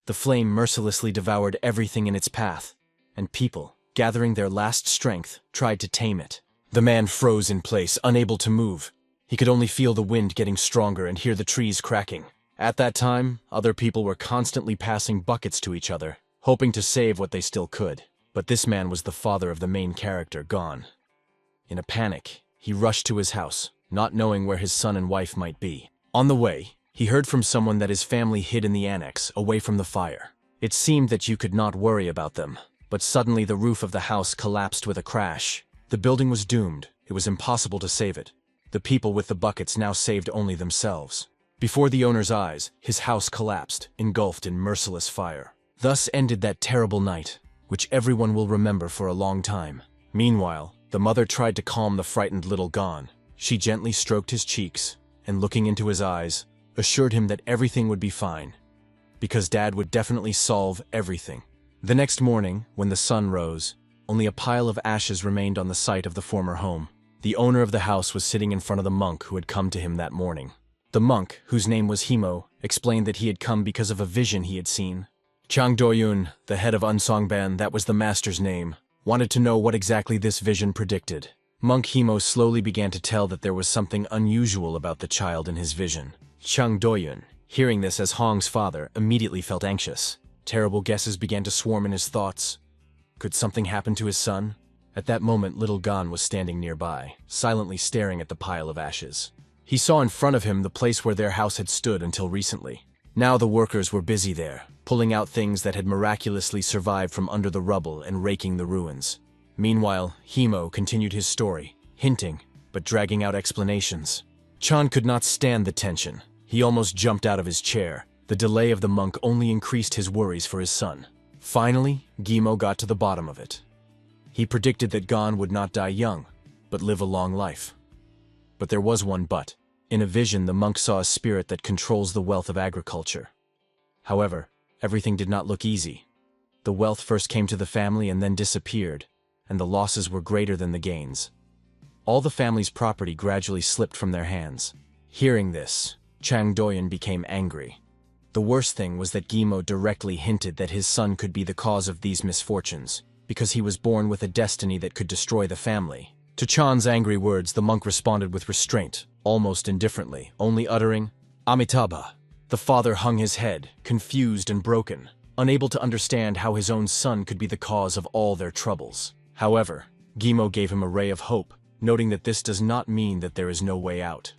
The flame mercilessly devoured everything in its path, and people, gathering their last strength, tried to tame it. The man froze in place, unable to move. He could only feel the wind getting stronger and hear the trees cracking. At that time, other people were constantly passing buckets to each other, hoping to save what they still could. But this man was the father of the main character, gone. In a panic, he rushed to his house, not knowing where his son and wife might be. On the way, he heard from someone that his family hid in the annex, away from the fire. It seemed that you could not worry about them, but suddenly the roof of the house collapsed with a crash. The building was doomed. It was impossible to save it. The people with the buckets now saved only themselves. Before the owner's eyes, his house collapsed, engulfed in merciless fire. Thus ended that terrible night, which everyone will remember for a long time. Meanwhile, the mother tried to calm the frightened little Gon. She gently stroked his cheeks, and looking into his eyes, assured him that everything would be fine, because Dad would definitely solve everything. The next morning, when the sun rose, only a pile of ashes remained on the site of the former home. The owner of the house was sitting in front of the monk who had come to him that morning. The monk, whose name was Himo, explained that he had come because of a vision he had seen. Chang Doyun, the head of Unsongban, that was the master's name, wanted to know what exactly this vision predicted. Monk Himo slowly began to tell that there was something unusual about the child in his vision. Chang Doyun, hearing this as Hong's father, immediately felt anxious. Terrible guesses began to swarm in his thoughts. Could something happen to his son? At that moment, little Gon was standing nearby, silently staring at the pile of ashes. He saw in front of him the place where their house had stood until recently. Now the workers were busy there, pulling out things that had miraculously survived from under the rubble and raking the ruins. Meanwhile, Himo continued his story, hinting, but dragging out explanations. Chan could not stand the tension. He almost jumped out of his chair. The delay of the monk only increased his worries for his son. Finally, Gimo got to the bottom of it. He predicted that Gon would not die young, but live a long life. But there was one but. In a vision, the monk saw a spirit that controls the wealth of agriculture. However, everything did not look easy. The wealth first came to the family and then disappeared, and the losses were greater than the gains. All the family's property gradually slipped from their hands. Hearing this, Chang Doyan became angry. The worst thing was that Gimo directly hinted that his son could be the cause of these misfortunes, because he was born with a destiny that could destroy the family. To Chan's angry words, the monk responded with restraint, almost indifferently, only uttering, "Amitabha." The father hung his head, confused and broken, unable to understand how his own son could be the cause of all their troubles. However, Gimo gave him a ray of hope, noting that this does not mean that there is no way out.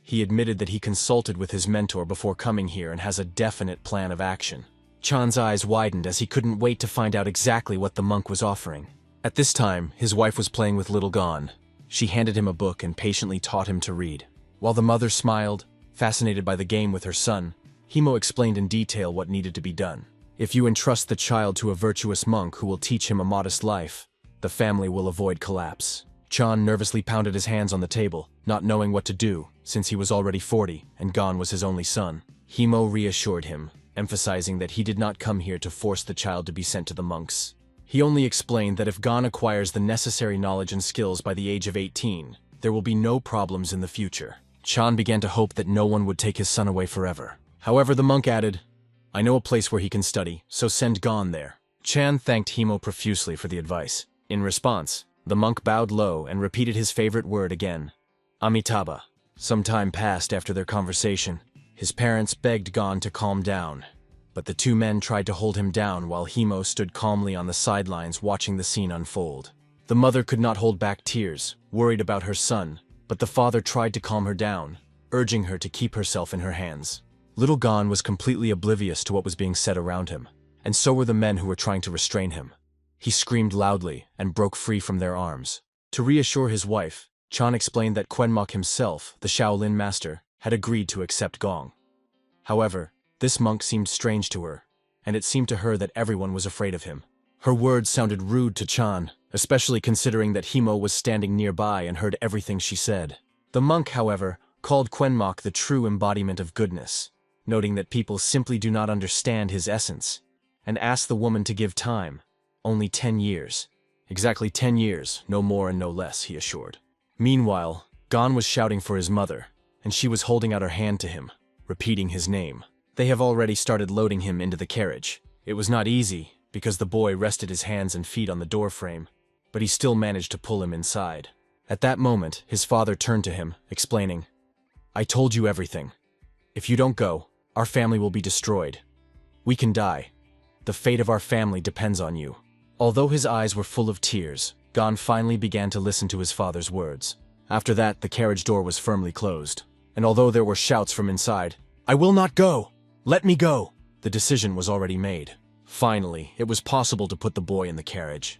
He admitted that he consulted with his mentor before coming here and has a definite plan of action. Chan's eyes widened as he couldn't wait to find out exactly what the monk was offering. At this time, his wife was playing with little Gon. She handed him a book and patiently taught him to read. While the mother smiled, fascinated by the game with her son, Himo explained in detail what needed to be done. If you entrust the child to a virtuous monk who will teach him a modest life, the family will avoid collapse. Chan nervously pounded his hands on the table, not knowing what to do, since he was already 40 and Gon was his only son. Himo reassured him, emphasizing that he did not come here to force the child to be sent to the monks. He only explained that if Gon acquires the necessary knowledge and skills by the age of 18, there will be no problems in the future. Chan began to hope that no one would take his son away forever. However, the monk added, "I know a place where he can study, so send Gon there." Chan thanked Himo profusely for the advice. In response, the monk bowed low and repeated his favorite word again, "Amitabha." Some time passed after their conversation. His parents begged Gon to calm down, but the two men tried to hold him down while Himo stood calmly on the sidelines watching the scene unfold. The mother could not hold back tears, worried about her son, but the father tried to calm her down, urging her to keep herself in her hands. Little Gon was completely oblivious to what was being said around him, and so were the men who were trying to restrain him. He screamed loudly and broke free from their arms. To reassure his wife, Chan explained that Quenmok himself, the Shaolin master, had agreed to accept Gong. However, this monk seemed strange to her, and it seemed to her that everyone was afraid of him. Her words sounded rude to Chan, especially considering that Himo was standing nearby and heard everything she said. The monk, however, called Quenmok the true embodiment of goodness, noting that people simply do not understand his essence, and asked the woman to give time, only 10 years. Exactly 10 years, no more and no less, he assured. Meanwhile, Gon was shouting for his mother, and she was holding out her hand to him, repeating his name. They have already started loading him into the carriage. It was not easy, because the boy rested his hands and feet on the door frame, but he still managed to pull him inside. At that moment, his father turned to him, explaining, "I told you everything. If you don't go, our family will be destroyed. We can die. The fate of our family depends on you." Although his eyes were full of tears, Gon finally began to listen to his father's words. After that, the carriage door was firmly closed, and although there were shouts from inside, "I will not go! Let me go!" the decision was already made. Finally, it was possible to put the boy in the carriage.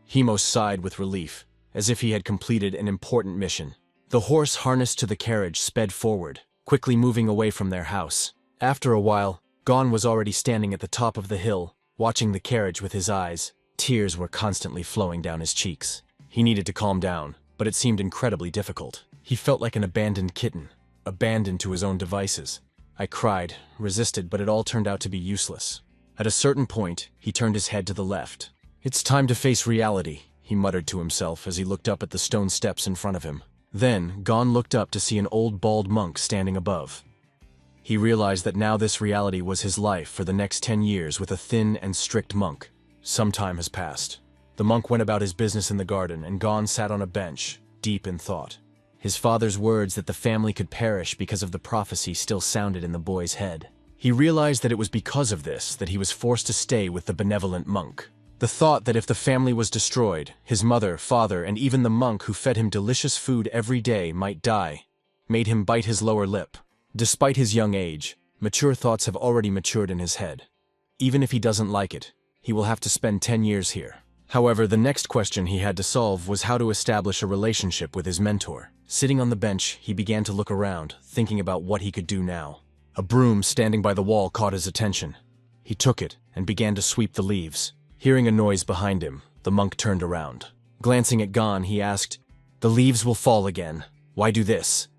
Himo sighed with relief, as if he had completed an important mission. The horse harnessed to the carriage sped forward, quickly moving away from their house. After a while, Gon was already standing at the top of the hill, watching the carriage with his eyes. Tears were constantly flowing down his cheeks. He needed to calm down, but it seemed incredibly difficult. He felt like an abandoned kitten, abandoned to his own devices. I cried, resisted, but it all turned out to be useless. At a certain point, he turned his head to the left. "It's time to face reality," he muttered to himself as he looked up at the stone steps in front of him. Then, Gon looked up to see an old bald monk standing above. He realized that now this reality was his life for the next 10 years with a thin and strict monk. Some time has passed. The monk went about his business in the garden, and Gon sat on a bench, deep in thought. His father's words that the family could perish because of the prophecy still sounded in the boy's head. He realized that it was because of this that he was forced to stay with the benevolent monk. The thought that if the family was destroyed, his mother, father, and even the monk who fed him delicious food every day might die, made him bite his lower lip. Despite his young age, mature thoughts have already matured in his head. Even if he doesn't like it, he will have to spend 10 years here. However, the next question he had to solve was how to establish a relationship with his mentor. Sitting on the bench, he began to look around, thinking about what he could do now. A broom standing by the wall caught his attention. He took it and began to sweep the leaves. Hearing a noise behind him, the monk turned around. Glancing at Gon, he asked, "The leaves will fall again. Why do this?"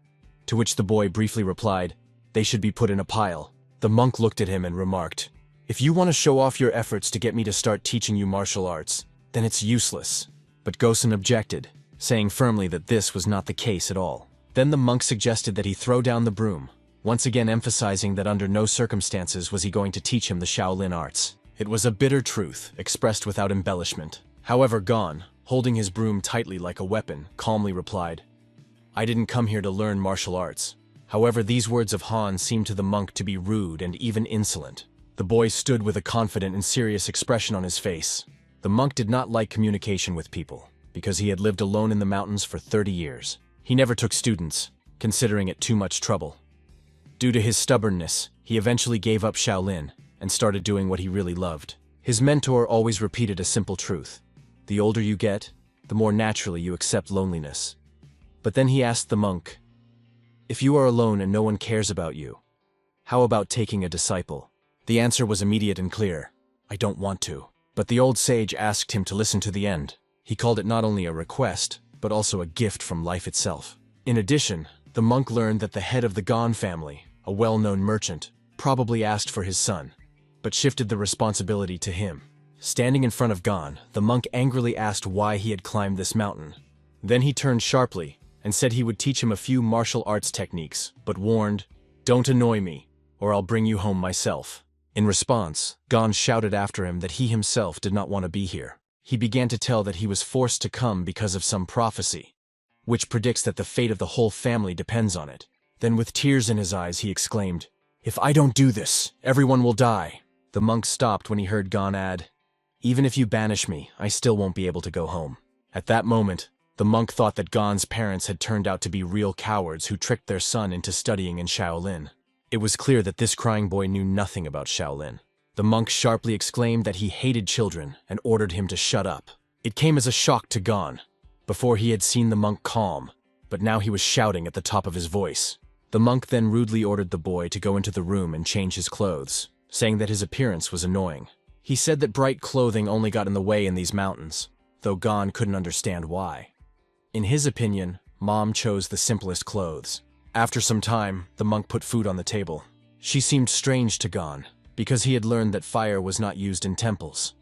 To which the boy briefly replied, "They should be put in a pile." The monk looked at him and remarked, "If you want to show off your efforts to get me to start teaching you martial arts, then it's useless." But Gosen objected, saying firmly that this was not the case at all. Then the monk suggested that he throw down the broom, once again emphasizing that under no circumstances was he going to teach him the Shaolin arts. It was a bitter truth, expressed without embellishment. However, Gon, holding his broom tightly like a weapon, calmly replied, "I didn't come here to learn martial arts." However, these words of Han seemed to the monk to be rude and even insolent. The boy stood with a confident and serious expression on his face. The monk did not like communication with people, because he had lived alone in the mountains for 30 years. He never took students, considering it too much trouble. Due to his stubbornness, he eventually gave up Shaolin and started doing what he really loved. His mentor always repeated a simple truth: the older you get, the more naturally you accept loneliness. But then he asked the monk, "If you are alone and no one cares about you, how about taking a disciple?" The answer was immediate and clear: "I don't want to." But the old sage asked him to listen to the end. He called it not only a request, but also a gift from life itself. In addition, the monk learned that the head of the Gon family, a well-known merchant, probably asked for his son, but shifted the responsibility to him. Standing in front of Gon, the monk angrily asked why he had climbed this mountain. Then he turned sharply and said he would teach him a few martial arts techniques, but warned, "Don't annoy me, or I'll bring you home myself." In response, Gon shouted after him that he himself did not want to be here. He began to tell that he was forced to come because of some prophecy, which predicts that the fate of the whole family depends on it. Then with tears in his eyes, he exclaimed, "If I don't do this, everyone will die." The monk stopped when he heard Gon add, "Even if you banish me, I still won't be able to go home." At that moment, the monk thought that Gon's parents had turned out to be real cowards who tricked their son into studying in Shaolin. It was clear that this crying boy knew nothing about Shaolin. The monk sharply exclaimed that he hated children and ordered him to shut up. It came as a shock to Gon. Before he had seen the monk calm, but now he was shouting at the top of his voice. The monk then rudely ordered the boy to go into the room and change his clothes, saying that his appearance was annoying. He said that bright clothing only got in the way in these mountains, though Gon couldn't understand why. In his opinion, Mom chose the simplest clothes. After some time, the monk put food on the table. She seemed strange to Gon, because he had learned that fire was not used in temples.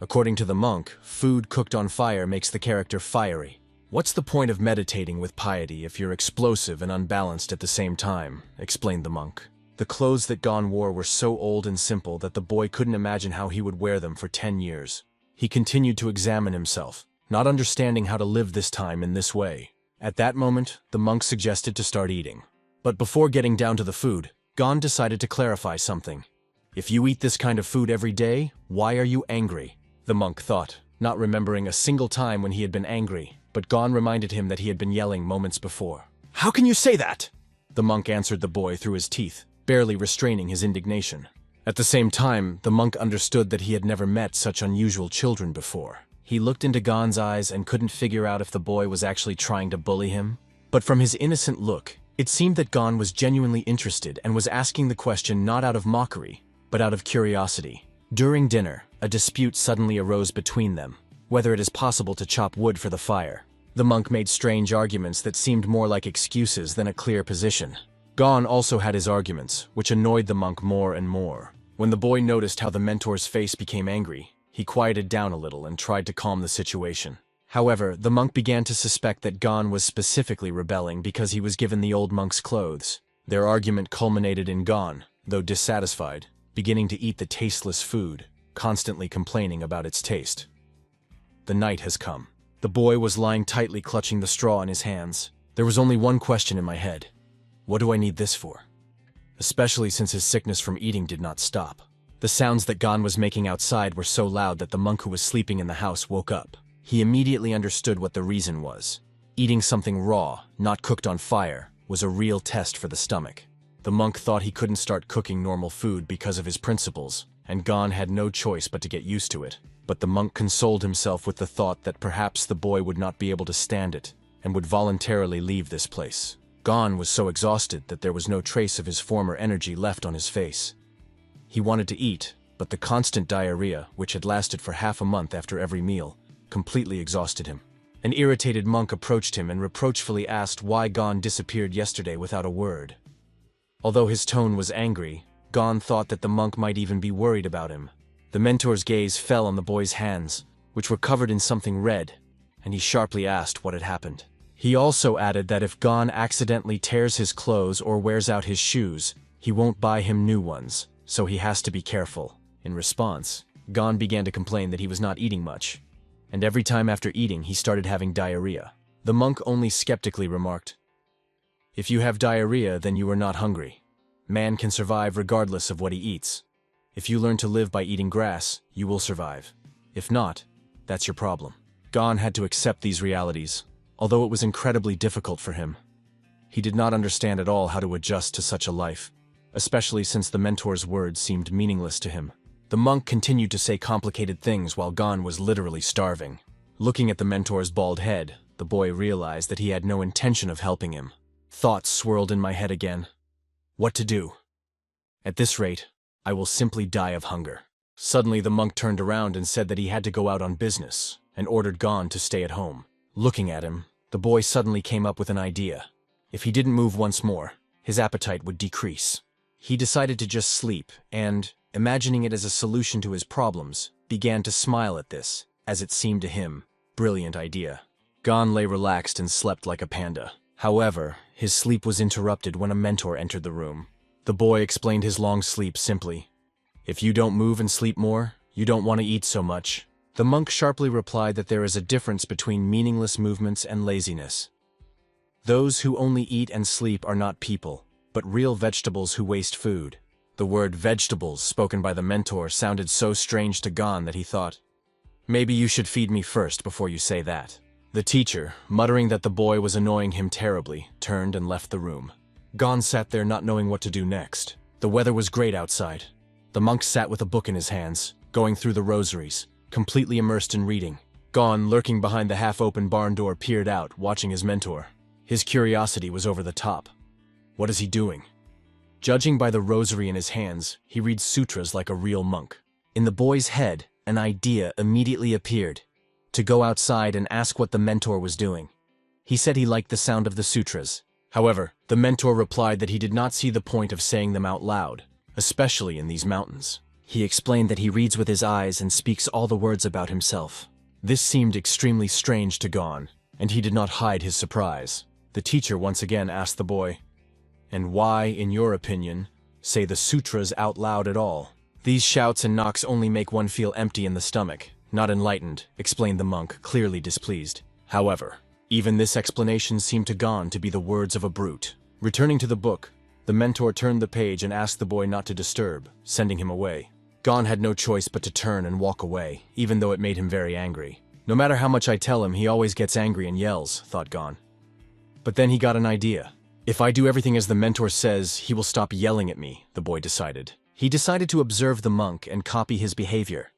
According to the monk, food cooked on fire makes the character fiery. "What's the point of meditating with piety if you're explosive and unbalanced at the same time?" explained the monk. The clothes that Gon wore were so old and simple that the boy couldn't imagine how he would wear them for 10 years. He continued to examine himself, not understanding how to live this time in this way. At that moment, the monk suggested to start eating. But before getting down to the food, Gon decided to clarify something. If you eat this kind of food every day, why are you angry? The monk thought, not remembering a single time when he had been angry, but Gon reminded him that he had been yelling moments before. How can you say that? The monk answered the boy through his teeth, barely restraining his indignation. At the same time, the monk understood that he had never met such unusual children before. He looked into Gon's eyes and couldn't figure out if the boy was actually trying to bully him. But from his innocent look, it seemed that Gon was genuinely interested and was asking the question not out of mockery, but out of curiosity. During dinner, a dispute suddenly arose between them, whether it is possible to chop wood for the fire. The monk made strange arguments that seemed more like excuses than a clear position. Gon also had his arguments, which annoyed the monk more and more. When the boy noticed how the mentor's face became angry, he quieted down a little and tried to calm the situation. However, the monk began to suspect that Gon was specifically rebelling because he was given the old monk's clothes. Their argument culminated in Gon, though dissatisfied, beginning to eat the tasteless food, constantly complaining about its taste. The night has come. The boy was lying tightly clutching the straw in his hands. There was only one question in my head. What do I need this for? Especially since his sickness from eating did not stop. The sounds that Gon was making outside were so loud that the monk who was sleeping in the house woke up. He immediately understood what the reason was. Eating something raw, not cooked on fire, was a real test for the stomach. The monk thought he couldn't start cooking normal food because of his principles, and Gon had no choice but to get used to it. But the monk consoled himself with the thought that perhaps the boy would not be able to stand it, and would voluntarily leave this place. Gon was so exhausted that there was no trace of his former energy left on his face. He wanted to eat, but the constant diarrhea, which had lasted for half a month after every meal, completely exhausted him. An irritated monk approached him and reproachfully asked why Gon disappeared yesterday without a word. Although his tone was angry, Gon thought that the monk might even be worried about him. The mentor's gaze fell on the boy's hands, which were covered in something red, and he sharply asked what had happened. He also added that if Gon accidentally tears his clothes or wears out his shoes, he won't buy him new ones, so he has to be careful. In response, Gon began to complain that he was not eating much, and every time after eating he started having diarrhea. The monk only skeptically remarked, "If you have diarrhea, then you are not hungry. Man can survive regardless of what he eats. If you learn to live by eating grass, you will survive. If not, that's your problem." Gon had to accept these realities, although it was incredibly difficult for him. He did not understand at all how to adjust to such a life, especially since the mentor's words seemed meaningless to him. The monk continued to say complicated things while Gon was literally starving. Looking at the mentor's bald head, the boy realized that he had no intention of helping him. Thoughts swirled in my head again. What to do? At this rate, I will simply die of hunger. Suddenly the monk turned around and said that he had to go out on business, and ordered Gon to stay at home. Looking at him, the boy suddenly came up with an idea. If he didn't move once more, his appetite would decrease. He decided to just sleep, and, imagining it as a solution to his problems, began to smile at this, as it seemed to him, brilliant idea. Gon lay relaxed and slept like a panda. However, his sleep was interrupted when a mentor entered the room. The boy explained his long sleep simply. "If you don't move and sleep more, you don't want to eat so much." The monk sharply replied that there is a difference between meaningless movements and laziness. Those who only eat and sleep are not people, but real vegetables who waste food. The word vegetables spoken by the mentor sounded so strange to Gon that he thought, "Maybe you should feed me first before you say that." The teacher, muttering that the boy was annoying him terribly, turned and left the room. Gon sat there not knowing what to do next. The weather was great outside. The monk sat with a book in his hands, going through the rosaries, completely immersed in reading. Gon, lurking behind the half-open barn door, peered out, watching his mentor. His curiosity was over the top. What is he doing? Judging by the rosary in his hands, he reads sutras like a real monk. In the boy's head, an idea immediately appeared: to go outside and ask what the mentor was doing. He said he liked the sound of the sutras. However, the mentor replied that he did not see the point of saying them out loud, especially in these mountains. He explained that he reads with his eyes and speaks all the words about himself. This seemed extremely strange to Gon, and he did not hide his surprise. The teacher once again asked the boy, "And why, in your opinion, say the sutras out loud at all. These shouts and knocks only make one feel empty in the stomach, not enlightened, explained the monk, clearly displeased. However, even this explanation seemed to Gon to be the words of a brute. Returning to the book, the mentor turned the page and asked the boy not to disturb, sending him away. Gon had no choice but to turn and walk away, even though it made him very angry. No matter how much I tell him, he always gets angry and yells, thought Gon. But then he got an idea. If I do everything as the mentor says, he will stop yelling at me, the boy decided. He decided to observe the monk and copy his behavior,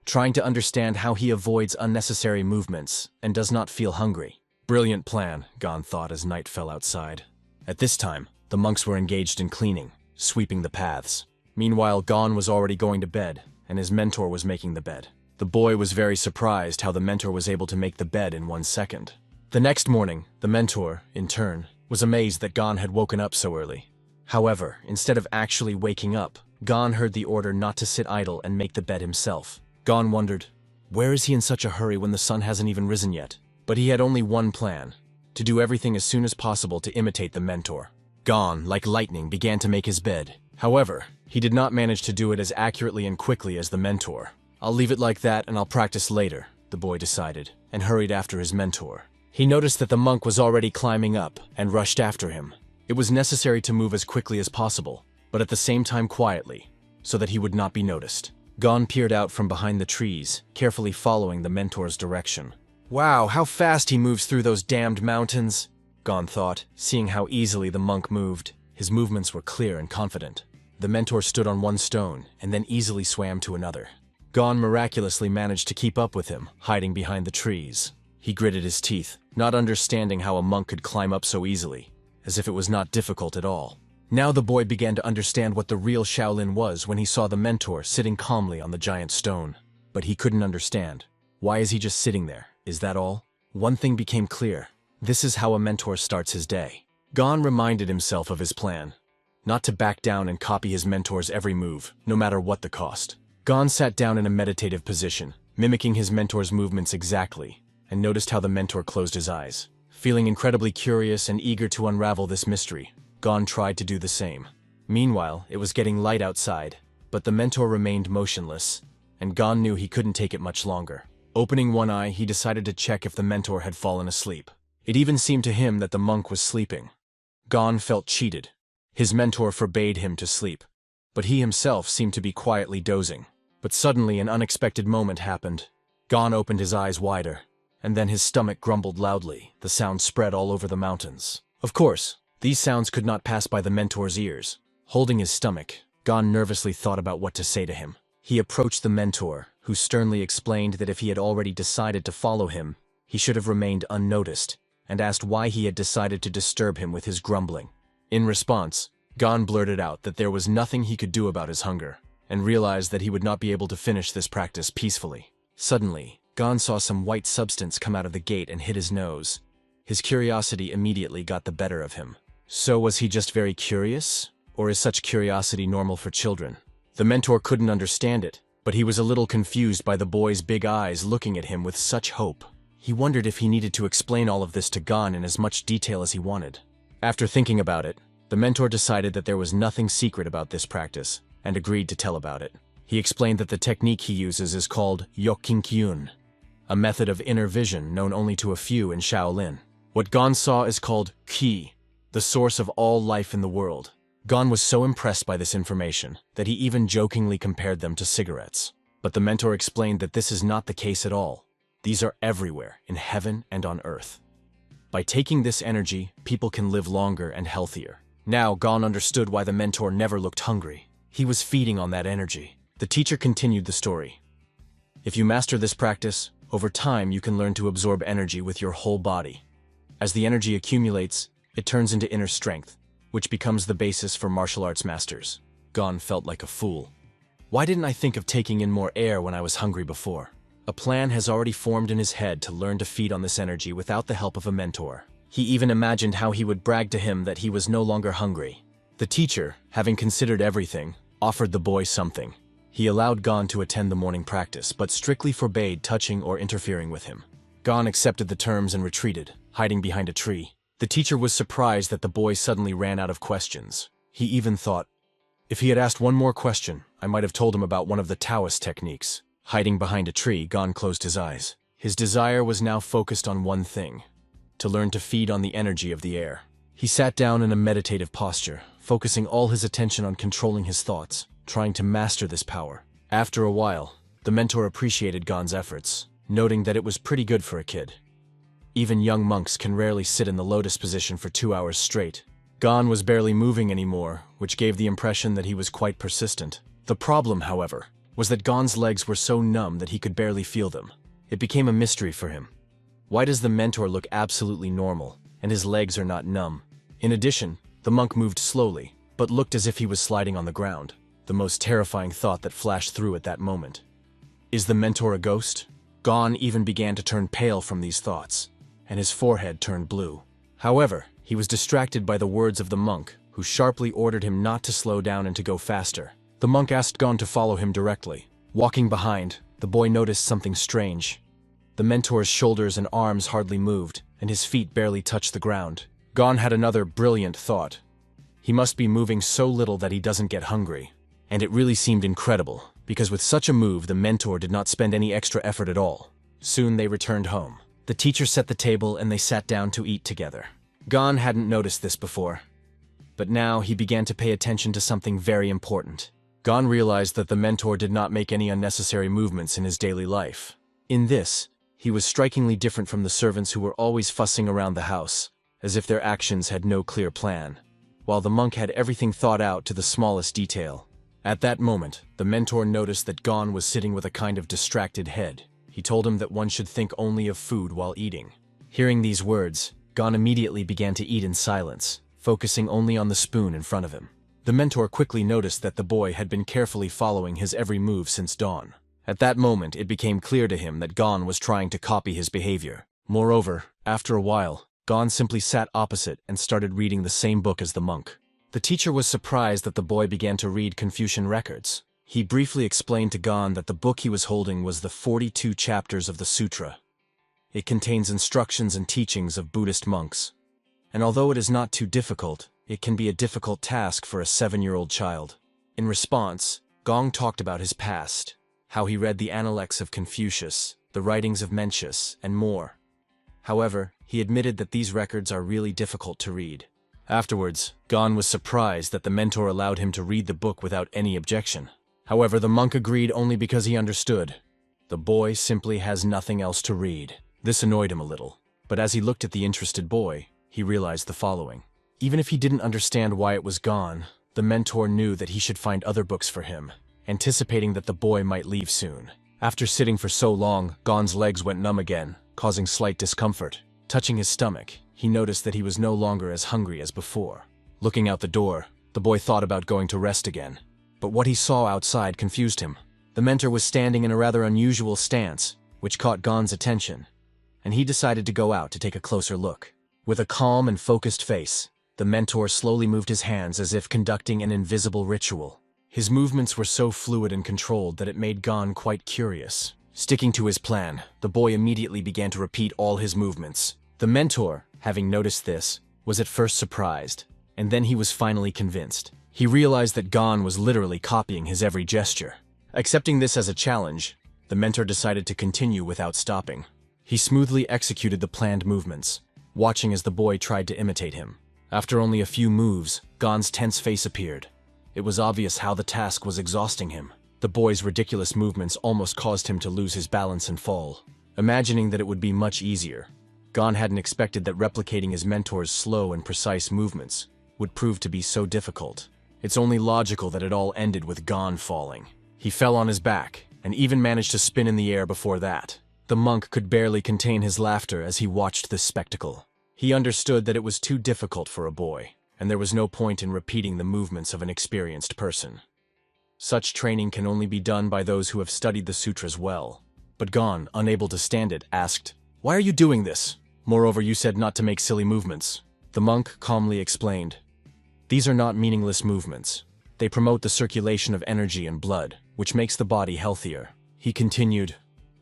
trying to understand how he avoids unnecessary movements and does not feel hungry. Brilliant plan, Gon thought as night fell outside. At this time, the monks were engaged in cleaning, sweeping the paths. Meanwhile, Gon was already going to bed, and his mentor was making the bed. The boy was very surprised how the mentor was able to make the bed in 1 second. The next morning, the mentor, in turn, was amazed that Gon had woken up so early. However, instead of actually waking up, Gon heard the order not to sit idle and make the bed himself. Gon wondered, where is he in such a hurry when the sun hasn't even risen yet? But he had only one plan, to do everything as soon as possible to imitate the mentor. Gon, like lightning, began to make his bed. However, he did not manage to do it as accurately and quickly as the mentor. I'll leave it like that and I'll practice later, the boy decided, and hurried after his mentor. He noticed that the monk was already climbing up and rushed after him. It was necessary to move as quickly as possible, but at the same time quietly, so that he would not be noticed. Gon peered out from behind the trees, carefully following the mentor's direction. Wow, how fast he moves through those damned mountains, Gon thought, seeing how easily the monk moved. His movements were clear and confident. The mentor stood on one stone and then easily swam to another. Gon miraculously managed to keep up with him, hiding behind the trees. He gritted his teeth, not understanding how a monk could climb up so easily, as if it was not difficult at all. Now the boy began to understand what the real Shaolin was when he saw the mentor sitting calmly on the giant stone. But he couldn't understand. Why is he just sitting there? Is that all? One thing became clear. This is how a mentor starts his day. Gon reminded himself of his plan, not to back down and copy his mentor's every move, no matter what the cost. Gon sat down in a meditative position, mimicking his mentor's movements exactly, and noticed how the mentor closed his eyes. Feeling incredibly curious and eager to unravel this mystery, Gon tried to do the same. Meanwhile, it was getting light outside, but the mentor remained motionless, and Gon knew he couldn't take it much longer. Opening one eye, he decided to check if the mentor had fallen asleep. It even seemed to him that the monk was sleeping. Gon felt cheated. His mentor forbade him to sleep, but he himself seemed to be quietly dozing. But suddenly an unexpected moment happened. Gon opened his eyes wider, and then his stomach grumbled loudly. The sound spread all over the mountains. Of course, these sounds could not pass by the mentor's ears. Holding his stomach, Gon nervously thought about what to say to him. He approached the mentor, who sternly explained that if he had already decided to follow him, he should have remained unnoticed, and asked why he had decided to disturb him with his grumbling. In response, Gon blurted out that there was nothing he could do about his hunger, and realized that he would not be able to finish this practice peacefully. Suddenly, Gon saw some white substance come out of the gate and hit his nose. His curiosity immediately got the better of him. So was he just very curious? Or is such curiosity normal for children? The mentor couldn't understand it, but he was a little confused by the boy's big eyes looking at him with such hope. He wondered if he needed to explain all of this to Gon in as much detail as he wanted. After thinking about it, the mentor decided that there was nothing secret about this practice, and agreed to tell about it. He explained that the technique he uses is called Yokinkyun, a method of inner vision known only to a few in Shaolin. What Gon saw is called Qi, the source of all life in the world. Gon was so impressed by this information that he even jokingly compared them to cigarettes. But the mentor explained that this is not the case at all. These are everywhere, in heaven and on earth. By taking this energy, people can live longer and healthier. Now Gon understood why the mentor never looked hungry. He was feeding on that energy. The teacher continued the story. If you master this practice, over time you can learn to absorb energy with your whole body. As the energy accumulates, it turns into inner strength, which becomes the basis for martial arts masters. Gon felt like a fool. Why didn't I think of taking in more air when I was hungry before? A plan has already formed in his head to learn to feed on this energy without the help of a mentor. He even imagined how he would brag to him that he was no longer hungry. The teacher, having considered everything, offered the boy something. He allowed Gon to attend the morning practice, but strictly forbade touching or interfering with him. Gon accepted the terms and retreated, hiding behind a tree. The teacher was surprised that the boy suddenly ran out of questions. He even thought, If he had asked one more question, I might have told him about one of the Taoist techniques. Hiding behind a tree, Gon closed his eyes. His desire was now focused on one thing: to learn to feed on the energy of the air. He sat down in a meditative posture, focusing all his attention on controlling his thoughts, trying to master this power. After a while, the mentor appreciated Gon's efforts, noting that it was pretty good for a kid. Even young monks can rarely sit in the lotus position for 2 hours straight. Gon was barely moving anymore, which gave the impression that he was quite persistent. The problem, however, was that Gon's legs were so numb that he could barely feel them. It became a mystery for him. Why does the mentor look absolutely normal, and his legs are not numb? In addition, the monk moved slowly, but looked as if he was sliding on the ground. The most terrifying thought that flashed through at that moment. Is the mentor a ghost? Gon even began to turn pale from these thoughts, and his forehead turned blue. However, he was distracted by the words of the monk, who sharply ordered him not to slow down and to go faster. The monk asked Gon to follow him directly. Walking behind, the boy noticed something strange. The mentor's shoulders and arms hardly moved, and his feet barely touched the ground. Gon had another brilliant thought. He must be moving so little that he doesn't get hungry. And it really seemed incredible, because with such a move, the mentor did not spend any extra effort at all. Soon they returned home. The teacher set the table and they sat down to eat together. Gon hadn't noticed this before, but now he began to pay attention to something very important. Gon realized that the mentor did not make any unnecessary movements in his daily life. In this, he was strikingly different from the servants who were always fussing around the house, as if their actions had no clear plan, while the monk had everything thought out to the smallest detail. At that moment, the mentor noticed that Gon was sitting with a kind of distracted head. He told him that one should think only of food while eating. Hearing these words, Gon immediately began to eat in silence, focusing only on the spoon in front of him. The mentor quickly noticed that the boy had been carefully following his every move since dawn. At that moment, it became clear to him that Gon was trying to copy his behavior. Moreover, after a while, Gon simply sat opposite and started reading the same book as the monk. The teacher was surprised that the boy began to read Confucian records. He briefly explained to Gon that the book he was holding was the 42 chapters of the sutra. It contains instructions and teachings of Buddhist monks. And although it is not too difficult, it can be a difficult task for a 7-year-old child. In response, Gon talked about his past, how he read the Analects of Confucius, the writings of Mencius, and more. However, he admitted that these records are really difficult to read. Afterwards, Gon was surprised that the mentor allowed him to read the book without any objection. However, the monk agreed only because he understood. The boy simply has nothing else to read. This annoyed him a little, but as he looked at the interested boy, he realized the following. Even if he didn't understand why it was gone, the mentor knew that he should find other books for him, anticipating that the boy might leave soon. After sitting for so long, Gon's legs went numb again, causing slight discomfort. Touching his stomach, he noticed that he was no longer as hungry as before. Looking out the door, the boy thought about going to rest again. But what he saw outside confused him. The mentor was standing in a rather unusual stance, which caught Gon's attention, and he decided to go out to take a closer look. With a calm and focused face, the mentor slowly moved his hands as if conducting an invisible ritual. His movements were so fluid and controlled that it made Gon quite curious. Sticking to his plan, the boy immediately began to repeat all his movements. The mentor, having noticed this, was at first surprised, and then he was finally convinced. He realized that Gon was literally copying his every gesture. Accepting this as a challenge, the mentor decided to continue without stopping. He smoothly executed the planned movements, watching as the boy tried to imitate him. After only a few moves, Gon's tense face appeared. It was obvious how the task was exhausting him. The boy's ridiculous movements almost caused him to lose his balance and fall. Imagining that it would be much easier, Gon hadn't expected that replicating his mentor's slow and precise movements would prove to be so difficult. It's only logical that it all ended with Gon falling. He fell on his back, and even managed to spin in the air before that. The monk could barely contain his laughter as he watched this spectacle. He understood that it was too difficult for a boy, and there was no point in repeating the movements of an experienced person. Such training can only be done by those who have studied the sutras well. But Gon, unable to stand it, asked, "Why are you doing this? Moreover, you said not to make silly movements." The monk calmly explained, "These are not meaningless movements. They promote the circulation of energy and blood, which makes the body healthier." He continued,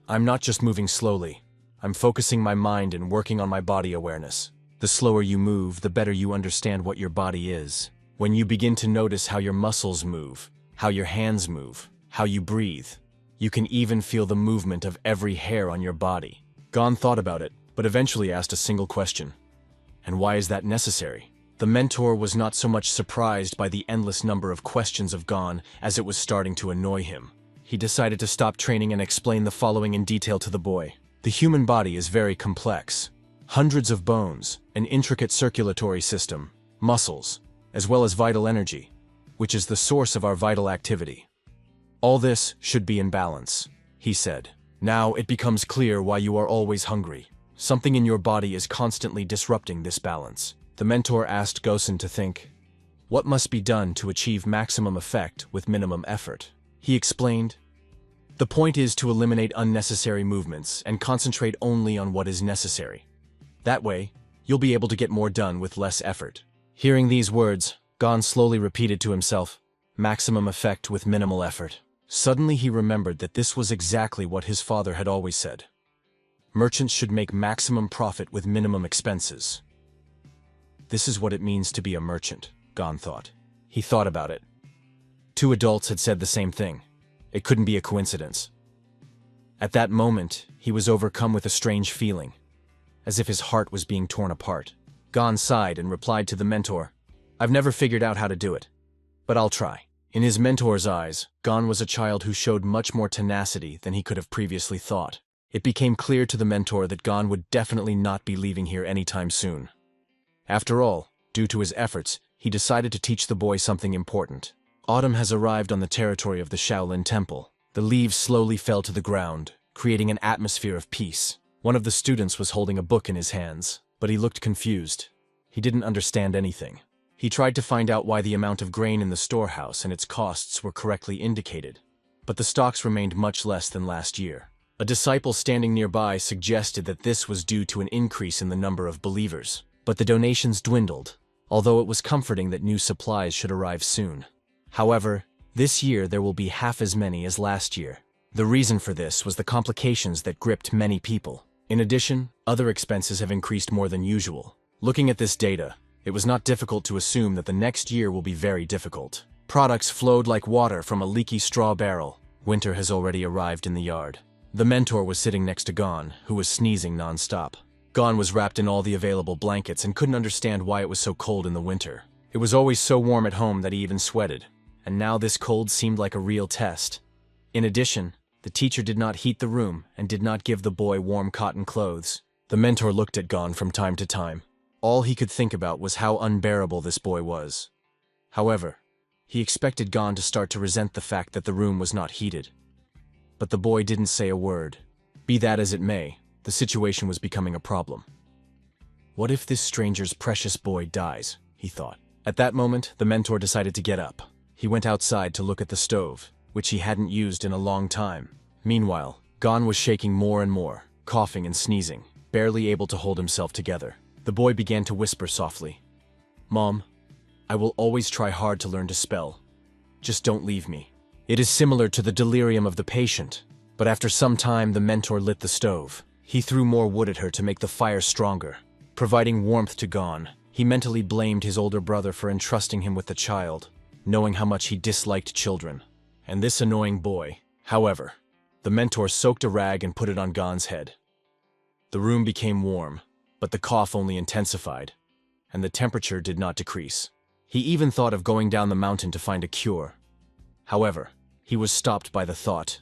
"I'm not just moving slowly. I'm focusing my mind and working on my body awareness. The slower you move, the better you understand what your body is. When you begin to notice how your muscles move, how your hands move, how you breathe, you can even feel the movement of every hair on your body. Gon thought about it, but eventually asked a single question. And why is that necessary? The mentor was not so much surprised by the endless number of questions of Gon as it was starting to annoy him. He decided to stop training and explain the following in detail to the boy. The human body is very complex. Hundreds of bones, an intricate circulatory system, muscles, as well as vital energy, which is the source of our vital activity. All this should be in balance, he said. Now it becomes clear why you are always hungry. Something in your body is constantly disrupting this balance. The mentor asked Gosen to think, what must be done to achieve maximum effect with minimum effort? He explained, the point is to eliminate unnecessary movements and concentrate only on what is necessary. That way, you'll be able to get more done with less effort. Hearing these words, Gon slowly repeated to himself, maximum effect with minimal effort. Suddenly he remembered that this was exactly what his father had always said. Merchants should make maximum profit with minimum expenses. This is what it means to be a merchant, Gon thought. He thought about it. 2 adults had said the same thing. It couldn't be a coincidence. At that moment, he was overcome with a strange feeling, as if his heart was being torn apart. Gon sighed and replied to the mentor, I've never figured out how to do it, but I'll try. In his mentor's eyes, Gon was a child who showed much more tenacity than he could have previously thought. It became clear to the mentor that Gon would definitely not be leaving here anytime soon. After all, due to his efforts, he decided to teach the boy something important. Autumn has arrived on the territory of the Shaolin Temple. The leaves slowly fell to the ground, creating an atmosphere of peace. One of the students was holding a book in his hands, but he looked confused. He didn't understand anything. He tried to find out why the amount of grain in the storehouse and its costs were correctly indicated, but the stocks remained much less than last year. A disciple standing nearby suggested that this was due to an increase in the number of believers, but the donations dwindled, although it was comforting that new supplies should arrive soon. However, this year there will be half as many as last year. The reason for this was the complications that gripped many people. In addition, other expenses have increased more than usual. Looking at this data, it was not difficult to assume that the next year will be very difficult. Products flowed like water from a leaky straw barrel. Winter has already arrived in the yard. The mentor was sitting next to Gon, who was sneezing non-stop. Gon was wrapped in all the available blankets and couldn't understand why it was so cold in the winter. It was always so warm at home that he even sweated, and now this cold seemed like a real test. In addition, the teacher did not heat the room and did not give the boy warm cotton clothes. The mentor looked at Gon from time to time. All he could think about was how unbearable this boy was. However, he expected Gon to start to resent the fact that the room was not heated. But the boy didn't say a word. Be that as it may, the situation was becoming a problem. What if this stranger's precious boy dies? He thought. At that moment, the mentor decided to get up. He went outside to look at the stove, which he hadn't used in a long time. Meanwhile, Gon was shaking more and more, coughing and sneezing, barely able to hold himself together. The boy began to whisper softly, Mom, I will always try hard to learn to spell. Just don't leave me. It is similar to the delirium of the patient, but after some time the mentor lit the stove. He threw more wood at her to make the fire stronger. Providing warmth to Gon, he mentally blamed his older brother for entrusting him with the child, knowing how much he disliked children. And this annoying boy. However, the mentor soaked a rag and put it on Gon's head. The room became warm, but the cough only intensified, and the temperature did not decrease. He even thought of going down the mountain to find a cure. However, he was stopped by the thought,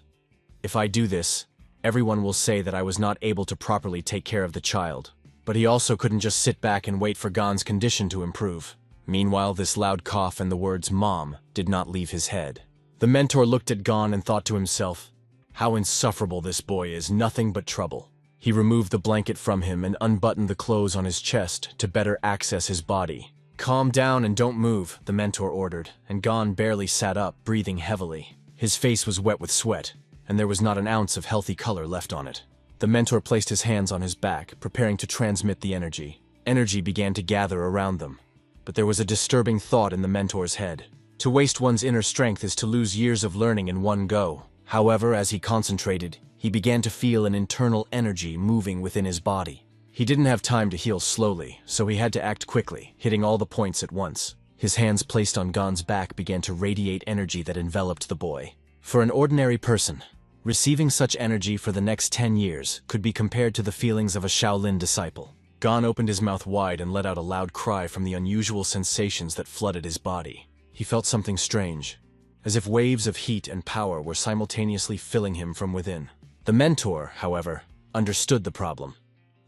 if I do this, everyone will say that I was not able to properly take care of the child. But he also couldn't just sit back and wait for Gon's condition to improve. Meanwhile, this loud cough and the words "Mom" did not leave his head. The mentor looked at Gon and thought to himself, how insufferable this boy is, nothing but trouble. He removed the blanket from him and unbuttoned the clothes on his chest to better access his body. Calm down and don't move, the mentor ordered, and Gon barely sat up, breathing heavily. His face was wet with sweat, and there was not an ounce of healthy color left on it. The mentor placed his hands on his back, preparing to transmit the energy. Energy began to gather around them. But there was a disturbing thought in the mentor's head. To waste one's inner strength is to lose years of learning in one go. However, as he concentrated, he began to feel an internal energy moving within his body. He didn't have time to heal slowly, so he had to act quickly, hitting all the points at once. His hands placed on Gon's back began to radiate energy that enveloped the boy. For an ordinary person, receiving such energy for the next 10 years could be compared to the feelings of a Shaolin disciple. Gon opened his mouth wide and let out a loud cry from the unusual sensations that flooded his body. He felt something strange, as if waves of heat and power were simultaneously filling him from within. The mentor, however, understood the problem.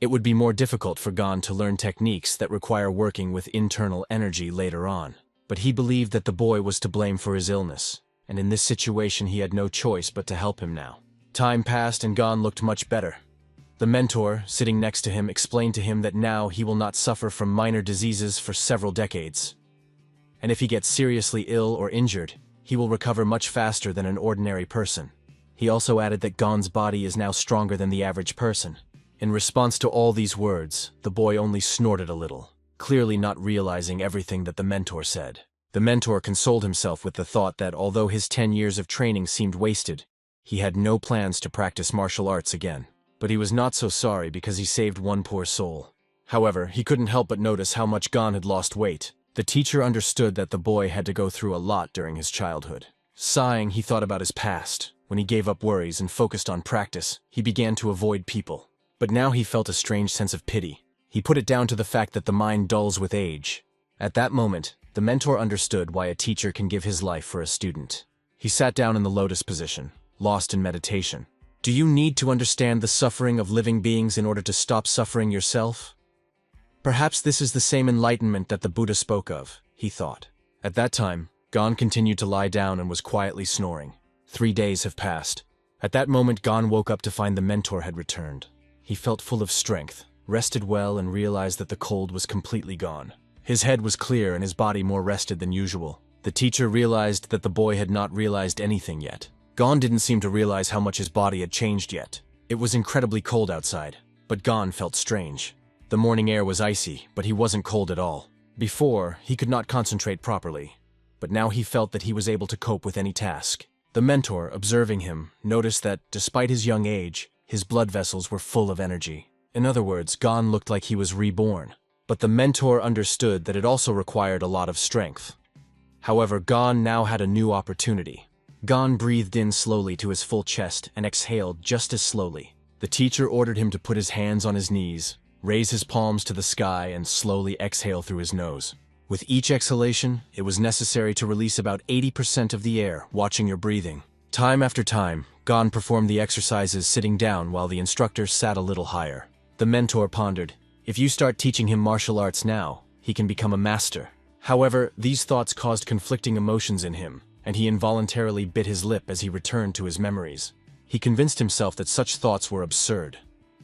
It would be more difficult for Gon to learn techniques that require working with internal energy later on, but he believed that the boy was to blame for his illness, and in this situation he had no choice but to help him now. Time passed and Gon looked much better. The mentor, sitting next to him, explained to him that now he will not suffer from minor diseases for several decades. And if he gets seriously ill or injured, he will recover much faster than an ordinary person. He also added that Gon's body is now stronger than the average person. In response to all these words, the boy only snorted a little, clearly not realizing everything that the mentor said. The mentor consoled himself with the thought that although his 10 years of training seemed wasted, he had no plans to practice martial arts again. But he was not so sorry because he saved one poor soul. However, he couldn't help but notice how much Gon had lost weight. The teacher understood that the boy had to go through a lot during his childhood. Sighing, he thought about his past. When he gave up worries and focused on practice, he began to avoid people. But now he felt a strange sense of pity. He put it down to the fact that the mind dulls with age. At that moment, the mentor understood why a teacher can give his life for a student. He sat down in the lotus position, lost in meditation. Do you need to understand the suffering of living beings in order to stop suffering yourself? Perhaps this is the same enlightenment that the Buddha spoke of, he thought. At that time, Gon continued to lie down and was quietly snoring. 3 days have passed. At that moment, Gon woke up to find the mentor had returned. He felt full of strength, rested well, and realized that the cold was completely gone. His head was clear and his body more rested than usual. The teacher realized that the boy had not realized anything yet. Gon didn't seem to realize how much his body had changed yet. It was incredibly cold outside, but Gon felt strange. The morning air was icy, but he wasn't cold at all. Before, he could not concentrate properly, but now he felt that he was able to cope with any task. The mentor, observing him, noticed that, despite his young age, his blood vessels were full of energy. In other words, Gon looked like he was reborn. But the mentor understood that it also required a lot of strength. However, Gon now had a new opportunity. Gon breathed in slowly to his full chest and exhaled just as slowly. The teacher ordered him to put his hands on his knees, raise his palms to the sky, and slowly exhale through his nose. With each exhalation, it was necessary to release about 80% of the air, watching your breathing. Time after time, Gon performed the exercises sitting down while the instructor sat a little higher. The mentor pondered, if you start teaching him martial arts now, he can become a master. However, these thoughts caused conflicting emotions in him, and he involuntarily bit his lip as he returned to his memories. He convinced himself that such thoughts were absurd.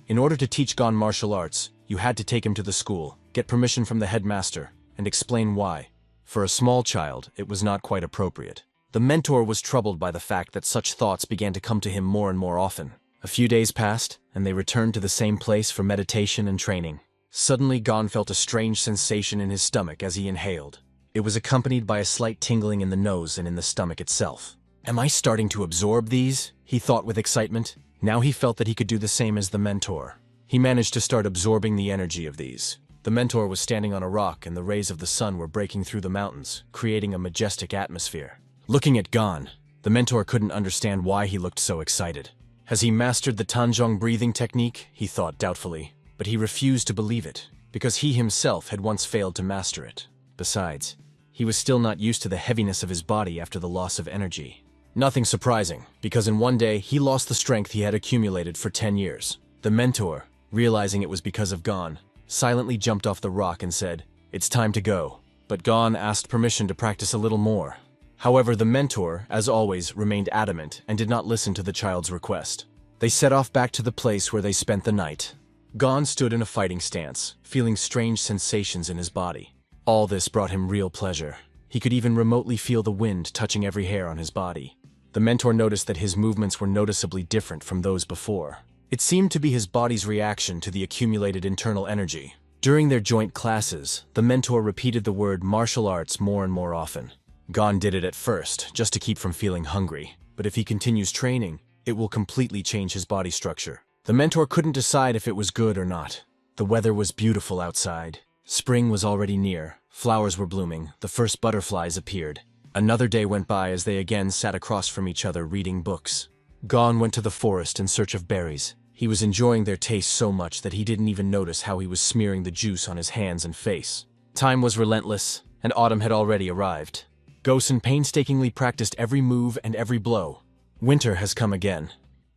In order to teach Gon martial arts, you had to take him to the school, get permission from the headmaster, and explain why. For a small child, it was not quite appropriate. The mentor was troubled by the fact that such thoughts began to come to him more and more often. A few days passed, and they returned to the same place for meditation and training. Suddenly, Gon felt a strange sensation in his stomach as he inhaled. It was accompanied by a slight tingling in the nose and in the stomach itself. Am I starting to absorb these? He thought with excitement. Now he felt that he could do the same as the mentor. He managed to start absorbing the energy of these. The mentor was standing on a rock and the rays of the sun were breaking through the mountains, creating a majestic atmosphere. Looking at Gon, the mentor couldn't understand why he looked so excited. Has he mastered the Tanjong breathing technique? He thought doubtfully. But he refused to believe it, because he himself had once failed to master it. Besides, he was still not used to the heaviness of his body after the loss of energy. Nothing surprising, because in one day he lost the strength he had accumulated for 10 years. The mentor, realizing it was because of Gon, silently jumped off the rock and said, "It's time to go." But Gon asked permission to practice a little more. However, the mentor, as always, remained adamant and did not listen to the child's request. They set off back to the place where they spent the night. Gon stood in a fighting stance, feeling strange sensations in his body. All this brought him real pleasure. He could even remotely feel the wind touching every hair on his body. The mentor noticed that his movements were noticeably different from those before. It seemed to be his body's reaction to the accumulated internal energy. During their joint classes, the mentor repeated the word martial arts more and more often. Gon did it at first, just to keep from feeling hungry, but if he continues training, it will completely change his body structure. The mentor couldn't decide if it was good or not. The weather was beautiful outside. Spring was already near. Flowers were blooming, the first butterflies appeared. Another day went by as they again sat across from each other reading books. Gon went to the forest in search of berries. He was enjoying their taste so much that he didn't even notice how he was smearing the juice on his hands and face. Time was relentless, and autumn had already arrived. Gosen painstakingly practiced every move and every blow. Winter has come again.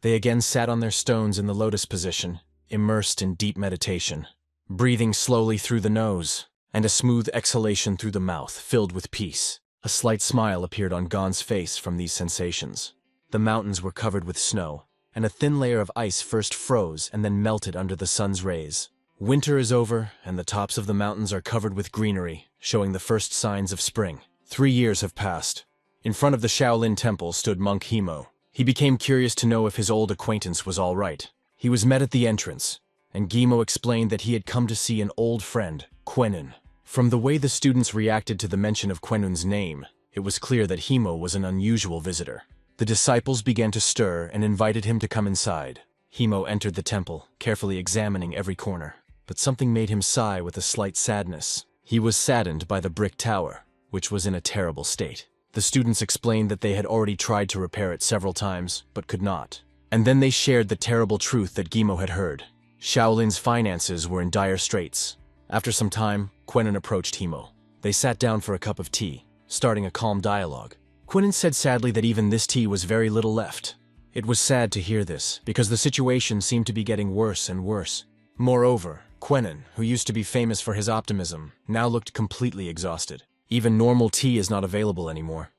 They again sat on their stones in the lotus position, immersed in deep meditation, breathing slowly through the nose, and a smooth exhalation through the mouth filled with peace. A slight smile appeared on Gon's face from these sensations. The mountains were covered with snow, and a thin layer of ice first froze and then melted under the sun's rays. Winter is over, and the tops of the mountains are covered with greenery, showing the first signs of spring. 3 years have passed. In front of the Shaolin Temple stood monk Himo. He became curious to know if his old acquaintance was all right. He was met at the entrance, and Gimo explained that he had come to see an old friend, Quenun. From the way the students reacted to the mention of Quenun's name, it was clear that Himo was an unusual visitor. The disciples began to stir and invited him to come inside. Himo entered the temple, carefully examining every corner. But something made him sigh with a slight sadness. He was saddened by the brick tower, which was in a terrible state. The students explained that they had already tried to repair it several times, but could not. And then they shared the terrible truth that Gimo had heard. Shaolin's finances were in dire straits. After some time, Quenun approached Himo. They sat down for a cup of tea, starting a calm dialogue. Quenun said sadly that even this tea was very little left. It was sad to hear this, because the situation seemed to be getting worse and worse. Moreover, Quenun, who used to be famous for his optimism, now looked completely exhausted. Even normal tea is not available anymore.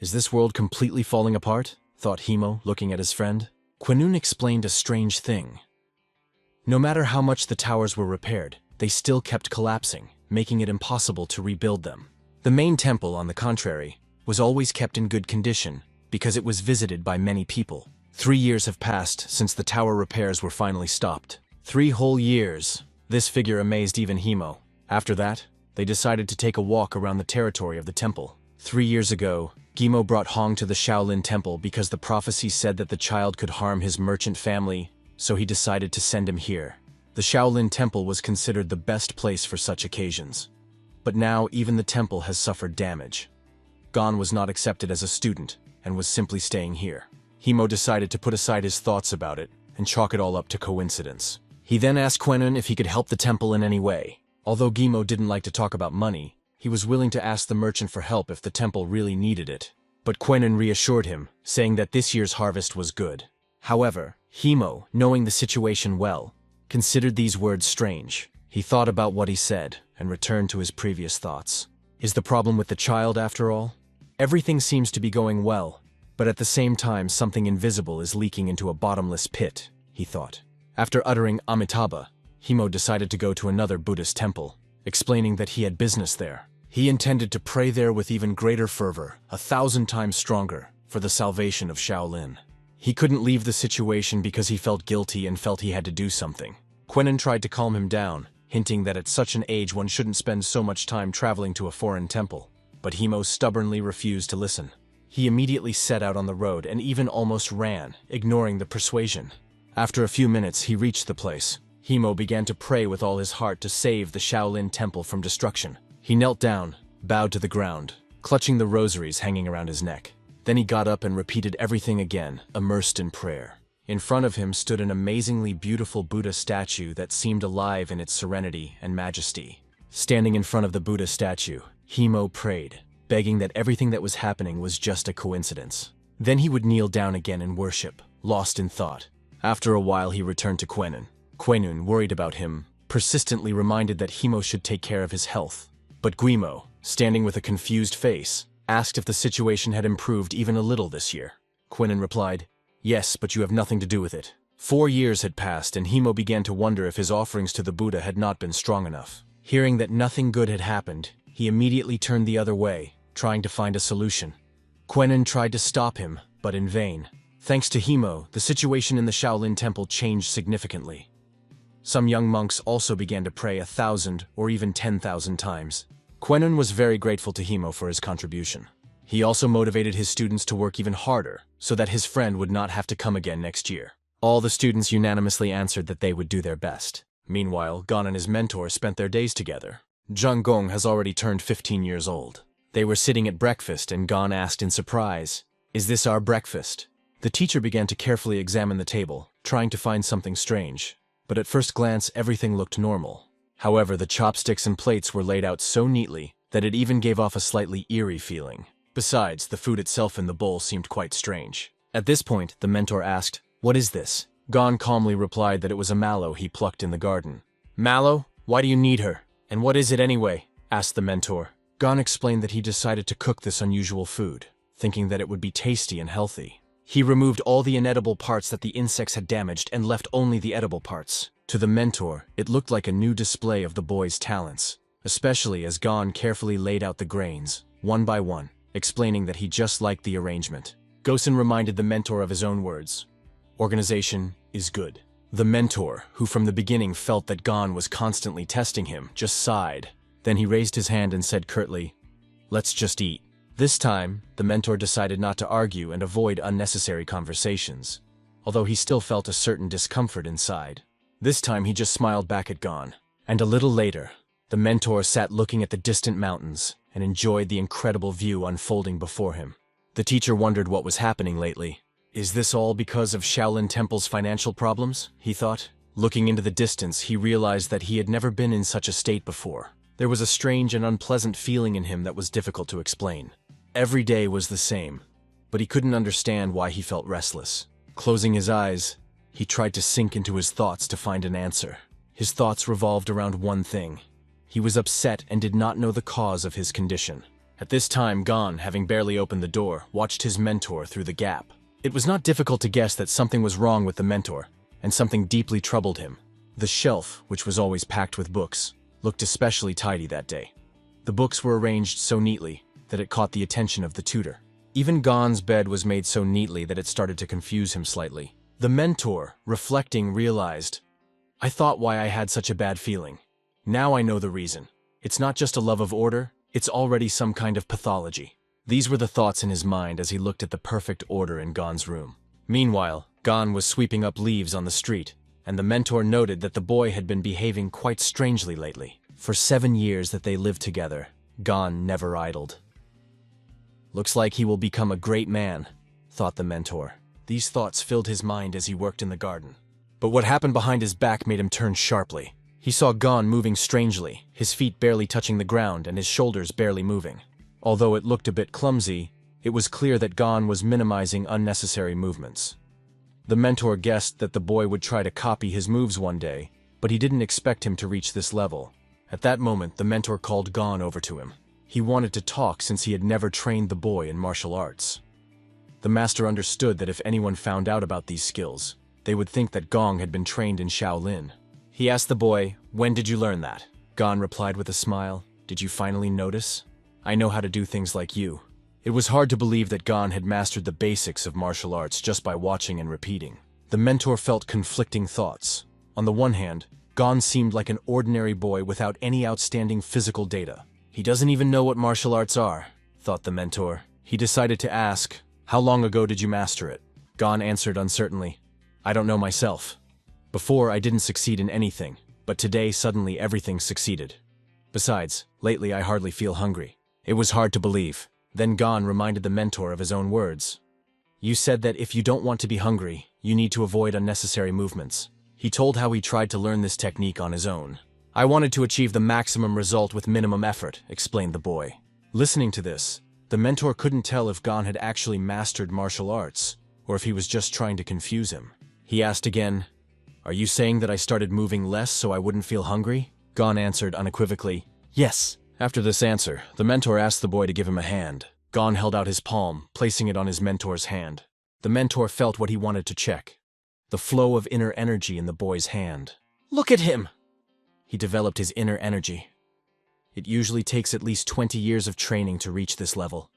Is this world completely falling apart? Thought Himo, looking at his friend. Quenun explained a strange thing. No matter how much the towers were repaired, they still kept collapsing, making it impossible to rebuild them. The main temple, on the contrary, was always kept in good condition, because it was visited by many people. 3 years have passed since the tower repairs were finally stopped. 3 whole years. This figure amazed even Himo. After that, they decided to take a walk around the territory of the temple. 3 years ago, Gimo brought Hong to the Shaolin Temple because the prophecy said that the child could harm his merchant family, so he decided to send him here. The Shaolin Temple was considered the best place for such occasions. But now even the temple has suffered damage. Gon was not accepted as a student, and was simply staying here. Himo decided to put aside his thoughts about it, and chalk it all up to coincidence. He then asked Quenun if he could help the temple in any way. Although Gimo didn't like to talk about money, he was willing to ask the merchant for help if the temple really needed it. But Quenun reassured him, saying that this year's harvest was good. However, Himo, knowing the situation well, considered these words strange. He thought about what he said, and returned to his previous thoughts. Is the problem with the child after all? Everything seems to be going well, but at the same time something invisible is leaking into a bottomless pit, he thought. After uttering Amitabha, Himo decided to go to another Buddhist temple, explaining that he had business there. He intended to pray there with even greater fervor, 1,000 times stronger, for the salvation of Shaolin. He couldn't leave the situation because he felt guilty and felt he had to do something. Quenun tried to calm him down, hinting that at such an age one shouldn't spend so much time traveling to a foreign temple. But Himo stubbornly refused to listen. He immediately set out on the road and even almost ran, ignoring the persuasion. After a few minutes, he reached the place. Himo began to pray with all his heart to save the Shaolin Temple from destruction. He knelt down, bowed to the ground, clutching the rosaries hanging around his neck. Then he got up and repeated everything again, immersed in prayer. In front of him stood an amazingly beautiful Buddha statue that seemed alive in its serenity and majesty. Standing in front of the Buddha statue, Himo prayed, begging that everything that was happening was just a coincidence. Then he would kneel down again in worship, lost in thought. After a while, he returned to Quenun. Quenun, worried about him, persistently reminded that Himo should take care of his health. But Guimo, standing with a confused face, asked if the situation had improved even a little this year. Quenun replied, "Yes, but you have nothing to do with it." 4 years had passed, and Himo began to wonder if his offerings to the Buddha had not been strong enough. Hearing that nothing good had happened, he immediately turned the other way, trying to find a solution. Quenun tried to stop him, but in vain. Thanks to Himo, the situation in the Shaolin Temple changed significantly. Some young monks also began to pray 1,000 or even 10,000 times. Quenun was very grateful to Himo for his contribution. He also motivated his students to work even harder, so that his friend would not have to come again next year. All the students unanimously answered that they would do their best. Meanwhile, Gon and his mentor spent their days together. Jung Gong has already turned 15 years old. They were sitting at breakfast and Gon asked in surprise, "Is this our breakfast?" The teacher began to carefully examine the table, trying to find something strange. But at first glance, everything looked normal. However, the chopsticks and plates were laid out so neatly that it even gave off a slightly eerie feeling. Besides, the food itself in the bowl seemed quite strange. At this point, the mentor asked, "What is this?" Gon calmly replied that it was a mallow he plucked in the garden. "Mallow? Why do you need her? And what is it anyway?" asked the mentor. Gon explained that he decided to cook this unusual food, thinking that it would be tasty and healthy. He removed all the inedible parts that the insects had damaged and left only the edible parts. To the mentor, it looked like a new display of the boy's talents, especially as Gon carefully laid out the grains, one by one, explaining that he just liked the arrangement. Gosen reminded the mentor of his own words. Organization is good. The mentor, who from the beginning felt that Gon was constantly testing him, just sighed. Then he raised his hand and said curtly, "Let's just eat." This time, the mentor decided not to argue and avoid unnecessary conversations, although he still felt a certain discomfort inside. This time he just smiled back at Gon. And a little later, the mentor sat looking at the distant mountains and enjoyed the incredible view unfolding before him. The teacher wondered what was happening lately. Is this all because of Shaolin Temple's financial problems? He thought. Looking into the distance, he realized that he had never been in such a state before. There was a strange and unpleasant feeling in him that was difficult to explain. Every day was the same, but he couldn't understand why he felt restless. Closing his eyes, he tried to sink into his thoughts to find an answer. His thoughts revolved around one thing. He was upset and did not know the cause of his condition. At this time, Gon, having barely opened the door, watched his mentor through the gap. It was not difficult to guess that something was wrong with the mentor, and something deeply troubled him. The shelf, which was always packed with books, looked especially tidy that day. The books were arranged so neatly that it caught the attention of the tutor. Even Gon's bed was made so neatly that it started to confuse him slightly. The mentor, reflecting, realized, "I thought why I had such a bad feeling. Now I know the reason. It's not just a love of order, it's already some kind of pathology." These were the thoughts in his mind as he looked at the perfect order in Gon's room. Meanwhile, Gon was sweeping up leaves on the street, and the mentor noted that the boy had been behaving quite strangely lately. For 7 years that they lived together, Gon never idled. "Looks like he will become a great man," thought the mentor. These thoughts filled his mind as he worked in the garden. But what happened behind his back made him turn sharply. He saw Gon moving strangely, his feet barely touching the ground and his shoulders barely moving. Although it looked a bit clumsy, it was clear that Gon was minimizing unnecessary movements. The mentor guessed that the boy would try to copy his moves one day, but he didn't expect him to reach this level. At that moment, the mentor called Gon over to him. He wanted to talk since he had never trained the boy in martial arts. The master understood that if anyone found out about these skills, they would think that Gon had been trained in Shaolin. He asked the boy, "When did you learn that?" Gon replied with a smile, "Did you finally notice? I know how to do things like you." It was hard to believe that Gon had mastered the basics of martial arts just by watching and repeating. The mentor felt conflicting thoughts. On the one hand, Gon seemed like an ordinary boy without any outstanding physical data. He doesn't even know what martial arts are, thought the mentor. He decided to ask, "How long ago did you master it?" Gon answered uncertainly, "I don't know myself. Before, I didn't succeed in anything, but today suddenly everything succeeded. Besides, lately I hardly feel hungry." It was hard to believe. Then Gon reminded the mentor of his own words. "You said that if you don't want to be hungry, you need to avoid unnecessary movements." He told how he tried to learn this technique on his own. "I wanted to achieve the maximum result with minimum effort," explained the boy. Listening to this, the mentor couldn't tell if Gon had actually mastered martial arts, or if he was just trying to confuse him. He asked again, "Are you saying that I started moving less so I wouldn't feel hungry?" Gon answered unequivocally, "Yes." After this answer, the mentor asked the boy to give him a hand. Gon held out his palm, placing it on his mentor's hand. The mentor felt what he wanted to check: the flow of inner energy in the boy's hand. "Look at him!" He developed his inner energy. It usually takes at least 20 years of training to reach this level,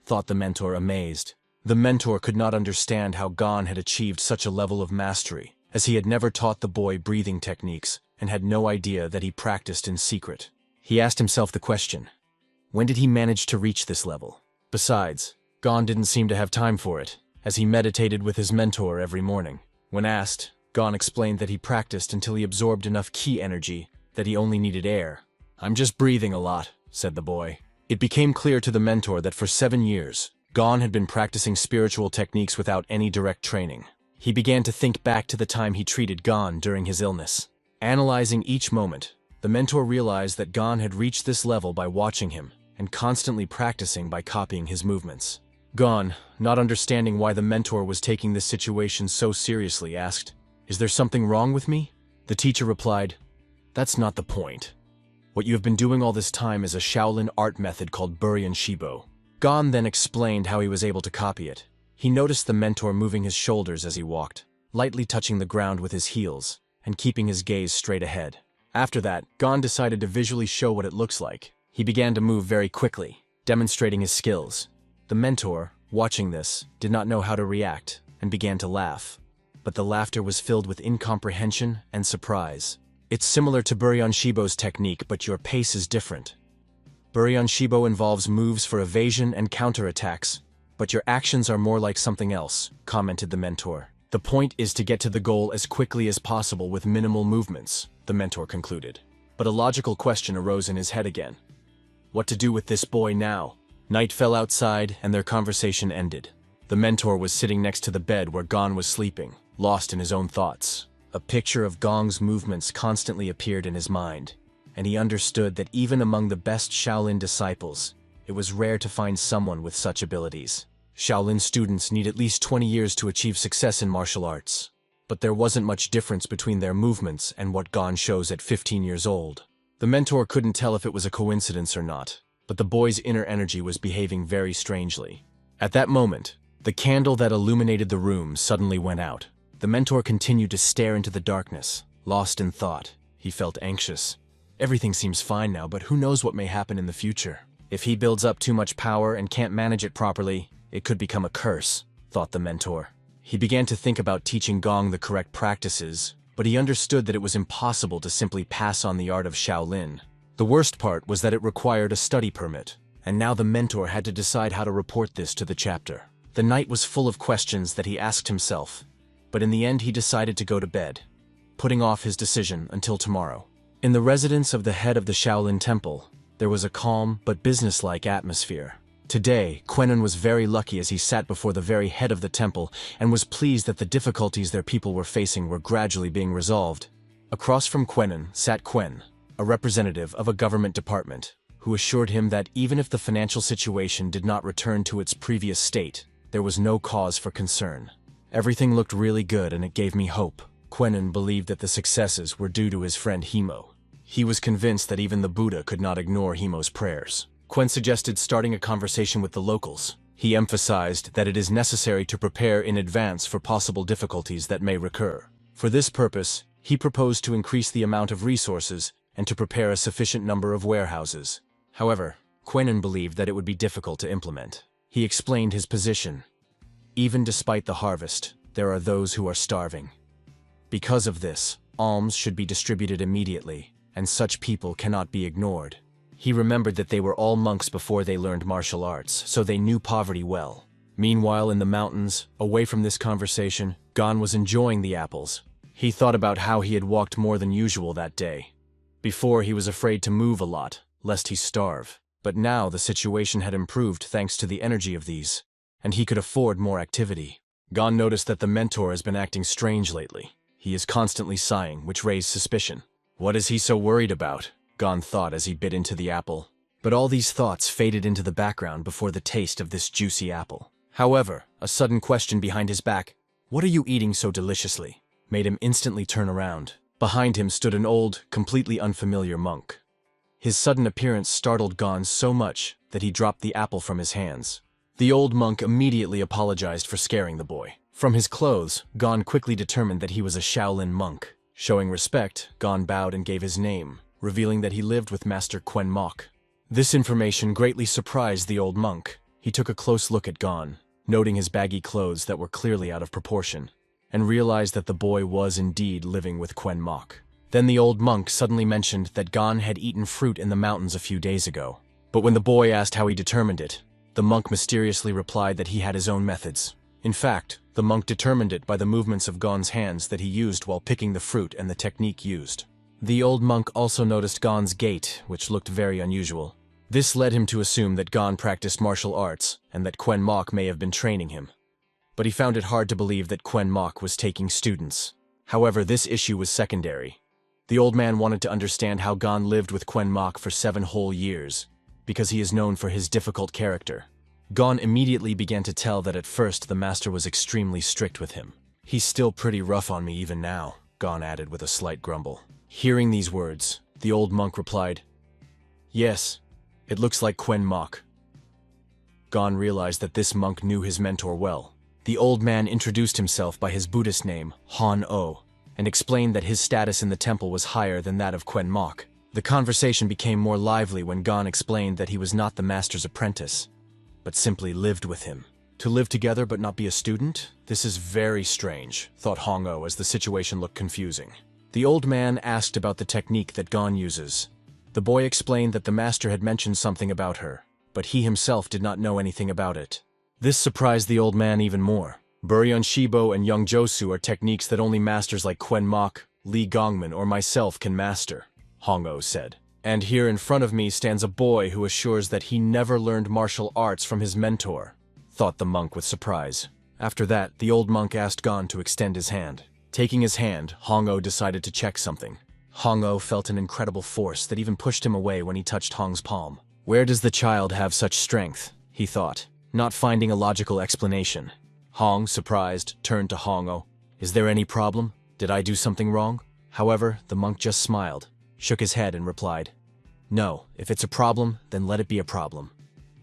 thought the mentor, amazed. The mentor could not understand how Gon had achieved such a level of mastery, as he had never taught the boy breathing techniques and had no idea that he practiced in secret. He asked himself the question, when did he manage to reach this level? Besides, Gon didn't seem to have time for it, as he meditated with his mentor every morning. When asked, Gon explained that he practiced until he absorbed enough ki energy that he only needed air. "I'm just breathing a lot," said the boy. It became clear to the mentor that for 7 years, Gon had been practicing spiritual techniques without any direct training. He began to think back to the time he treated Gon during his illness. Analyzing each moment, the mentor realized that Gon had reached this level by watching him and constantly practicing by copying his movements. Gon, not understanding why the mentor was taking this situation so seriously, asked, "Is there something wrong with me?" The teacher replied, "That's not the point. What you have been doing all this time is a Shaolin art method called Buryan Shibo." Gon then explained how he was able to copy it. He noticed the mentor moving his shoulders as he walked, lightly touching the ground with his heels, and keeping his gaze straight ahead. After that, Gon decided to visually show what it looks like. He began to move very quickly, demonstrating his skills. The mentor, watching this, did not know how to react, and began to laugh. But the laughter was filled with incomprehension and surprise. "It's similar to Buryan Shibo's technique, but your pace is different. Buryan Shibo involves moves for evasion and counterattacks, but your actions are more like something else," commented the mentor. "The point is to get to the goal as quickly as possible with minimal movements," the mentor concluded. But a logical question arose in his head again. What to do with this boy now? Night fell outside, and their conversation ended. The mentor was sitting next to the bed where Gon was sleeping, lost in his own thoughts. A picture of Gong's movements constantly appeared in his mind, and he understood that even among the best Shaolin disciples, it was rare to find someone with such abilities. Shaolin students need at least 20 years to achieve success in martial arts, but there wasn't much difference between their movements and what Gon shows at 15 years old. The mentor couldn't tell if it was a coincidence or not, but the boy's inner energy was behaving very strangely. At that moment, the candle that illuminated the room suddenly went out. The mentor continued to stare into the darkness, lost in thought. He felt anxious. Everything seems fine now, but who knows what may happen in the future? If he builds up too much power and can't manage it properly, it could become a curse, thought the mentor. He began to think about teaching Gong the correct practices, but he understood that it was impossible to simply pass on the art of Shaolin. The worst part was that it required a study permit, and now the mentor had to decide how to report this to the chapter. The night was full of questions that he asked himself, but in the end he decided to go to bed, putting off his decision until tomorrow. In the residence of the head of the Shaolin Temple, there was a calm but businesslike atmosphere. Today, Quenon was very lucky as he sat before the very head of the temple and was pleased that the difficulties their people were facing were gradually being resolved. Across from Quenon sat Quen, a representative of a government department, who assured him that even if the financial situation did not return to its previous state, there was no cause for concern. Everything looked really good and it gave me hope. Quenon believed that the successes were due to his friend Himo. He was convinced that even the Buddha could not ignore Himo's prayers. Quen suggested starting a conversation with the locals. He emphasized that it is necessary to prepare in advance for possible difficulties that may recur. For this purpose, he proposed to increase the amount of resources and to prepare a sufficient number of warehouses. However, Quenon believed that it would be difficult to implement. He explained his position. Even despite the harvest, there are those who are starving. Because of this, alms should be distributed immediately, and such people cannot be ignored. He remembered that they were all monks before they learned martial arts, so they knew poverty well. Meanwhile, in the mountains, away from this conversation, Gon was enjoying the apples. He thought about how he had walked more than usual that day. Before, he was afraid to move a lot, lest he starve. But now the situation had improved thanks to the energy of these, and he could afford more activity. Gon noticed that the mentor has been acting strange lately. He is constantly sighing, which raised suspicion. What is he so worried about? Gon thought as he bit into the apple. But all these thoughts faded into the background before the taste of this juicy apple. However, a sudden question behind his back, "What are you eating so deliciously?" made him instantly turn around. Behind him stood an old, completely unfamiliar monk. His sudden appearance startled Gon so much that he dropped the apple from his hands. The old monk immediately apologized for scaring the boy. From his clothes, Gon quickly determined that he was a Shaolin monk. Showing respect, Gon bowed and gave his name, revealing that he lived with Master Quen Mok. This information greatly surprised the old monk. He took a close look at Gon, noting his baggy clothes that were clearly out of proportion, and realized that the boy was indeed living with Quen Mok. Then the old monk suddenly mentioned that Gon had eaten fruit in the mountains a few days ago. But when the boy asked how he determined it, the monk mysteriously replied that he had his own methods. In fact, the monk determined it by the movements of Gon's hands that he used while picking the fruit and the technique used. The old monk also noticed Gon's gait, which looked very unusual. This led him to assume that Gon practiced martial arts and that Quen Mok may have been training him. But he found it hard to believe that Quen Mok was taking students. However, this issue was secondary. The old man wanted to understand how Gon lived with Quen Mok for 7 whole years, because he is known for his difficult character. Gon immediately began to tell that at first the master was extremely strict with him. "He's still pretty rough on me even now," Gon added with a slight grumble. Hearing these words, the old monk replied, "Yes, it looks like Quen Mok." Gon realized that this monk knew his mentor well. The old man introduced himself by his Buddhist name, Han-O, and explained that his status in the temple was higher than that of Quen Mok. The conversation became more lively when Gon explained that he was not the master's apprentice, but simply lived with him. To live together but not be a student? This is very strange, thought Hong-O as the situation looked confusing. The old man asked about the technique that Gon uses. The boy explained that the master had mentioned something about her, but he himself did not know anything about it. This surprised the old man even more. Buryeon Shibo and Young Josu are techniques that only masters like Quen Mok, Lee Gongmin, or myself can master, Hong-O said. And here in front of me stands a boy who assures that he never learned martial arts from his mentor, thought the monk with surprise. After that, the old monk asked Gon to extend his hand. Taking his hand, Hong-O decided to check something. Hong-O felt an incredible force that even pushed him away when he touched Hong's palm. Where does the child have such strength? He thought, not finding a logical explanation. Hong, surprised, turned to Hong-O. Is there any problem? Did I do something wrong? However, the monk just smiled, shook his head and replied, "No, if it's a problem, then let it be a problem.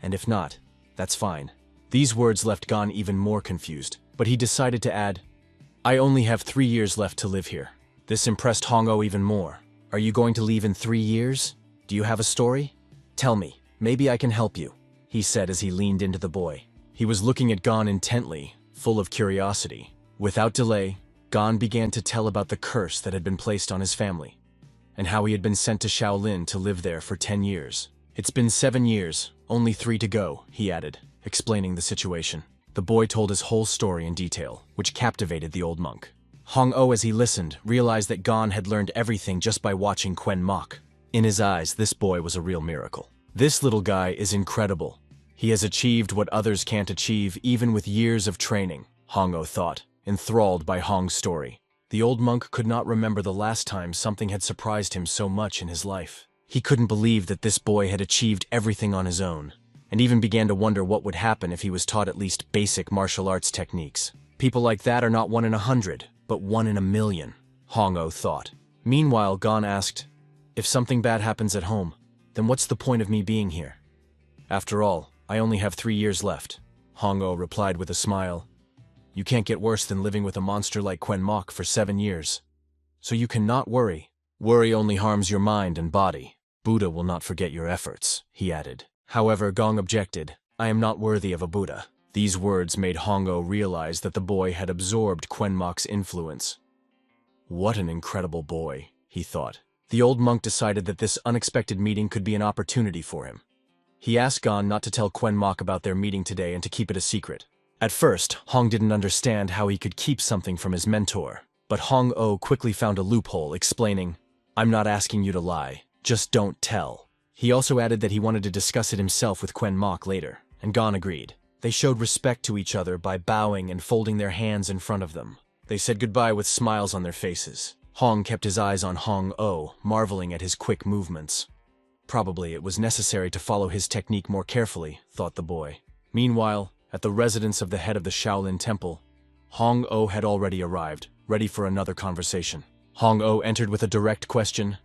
And if not, that's fine." These words left Gon even more confused, but he decided to add, "I only have 3 years left to live here." This impressed Hong-O even more. "Are you going to leave in 3 years? Do you have a story? Tell me, maybe I can help you," he said as he leaned into the boy. He was looking at Gon intently, full of curiosity. Without delay, Gon began to tell about the curse that had been placed on his family, and how he had been sent to Shaolin to live there for 10 years. "It's been 7 years, only 3 to go," he added, explaining the situation. The boy told his whole story in detail, which captivated the old monk. Hong-O, as he listened, realized that Gon had learned everything just by watching Quen Mok. In his eyes, this boy was a real miracle. This little guy is incredible. He has achieved what others can't achieve even with years of training, Hong-O thought, enthralled by Hong's story. The old monk could not remember the last time something had surprised him so much in his life. He couldn't believe that this boy had achieved everything on his own, and even began to wonder what would happen if he was taught at least basic martial arts techniques. People like that are not 1 in 100, but 1 in 1,000,000, Hong-O thought. Meanwhile, Gon asked, "If something bad happens at home, then what's the point of me being here? After all, I only have 3 years left," Hong-O replied with a smile. "You can't get worse than living with a monster like Quen Mok for 7 years. So you cannot worry. Worry only harms your mind and body. Buddha will not forget your efforts," he added. However, Gong objected, "I am not worthy of a Buddha." These words made Hong-O realize that the boy had absorbed Quen Mok's influence. What an incredible boy, he thought. The old monk decided that this unexpected meeting could be an opportunity for him. He asked Gon not to tell Quen Mok about their meeting today and to keep it a secret. At first, Hong didn't understand how he could keep something from his mentor, but Hong-O quickly found a loophole, explaining, "I'm not asking you to lie, just don't tell." He also added that he wanted to discuss it himself with Quen Mok later, and Gon agreed. They showed respect to each other by bowing and folding their hands in front of them. They said goodbye with smiles on their faces. Hong kept his eyes on Hong-O, marveling at his quick movements. Probably it was necessary to follow his technique more carefully, thought the boy. Meanwhile, at the residence of the head of the Shaolin Temple, Hong-O had already arrived, ready for another conversation. Hong-O entered with a direct question.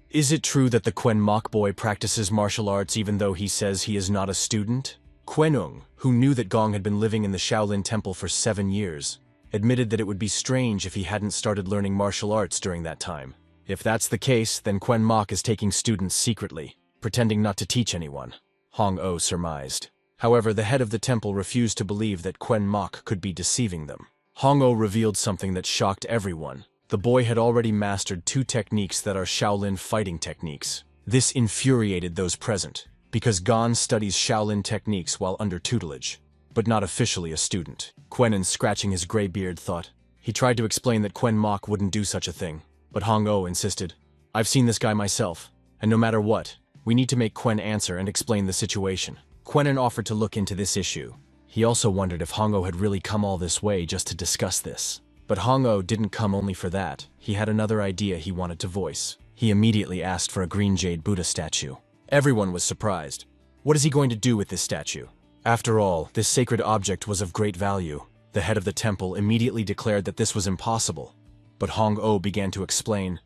"Is it true that the Quen Mok boy practices martial arts even though he says he is not a student?" Quenung, who knew that Gong had been living in the Shaolin Temple for 7 years, admitted that it would be strange if he hadn't started learning martial arts during that time. If that's the case, then Quen Mok is taking students secretly, pretending not to teach anyone, Hong-O surmised. However, the head of the temple refused to believe that Quen Mok could be deceiving them. Hong-O revealed something that shocked everyone. The boy had already mastered 2 techniques that are Shaolin fighting techniques. This infuriated those present, because Gon studies Shaolin techniques while under tutelage, but not officially a student. Quenin, scratching his gray beard, thought. He tried to explain that Quen Mok wouldn't do such a thing, but Hong-O insisted, I've seen this guy myself, and no matter what, we need to make Quen answer and explain the situation. Quenin offered to look into this issue. He also wondered if Hong-Oh had really come all this way just to discuss this. But Hong-Oh didn't come only for that. He had another idea he wanted to voice. He immediately asked for a green jade Buddha statue. Everyone was surprised. What is he going to do with this statue? After all, this sacred object was of great value. The head of the temple immediately declared that this was impossible. But Hong-Oh began to explain.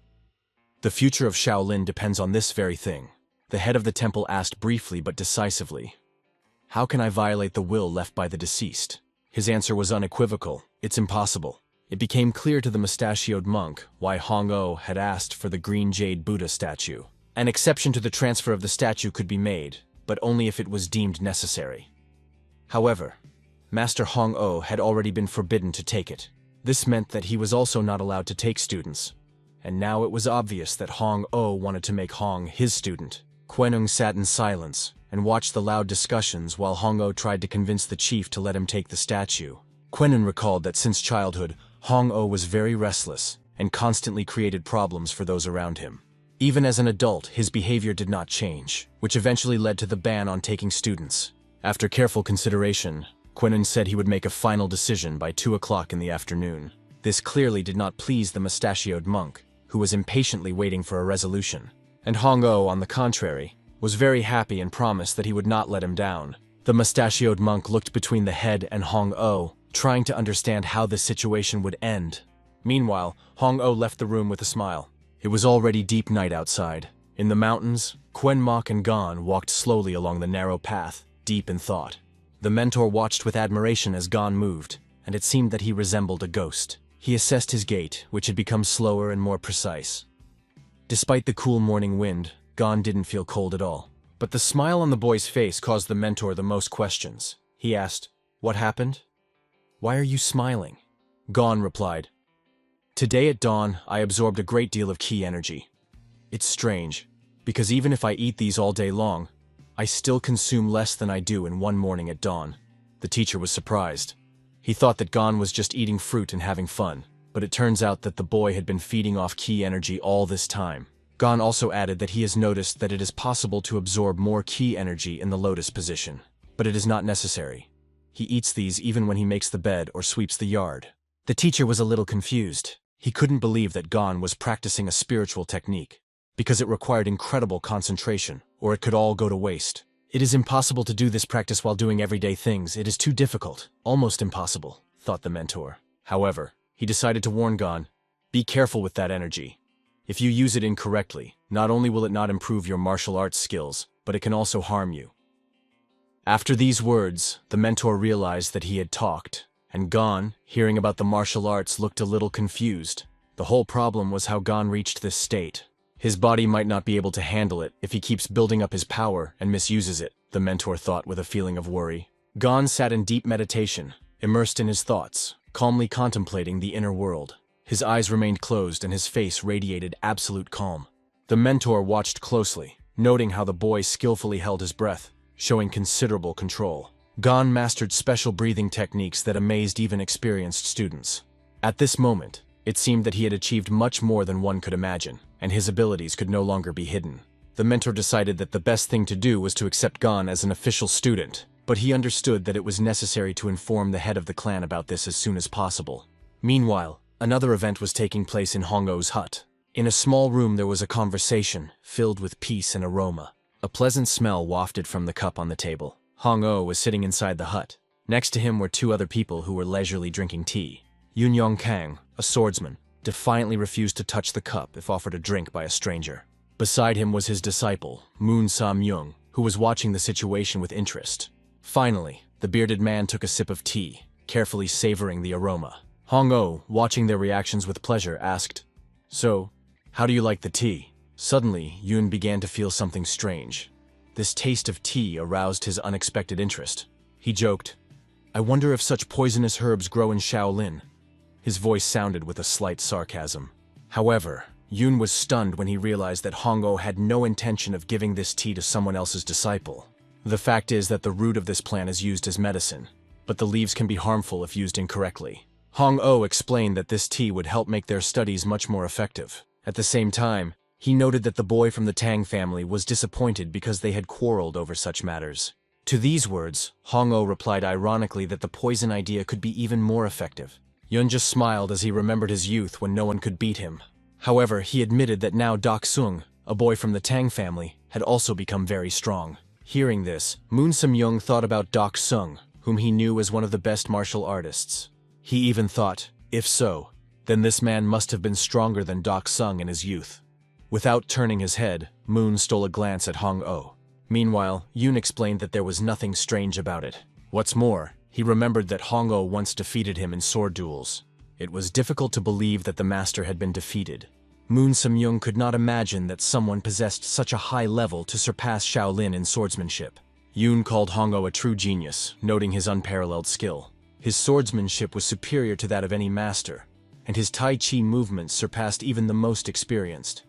The future of Shaolin depends on this very thing. The head of the temple asked briefly but decisively. How can I violate the will left by the deceased? His answer was unequivocal. It's impossible. It became clear to the mustachioed monk why Hong-Oh had asked for the green jade Buddha statue. An exception to the transfer of the statue could be made, but only if it was deemed necessary. However, Master Hong-Oh had already been forbidden to take it. This meant that he was also not allowed to take students. And now it was obvious that Hong-Oh wanted to make Hong his student. Quenung sat in silence and watched the loud discussions while Hong-Oh tried to convince the chief to let him take the statue. Quenun recalled that since childhood, Hong-Oh was very restless and constantly created problems for those around him. Even as an adult, his behavior did not change, which eventually led to the ban on taking students. After careful consideration, Quenun said he would make a final decision by 2 o'clock in the afternoon. This clearly did not please the mustachioed monk, who was impatiently waiting for a resolution. And Hong-Oh, on the contrary, was very happy and promised that he would not let him down. The mustachioed monk looked between the head and Hong-Oh, trying to understand how this situation would end. Meanwhile, Hong-Oh left the room with a smile. It was already deep night outside. In the mountains, Quen Mok and Gon walked slowly along the narrow path, deep in thought. The mentor watched with admiration as Gon moved, and it seemed that he resembled a ghost. He assessed his gait, which had become slower and more precise. Despite the cool morning wind, Gon didn't feel cold at all. But the smile on the boy's face caused the mentor the most questions. He asked, "What happened? Why are you smiling?" Gon replied, "Today at dawn, I absorbed a great deal of ki energy. It's strange, because even if I eat these all day long, I still consume less than I do in one morning at dawn." The teacher was surprised. He thought that Gon was just eating fruit and having fun, but it turns out that the boy had been feeding off ki energy all this time. Gon also added that he has noticed that it is possible to absorb more ki energy in the lotus position, but it is not necessary. He eats these even when he makes the bed or sweeps the yard. The teacher was a little confused. He couldn't believe that Gon was practicing a spiritual technique, because it required incredible concentration, or it could all go to waste. It is impossible to do this practice while doing everyday things. It is too difficult, almost impossible, thought the mentor. However, he decided to warn Gon, "Be careful with that energy. If you use it incorrectly, not only will it not improve your martial arts skills, but it can also harm you." After these words, the mentor realized that he had talked, and Gon, hearing about the martial arts, looked a little confused. The whole problem was how Gon reached this state. His body might not be able to handle it if he keeps building up his power and misuses it, the mentor thought with a feeling of worry. Gon sat in deep meditation, immersed in his thoughts, calmly contemplating the inner world. His eyes remained closed and his face radiated absolute calm. The mentor watched closely, noting how the boy skillfully held his breath, showing considerable control. Gon mastered special breathing techniques that amazed even experienced students. At this moment, it seemed that he had achieved much more than one could imagine, and his abilities could no longer be hidden. The mentor decided that the best thing to do was to accept Gon as an official student, but he understood that it was necessary to inform the head of the clan about this as soon as possible. Meanwhile, another event was taking place in Hong-Oh's hut. In a small room there was a conversation, filled with peace and aroma. A pleasant smell wafted from the cup on the table. Hong-Oh was sitting inside the hut. Next to him were 2 other people who were leisurely drinking tea. Yun Yong Kang, a swordsman, defiantly refused to touch the cup if offered a drink by a stranger. Beside him was his disciple, Moon Sam-Myung, who was watching the situation with interest. Finally, the bearded man took a sip of tea, carefully savoring the aroma. Hong-Oh, watching their reactions with pleasure, asked, "So, how do you like the tea?" Suddenly, Yun began to feel something strange. This taste of tea aroused his unexpected interest. He joked, "I wonder if such poisonous herbs grow in Shaolin." His voice sounded with a slight sarcasm. However, Yun was stunned when he realized that Hong-Oh had no intention of giving this tea to someone else's disciple. The fact is that the root of this plant is used as medicine, but the leaves can be harmful if used incorrectly. Hong-Oh explained that this tea would help make their studies much more effective. At the same time, He noted that the boy from the Tang family was disappointed because they had quarreled over such matters. To these words, Hong-Oh replied ironically that the poison idea could be even more effective. Yun just smiled as he remembered his youth when no one could beat him. However, he admitted that now Dak Sung, a boy from the Tang family, had also become very strong. Hearing this, Moon Sam-young thought about Dak Sung, whom he knew as one of the best martial artists. He even thought, if so, then this man must have been stronger than Dak Sung in his youth. Without turning his head, Moon stole a glance at Hong-Oh. Meanwhile, Yoon explained that there was nothing strange about it. What's more, he remembered that Hong-Oh once defeated him in sword duels. It was difficult to believe that the master had been defeated. Moon Sam-young could not imagine that someone possessed such a high level to surpass Shaolin in swordsmanship. Yoon called Hong-Oh a true genius, noting his unparalleled skill. His swordsmanship was superior to that of any master, and his Tai Chi movements surpassed even the most experienced.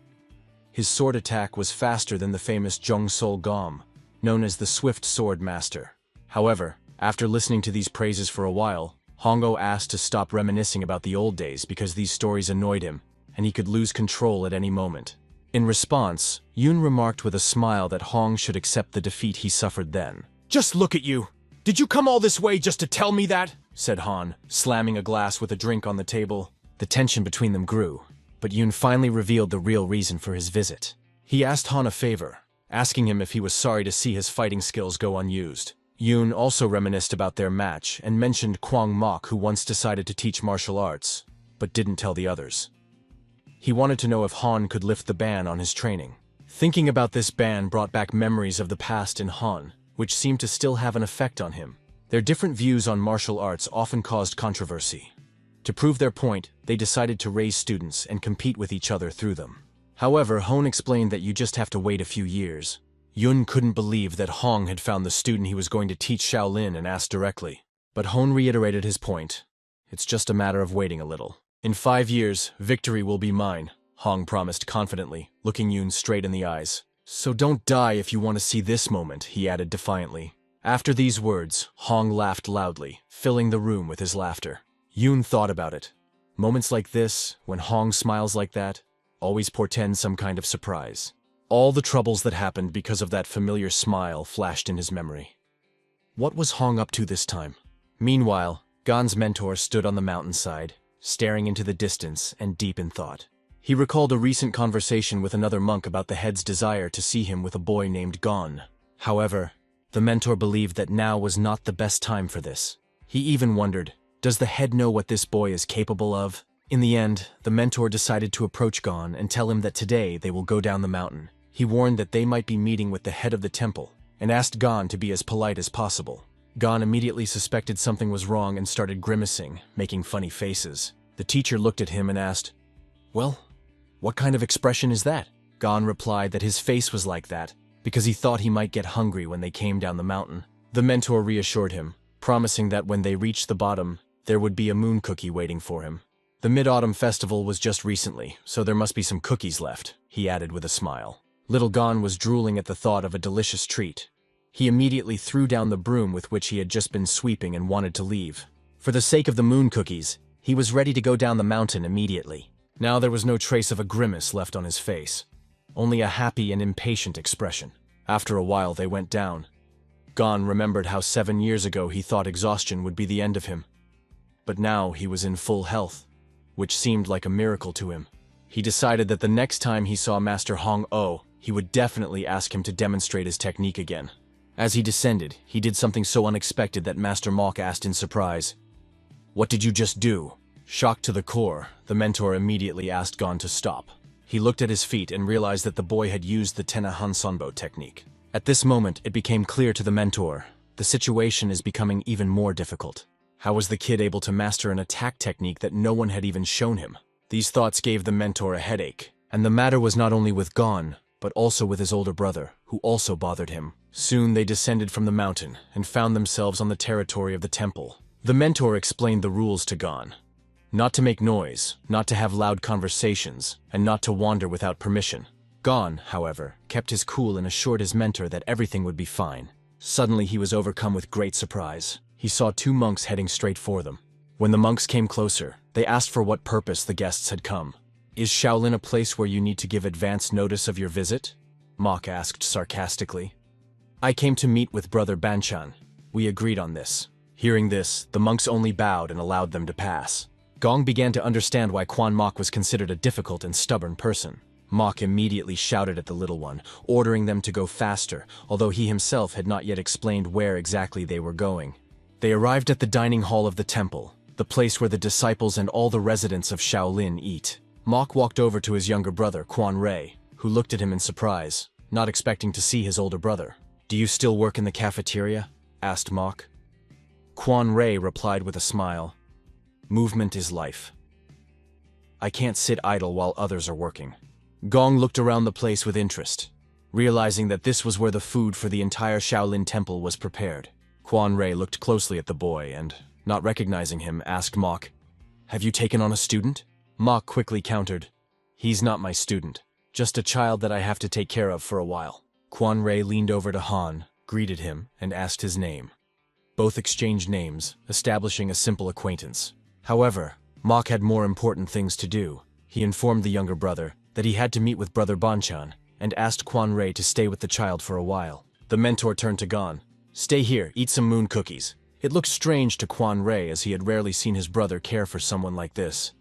His sword attack was faster than the famous Zhong Sol Gom, known as the Swift Sword Master. However, after listening to these praises for a while, Hong-Oh asked to stop reminiscing about the old days because these stories annoyed him, and he could lose control at any moment. In response, Yoon remarked with a smile that Hong should accept the defeat he suffered then. "Just look at you! Did you come all this way just to tell me that?" said Han, slamming a glass with a drink on the table. The tension between them grew, but Yoon finally revealed the real reason for his visit. He asked Han a favor, asking him if he was sorry to see his fighting skills go unused. Yoon also reminisced about their match and mentioned Kwang Mok, who once decided to teach martial arts, but didn't tell the others. He wanted to know if Han could lift the ban on his training. Thinking about this ban brought back memories of the past in Han, which seemed to still have an effect on him. Their different views on martial arts often caused controversy. To prove their point, they decided to raise students and compete with each other through them. However, Hon explained that you just have to wait a few years. Yun couldn't believe that Hong had found the student he was going to teach Shaolin and asked directly. But Hon reiterated his point. It's just a matter of waiting a little. In 5 years, victory will be mine, Hong promised confidently, looking Yoon straight in the eyes. So don't die if you want to see this moment, he added defiantly. After these words, Hong laughed loudly, filling the room with his laughter. Yoon thought about it. Moments like this, when Hong smiles like that, always portend some kind of surprise. All the troubles that happened because of that familiar smile flashed in his memory. What was Hong up to this time? Meanwhile, Gan's mentor stood on the mountainside, staring into the distance and deep in thought. He recalled a recent conversation with another monk about the head's desire to see him with a boy named Gan. However, the mentor believed that now was not the best time for this. He even wondered, does the head know what this boy is capable of? In the end, the mentor decided to approach Gan and tell him that today they will go down the mountain. He warned that they might be meeting with the head of the temple, and asked Gan to be as polite as possible. Gan immediately suspected something was wrong and started grimacing, making funny faces. The teacher looked at him and asked, "Well, what kind of expression is that?" Gan replied that his face was like that because he thought he might get hungry when they came down the mountain. The mentor reassured him, promising that when they reached the bottom, there would be a moon cookie waiting for him. The Mid-Autumn Festival was just recently, so there must be some cookies left, he added with a smile. Little Gan was drooling at the thought of a delicious treat. He immediately threw down the broom with which he had just been sweeping and wanted to leave. For the sake of the moon cookies, he was ready to go down the mountain immediately. Now there was no trace of a grimace left on his face, only a happy and impatient expression. After a while they went down. Gan remembered how 7 years ago he thought exhaustion would be the end of him. But now he was in full health, which seemed like a miracle to him. He decided that the next time he saw Master Hong-Oh, he would definitely ask him to demonstrate his technique again. As he descended, he did something so unexpected that Master Mok asked in surprise, "What did you just do?" Shocked to the core, the mentor immediately asked Gan to stop. He looked at his feet and realized that the boy had used the Tena Hansanbo technique. At this moment, it became clear to the mentor, the situation is becoming even more difficult. How was the kid able to master an attack technique that no one had even shown him? These thoughts gave the mentor a headache, and the matter was not only with Gan, but also with his older brother, who also bothered him. Soon they descended from the mountain and found themselves on the territory of the temple. The mentor explained the rules to Gan. Not to make noise, not to have loud conversations, and not to wander without permission. Gan, however, kept his cool and assured his mentor that everything would be fine. Suddenly he was overcome with great surprise. He saw 2 monks heading straight for them. When the monks came closer, they asked for what purpose the guests had come. Is Shaolin a place where you need to give advance notice of your visit? Mok asked sarcastically. I came to meet with Brother Banchan. We agreed on this. Hearing this, the monks only bowed and allowed them to pass. Gong began to understand why Quan Mok was considered a difficult and stubborn person. Mok immediately shouted at the little one, ordering them to go faster, although he himself had not yet explained where exactly they were going. They arrived at the dining hall of the temple, the place where the disciples and all the residents of Shaolin eat. Mok walked over to his younger brother, Quan Rei, who looked at him in surprise, not expecting to see his older brother. Do you still work in the cafeteria? Asked Mok. Quan Rei replied with a smile. Movement is life. I can't sit idle while others are working. Gong looked around the place with interest, realizing that this was where the food for the entire Shaolin temple was prepared. Quan Rei looked closely at the boy and, not recognizing him, asked Mok, Have you taken on a student? Mok quickly countered, He's not my student, just a child that I have to take care of for a while. Quan Rei leaned over to Han, greeted him, and asked his name. Both exchanged names, establishing a simple acquaintance. However, Mok had more important things to do. He informed the younger brother that he had to meet with Brother Banchan and asked Quan Rei to stay with the child for a while. The mentor turned to Gon. Stay here, eat some moon cookies. It looked strange to Quan Rei as he had rarely seen his brother care for someone like this.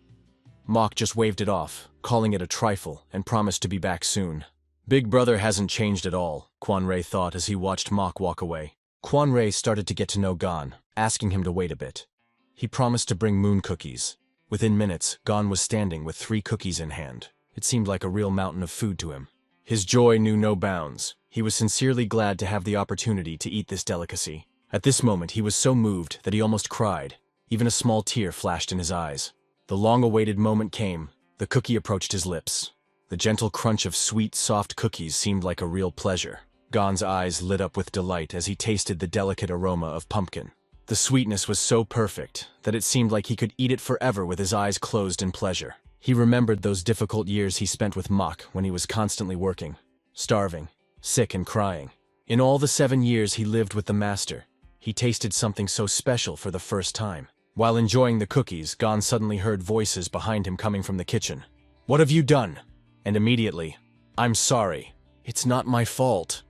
Mok just waved it off, calling it a trifle, and promised to be back soon. Big brother hasn't changed at all, Quan Rei thought as he watched Mok walk away. Quan Rei started to get to know Gon, asking him to wait a bit. He promised to bring moon cookies. Within minutes, Gon was standing with 3 cookies in hand. It seemed like a real mountain of food to him. His joy knew no bounds. He was sincerely glad to have the opportunity to eat this delicacy. At this moment, he was so moved that he almost cried. Even a small tear flashed in his eyes. The long-awaited moment came. The cookie approached his lips. The gentle crunch of sweet, soft cookies seemed like a real pleasure. Gon's eyes lit up with delight as he tasted the delicate aroma of pumpkin. The sweetness was so perfect that it seemed like he could eat it forever with his eyes closed in pleasure. He remembered those difficult years he spent with Mok when he was constantly working, starving, sick and crying. In all the 7 years he lived with the master, he tasted something so special for the first time. While enjoying the cookies, Gon suddenly heard voices behind him coming from the kitchen. What have you done? And immediately, I'm sorry. It's not my fault.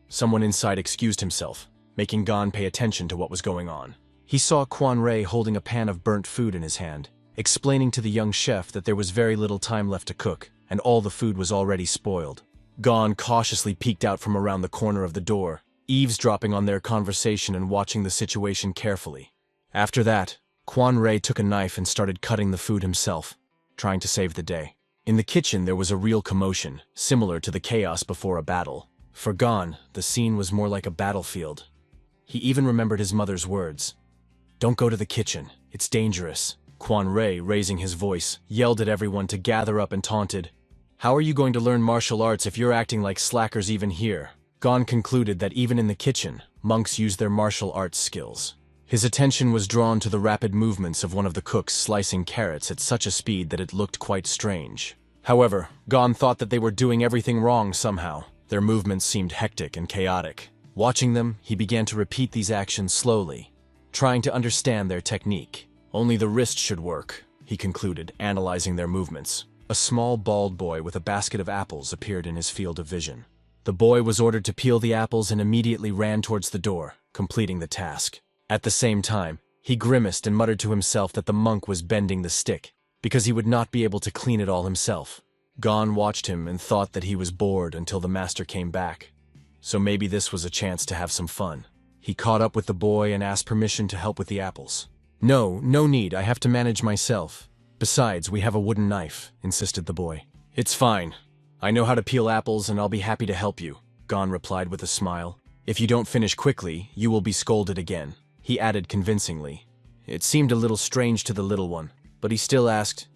Someone inside excused himself, making Gon pay attention to what was going on. He saw Quan Rei holding a pan of burnt food in his hand, explaining to the young chef that there was very little time left to cook, and all the food was already spoiled. Gon cautiously peeked out from around the corner of the door, eavesdropping on their conversation and watching the situation carefully. After that, Quan Rei took a knife and started cutting the food himself, trying to save the day. In the kitchen there was a real commotion, similar to the chaos before a battle. For Gon, the scene was more like a battlefield. He even remembered his mother's words. Don't go to the kitchen, it's dangerous. Quan Rei, raising his voice, yelled at everyone to gather up and taunted, How are you going to learn martial arts if you're acting like slackers even here? Gon concluded that even in the kitchen, monks use their martial arts skills. His attention was drawn to the rapid movements of one of the cooks slicing carrots at such a speed that it looked quite strange. However, Gon thought that they were doing everything wrong somehow. Their movements seemed hectic and chaotic. Watching them, he began to repeat these actions slowly, trying to understand their technique. Only the wrist should work, he concluded, analyzing their movements. A small bald boy with a basket of apples appeared in his field of vision. The boy was ordered to peel the apples and immediately ran towards the door, completing the task. At the same time, he grimaced and muttered to himself that the monk was bending the stick, because he would not be able to clean it all himself. Gon watched him and thought that he was bored until the master came back. So maybe this was a chance to have some fun. He caught up with the boy and asked permission to help with the apples. No need, I have to manage myself. Besides, we have a wooden knife, insisted the boy. It's fine. I know how to peel apples and I'll be happy to help you, Gon replied with a smile. If you don't finish quickly, you will be scolded again, he added convincingly. It seemed a little strange to the little one, but he still asked,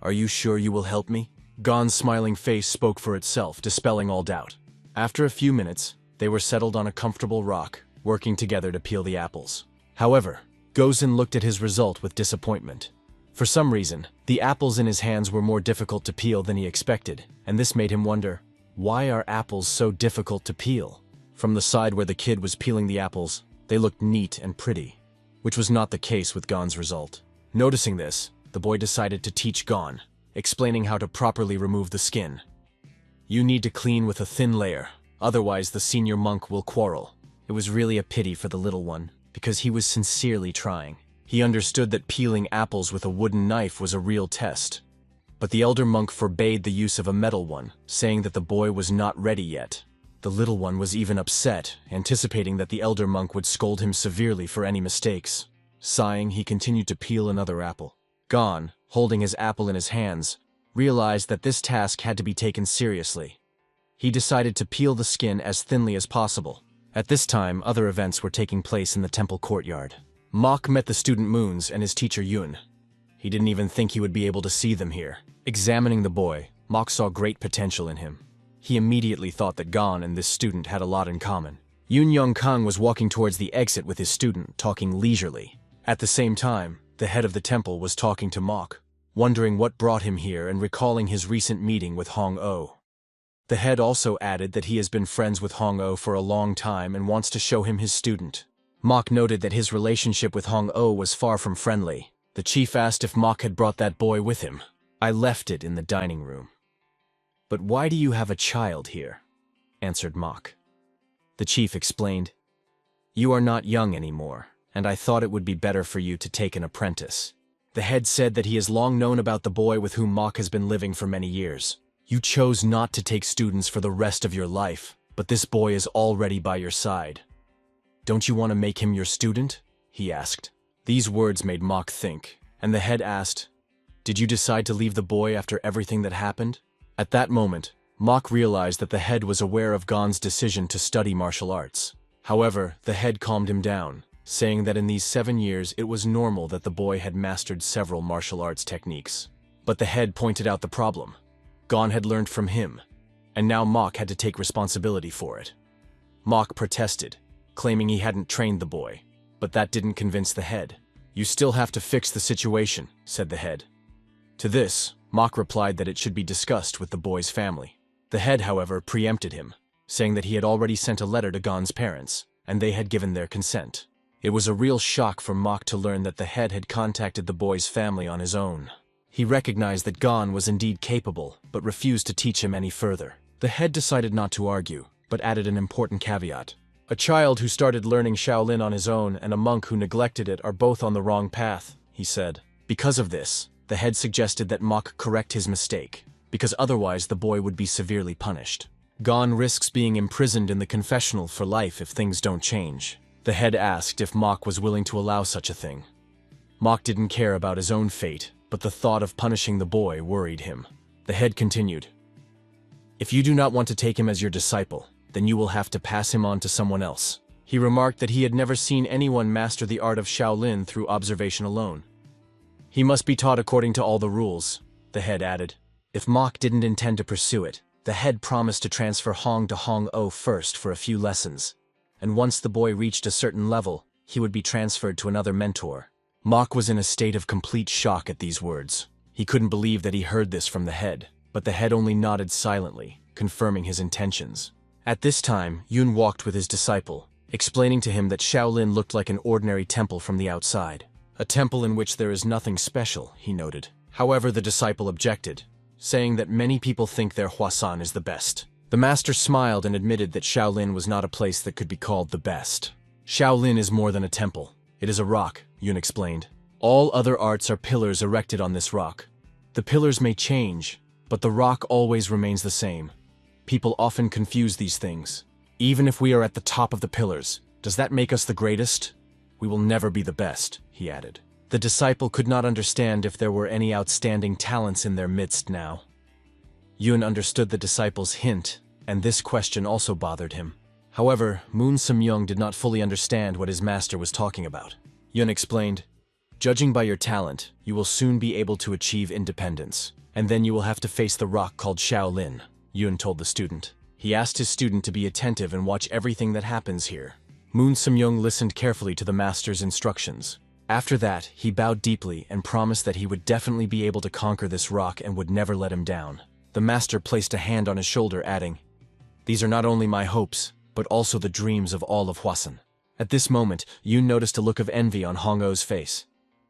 Are you sure you will help me? Gon's smiling face spoke for itself, dispelling all doubt. After a few minutes, they were settled on a comfortable rock, working together to peel the apples. However, Gozin looked at his result with disappointment. For some reason, the apples in his hands were more difficult to peel than he expected, and this made him wonder, why are apples so difficult to peel? From the side where the kid was peeling the apples, they looked neat and pretty, which was not the case with Gon's result. Noticing this, the boy decided to teach Gon, explaining how to properly remove the skin. You need to clean with a thin layer, otherwise the senior monk will quarrel. It was really a pity for the little one, because he was sincerely trying. He understood that peeling apples with a wooden knife was a real test. But the elder monk forbade the use of a metal one, saying that the boy was not ready yet. The little one was even upset, anticipating that the elder monk would scold him severely for any mistakes. Sighing, he continued to peel another apple. Gon, holding his apple in his hands, realized that this task had to be taken seriously. He decided to peel the skin as thinly as possible. At this time, other events were taking place in the temple courtyard. Mok met the student Moons and his teacher Yun. He didn't even think he would be able to see them here. Examining the boy, Mok saw great potential in him. He immediately thought that Gon and this student had a lot in common. Yun Yongkang was walking towards the exit with his student, talking leisurely. At the same time, the head of the temple was talking to Mok, wondering what brought him here and recalling his recent meeting with Hong-Oh. The head also added that he has been friends with Hong-Oh for a long time and wants to show him his student. Mok noted that his relationship with Hong-Oh was far from friendly. The chief asked if Mok had brought that boy with him. I left it in the dining room. But why do you have a child here? Answered Mok. The chief explained, You are not young anymore, and I thought it would be better for you to take an apprentice. The head said that he has long known about the boy with whom Mok has been living for many years. You chose not to take students for the rest of your life, but this boy is already by your side. Don't you want to make him your student? He asked. These words made Mok think, and the head asked, Did you decide to leave the boy after everything that happened? At that moment, Mok realized that the head was aware of Gon's decision to study martial arts. However, the head calmed him down, saying that in these 7 years it was normal that the boy had mastered several martial arts techniques. But the head pointed out the problem. Gon had learned from him, and now Mok had to take responsibility for it. Mok protested, claiming he hadn't trained the boy, but that didn't convince the head. You still have to fix the situation, said the head. To this, Mok replied that it should be discussed with the boy's family. The head, however, preempted him, saying that he had already sent a letter to Gon's parents, and they had given their consent. It was a real shock for Mok to learn that the head had contacted the boy's family on his own. He recognized that Gon was indeed capable, but refused to teach him any further. The head decided not to argue, but added an important caveat. A child who started learning Shaolin on his own and a monk who neglected it are both on the wrong path, he said. Because of this, the head suggested that Mok correct his mistake, because otherwise the boy would be severely punished. Gon risks being imprisoned in the confessional for life if things don't change. The head asked if Mok was willing to allow such a thing. Mok didn't care about his own fate, but the thought of punishing the boy worried him. The head continued, If you do not want to take him as your disciple, then you will have to pass him on to someone else. He remarked that he had never seen anyone master the art of Shaolin through observation alone. He must be taught according to all the rules, the head added. If Mok didn't intend to pursue it, the head promised to transfer Hong to Hong-Oh first for a few lessons, and once the boy reached a certain level, he would be transferred to another mentor. Mok was in a state of complete shock at these words. He couldn't believe that he heard this from the head, but the head only nodded silently, confirming his intentions. At this time, Yun walked with his disciple, explaining to him that Shaolin looked like an ordinary temple from the outside. A temple in which there is nothing special, he noted. However, the disciple objected, saying that many people think their Huasan is the best. The master smiled and admitted that Shaolin was not a place that could be called the best. Shaolin is more than a temple. It is a rock, Yun explained. All other arts are pillars erected on this rock. The pillars may change, but the rock always remains the same. People often confuse these things. Even if we are at the top of the pillars, does that make us the greatest? We will never be the best, he added. The disciple could not understand if there were any outstanding talents in their midst now. Yun understood the disciple's hint, and this question also bothered him. However, Moon Sum-young did not fully understand what his master was talking about. Yun explained, Judging by your talent, you will soon be able to achieve independence, and then you will have to face the rock called Shaolin, Yun told the student. He asked his student to be attentive and watch everything that happens here. Moon Sum-young listened carefully to the master's instructions. After that, he bowed deeply and promised that he would definitely be able to conquer this rock and would never let him down. The master placed a hand on his shoulder, adding, These are not only my hopes, but also the dreams of all of Hwasun. At this moment, Yun noticed a look of envy on Hong-Oh's face.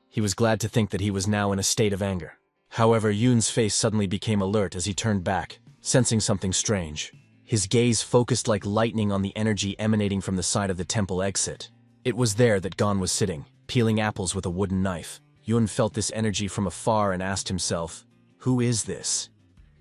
He was glad to think that he was now in a state of anger. However, Yoon's face suddenly became alert as he turned back, sensing something strange. His gaze focused like lightning on the energy emanating from the side of the temple exit. It was there that Gon was sitting, peeling apples with a wooden knife. Yoon felt this energy from afar and asked himself, "Who is this?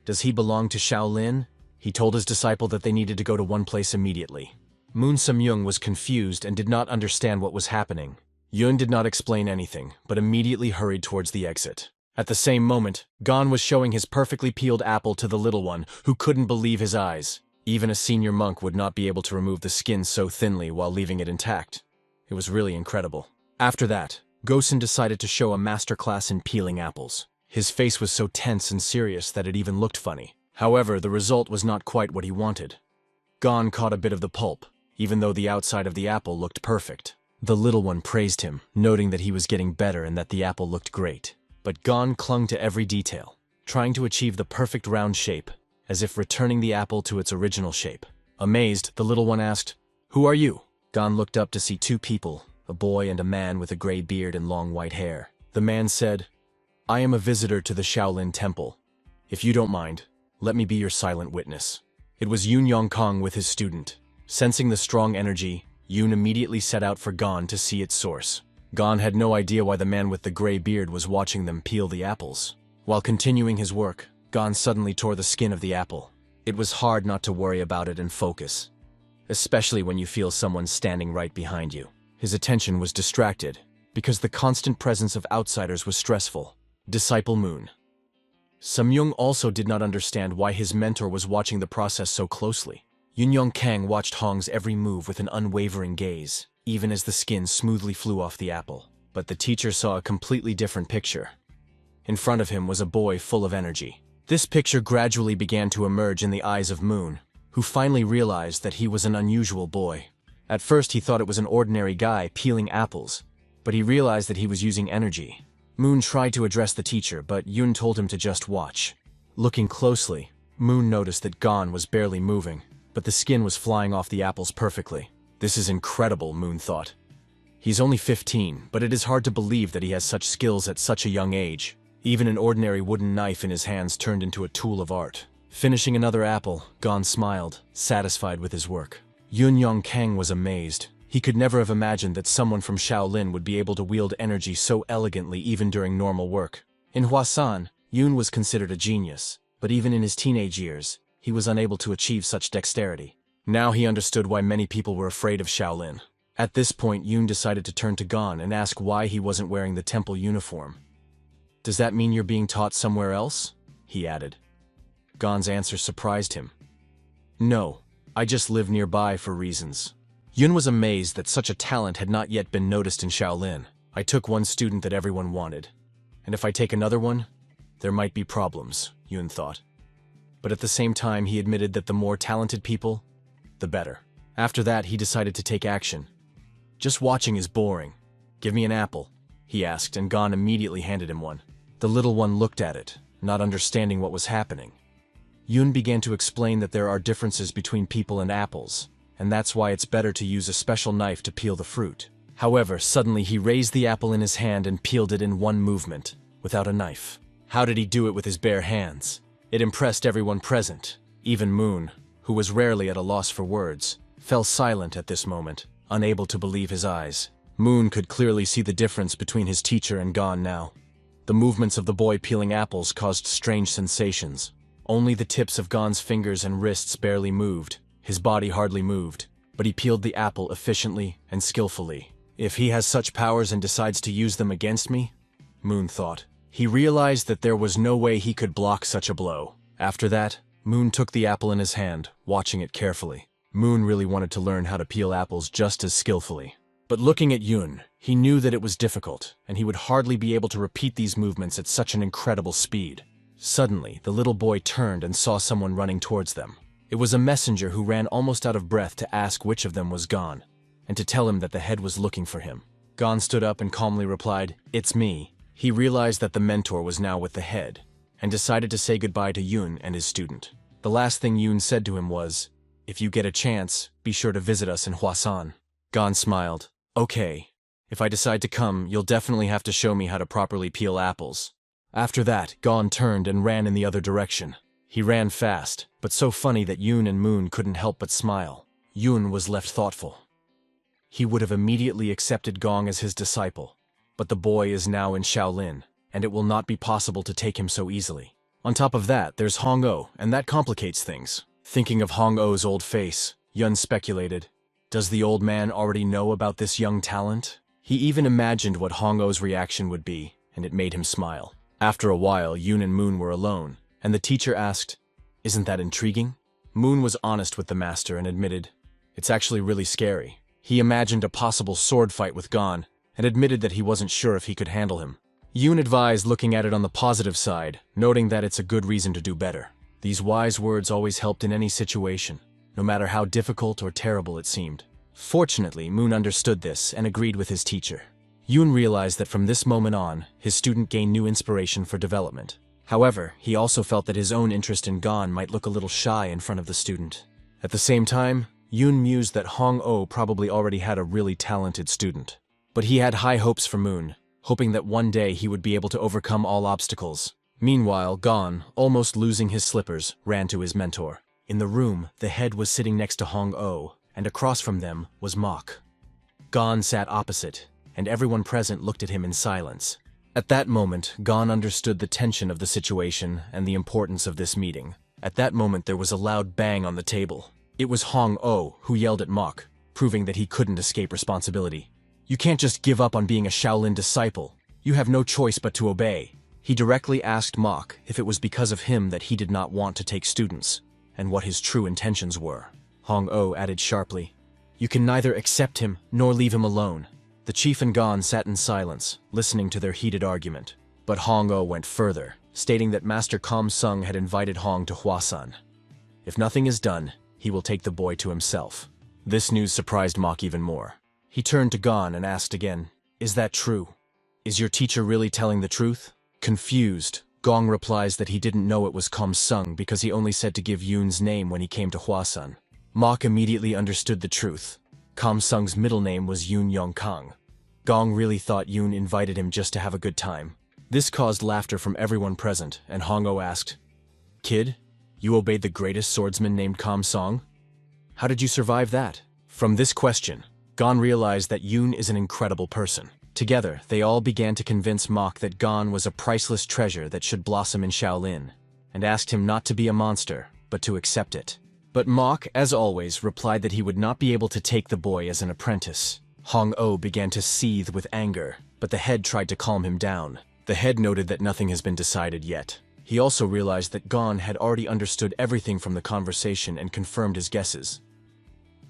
Does he belong to Shaolin?" He told his disciple that they needed to go to one place immediately. Moon Samyung was confused and did not understand what was happening. Yoon did not explain anything, but immediately hurried towards the exit. At the same moment, Gon was showing his perfectly peeled apple to the little one, who couldn't believe his eyes. Even a senior monk would not be able to remove the skin so thinly while leaving it intact. It was really incredible. After that, Gosen decided to show a masterclass in peeling apples. His face was so tense and serious that it even looked funny. However, the result was not quite what he wanted. Gon caught a bit of the pulp, even though the outside of the apple looked perfect. The little one praised him, noting that he was getting better and that the apple looked great. But Gon clung to every detail, trying to achieve the perfect round shape, as if returning the apple to its original shape. Amazed, the little one asked, "Who are you?" Gon looked up to see two people, a boy and a man with a gray beard and long white hair. The man said, "I am a visitor to the Shaolin Temple. If you don't mind, let me be your silent witness." It was Yoon Yongkong with his student. Sensing the strong energy, Yoon immediately set out for Gon to see its source. Gon had no idea why the man with the gray beard was watching them peel the apples. While continuing his work, Gon suddenly tore the skin of the apple. It was hard not to worry about it and focus, especially when you feel someone standing right behind you. His attention was distracted, because the constant presence of outsiders was stressful. Disciple Moon. Samyung also did not understand why his mentor was watching the process so closely. Yun Kang watched Hong's every move with an unwavering gaze, even as the skin smoothly flew off the apple. But the teacher saw a completely different picture. In front of him was a boy full of energy. This picture gradually began to emerge in the eyes of Moon, who finally realized that he was an unusual boy. At first he thought it was an ordinary guy peeling apples, but he realized that he was using energy. Moon tried to address the teacher, but Yoon told him to just watch. Looking closely, Moon noticed that Gon was barely moving, but the skin was flying off the apples perfectly. This is incredible, Moon thought. He's only 15, but it is hard to believe that he has such skills at such a young age. Even an ordinary wooden knife in his hands turned into a tool of art. Finishing another apple, Gon smiled, satisfied with his work. Yun Yongkang was amazed. He could never have imagined that someone from Shaolin would be able to wield energy so elegantly even during normal work. In Hwasan, Yoon was considered a genius, but even in his teenage years, he was unable to achieve such dexterity. Now he understood why many people were afraid of Shaolin. At this point, Yoon decided to turn to Gon and ask why he wasn't wearing the temple uniform. "Does that mean you're being taught somewhere else?" he added. Gon's answer surprised him. "No, I just live nearby for reasons." Yoon was amazed that such a talent had not yet been noticed in Shaolin. "I took one student that everyone wanted, and if I take another one, there might be problems," Yoon thought. But at the same time, he admitted that the more talented people, the better. After that, he decided to take action. "Just watching is boring. Give me an apple," he asked, and Gon immediately handed him one. The little one looked at it, not understanding what was happening. Yoon began to explain that there are differences between people and apples, and that's why it's better to use a special knife to peel the fruit. However, suddenly he raised the apple in his hand and peeled it in one movement, without a knife. How did he do it with his bare hands? It impressed everyone present. Even Moon, who was rarely at a loss for words, fell silent at this moment, unable to believe his eyes. Moon could clearly see the difference between his teacher and Gon now. The movements of the boy peeling apples caused strange sensations. Only the tips of Gon's fingers and wrists barely moved. His body hardly moved, but he peeled the apple efficiently and skillfully. If he has such powers and decides to use them against me, Moon thought. He realized that there was no way he could block such a blow. After that, Moon took the apple in his hand, watching it carefully. Moon really wanted to learn how to peel apples just as skillfully. But looking at Yoon, he knew that it was difficult, and he would hardly be able to repeat these movements at such an incredible speed. Suddenly, the little boy turned and saw someone running towards them. It was a messenger who ran almost out of breath to ask which of them was Gon, and to tell him that the head was looking for him. Gon stood up and calmly replied, "It's me." He realized that the mentor was now with the head, and decided to say goodbye to Yoon and his student. The last thing Yoon said to him was, "If you get a chance, be sure to visit us in Hwasan." Gon smiled. "Okay. If I decide to come, you'll definitely have to show me how to properly peel apples. After that, Gon turned and ran in the other direction. He ran fast, but so funny that Yoon and Moon couldn't help but smile. Yoon was left thoughtful. He would have immediately accepted Gong as his disciple, but the boy is now in Shaolin, and it will not be possible to take him so easily. On top of that, there's Hong-Oh, and that complicates things. Thinking of Hong-Oh's old face, Yun speculated, does the old man already know about this young talent? He even imagined what Hong-Oh's reaction would be, and it made him smile. After a while, Yoon and Moon were alone, and the teacher asked, isn't that intriguing? Moon was honest with the master and admitted, it's actually really scary. He imagined a possible sword fight with Gon, and admitted that he wasn't sure if he could handle him. Yoon advised looking at it on the positive side, noting that it's a good reason to do better. These wise words always helped in any situation, no matter how difficult or terrible it seemed. Fortunately, Moon understood this and agreed with his teacher. Yoon realized that from this moment on, his student gained new inspiration for development. However, he also felt that his own interest in Gon might look a little shy in front of the student. At the same time, Yoon mused that Hong-Oh probably already had a really talented student. But he had high hopes for Moon, hoping that one day he would be able to overcome all obstacles. Meanwhile, Gon, almost losing his slippers, ran to his mentor. In the room, the head was sitting next to Hong-Oh, and across from them was Mok. Gon sat opposite, and everyone present looked at him in silence. At that moment, Gon understood the tension of the situation and the importance of this meeting. At that moment, there was a loud bang on the table. It was Hong-Oh who yelled at Mok, proving that he couldn't escape responsibility. You can't just give up on being a Shaolin disciple. You have no choice but to obey. He directly asked Mok if it was because of him that he did not want to take students, and what his true intentions were. Hong-Oh added sharply, you can neither accept him nor leave him alone. The chief and Gon sat in silence, listening to their heated argument. But Hong-Oh went further, stating that Master Kam Sung had invited Hong to Hwasun. If nothing is done, he will take the boy to himself. This news surprised Mok even more. He turned to Gon and asked again, is that true? Is your teacher really telling the truth? Confused, Gong replies that he didn't know it was Kam Sung because he only said to give Yoon's name when he came to Hwasun. Mok immediately understood the truth. Kam Sung's middle name was Yoon Yong-kang. Gong really thought Yoon invited him just to have a good time. This caused laughter from everyone present, and Hong-Oh asked, kid, you obeyed the greatest swordsman named Kam Sung? How did you survive that? From this question, Gon realized that Yoon is an incredible person. Together, they all began to convince Mok that Gon was a priceless treasure that should blossom in Shaolin, and asked him not to be a monster, but to accept it. But Mok, as always, replied that he would not be able to take the boy as an apprentice. Hong-Oh began to seethe with anger, but the head tried to calm him down. The head noted that nothing has been decided yet. He also realized that Gon had already understood everything from the conversation and confirmed his guesses.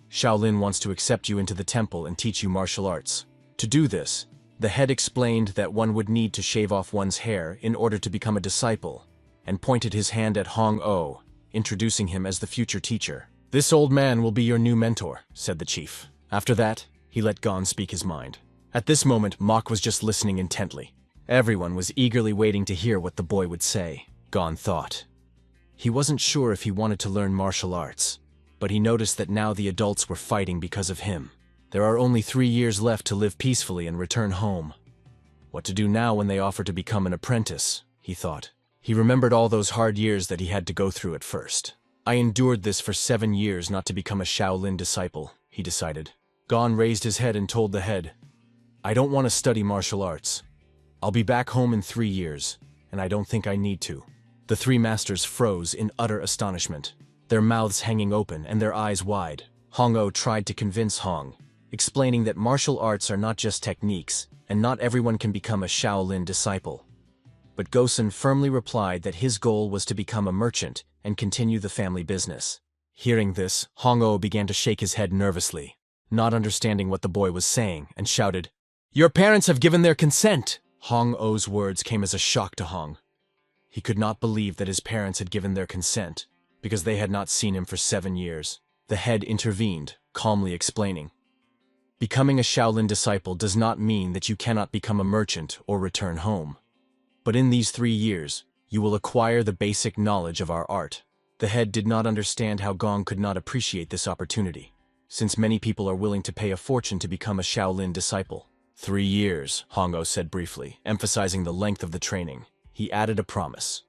Shaolin wants to accept you into the temple and teach you martial arts. To do this, the head explained that one would need to shave off one's hair in order to become a disciple, and pointed his hand at Hong-Oh, introducing him as the future teacher. This old man will be your new mentor, said the chief. After that, he let Gon speak his mind. At this moment, Mok was just listening intently. Everyone was eagerly waiting to hear what the boy would say. Gon thought. He wasn't sure if he wanted to learn martial arts, but he noticed that now the adults were fighting because of him. There are only 3 years left to live peacefully and return home. What to do now when they offer to become an apprentice, he thought. He remembered all those hard years that he had to go through at first. I endured this for 7 years not to become a Shaolin disciple, he decided. Gon raised his head and told the head, I don't want to study martial arts. I'll be back home in 3 years, and I don't think I need to. The 3 masters froze in utter astonishment, their mouths hanging open and their eyes wide. Hong-Oh tried to convince Hong, explaining that martial arts are not just techniques, and not everyone can become a Shaolin disciple. But Gosen firmly replied that his goal was to become a merchant and continue the family business. Hearing this, Hong-Oh began to shake his head nervously, not understanding what the boy was saying, and shouted, Your parents have given their consent! Hong-Oh's words came as a shock to Hong. He could not believe that his parents had given their consent, because they had not seen him for 7 years. The head intervened, calmly explaining, Becoming a Shaolin disciple does not mean that you cannot become a merchant or return home. But in these 3 years, you will acquire the basic knowledge of our art. The head did not understand how Gong could not appreciate this opportunity, since many people are willing to pay a fortune to become a Shaolin disciple. 3 years, Hong-Oh said briefly, emphasizing the length of the training. he added a promise.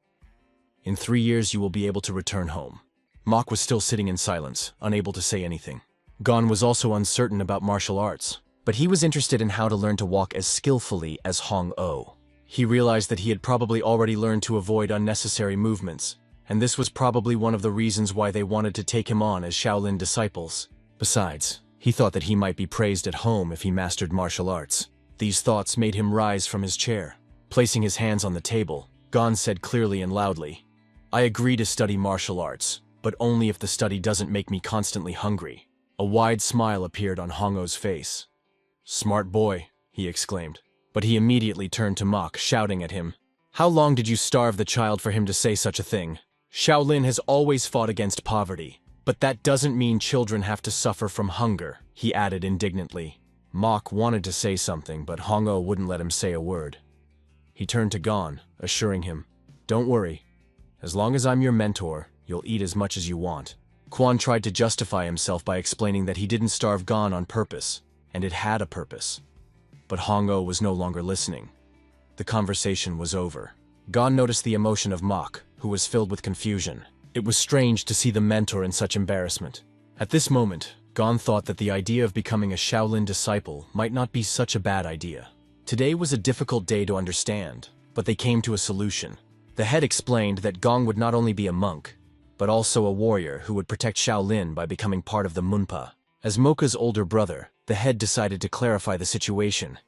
In 3 years you will be able to return home. Mok was still sitting in silence, unable to say anything. Gon was also uncertain about martial arts, but he was interested in how to learn to walk as skillfully as Hong-Oh. He realized that he had probably already learned to avoid unnecessary movements, and this was probably one of the reasons why they wanted to take him on as Shaolin disciples. Besides, he thought that he might be praised at home if he mastered martial arts. These thoughts made him rise from his chair. Placing his hands on the table, Gon said clearly and loudly, "I agree to study martial arts, but only if the study doesn't make me constantly hungry." A wide smile appeared on Hong-Oh's face. "Smart boy," he exclaimed. But he immediately turned to Mok, shouting at him, "How long did you starve the child for him to say such a thing? Shaolin has always fought against poverty, but that doesn't mean children have to suffer from hunger," he added indignantly. Mok wanted to say something, but Hong-Oh wouldn't let him say a word. He turned to Gon, assuring him, "Don't worry. As long as I'm your mentor, you'll eat as much as you want." Quan tried to justify himself by explaining that he didn't starve Gon on purpose, and it had a purpose. But Hong-Oh was no longer listening. The conversation was over. Gon noticed the emotion of Mok, who was filled with confusion. It was strange to see the mentor in such embarrassment. At this moment, Gon thought that the idea of becoming a Shaolin disciple might not be such a bad idea. Today was a difficult day to understand, but they came to a solution. The head explained that Gong would not only be a monk, but also a warrior who would protect Shaolin by becoming part of the Munpa. As Mocha's older brother, the head decided to clarify the situation.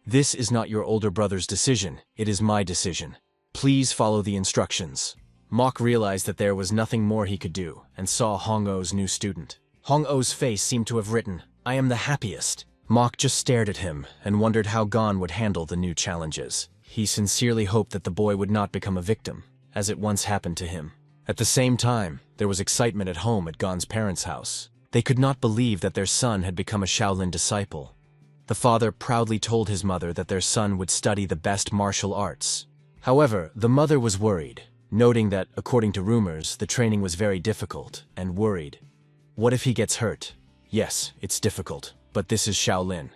"This is not your older brother's decision, it is my decision. Please follow the instructions." Mok realized that there was nothing more he could do, and saw Hong-Oh's new student. Hong-Oh's face seemed to have written, "I am the happiest." Mok just stared at him and wondered how Gon would handle the new challenges. He sincerely hoped that the boy would not become a victim, as it once happened to him. At the same time, there was excitement at home at Gon's parents' house. They could not believe that their son had become a Shaolin disciple. The father proudly told his mother that their son would study the best martial arts. However, the mother was worried, noting that, according to rumors, the training was very difficult, and worried. What if he gets hurt? Yes, it's difficult, but this is Shaolin.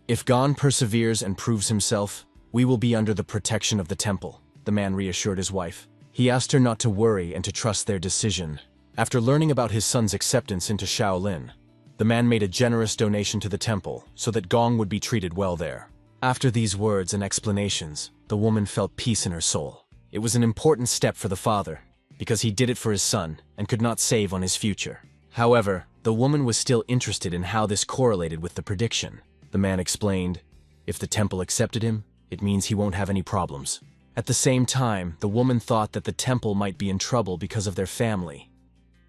If Gon perseveres and proves himself, we will be under the protection of the temple, the man reassured his wife. He asked her not to worry and to trust their decision. After learning about his son's acceptance into Shaolin, the man made a generous donation to the temple so that Gong would be treated well there. After these words and explanations, the woman felt peace in her soul. It was an important step for the father, because he did it for his son and could not save on his future. However, the woman was still interested in how this correlated with the prediction. The man explained, "If the temple accepted him, it means he won't have any problems." At the same time, the woman thought that the temple might be in trouble because of their family.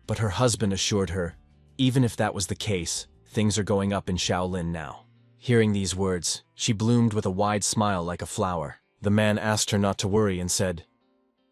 But her husband assured her, even if that was the case, things are going up in Shaolin now. Hearing these words, she bloomed with a wide smile like a flower. The man asked her not to worry and said,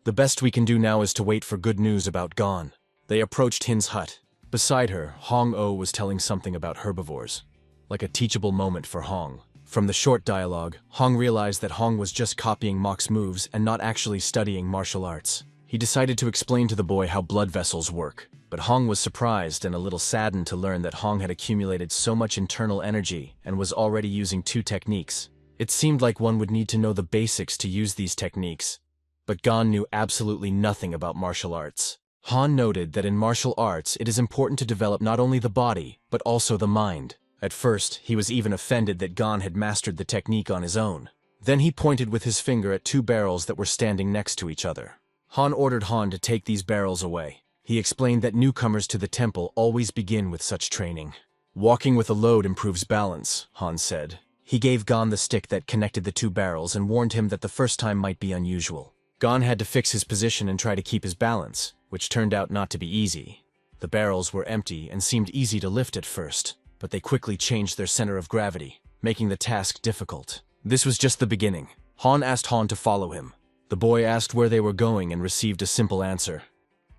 "The best we can do now is to wait for good news about Gon." They approached Hin's hut. Beside her, Hong-Oh was telling something about herbivores, like a teachable moment for Hong. From the short dialogue, Hong realized that Hong was just copying Mok's moves and not actually studying martial arts. He decided to explain to the boy how blood vessels work, but Hong was surprised and a little saddened to learn that Hong had accumulated so much internal energy and was already using 2 techniques. It seemed like one would need to know the basics to use these techniques, but Gon knew absolutely nothing about martial arts. Han noted that in martial arts it is important to develop not only the body, but also the mind. At first, he was even offended that Gon had mastered the technique on his own. Then he pointed with his finger at 2 barrels that were standing next to each other. Han ordered Han to take these barrels away. He explained that newcomers to the temple always begin with such training. "Walking with a load improves balance," Han said. He gave Gon the stick that connected the 2 barrels and warned him that the first time might be unusual. Gon had to fix his position and try to keep his balance, which turned out not to be easy. The barrels were empty and seemed easy to lift at first, but they quickly changed their center of gravity, making the task difficult. This was just the beginning. Han asked Han to follow him. The boy asked where they were going and received a simple answer.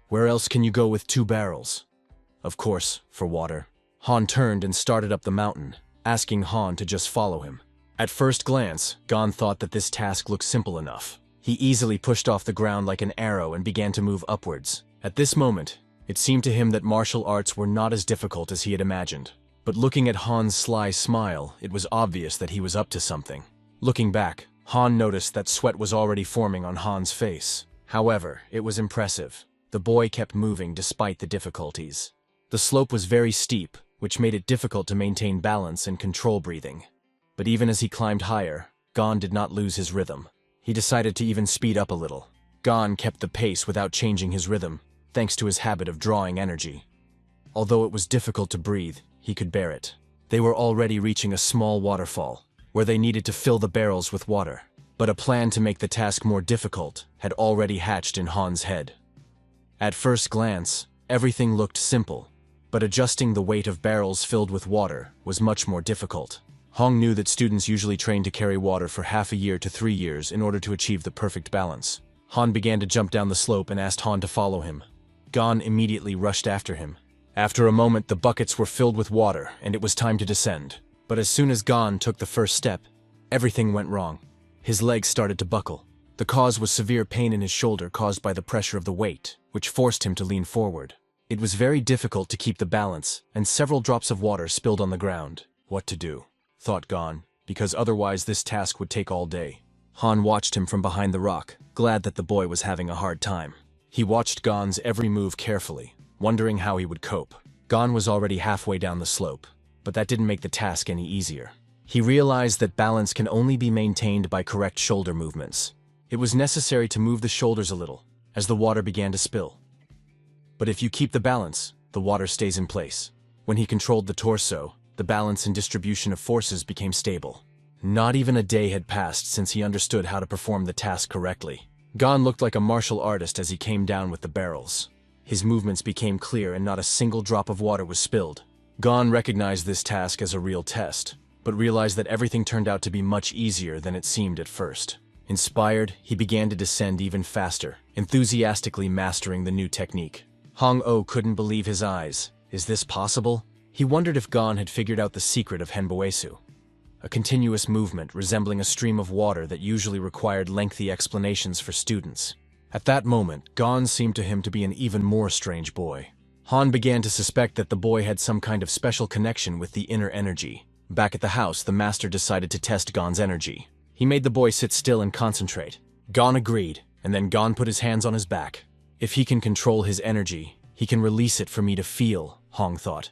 "Where else can you go with 2 barrels?" "Of course, for water." Han turned and started up the mountain, asking Han to just follow him. At first glance, Gon thought that this task looked simple enough. He easily pushed off the ground like an arrow and began to move upwards. At this moment, it seemed to him that martial arts were not as difficult as he had imagined. But looking at Han's sly smile, it was obvious that he was up to something. Looking back, Han noticed that sweat was already forming on Han's face. However, it was impressive. The boy kept moving despite the difficulties. The slope was very steep, which made it difficult to maintain balance and control breathing. But even as he climbed higher, Gon did not lose his rhythm. He decided to even speed up a little. Gon kept the pace without changing his rhythm, thanks to his habit of drawing energy. Although it was difficult to breathe, he could bear it. They were already reaching a small waterfall, where they needed to fill the barrels with water. But a plan to make the task more difficult had already hatched in Han's head. At first glance, everything looked simple, but adjusting the weight of barrels filled with water was much more difficult. Han knew that students usually train to carry water for half a year to 3 years in order to achieve the perfect balance. Han began to jump down the slope and asked Han to follow him. Gon immediately rushed after him. After a moment, the buckets were filled with water, and it was time to descend. But as soon as Gon took the first step, everything went wrong. His legs started to buckle. The cause was severe pain in his shoulder caused by the pressure of the weight, which forced him to lean forward. It was very difficult to keep the balance, and several drops of water spilled on the ground. What to do, thought Gon, because otherwise this task would take all day. Han watched him from behind the rock, glad that the boy was having a hard time. He watched Gon's every move carefully, wondering how he would cope. Gon was already halfway down the slope, but that didn't make the task any easier. He realized that balance can only be maintained by correct shoulder movements. It was necessary to move the shoulders a little, as the water began to spill. But if you keep the balance, the water stays in place. When he controlled the torso, the balance and distribution of forces became stable. Not even a day had passed since he understood how to perform the task correctly. Gon looked like a martial artist as he came down with the barrels. His movements became clear and not a single drop of water was spilled. Gon recognized this task as a real test, but realized that everything turned out to be much easier than it seemed at first. Inspired, he began to descend even faster, enthusiastically mastering the new technique. Hong-Oh couldn't believe his eyes. Is this possible? He wondered if Gon had figured out the secret of Henboesu, a continuous movement resembling a stream of water that usually required lengthy explanations for students. At that moment, Gon seemed to him to be an even more strange boy. Han began to suspect that the boy had some kind of special connection with the inner energy. Back at the house, the master decided to test Gon's energy. He made the boy sit still and concentrate. Gon agreed, and then Gon put his hands on his back. If he can control his energy, he can release it for me to feel, Hong thought.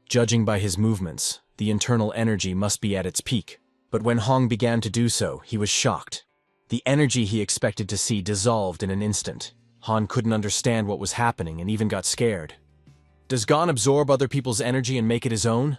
Judging by his movements, the internal energy must be at its peak. But when Hong began to do so, he was shocked. The energy he expected to see dissolved in an instant. Han couldn't understand what was happening and even got scared. Does Gon absorb other people's energy and make it his own?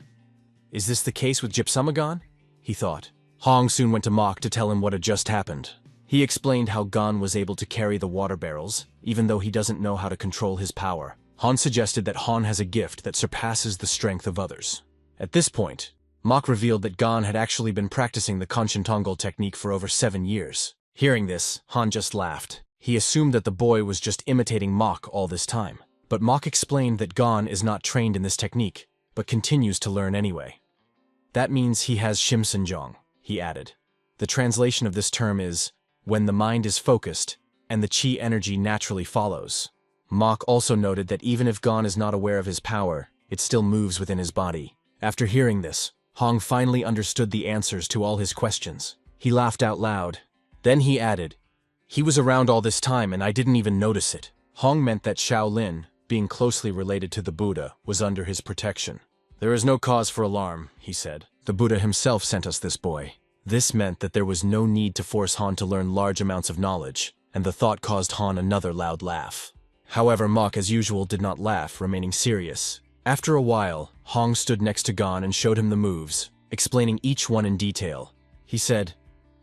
Is this the case with Gypsumagon? He thought. Hong soon went to Mok to tell him what had just happened. He explained how Gon was able to carry the water barrels, even though he doesn't know how to control his power. Han suggested that Han has a gift that surpasses the strength of others. At this point, Mok revealed that Gon had actually been practicing the Kanchentongal technique for over 7 years. Hearing this, Han just laughed. He assumed that the boy was just imitating Mok all this time. But Mok explained that Gon is not trained in this technique, but continues to learn anyway. That means he has Shimsenjong, he added. The translation of this term is, when the mind is focused, and the chi energy naturally follows. Mok also noted that even if Gon is not aware of his power, it still moves within his body. After hearing this, Hong finally understood the answers to all his questions. He laughed out loud. Then he added, he was around all this time and I didn't even notice it. Hong meant that Shaolin, being closely related to the Buddha, was under his protection. There is no cause for alarm, he said. The Buddha himself sent us this boy. This meant that there was no need to force Han to learn large amounts of knowledge, and the thought caused Han another loud laugh. However, Mok, as usual, did not laugh, remaining serious. After a while, Hong stood next to Gon and showed him the moves, explaining each one in detail. He said,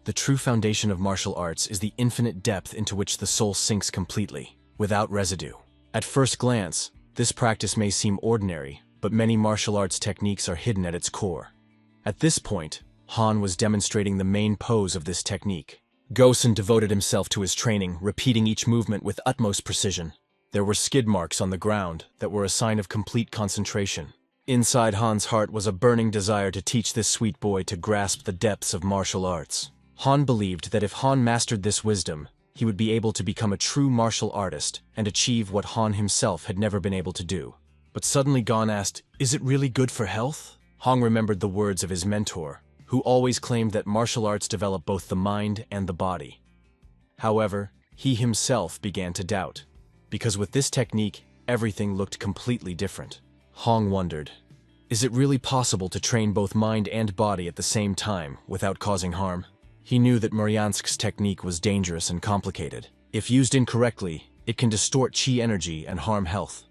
the true foundation of martial arts is the infinite depth into which the soul sinks completely, without residue. At first glance, this practice may seem ordinary, but many martial arts techniques are hidden at its core. At this point, Han was demonstrating the main pose of this technique. Gosen devoted himself to his training, repeating each movement with utmost precision. There were skid marks on the ground that were a sign of complete concentration. Inside Han's heart was a burning desire to teach this sweet boy to grasp the depths of martial arts. Han believed that if Han mastered this wisdom, he would be able to become a true martial artist and achieve what Han himself had never been able to do. But suddenly Gon asked, is it really good for health? Hong remembered the words of his mentor. who always claimed that martial arts develop both the mind and the body. However, he himself began to doubt, because with this technique, everything looked completely different. Hong wondered, is it really possible to train both mind and body at the same time without causing harm? He knew that Muryansk's technique was dangerous and complicated. If used incorrectly, it can distort chi energy and harm health.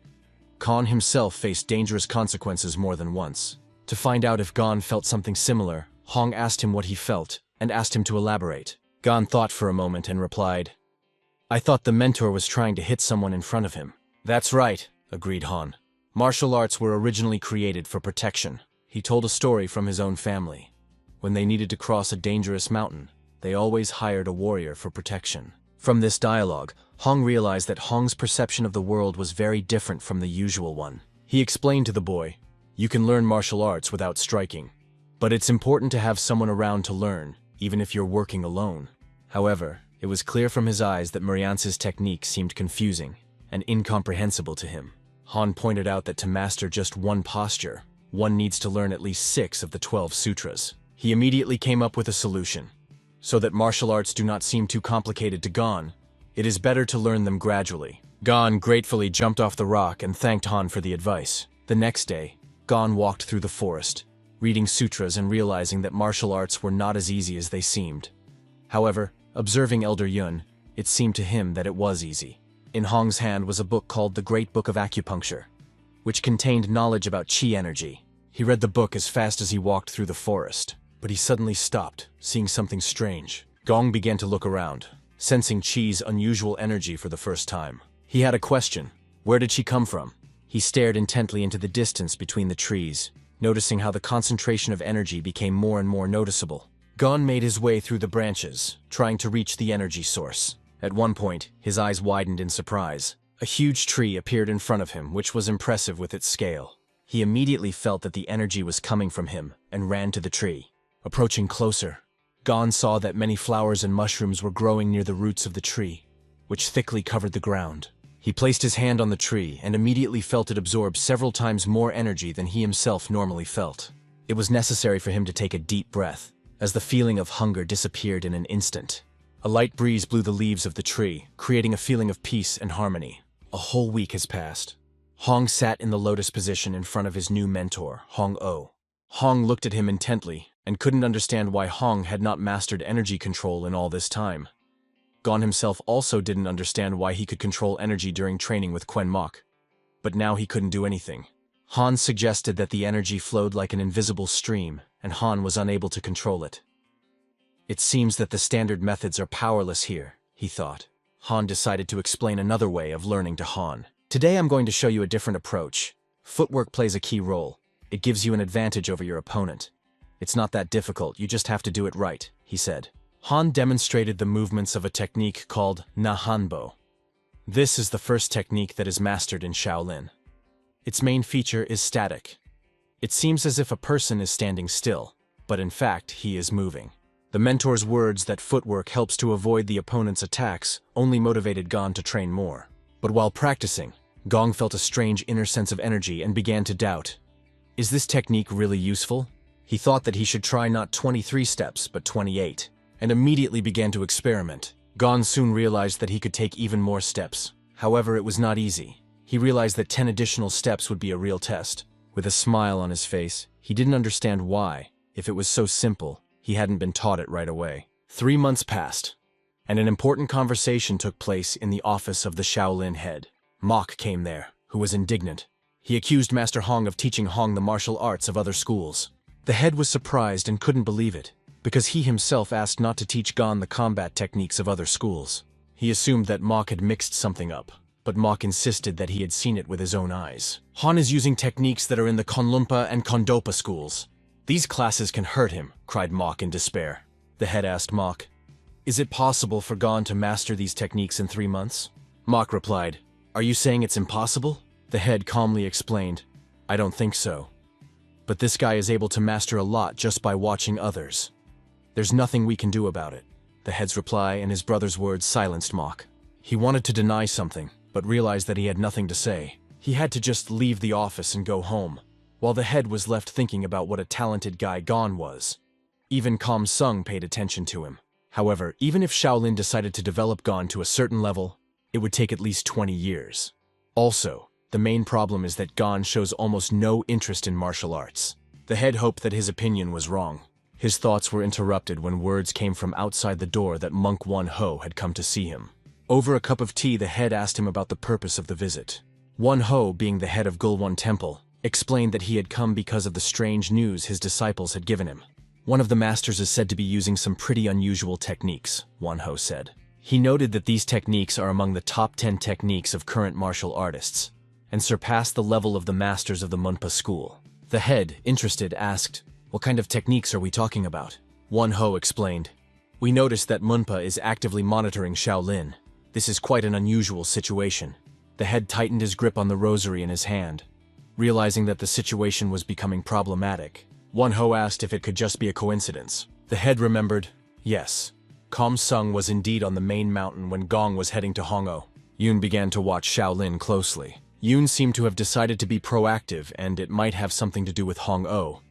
Gon himself faced dangerous consequences more than once. To find out if Gon felt something similar, Hong asked him what he felt and asked him to elaborate. Gon thought for a moment and replied, I thought the mentor was trying to hit someone in front of him. That's right, agreed Han. Martial arts were originally created for protection. He told a story from his own family. When they needed to cross a dangerous mountain, they always hired a warrior for protection. From this dialogue, Hong realized that Hong's perception of the world was very different from the usual one. He explained to the boy, you can learn martial arts without striking, but it's important to have someone around to learn, even if you're working alone. However, it was clear from his eyes that Muryansk's technique seemed confusing and incomprehensible to him. Han pointed out that to master just one posture, one needs to learn at least 6 of the 12 sutras. He immediately came up with a solution. So that martial arts do not seem too complicated to Gon, it is better to learn them gradually. Gon gratefully jumped off the rock and thanked Han for the advice. The next day, Gon walked through the forest, reading sutras and realizing that martial arts were not as easy as they seemed. However, observing Elder Yun, it seemed to him that it was easy. In Hong's hand was a book called The Great Book of Acupuncture, which contained knowledge about chi energy. He read the book as fast as he walked through the forest, but he suddenly stopped, seeing something strange. Gong began to look around, sensing Chi's unusual energy for the first time. He had a question. Where did she come from? He stared intently into the distance between the trees, noticing how the concentration of energy became more and more noticeable. Gon made his way through the branches, trying to reach the energy source. At one point, his eyes widened in surprise. A huge tree appeared in front of him, which was impressive with its scale. He immediately felt that the energy was coming from him and ran to the tree. Approaching closer, Gon saw that many flowers and mushrooms were growing near the roots of the tree, which thickly covered the ground. He placed his hand on the tree and immediately felt it absorb several times more energy than he himself normally felt. It was necessary for him to take a deep breath, as the feeling of hunger disappeared in an instant. A light breeze blew the leaves of the tree, creating a feeling of peace and harmony. A whole week has passed. Hong sat in the lotus position in front of his new mentor, Hong O. Hong looked at him intently and couldn't understand why Hong had not mastered energy control in all this time. Gon himself also didn't understand why he could control energy during training with Quen Mok, but now he couldn't do anything. Han suggested that the energy flowed like an invisible stream, and Han was unable to control it. It seems that the standard methods are powerless here, he thought. Han decided to explain another way of learning to Han. Today I'm going to show you a different approach. Footwork plays a key role. It gives you an advantage over your opponent. It's not that difficult, you just have to do it right, he said. Han demonstrated the movements of a technique called Nahanbo. This is the first technique that is mastered in Shaolin. Its main feature is static. It seems as if a person is standing still, but in fact he is moving. The mentor's words that footwork helps to avoid the opponent's attacks only motivated Gon to train more. But while practicing, Gong felt a strange inner sense of energy and began to doubt. Is this technique really useful? He thought that he should try not 23 steps, but 28, and immediately began to experiment. Gon soon realized that he could take even more steps. However, it was not easy. He realized that 10 additional steps would be a real test. With a smile on his face, he didn't understand why, if it was so simple, he hadn't been taught it right away. 3 months passed, and an important conversation took place in the office of the Shaolin head. Mok came there, who was indignant. He accused Master Hong of teaching Hong the martial arts of other schools. The head was surprised and couldn't believe it, because he himself asked not to teach Gon the combat techniques of other schools. He assumed that Mok had mixed something up, but Mok insisted that he had seen it with his own eyes. Han is using techniques that are in the Konlunpa and Kondopa schools. These classes can hurt him, cried Mok in despair. The head asked Mok, is it possible for Gon to master these techniques in 3 months? Mok replied, are you saying it's impossible? The head calmly explained, I don't think so. But this guy is able to master a lot just by watching others. There's nothing we can do about it. The head's reply and his brother's words silenced Mok. He wanted to deny something, but realized that he had nothing to say. He had to just leave the office and go home, while the head was left thinking about what a talented guy Gon was. Even Kam Sung paid attention to him. However, even if Shaolin decided to develop Gon to a certain level, it would take at least 20 years. Also, the main problem is that Gon shows almost no interest in martial arts. The head hoped that his opinion was wrong. His thoughts were interrupted when words came from outside the door that Monk Won Ho had come to see him. Over a cup of tea, the head asked him about the purpose of the visit. Won Ho, being the head of Gulwon Temple, explained that he had come because of the strange news his disciples had given him. One of the masters is said to be using some pretty unusual techniques, Won Ho said. He noted that these techniques are among the top 10 techniques of current martial artists, and surpass the level of the masters of the Munpa school. The head, interested, asked, "What kind of techniques are we talking about?" Won Ho explained, "We noticed that Munpa is actively monitoring Shaolin. This is quite an unusual situation." The head tightened his grip on the rosary in his hand. Realizing that the situation was becoming problematic, Won Ho asked if it could just be a coincidence. The head remembered, yes. Kam Sung was indeed on the main mountain when Gong was heading to Hongou. Yoon began to watch Shaolin closely. Yoon seemed to have decided to be proactive, and it might have something to do with Hongou,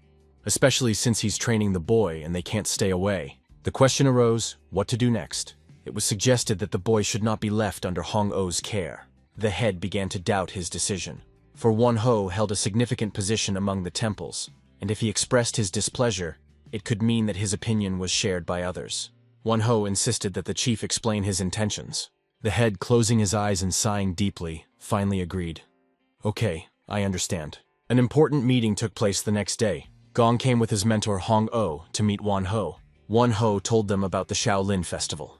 especially since he's training the boy and they can't stay away. The question arose, what to do next? It was suggested that the boy should not be left under Hongou's care. The head began to doubt his decision, for Won Ho held a significant position among the temples, and if he expressed his displeasure, it could mean that his opinion was shared by others. Won Ho insisted that the chief explain his intentions. The head, closing his eyes and sighing deeply, finally agreed. Okay, I understand. An important meeting took place the next day. Gong came with his mentor Hong-Oh to meet Won Ho. Won Ho told them about the Shaolin Festival.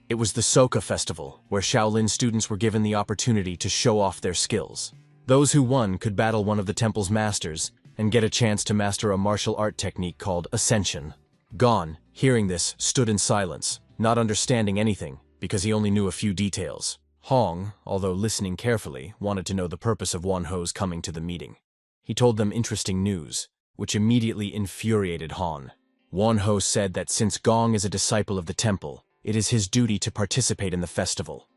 It was the Soka Festival, where Shaolin students were given the opportunity to show off their skills. Those who won could battle one of the temple's masters and get a chance to master a martial art technique called Ascension. Gon, hearing this, stood in silence, not understanding anything, because he only knew a few details. Hong, although listening carefully, wanted to know the purpose of Won Ho's coming to the meeting. He told them interesting news, which immediately infuriated Han. Won Ho said that since Gong is a disciple of the temple, it is his duty to participate in the festival.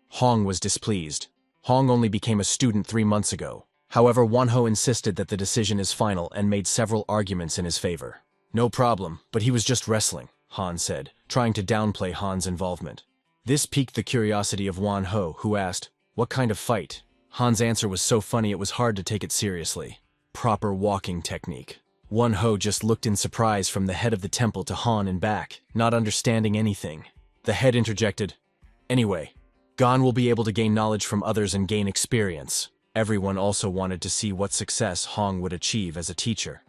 Hong was displeased. Hong only became a student 3 months ago. However, Won Ho insisted that the decision is final and made several arguments in his favor. No problem, but he was just wrestling, Han said, trying to downplay Han's involvement. This piqued the curiosity of Won Ho, who asked, "What kind of fight?" Han's answer was so funny it was hard to take it seriously. Proper walking technique. Won Ho just looked in surprise from the head of the temple to Han and back, not understanding anything. The head interjected, "Anyway, Gon will be able to gain knowledge from others and gain experience." Everyone also wanted to see what success Hong would achieve as a teacher.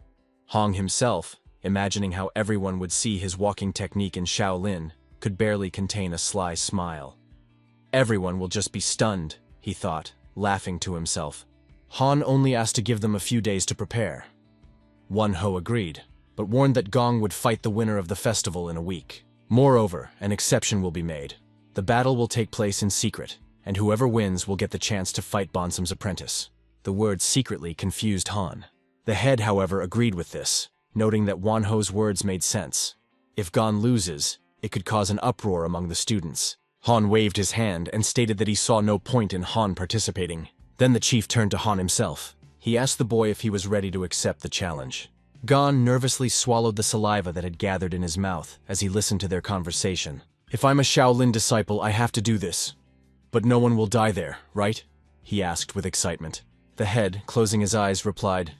Hong himself, imagining how everyone would see his walking technique in Shaolin, could barely contain a sly smile. Everyone will just be stunned, he thought, laughing to himself. Han only asked to give them a few days to prepare. Won Ho agreed, but warned that Gong would fight the winner of the festival in a week. Moreover, an exception will be made. The battle will take place in secret, and whoever wins will get the chance to fight Bonsum's apprentice. The word secretly confused Han. The head, however, agreed with this, noting that Won Ho's words made sense. If Gon loses, it could cause an uproar among the students. Han waved his hand and stated that he saw no point in Han participating. Then the chief turned to Han himself. He asked the boy if he was ready to accept the challenge. Gon nervously swallowed the saliva that had gathered in his mouth as he listened to their conversation. "If I'm a Shaolin disciple, I have to do this. But no one will die there, right?" he asked with excitement. The head, closing his eyes, replied,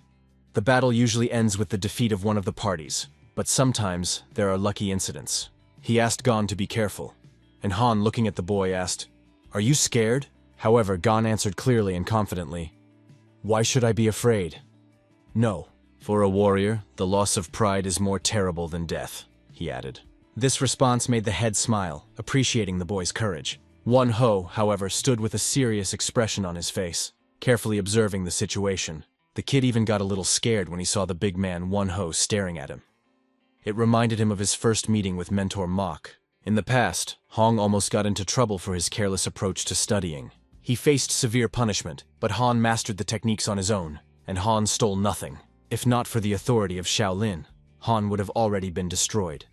"The battle usually ends with the defeat of one of the parties, but sometimes there are lucky incidents." He asked Gon to be careful, and Han, looking at the boy, asked, "Are you scared?" However, Gon answered clearly and confidently, "Why should I be afraid?" "No. For a warrior, the loss of pride is more terrible than death," he added. This response made the head smile, appreciating the boy's courage. Won Ho, however, stood with a serious expression on his face, carefully observing the situation. The kid even got a little scared when he saw the big man Won Ho staring at him. It reminded him of his first meeting with mentor Mok. In the past, Hong almost got into trouble for his careless approach to studying. He faced severe punishment, but Han mastered the techniques on his own, and Han stole nothing. If not for the authority of Shaolin, Han would have already been destroyed.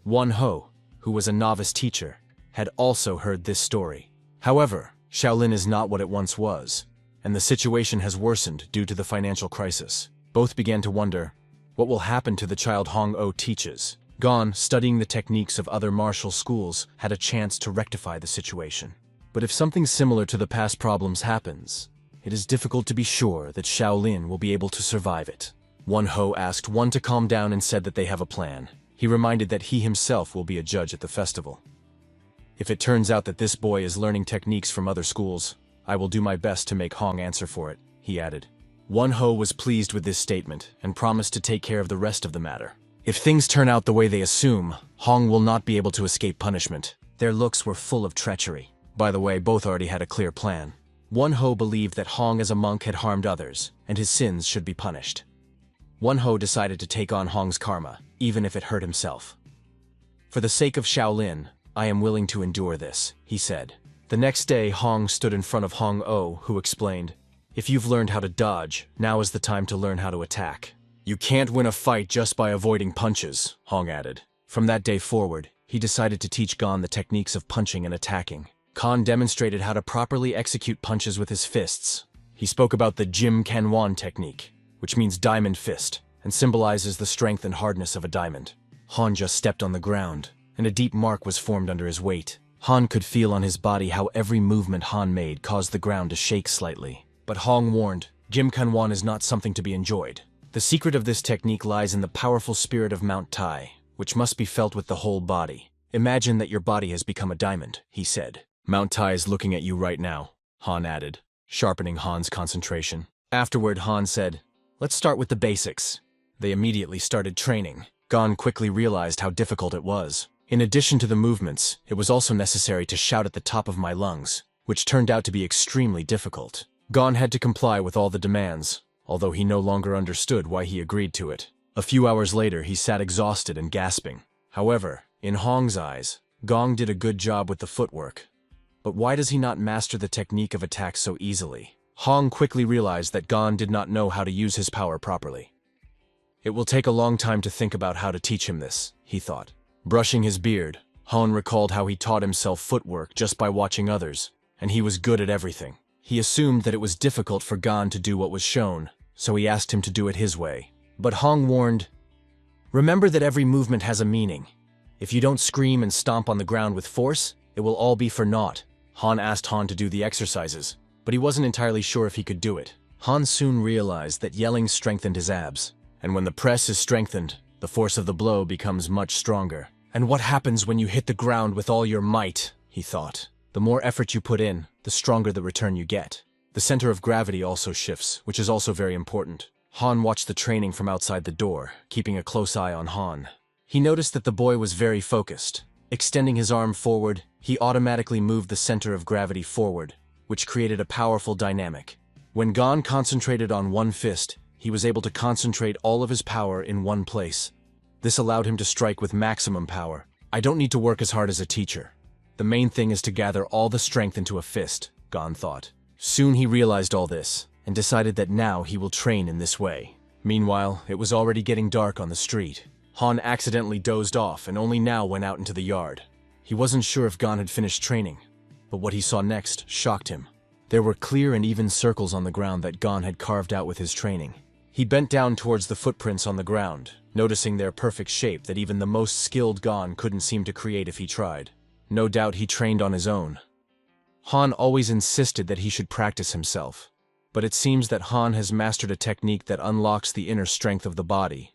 Won Ho, who was a novice teacher, had also heard this story. However, Shaolin is not what it once was, and the situation has worsened due to the financial crisis. Both began to wonder, What will happen to the child Hong-Oh teaches? Gon, studying the techniques of other martial schools, had a chance to rectify the situation. But if something similar to the past problems happens, it is difficult to be sure that Shaolin will be able to survive it. One-Ho asked one to calm down and said that they have a plan. He reminded that he himself will be a judge at the festival. If it turns out that this boy is learning techniques from other schools, I will do my best to make Hong answer for it, he added. One-Ho was pleased with this statement and promised to take care of the rest of the matter. If things turn out the way they assume, Hong will not be able to escape punishment. Their looks were full of treachery. By the way, both already had a clear plan. One-Ho believed that Hong as a monk had harmed others, and his sins should be punished. One-Ho decided to take on Hong's karma, even if it hurt himself. For the sake of Shaolin, I am willing to endure this, he said. The next day, Hong stood in front of Hong-Oh, who explained, "If you've learned how to dodge, now is the time to learn how to attack." "You can't win a fight just by avoiding punches," Hong added. From that day forward, he decided to teach Gon the techniques of punching and attacking. Gon demonstrated how to properly execute punches with his fists. He spoke about the Jim Kanwan technique, which means diamond fist, and symbolizes the strength and hardness of a diamond. Han just stepped on the ground, and a deep mark was formed under his weight. Han could feel on his body how every movement Han made caused the ground to shake slightly. But Hong warned, Jim Kanwan is not something to be enjoyed. The secret of this technique lies in the powerful spirit of Mount Tai, which must be felt with the whole body. Imagine that your body has become a diamond, he said. Mount Tai is looking at you right now, Han added, sharpening Han's concentration. Afterward, Han said, "Let's start with the basics." They immediately started training. Gon quickly realized how difficult it was. In addition to the movements, it was also necessary to shout at the top of my lungs, which turned out to be extremely difficult. Gon had to comply with all the demands, although he no longer understood why he agreed to it. A few hours later, he sat exhausted and gasping. However, in Hong's eyes, Gon did a good job with the footwork. But why does he not master the technique of attack so easily? Hong quickly realized that Gon did not know how to use his power properly. It will take a long time to think about how to teach him this, he thought. Brushing his beard, Hong recalled how he taught himself footwork just by watching others, and he was good at everything. He assumed that it was difficult for Gon to do what was shown, so he asked him to do it his way. But Hong warned, "Remember that every movement has a meaning. If you don't scream and stomp on the ground with force, it will all be for naught." Han asked Han to do the exercises, but he wasn't entirely sure if he could do it. Han soon realized that yelling strengthened his abs, and when the press is strengthened, the force of the blow becomes much stronger. And what happens when you hit the ground with all your might, he thought. The more effort you put in, the stronger the return you get. The center of gravity also shifts, which is also very important. Han watched the training from outside the door, keeping a close eye on Han. He noticed that the boy was very focused. Extending his arm forward, he automatically moved the center of gravity forward, which created a powerful dynamic. When Gon concentrated on one fist, he was able to concentrate all of his power in one place. This allowed him to strike with maximum power. I don't need to work as hard as a teacher. The main thing is to gather all the strength into a fist, Gon thought. Soon he realized all this, and decided that now he will train in this way. Meanwhile, it was already getting dark on the street. Han accidentally dozed off and only now went out into the yard. He wasn't sure if Gon had finished training, but what he saw next shocked him. There were clear and even circles on the ground that Gon had carved out with his training. He bent down towards the footprints on the ground, noticing their perfect shape that even the most skilled Gon couldn't seem to create if he tried. No doubt he trained on his own. Han always insisted that he should practice himself, but it seems that Han has mastered a technique that unlocks the inner strength of the body,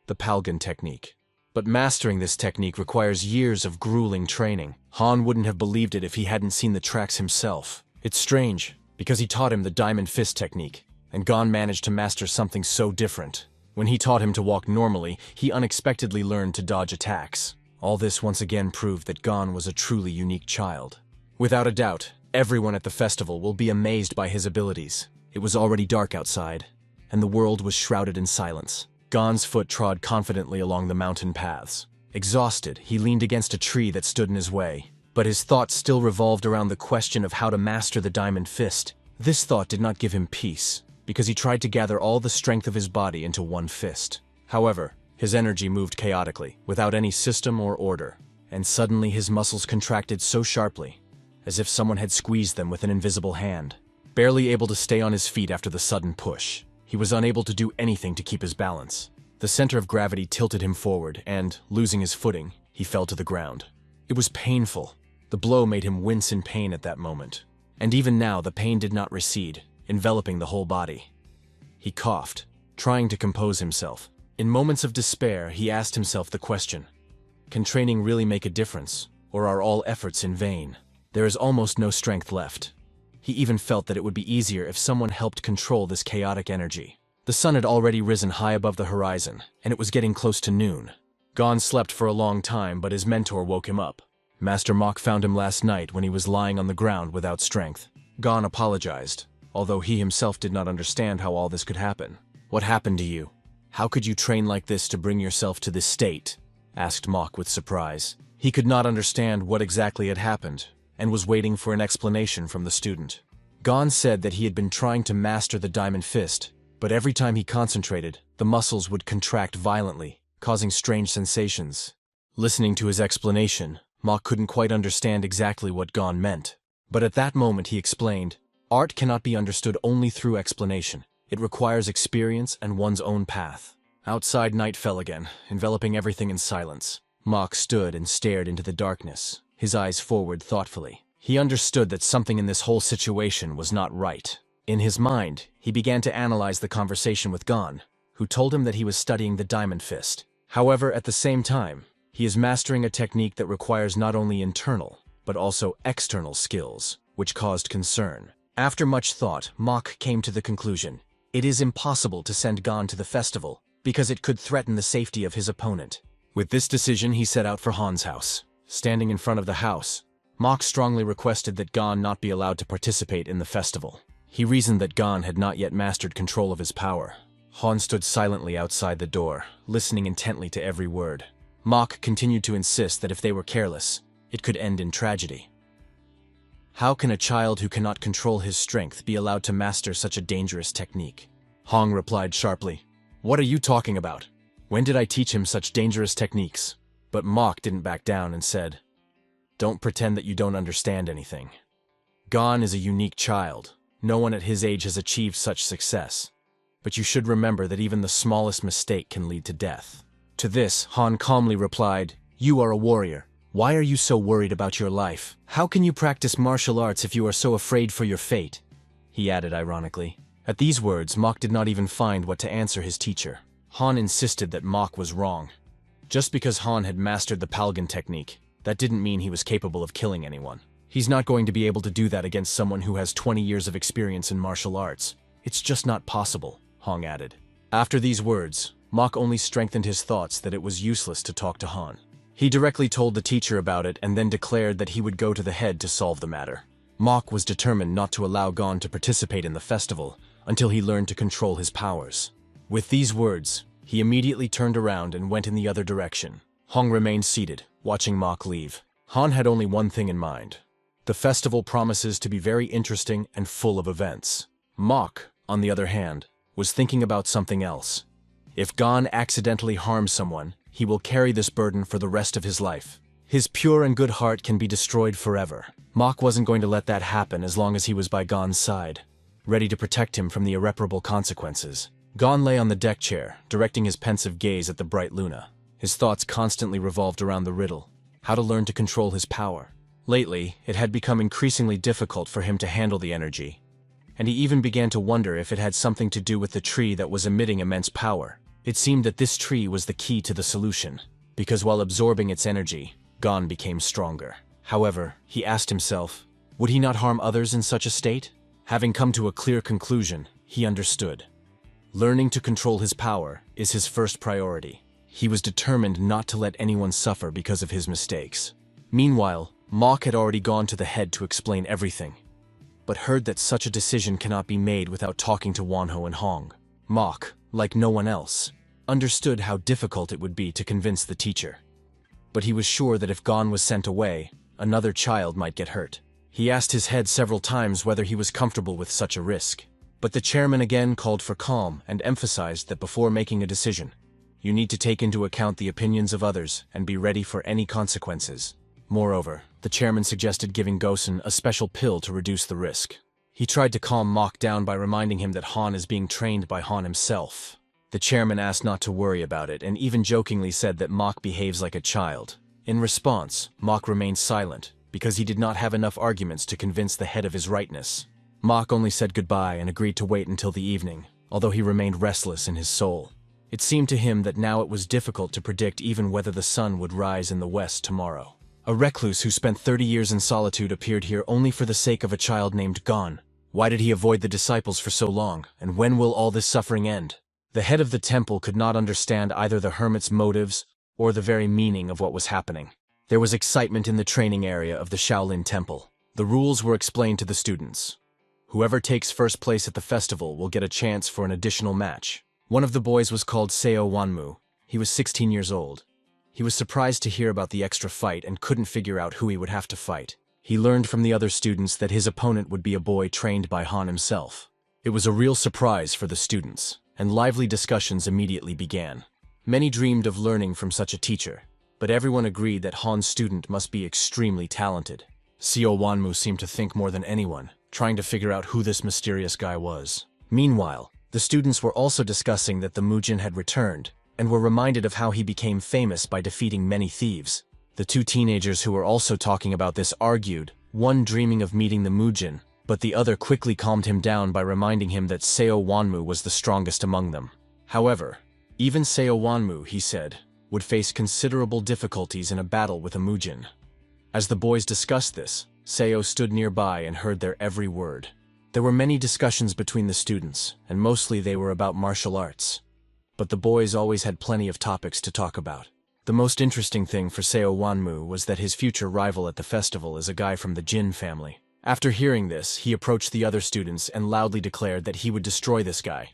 the Palgan technique. But mastering this technique requires years of grueling training. Han wouldn't have believed it if he hadn't seen the tracks himself. It's strange, because he taught him the diamond fist technique, and Gon managed to master something so different. When he taught him to walk normally, he unexpectedly learned to dodge attacks. All this once again proved that Gon was a truly unique child. Without a doubt, everyone at the festival will be amazed by his abilities. It was already dark outside, and the world was shrouded in silence. Gon's foot trod confidently along the mountain paths. Exhausted, he leaned against a tree that stood in his way. But his thoughts still revolved around the question of how to master the diamond fist. This thought did not give him peace, because he tried to gather all the strength of his body into one fist. However, his energy moved chaotically, without any system or order, and suddenly his muscles contracted so sharply, as if someone had squeezed them with an invisible hand. Barely able to stay on his feet after the sudden push, he was unable to do anything to keep his balance. The center of gravity tilted him forward, and, losing his footing, he fell to the ground. It was painful. The blow made him wince in pain at that moment. And even now, the pain did not recede, enveloping the whole body. He coughed, trying to compose himself. In moments of despair, he asked himself the question, can training really make a difference, or are all efforts in vain? There is almost no strength left. He even felt that it would be easier if someone helped control this chaotic energy. The sun had already risen high above the horizon, and it was getting close to noon. Gon slept for a long time, but his mentor woke him up. Master Mok found him last night when he was lying on the ground without strength. Gon apologized, although he himself did not understand how all this could happen. What happened to you? How could you train like this to bring yourself to this state? Asked Mok with surprise. He could not understand what exactly had happened, and was waiting for an explanation from the student. Gon said that he had been trying to master the diamond fist, but every time he concentrated, the muscles would contract violently, causing strange sensations. Listening to his explanation, Mok couldn't quite understand exactly what Gon meant. But at that moment he explained, art cannot be understood only through explanation. It requires experience and one's own path. Outside night fell again, enveloping everything in silence. Mok stood and stared into the darkness, his eyes forward thoughtfully. He understood that something in this whole situation was not right. In his mind, he began to analyze the conversation with Gon, who told him that he was studying the diamond fist. However, at the same time, he is mastering a technique that requires not only internal, but also external skills, which caused concern. After much thought, Mok came to the conclusion, it is impossible to send Gon to the festival, because it could threaten the safety of his opponent. With this decision, he set out for Han's house. Standing in front of the house, Mok strongly requested that Gon not be allowed to participate in the festival. He reasoned that Gon had not yet mastered control of his power. Han stood silently outside the door, listening intently to every word. Mok continued to insist that if they were careless, it could end in tragedy. How can a child who cannot control his strength be allowed to master such a dangerous technique? Hong replied sharply, what are you talking about? When did I teach him such dangerous techniques? But Mok didn't back down and said, don't pretend that you don't understand anything. Gon is a unique child. No one at his age has achieved such success. But you should remember that even the smallest mistake can lead to death. To this, Han calmly replied, you are a warrior. Why are you so worried about your life? How can you practice martial arts if you are so afraid for your fate? He added ironically. At these words, Mok did not even find what to answer his teacher. Han insisted that Mok was wrong. Just because Han had mastered the Palgan technique, that didn't mean he was capable of killing anyone. He's not going to be able to do that against someone who has 20 years of experience in martial arts. It's just not possible, Hong added. After these words, Mok only strengthened his thoughts that it was useless to talk to Han. He directly told the teacher about it and then declared that he would go to the head to solve the matter. Mok was determined not to allow Gon to participate in the festival until he learned to control his powers. With these words, he immediately turned around and went in the other direction. Hong remained seated, watching Mok leave. Han had only one thing in mind. The festival promises to be very interesting and full of events. Mok, on the other hand, was thinking about something else. If Gon accidentally harms someone, he will carry this burden for the rest of his life. His pure and good heart can be destroyed forever. Mok wasn't going to let that happen as long as he was by Gon's side, ready to protect him from the irreparable consequences. Gon lay on the deck chair, directing his pensive gaze at the bright Luna. His thoughts constantly revolved around the riddle, how to learn to control his power. Lately, it had become increasingly difficult for him to handle the energy, and he even began to wonder if it had something to do with the tree that was emitting immense power. It seemed that this tree was the key to the solution, because while absorbing its energy, Gon became stronger. However, he asked himself, would he not harm others in such a state? Having come to a clear conclusion, he understood. Learning to control his power is his first priority. He was determined not to let anyone suffer because of his mistakes. Meanwhile, Mok had already gone to the head to explain everything, but heard that such a decision cannot be made without talking to Wanho and Hong. Mok, like no one else, understood how difficult it would be to convince the teacher. But he was sure that if Gon was sent away, another child might get hurt. He asked his head several times whether he was comfortable with such a risk. But the chairman again called for calm and emphasized that before making a decision, you need to take into account the opinions of others and be ready for any consequences. Moreover, the chairman suggested giving Gosen a special pill to reduce the risk. He tried to calm Mok down by reminding him that Han is being trained by Han himself. The chairman asked not to worry about it and even jokingly said that Mok behaves like a child. In response, Mok remained silent because he did not have enough arguments to convince the head of his rightness. Mok only said goodbye and agreed to wait until the evening, although he remained restless in his soul. It seemed to him that now it was difficult to predict even whether the sun would rise in the west tomorrow. A recluse who spent 30 years in solitude appeared here only for the sake of a child named Gon. Why did he avoid the disciples for so long, and when will all this suffering end? The head of the temple could not understand either the hermit's motives or the very meaning of what was happening. There was excitement in the training area of the Shaolin Temple. The rules were explained to the students. Whoever takes first place at the festival will get a chance for an additional match. One of the boys was called Seo Wanmu. He was 16 years old. He was surprised to hear about the extra fight and couldn't figure out who he would have to fight. He learned from the other students that his opponent would be a boy trained by Han himself. It was a real surprise for the students, and lively discussions immediately began. Many dreamed of learning from such a teacher, but everyone agreed that Han's student must be extremely talented. Seo Wanmu seemed to think more than anyone, trying to figure out who this mysterious guy was. Meanwhile, the students were also discussing that the Mujin had returned, and were reminded of how he became famous by defeating many thieves. The two teenagers who were also talking about this argued, one dreaming of meeting the Mujin, but the other quickly calmed him down by reminding him that Seo Wanmu was the strongest among them. However, even Seo Wanmu, he said, would face considerable difficulties in a battle with a Mujin. As the boys discussed this, Seo stood nearby and heard their every word. There were many discussions between the students, and mostly they were about martial arts. But the boys always had plenty of topics to talk about. The most interesting thing for Seo Wanmu was that his future rival at the festival is a guy from the Jin family. After hearing this, he approached the other students and loudly declared that he would destroy this guy.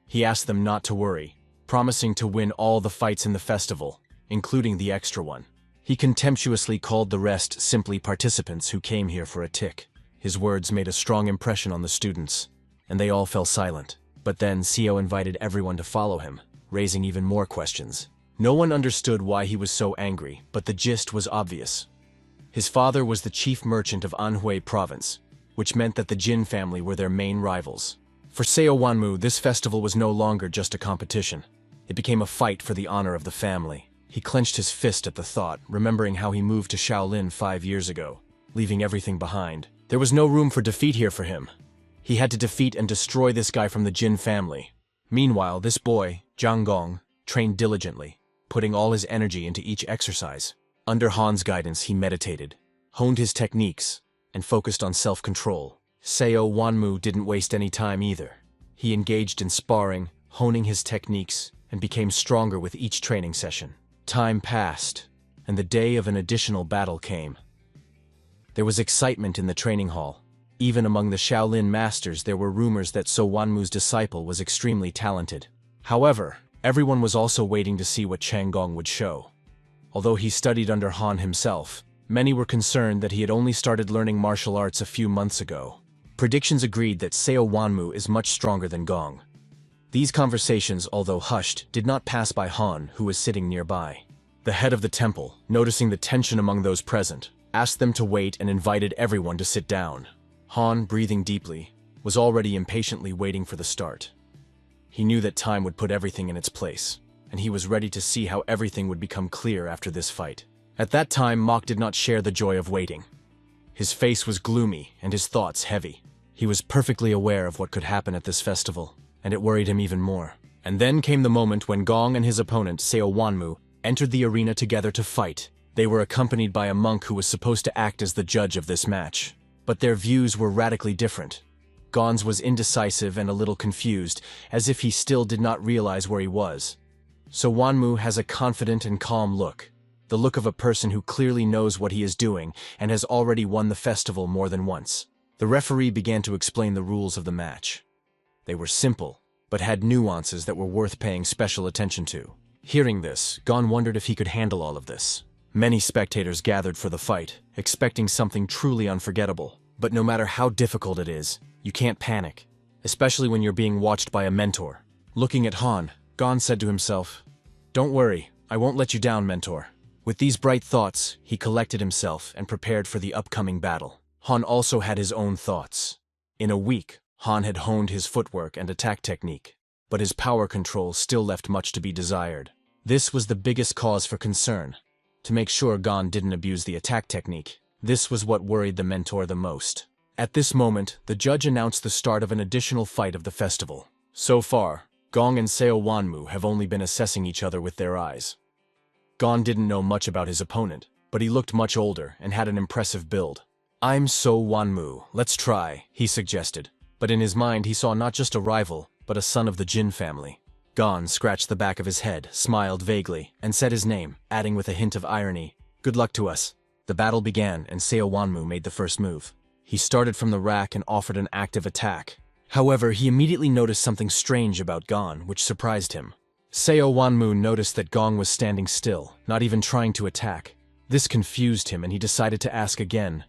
He asked them not to worry, promising to win all the fights in the festival, including the extra one. He contemptuously called the rest simply participants who came here for a tick. His words made a strong impression on the students, and they all fell silent. But then Seo invited everyone to follow him, raising even more questions. No one understood why he was so angry, but the gist was obvious. His father was the chief merchant of Anhui province, which meant that the Jin family were their main rivals. For Seo Wanmu, this festival was no longer just a competition. It became a fight for the honor of the family. He clenched his fist at the thought, remembering how he moved to Shaolin 5 years ago, leaving everything behind. There was no room for defeat here for him. He had to defeat and destroy this guy from the Jin family. Meanwhile, this boy, Zhang Gong, trained diligently, putting all his energy into each exercise. Under Han's guidance, he meditated, honed his techniques, and focused on self-control. Seo Wanmu didn't waste any time either. He engaged in sparring, honing his techniques, and became stronger with each training session. Time passed, and the day of an additional battle came. There was excitement in the training hall. Even among the Shaolin masters, there were rumors that Seo Wanmu's disciple was extremely talented. However, everyone was also waiting to see what Chang Gong would show. Although he studied under Han himself, many were concerned that he had only started learning martial arts a few months ago. Predictions agreed that Seo Wanmu is much stronger than Gong. These conversations, although hushed, did not pass by Han, who was sitting nearby. The head of the temple, noticing the tension among those present, asked them to wait and invited everyone to sit down. Han, breathing deeply, was already impatiently waiting for the start. He knew that time would put everything in its place, and he was ready to see how everything would become clear after this fight. At that time, Mok did not share the joy of waiting. His face was gloomy and his thoughts heavy. He was perfectly aware of what could happen at this festival, and it worried him even more. And then came the moment when Gong and his opponent, Seo Wanmu, entered the arena together to fight. They were accompanied by a monk who was supposed to act as the judge of this match. But their views were radically different. Gon's was indecisive and a little confused, as if he still did not realize where he was. So Wanmu has a confident and calm look, the look of a person who clearly knows what he is doing and has already won the festival more than once. The referee began to explain the rules of the match. They were simple, but had nuances that were worth paying special attention to. Hearing this, Gon wondered if he could handle all of this. Many spectators gathered for the fight, expecting something truly unforgettable. But no matter how difficult it is, you can't panic, especially when you're being watched by a mentor. Looking at Han, Gon said to himself, "Don't worry, I won't let you down, mentor." With these bright thoughts, he collected himself and prepared for the upcoming battle. Han also had his own thoughts. In a week, Han had honed his footwork and attack technique. but his power control still left much to be desired. This was the biggest cause for concern. To make sure Gon didn't abuse the attack technique, this was what worried the mentor the most. At this moment, the judge announced the start of an additional fight of the festival. So far, Gong and Seo Wanmu have only been assessing each other with their eyes. Gon didn't know much about his opponent, but he looked much older and had an impressive build. "I'm Seo Wanmu, let's try," he suggested. But in his mind he saw not just a rival, but a son of the Jin family. Gon scratched the back of his head, smiled vaguely, and said his name, adding with a hint of irony, "Good luck to us." The battle began and Seo Wanmu made the first move. He started from the rack and offered an active attack. However, he immediately noticed something strange about Gon, which surprised him. Seo Wanmu noticed that Gong was standing still, not even trying to attack. This confused him and he decided to ask again,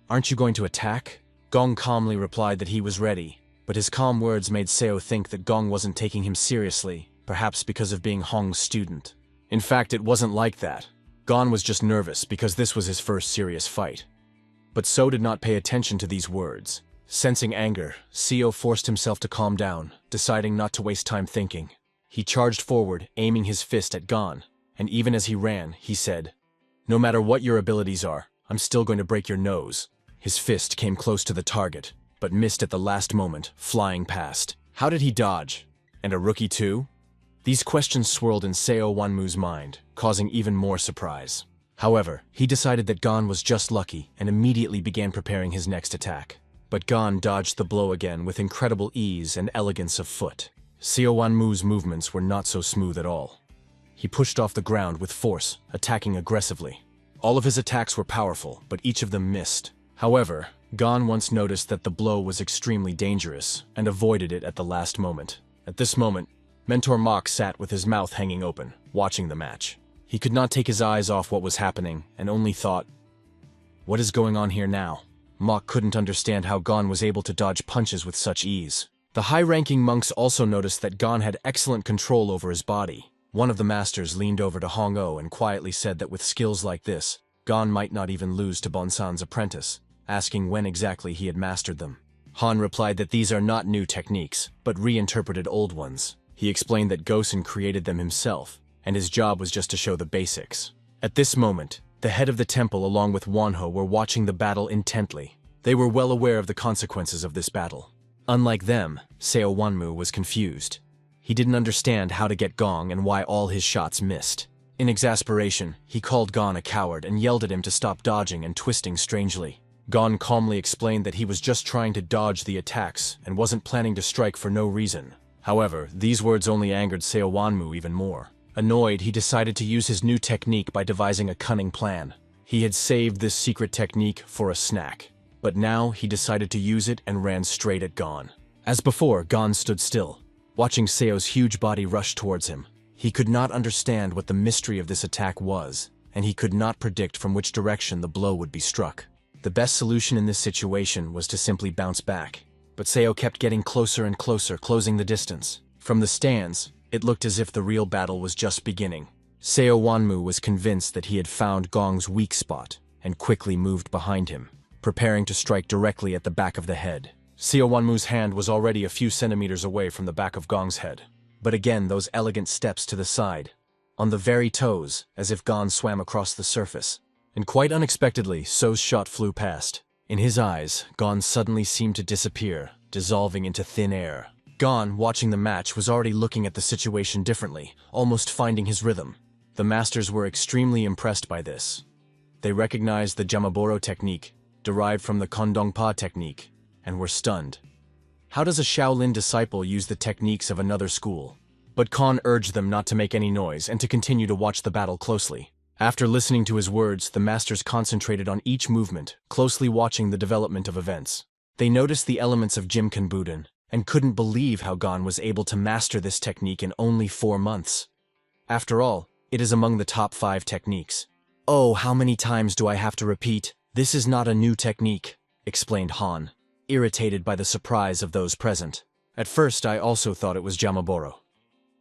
"Aren't you going to attack?" Gong calmly replied that he was ready, but his calm words made Seo think that Gong wasn't taking him seriously, perhaps because of being Hong's student. In fact, it wasn't like that. Gon was just nervous because this was his first serious fight. But Seo did not pay attention to these words. Sensing anger, Seo forced himself to calm down, deciding not to waste time thinking. He charged forward, aiming his fist at Gon, and even as he ran, he said, "No matter what your abilities are, I'm still going to break your nose." His fist came close to the target, but missed at the last moment, flying past. How did he dodge? And a rookie too? These questions swirled in Seo Wanmu's mind, causing even more surprise. However, he decided that Gon was just lucky and immediately began preparing his next attack. But Gon dodged the blow again with incredible ease and elegance of foot. Seo Wanmu's movements were not so smooth at all. He pushed off the ground with force, attacking aggressively. All of his attacks were powerful, but each of them missed. However, Gon once noticed that the blow was extremely dangerous and avoided it at the last moment. At this moment, Mentor Mok sat with his mouth hanging open, watching the match. He could not take his eyes off what was happening and only thought, "What is going on here now?" Mok couldn't understand how Gon was able to dodge punches with such ease. The high-ranking monks also noticed that Gon had excellent control over his body. One of the masters leaned over to Hong-Oh and quietly said that with skills like this, Gon might not even lose to Bonsan's apprentice, asking when exactly he had mastered them. Han replied that these are not new techniques, but reinterpreted old ones. He explained that Gosen created them himself, and his job was just to show the basics. At this moment, the head of the temple along with Wanho were watching the battle intently. They were well aware of the consequences of this battle. Unlike them, Seo Wanmu was confused. He didn't understand how to get Gong and why all his shots missed. In exasperation, he called Gon a coward and yelled at him to stop dodging and twisting strangely. Gon calmly explained that he was just trying to dodge the attacks and wasn't planning to strike for no reason. However, these words only angered Seo Wanmu even more. Annoyed, he decided to use his new technique by devising a cunning plan. He had saved this secret technique for a snack, but now he decided to use it and ran straight at Gon. As before, Gon stood still, watching Seo's huge body rush towards him. He could not understand what the mystery of this attack was, and he could not predict from which direction the blow would be struck. The best solution in this situation was to simply bounce back, but Seo kept getting closer and closer, closing the distance. From the stands, it looked as if the real battle was just beginning. Seo Wanmu was convinced that he had found Gong's weak spot and quickly moved behind him, preparing to strike directly at the back of the head. Seo Wanmu's hand was already a few centimeters away from the back of Gong's head. But again, those elegant steps to the side, on the very toes, as if Gon swam across the surface. And quite unexpectedly, Seo's shot flew past. In his eyes, Gon suddenly seemed to disappear, dissolving into thin air. Gon, watching the match, was already looking at the situation differently, almost finding his rhythm. The masters were extremely impressed by this. They recognized the Jamaboro technique, derived from the Kondongpa technique, and were stunned. How does a Shaolin disciple use the techniques of another school? But Khan urged them not to make any noise and to continue to watch the battle closely. After listening to his words, the masters concentrated on each movement, closely watching the development of events. They noticed the elements of Jimken Buden, and couldn't believe how Gon was able to master this technique in only 4 months. After all, it is among the top 5 techniques. "Oh, how many times do I have to repeat? This is not a new technique," explained Han, irritated by the surprise of those present. "At first, I also thought it was Jamaboro.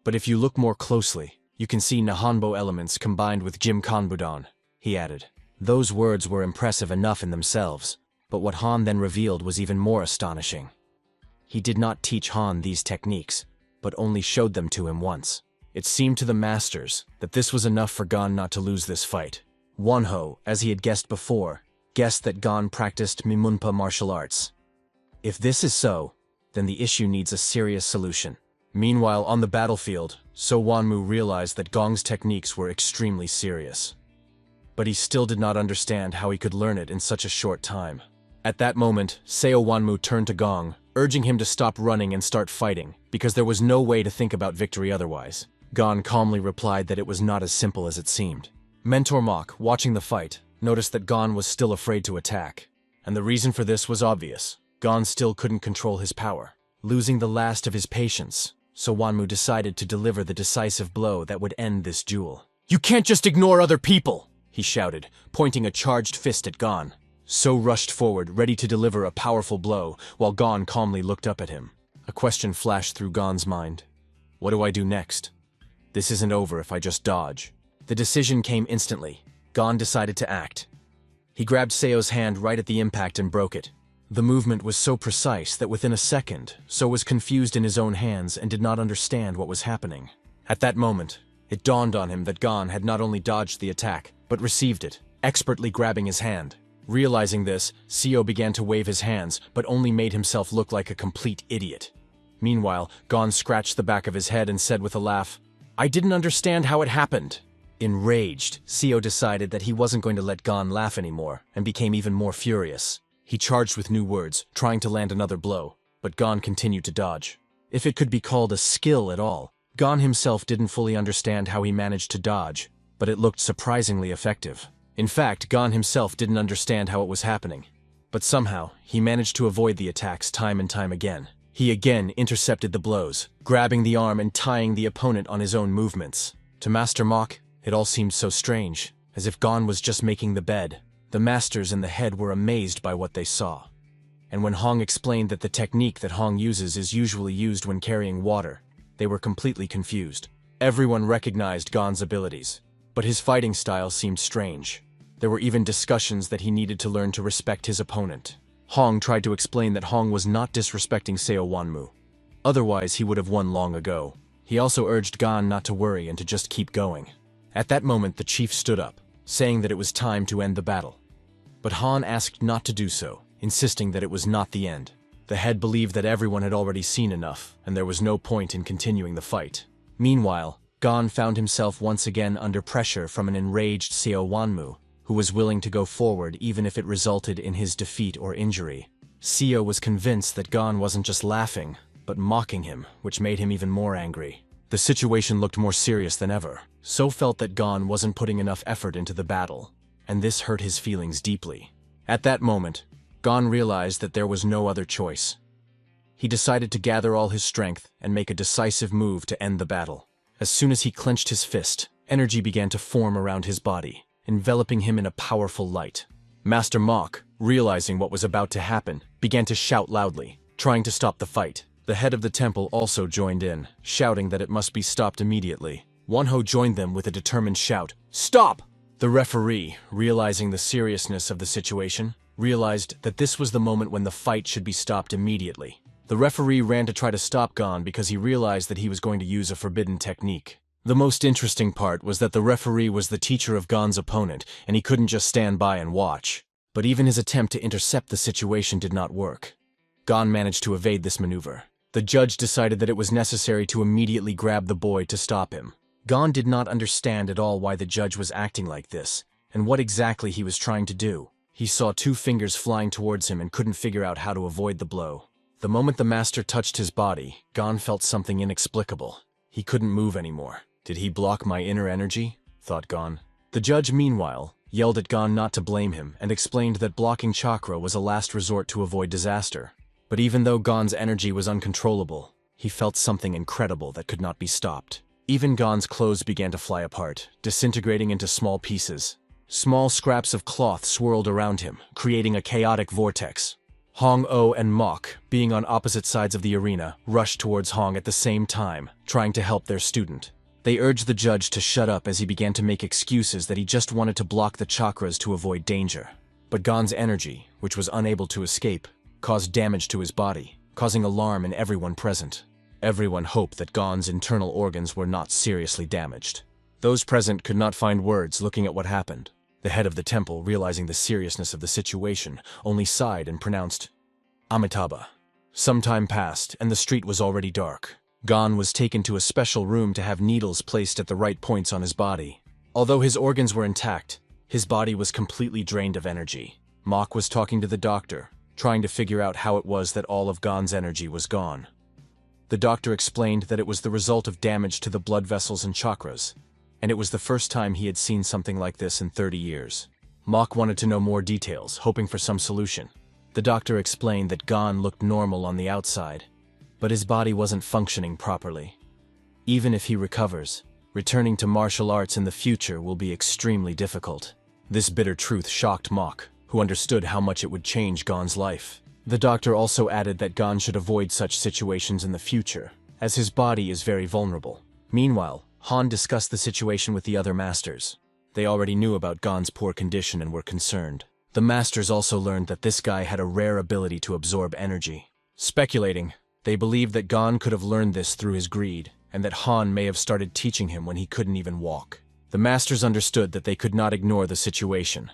But if you look more closely, you can see Nihonbo elements combined with Jimkan Budan," he added. Those words were impressive enough in themselves, but what Han then revealed was even more astonishing. He did not teach Han these techniques. but only showed them to him once. It seemed to the masters that this was enough for Gon not to lose this fight. Wonho, as he had guessed before, guessed that Gon practiced Mimunpa martial arts. If this is so, then the issue needs a serious solution. Meanwhile, on the battlefield, So Wanmu realized that Gong's techniques were extremely serious. But he still did not understand how he could learn it in such a short time. At that moment, Seo Wanmu turned to Gong, urging him to stop running and start fighting, because there was no way to think about victory otherwise. Gon calmly replied that it was not as simple as it seemed. Mentor Mok, watching the fight, noticed that Gon was still afraid to attack. And the reason for this was obvious. Gon still couldn't control his power. Losing the last of his patience, So Wanmu decided to deliver the decisive blow that would end this duel. "You can't just ignore other people!" he shouted, pointing a charged fist at Gon. So rushed forward, ready to deliver a powerful blow, while Gon calmly looked up at him. A question flashed through Gon's mind. What do I do next? This isn't over if I just dodge. The decision came instantly. Gon decided to act. He grabbed Seo's hand right at the impact and broke it. The movement was so precise that within a second, So was confused in his own hands and did not understand what was happening. At that moment, it dawned on him that Gon had not only dodged the attack, but received it, expertly grabbing his hand. Realizing this, Seo began to wave his hands, but only made himself look like a complete idiot. Meanwhile, Gon scratched the back of his head and said with a laugh, "I didn't understand how it happened." Enraged, Seo decided that he wasn't going to let Gon laugh anymore, and became even more furious. He charged with new words, trying to land another blow, but Gon continued to dodge. If it could be called a skill at all, Gon himself didn't fully understand how he managed to dodge, but it looked surprisingly effective. In fact, Gon himself didn't understand how it was happening. But somehow, he managed to avoid the attacks time and time again. He again intercepted the blows, grabbing the arm and tying the opponent on his own movements. To Master Mok, it all seemed so strange, as if Gon was just making the bed. The masters in the head were amazed by what they saw. And when Hong explained that the technique that Hong uses is usually used when carrying water, they were completely confused. Everyone recognized Gon's abilities, but his fighting style seemed strange. There were even discussions that he needed to learn to respect his opponent. Hong tried to explain that Hong was not disrespecting Seo Wanmu. Otherwise, he would have won long ago. He also urged Gon not to worry and to just keep going. At that moment, the chief stood up, saying that it was time to end the battle. But Han asked not to do so, insisting that it was not the end. The head believed that everyone had already seen enough, and there was no point in continuing the fight. Meanwhile, Gon found himself once again under pressure from an enraged Seo Wanmu, who was willing to go forward even if it resulted in his defeat or injury. Seo was convinced that Gon wasn't just laughing, but mocking him, which made him even more angry. The situation looked more serious than ever. So felt that Gon wasn't putting enough effort into the battle, and this hurt his feelings deeply. At that moment, Gon realized that there was no other choice. He decided to gather all his strength and make a decisive move to end the battle. As soon as he clenched his fist, energy began to form around his body, enveloping him in a powerful light. Master Mok, realizing what was about to happen, began to shout loudly, trying to stop the fight. The head of the temple also joined in, shouting that it must be stopped immediately. Wonho joined them with a determined shout, "Stop!" The referee, realizing the seriousness of the situation, realized that this was the moment when the fight should be stopped immediately. The referee ran to try to stop Gon because he realized that he was going to use a forbidden technique. The most interesting part was that the referee was the teacher of Gon's opponent, and he couldn't just stand by and watch. But even his attempt to intercept the situation did not work. Gon managed to evade this maneuver. The judge decided that it was necessary to immediately grab the boy to stop him. Gon did not understand at all why the judge was acting like this, and what exactly he was trying to do. He saw two fingers flying towards him and couldn't figure out how to avoid the blow. The moment the master touched his body, Gon felt something inexplicable. He couldn't move anymore. Did he block my inner energy? Thought Gon. The judge, meanwhile, yelled at Gon not to blame him and explained that blocking chakra was a last resort to avoid disaster. But even though Gon's energy was uncontrollable, he felt something incredible that could not be stopped. Even Gon's clothes began to fly apart, disintegrating into small pieces. Small scraps of cloth swirled around him, creating a chaotic vortex. Hong O and Mok, being on opposite sides of the arena, rushed towards Hong at the same time, trying to help their student. They urged the judge to shut up as he began to make excuses that he just wanted to block the chakras to avoid danger. But Gon's energy, which was unable to escape, caused damage to his body, causing alarm in everyone present. Everyone hoped that Gon's internal organs were not seriously damaged. Those present could not find words looking at what happened. The head of the temple, realizing the seriousness of the situation, only sighed and pronounced, Amitabha. Some time passed, and the street was already dark. Gon was taken to a special room to have needles placed at the right points on his body. Although his organs were intact, his body was completely drained of energy. Mok was talking to the doctor, trying to figure out how it was that all of Gon's energy was gone. The doctor explained that it was the result of damage to the blood vessels and chakras, and it was the first time he had seen something like this in 30 years. Mok wanted to know more details, hoping for some solution. The doctor explained that Gon looked normal on the outside, but his body wasn't functioning properly. Even if he recovers, returning to martial arts in the future will be extremely difficult. This bitter truth shocked Mok, who understood how much it would change Gon's life. The doctor also added that Gon should avoid such situations in the future, as his body is very vulnerable. Meanwhile, Han discussed the situation with the other masters. They already knew about Gon's poor condition and were concerned. The masters also learned that this guy had a rare ability to absorb energy. Speculating, they believed that Gon could have learned this through his greed, and that Han may have started teaching him when he couldn't even walk. The masters understood that they could not ignore the situation.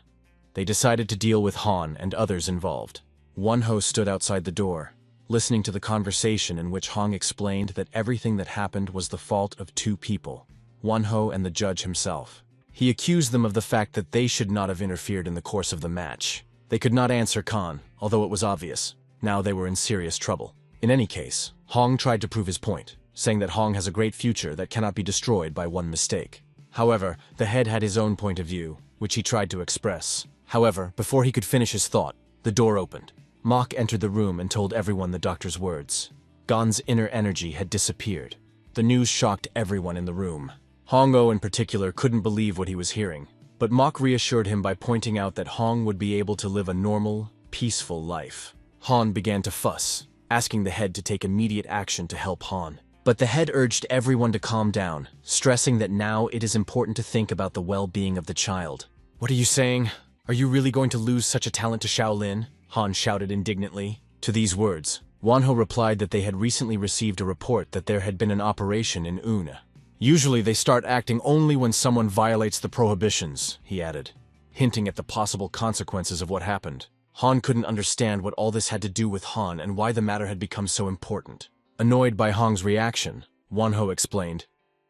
They decided to deal with Han and others involved. Wonho stood outside the door, listening to the conversation in which Hong explained that everything that happened was the fault of two people, Wonho and the judge himself. He accused them of the fact that they should not have interfered in the course of the match. They could not answer Khan, although it was obvious. Now they were in serious trouble. In any case, Hong tried to prove his point, saying that Hong has a great future that cannot be destroyed by one mistake. However, the head had his own point of view, which he tried to express. However, before he could finish his thought, the door opened. Mok entered the room and told everyone the doctor's words. Gon's inner energy had disappeared. The news shocked everyone in the room. Hongo in particular couldn't believe what he was hearing, but Mok reassured him by pointing out that Hong would be able to live a normal, peaceful life. Han began to fuss, asking the head to take immediate action to help Han. But the head urged everyone to calm down, stressing that now it is important to think about the well-being of the child. "What are you saying? Are you really going to lose such a talent to Shaolin?" Han shouted indignantly. To these words, Wonho replied that they had recently received a report that there had been an operation in Una. "Usually they start acting only when someone violates the prohibitions," he added, hinting at the possible consequences of what happened. Han couldn't understand what all this had to do with Han and why the matter had become so important. Annoyed by Hong's reaction, Wonho explained,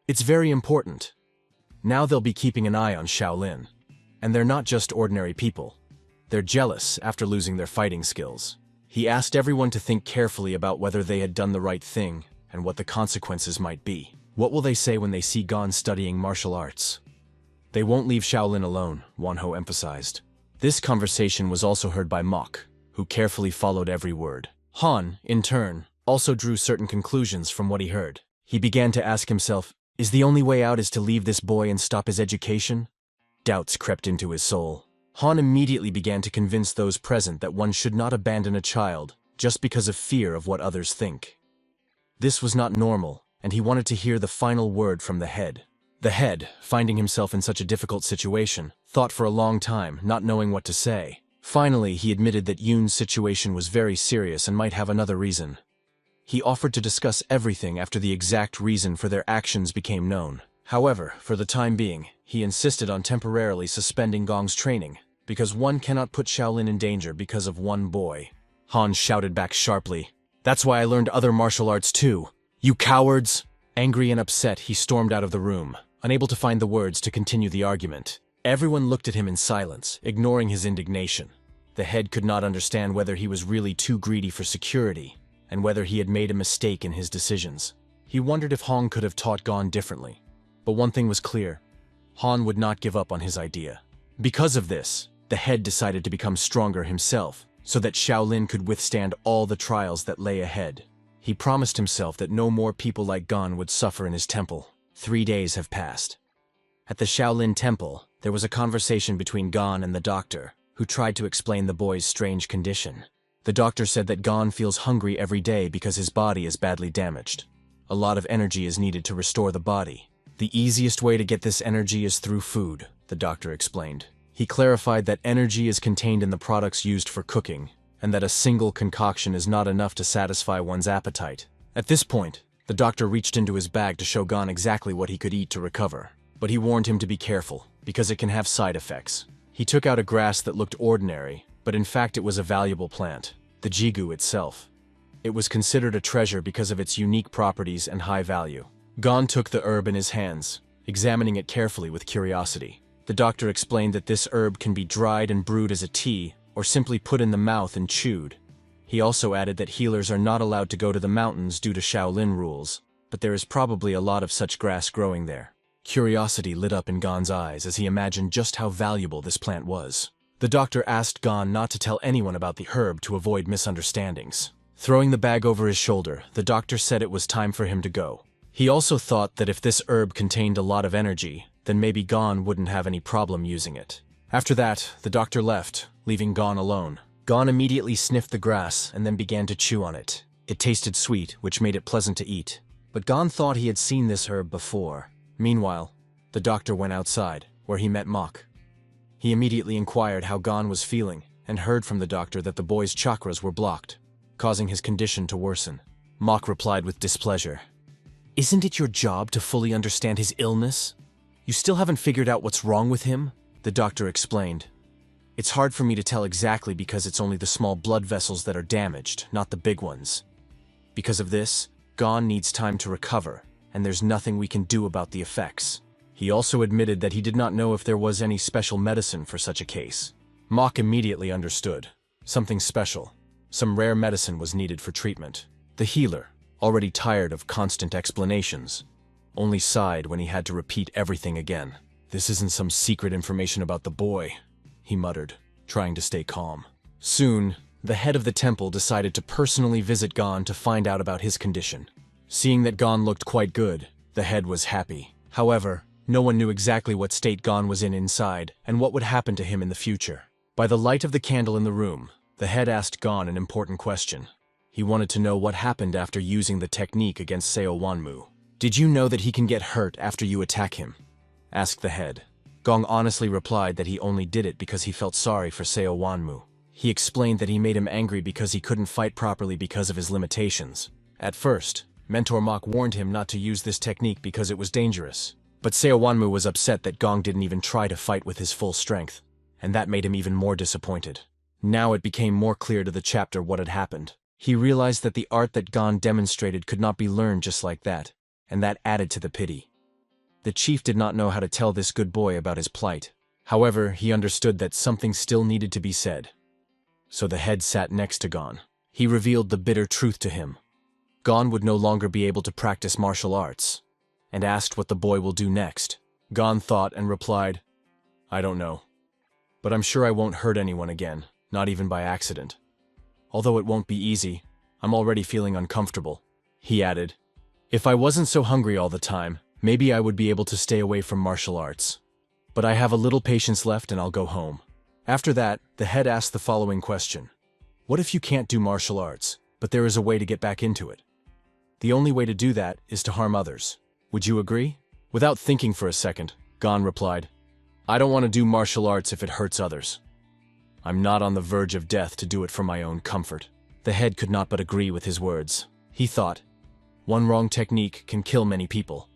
"It's very important. Now they'll be keeping an eye on Shaolin. And they're not just ordinary people. They're jealous after losing their fighting skills." He asked everyone to think carefully about whether they had done the right thing and what the consequences might be. What will they say when they see Gon studying martial arts? They won't leave Shaolin alone, Wonho emphasized. This conversation was also heard by Mok, who carefully followed every word. Han, in turn, also drew certain conclusions from what he heard. He began to ask himself, is the only way out is to leave this boy and stop his education? Doubts crept into his soul. Han immediately began to convince those present that one should not abandon a child just because of fear of what others think. This was not normal, and he wanted to hear the final word from the head. The head, finding himself in such a difficult situation, thought for a long time, not knowing what to say. Finally, he admitted that Yoon's situation was very serious and might have another reason. He offered to discuss everything after the exact reason for their actions became known. However, for the time being, he insisted on temporarily suspending Gong's training, because one cannot put Shaolin in danger because of one boy. Han shouted back sharply, "That's why I learned other martial arts too. You cowards!" Angry and upset, he stormed out of the room, unable to find the words to continue the argument. Everyone looked at him in silence, ignoring his indignation. The head could not understand whether he was really too greedy for security, and whether he had made a mistake in his decisions. He wondered if Hong could have taught Gon differently. But one thing was clear, Han would not give up on his idea. Because of this, the head decided to become stronger himself, so that Shaolin could withstand all the trials that lay ahead. He promised himself that no more people like Gon would suffer in his temple. 3 days have passed. At the Shaolin temple, there was a conversation between Gon and the doctor, who tried to explain the boy's strange condition. The doctor said that Gon feels hungry every day because his body is badly damaged. A lot of energy is needed to restore the body. The easiest way to get this energy is through food, the doctor explained. He clarified that energy is contained in the products used for cooking, and that a single concoction is not enough to satisfy one's appetite. At this point, The doctor reached into his bag to show Gon exactly what he could eat to recover, but he warned him to be careful, because it can have side effects. He took out a grass that looked ordinary, but in fact it was a valuable plant, the jigu itself. It was considered a treasure because of its unique properties and high value. Gon took the herb in his hands, examining it carefully with curiosity. The doctor explained that this herb can be dried and brewed as a tea, or simply put in the mouth and chewed. He also added that healers are not allowed to go to the mountains due to Shaolin rules, but there is probably a lot of such grass growing there. Curiosity lit up in Gon's eyes as he imagined just how valuable this plant was. The doctor asked Gon not to tell anyone about the herb to avoid misunderstandings. Throwing the bag over his shoulder, the doctor said it was time for him to go. He also thought that if this herb contained a lot of energy, then maybe Gon wouldn't have any problem using it. After that, the doctor left, leaving Gon alone. Gon immediately sniffed the grass and then began to chew on it. It tasted sweet, which made it pleasant to eat. But Gon thought he had seen this herb before. Meanwhile, the doctor went outside, where he met Mok. He immediately inquired how Gon was feeling, and heard from the doctor that the boy's chakras were blocked, causing his condition to worsen. Mok replied with displeasure. "Isn't it your job to fully understand his illness? You still haven't figured out what's wrong with him?" The doctor explained. "It's hard for me to tell exactly because it's only the small blood vessels that are damaged, not the big ones. Because of this, Gon needs time to recover, and there's nothing we can do about the effects." He also admitted that he did not know if there was any special medicine for such a case. Mok immediately understood. Something special. Some rare medicine was needed for treatment. The healer, already tired of constant explanations, only sighed when he had to repeat everything again. "This isn't some secret information about the boy," he muttered, trying to stay calm. Soon, the head of the temple decided to personally visit Gon to find out about his condition. Seeing that Gon looked quite good, the head was happy. However, no one knew exactly what state Gon was in inside and what would happen to him in the future. By the light of the candle in the room, the head asked Gon an important question. He wanted to know what happened after using the technique against Seo Wanmu. "Did you know that he can get hurt after you attack him?" asked the head. Gong honestly replied that he only did it because he felt sorry for Seo Wanmu. He explained that he made him angry because he couldn't fight properly because of his limitations. At first, Mentor Mok warned him not to use this technique because it was dangerous. But Seo Wanmu was upset that Gong didn't even try to fight with his full strength, and that made him even more disappointed. Now it became more clear to the chapter what had happened. He realized that the art that Gon demonstrated could not be learned just like that, and that added to the pity. The chief did not know how to tell this good boy about his plight. However, he understood that something still needed to be said. So the head sat next to Gon. He revealed the bitter truth to him. Gon would no longer be able to practice martial arts, and asked what the boy will do next. Gon thought and replied, "I don't know. But I'm sure I won't hurt anyone again, not even by accident. Although it won't be easy, I'm already feeling uncomfortable." He added, "If I wasn't so hungry all the time, maybe I would be able to stay away from martial arts. But I have a little patience left and I'll go home." After that, the head asked the following question. "What if you can't do martial arts, but there is a way to get back into it? The only way to do that is to harm others. Would you agree?" Without thinking for a second, Gon replied, "I don't want to do martial arts if it hurts others. I'm not on the verge of death to do it for my own comfort." The head could not but agree with his words. He thought, one wrong technique can kill many people.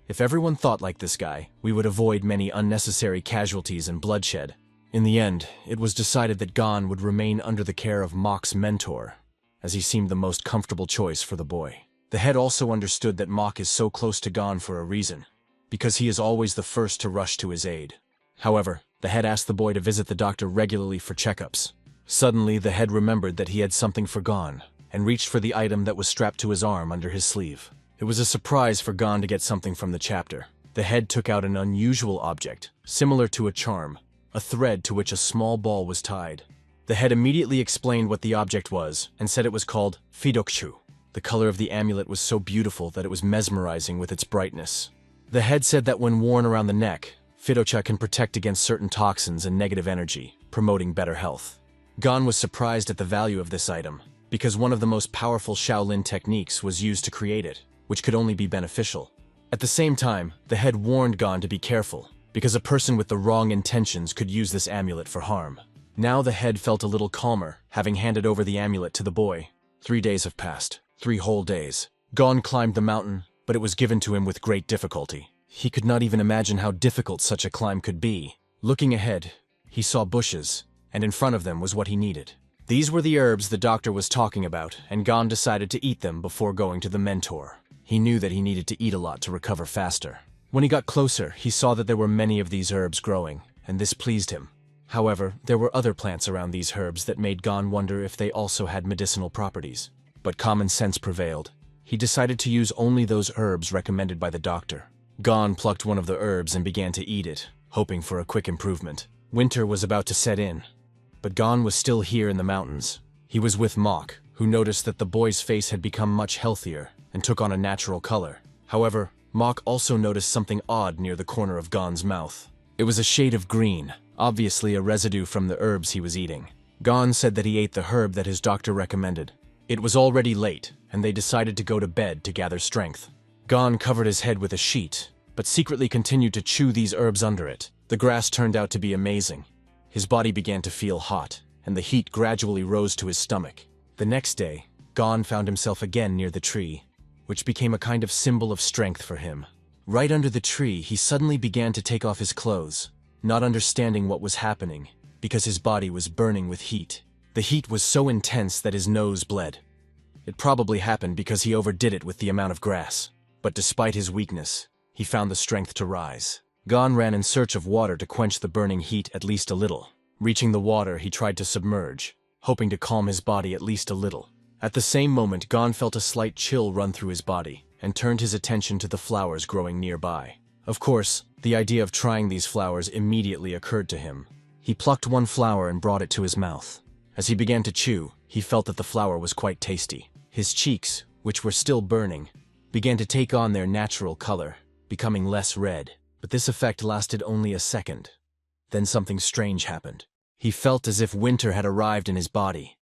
If everyone thought like this guy, we would avoid many unnecessary casualties and bloodshed. In the end, it was decided that Gon would remain under the care of Mok's mentor, as he seemed the most comfortable choice for the boy. The head also understood that Mok is so close to Gon for a reason, because he is always the first to rush to his aid. However, the head asked the boy to visit the doctor regularly for checkups. Suddenly, the head remembered that he had something for Gon, and reached for the item that was strapped to his arm under his sleeve. It was a surprise for Gon to get something from the chapter. The head took out an unusual object, similar to a charm, a thread to which a small ball was tied. The head immediately explained what the object was, and said it was called Fidokchu. The color of the amulet was so beautiful that it was mesmerizing with its brightness. The head said that when worn around the neck, Fidocha can protect against certain toxins and negative energy, promoting better health. Gon was surprised at the value of this item, because one of the most powerful Shaolin techniques was used to create it, which could only be beneficial. At the same time, the head warned Gon to be careful, because a person with the wrong intentions could use this amulet for harm. Now the head felt a little calmer, having handed over the amulet to the boy. 3 days have passed. 3 whole days. Gon climbed the mountain, but it was given to him with great difficulty. He could not even imagine how difficult such a climb could be. Looking ahead, he saw bushes, and in front of them was what he needed. These were the herbs the doctor was talking about, and Gon decided to eat them before going to the mentor. He knew that he needed to eat a lot to recover faster. When he got closer, he saw that there were many of these herbs growing, and this pleased him. However, there were other plants around these herbs that made Gon wonder if they also had medicinal properties. But common sense prevailed. He decided to use only those herbs recommended by the doctor. Gon plucked one of the herbs and began to eat it, hoping for a quick improvement. Winter was about to set in, but Gon was still here in the mountains. He was with Mok, who noticed that the boy's face had become much healthier and took on a natural color. However, Mok also noticed something odd near the corner of Gon's mouth. It was a shade of green, obviously a residue from the herbs he was eating. Gon said that he ate the herb that his doctor recommended. It was already late, and they decided to go to bed to gather strength. Gon covered his head with a sheet, but secretly continued to chew these herbs under it. The grass turned out to be amazing. His body began to feel hot, and the heat gradually rose to his stomach. The next day, Gon found himself again near the tree, which became a kind of symbol of strength for him. Right under the tree, he suddenly began to take off his clothes, not understanding what was happening, because his body was burning with heat. The heat was so intense that his nose bled. It probably happened because he overdid it with the amount of grass. But despite his weakness, he found the strength to rise. Gon ran in search of water to quench the burning heat at least a little. Reaching the water, he tried to submerge, hoping to calm his body at least a little. At the same moment, Gon felt a slight chill run through his body, and turned his attention to the flowers growing nearby. Of course, the idea of trying these flowers immediately occurred to him. He plucked one flower and brought it to his mouth. As he began to chew, he felt that the flower was quite tasty. His cheeks, which were still burning, began to take on their natural color, becoming less red. But this effect lasted only a second. Then something strange happened. He felt as if winter had arrived in his body.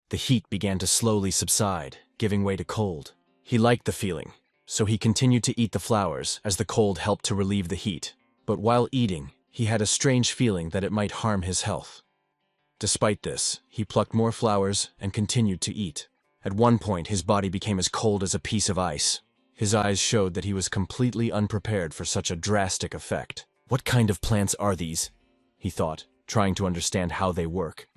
The heat began to slowly subside, giving way to cold. He liked the feeling, so he continued to eat the flowers as the cold helped to relieve the heat. But while eating, he had a strange feeling that it might harm his health. Despite this, he plucked more flowers and continued to eat. At one point, his body became as cold as a piece of ice. His eyes showed that he was completely unprepared for such a drastic effect. What kind of plants are these? He thought, trying to understand how they work.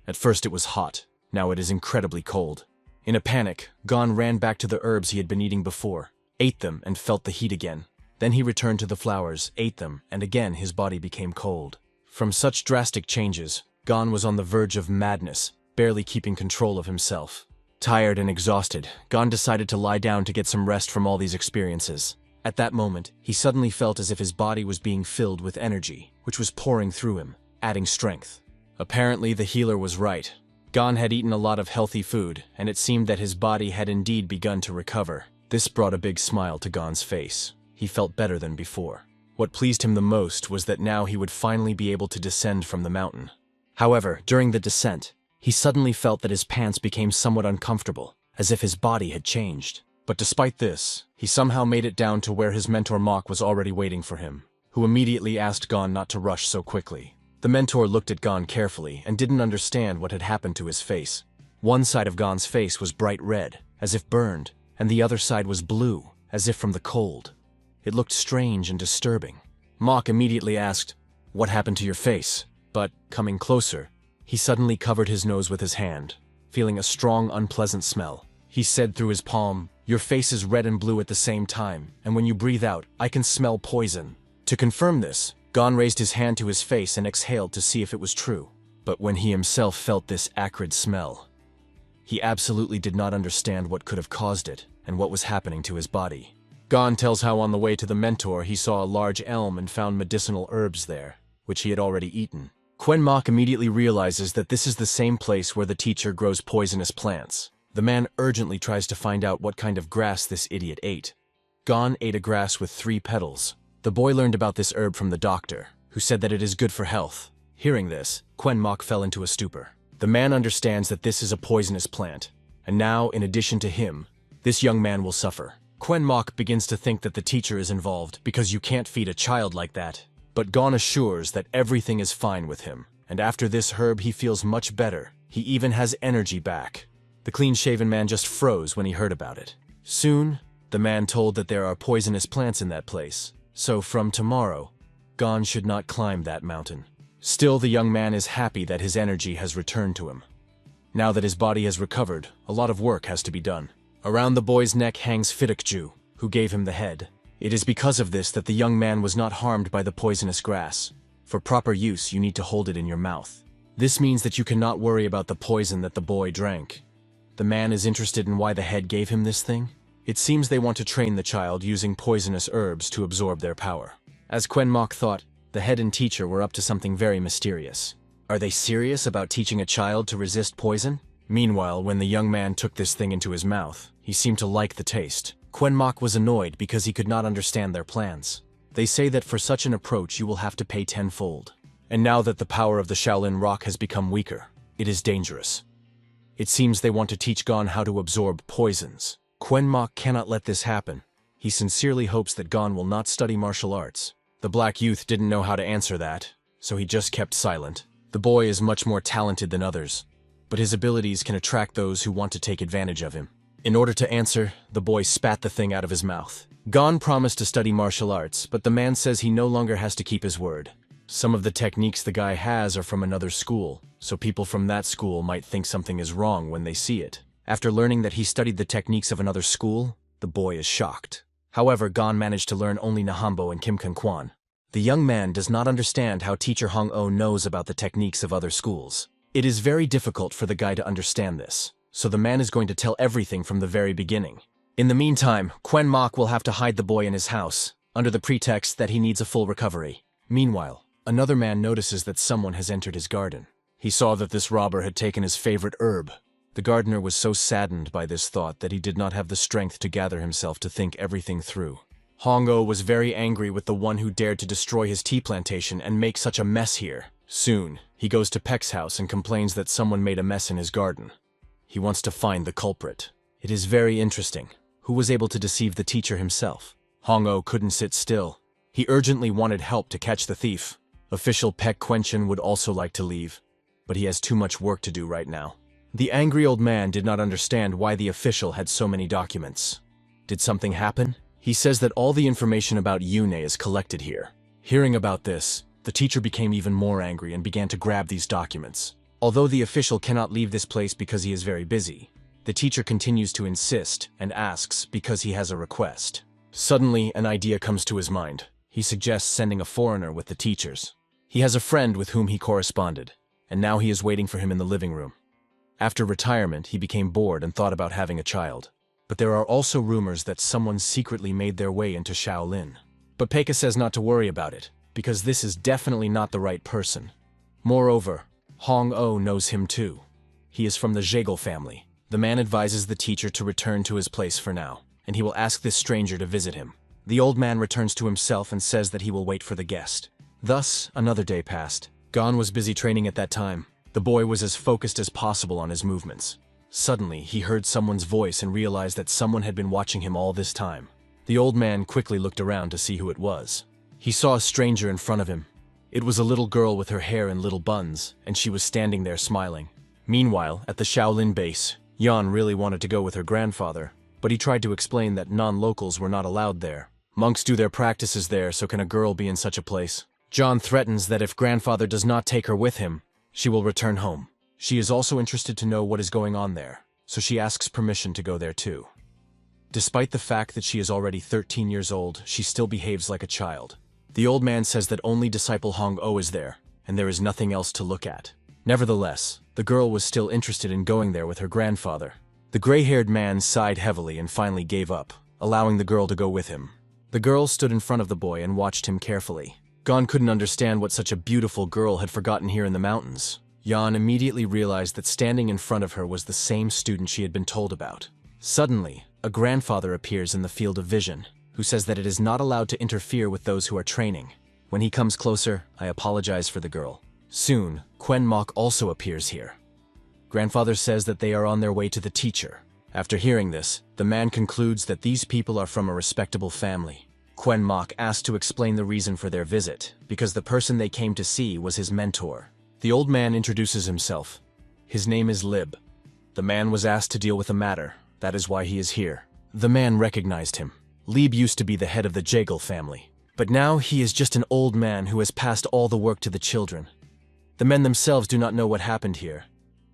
At first it was hot, now it is incredibly cold. In a panic, Gon ran back to the herbs he had been eating before, ate them and felt the heat again. Then he returned to the flowers, ate them, and again his body became cold. From such drastic changes, Gon was on the verge of madness, barely keeping control of himself. Tired and exhausted, Gon decided to lie down to get some rest from all these experiences. At that moment, he suddenly felt as if his body was being filled with energy, which was pouring through him, adding strength. Apparently, the healer was right. Gon had eaten a lot of healthy food, and it seemed that his body had indeed begun to recover. This brought a big smile to Gon's face. He felt better than before. What pleased him the most was that now he would finally be able to descend from the mountain. However, during the descent, he suddenly felt that his pants became somewhat uncomfortable, as if his body had changed. But despite this, he somehow made it down to where his mentor Mok was already waiting for him, who immediately asked Gon not to rush so quickly. The mentor looked at Gon carefully and didn't understand what had happened to his face. One side of Gon's face was bright red, as if burned, and the other side was blue, as if from the cold. It looked strange and disturbing. Mok immediately asked, "What happened to your face?" But, coming closer, he suddenly covered his nose with his hand, feeling a strong, unpleasant smell. He said through his palm, "Your face is red and blue at the same time, and when you breathe out, I can smell poison." To confirm this, Gon raised his hand to his face and exhaled to see if it was true. But when he himself felt this acrid smell, he absolutely did not understand what could have caused it and what was happening to his body. Gon tells how on the way to the mentor he saw a large elm and found medicinal herbs there, which he had already eaten. Quen Mok immediately realizes that this is the same place where the teacher grows poisonous plants. The man urgently tries to find out what kind of grass this idiot ate. Gon ate a grass with 3 petals. The boy learned about this herb from the doctor, who said that it is good for health. Hearing this, Quen Mok fell into a stupor. The man understands that this is a poisonous plant, and now, in addition to him, this young man will suffer. Quen Mok begins to think that the teacher is involved because you can't feed a child like that. But Gon assures that everything is fine with him, and after this herb he feels much better. He even has energy back. The clean-shaven man just froze when he heard about it. Soon, the man told that there are poisonous plants in that place, so from tomorrow, Gon should not climb that mountain. Still, the young man is happy that his energy has returned to him. Now that his body has recovered, a lot of work has to be done. Around the boy's neck hangs Fitukju, who gave him the head. It is because of this that the young man was not harmed by the poisonous grass. For proper use, you need to hold it in your mouth. This means that you cannot worry about the poison that the boy drank. The man is interested in why the head gave him this thing. It seems they want to train the child using poisonous herbs to absorb their power. As Quenmock thought, the head and teacher were up to something very mysterious. Are they serious about teaching a child to resist poison? Meanwhile, when the young man took this thing into his mouth, he seemed to like the taste. Quenmock was annoyed because he could not understand their plans. They say that for such an approach you will have to pay tenfold. And now that the power of the Shaolin Rock has become weaker, it is dangerous. It seems they want to teach Gon how to absorb poisons. Quenmock cannot let this happen. He sincerely hopes that Gon will not study martial arts. The black youth didn't know how to answer that, so he just kept silent. The boy is much more talented than others, but his abilities can attract those who want to take advantage of him. In order to answer, the boy spat the thing out of his mouth. Gon promised to study martial arts, but the man says he no longer has to keep his word. Some of the techniques the guy has are from another school, so people from that school might think something is wrong when they see it. After learning that he studied the techniques of another school, the boy is shocked. However, Gon managed to learn only Nahambo and Kim Kun Kwan. The young man does not understand how teacher Hong-Oh knows about the techniques of other schools. It is very difficult for the guy to understand this, so the man is going to tell everything from the very beginning. In the meantime, Quenmock will have to hide the boy in his house, under the pretext that he needs a full recovery. Meanwhile, another man notices that someone has entered his garden. He saw that this robber had taken his favorite herb. The gardener was so saddened by this thought that he did not have the strength to gather himself to think everything through. Hong-Oh was very angry with the one who dared to destroy his tea plantation and make such a mess here. Soon, he goes to Peck's house and complains that someone made a mess in his garden. He wants to find the culprit. It is very interesting. Who was able to deceive the teacher himself? Hong-Oh couldn't sit still. He urgently wanted help to catch the thief. Official Peck Quenchen would also like to leave, but he has too much work to do right now. The angry old man did not understand why the official had so many documents. Did something happen? He says that all the information about Yune is collected here. Hearing about this, the teacher became even more angry and began to grab these documents. Although the official cannot leave this place because he is very busy, the teacher continues to insist and asks because he has a request. Suddenly, an idea comes to his mind. He suggests sending a foreigner with the teachers. He has a friend with whom he corresponded, and now he is waiting for him in the living room. After retirement, he became bored and thought about having a child. But there are also rumors that someone secretly made their way into Shaolin. But Pekka says not to worry about it, because this is definitely not the right person. Moreover, Hong-Oh knows him too. He is from the Jaegel family. The man advises the teacher to return to his place for now, and he will ask this stranger to visit him. The old man returns to himself and says that he will wait for the guest. Thus, another day passed. Gon was busy training at that time. The boy was as focused as possible on his movements. Suddenly, he heard someone's voice and realized that someone had been watching him all this time. The old man quickly looked around to see who it was. He saw a stranger in front of him. It was a little girl with her hair in little buns, and she was standing there smiling. Meanwhile, at the Shaolin base, Yan really wanted to go with her grandfather, but he tried to explain that non-locals were not allowed there. Monks do their practices there, so can a girl be in such a place? John threatens that if grandfather does not take her with him, she will return home. She is also interested to know what is going on there, so she asks permission to go there too. Despite the fact that she is already 13 years old, she still behaves like a child. The old man says that only disciple Hong-Oh is there, and there is nothing else to look at. Nevertheless, the girl was still interested in going there with her grandfather. The gray-haired man sighed heavily and finally gave up, allowing the girl to go with him. The girl stood in front of the boy and watched him carefully. Gon couldn't understand what such a beautiful girl had forgotten here in the mountains. Yan immediately realized that standing in front of her was the same student she had been told about. Suddenly, a grandfather appears in the field of vision, who says that it is not allowed to interfere with those who are training. When he comes closer, I apologize for the girl. Soon, Quenmock also appears here. Grandfather says that they are on their way to the teacher. After hearing this, the man concludes that these people are from a respectable family. Quenmock asked to explain the reason for their visit, because the person they came to see was his mentor. The old man introduces himself. His name is Lib. The man was asked to deal with a matter. That is why he is here. The man recognized him. Lieb used to be the head of the Jaegel family, but now he is just an old man who has passed all the work to the children. The men themselves do not know what happened here,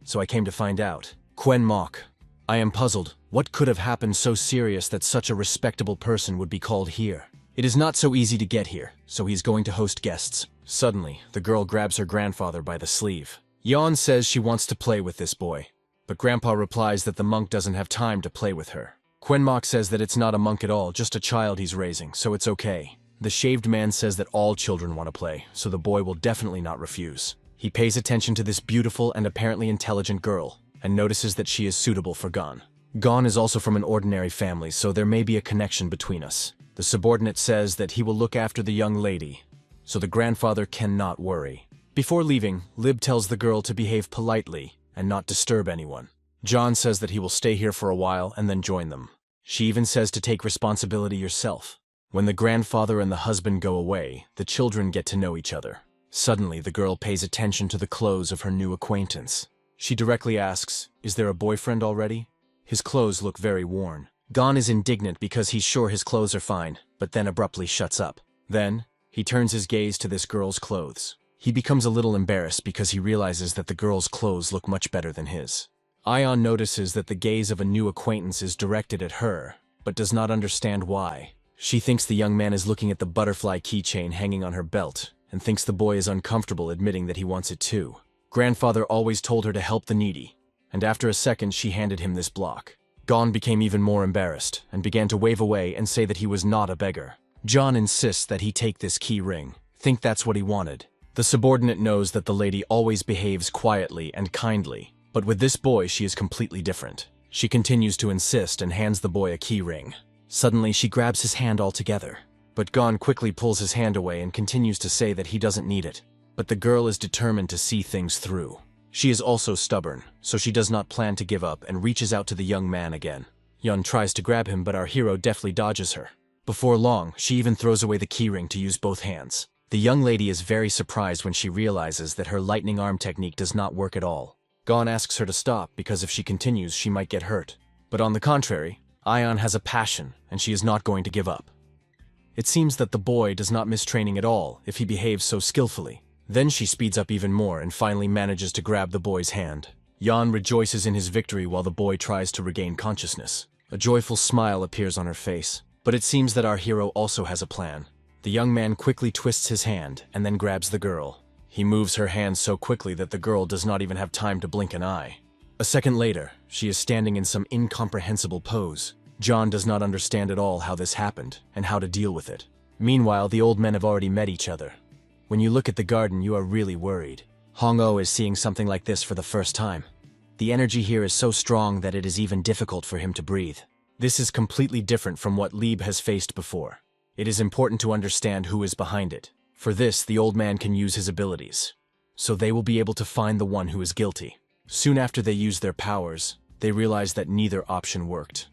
so I came to find out. Quen Mok. I am puzzled. What could have happened so serious that such a respectable person would be called here? It is not so easy to get here, so he's going to host guests. Suddenly, the girl grabs her grandfather by the sleeve. Yeon says she wants to play with this boy, but Grandpa replies that the monk doesn't have time to play with her. Quen Mok says that it's not a monk at all, just a child he's raising, so it's okay. The shaved man says that all children want to play, so the boy will definitely not refuse. He pays attention to this beautiful and apparently intelligent girl, and notices that she is suitable for Gon. Gon is also from an ordinary family, so there may be a connection between us. The subordinate says that he will look after the young lady, so the grandfather cannot worry. Before leaving, Lib tells the girl to behave politely and not disturb anyone. John says that he will stay here for a while and then join them. She even says to take responsibility yourself. When the grandfather and the husband go away, the children get to know each other. Suddenly, the girl pays attention to the clothes of her new acquaintance. She directly asks, "Is there a boyfriend already?" His clothes look very worn. Gon is indignant because he's sure his clothes are fine, but then abruptly shuts up. Then, he turns his gaze to this girl's clothes. He becomes a little embarrassed because he realizes that the girl's clothes look much better than his. Ion notices that the gaze of a new acquaintance is directed at her, but does not understand why. She thinks the young man is looking at the butterfly keychain hanging on her belt, and thinks the boy is uncomfortable admitting that he wants it too. Grandfather always told her to help the needy, and after a second she handed him this block. Gon became even more embarrassed, and began to wave away and say that he was not a beggar. John insists that he take this key ring, think that's what he wanted. The subordinate knows that the lady always behaves quietly and kindly, but with this boy she is completely different. She continues to insist and hands the boy a key ring. Suddenly she grabs his hand altogether, but Gon quickly pulls his hand away and continues to say that he doesn't need it. But the girl is determined to see things through. She is also stubborn, so she does not plan to give up and reaches out to the young man again. Yun tries to grab him, but our hero deftly dodges her. Before long, she even throws away the keyring to use both hands. The young lady is very surprised when she realizes that her lightning arm technique does not work at all. Gon asks her to stop because if she continues, she might get hurt. But on the contrary, Ion has a passion, and she is not going to give up. It seems that the boy does not miss training at all if he behaves so skillfully. Then she speeds up even more and finally manages to grab the boy's hand. Jan rejoices in his victory while the boy tries to regain consciousness. A joyful smile appears on her face, but it seems that our hero also has a plan. The young man quickly twists his hand and then grabs the girl. He moves her hand so quickly that the girl does not even have time to blink an eye. A second later, she is standing in some incomprehensible pose. John does not understand at all how this happened and how to deal with it. Meanwhile, the old men have already met each other. When you look at the garden, you are really worried. Hong-Oh is seeing something like this for the first time. The energy here is so strong that it is even difficult for him to breathe. This is completely different from what Lieb has faced before. It is important to understand who is behind it. For this, the old man can use his abilities, so they will be able to find the one who is guilty. Soon after they use their powers, they realize that neither option worked.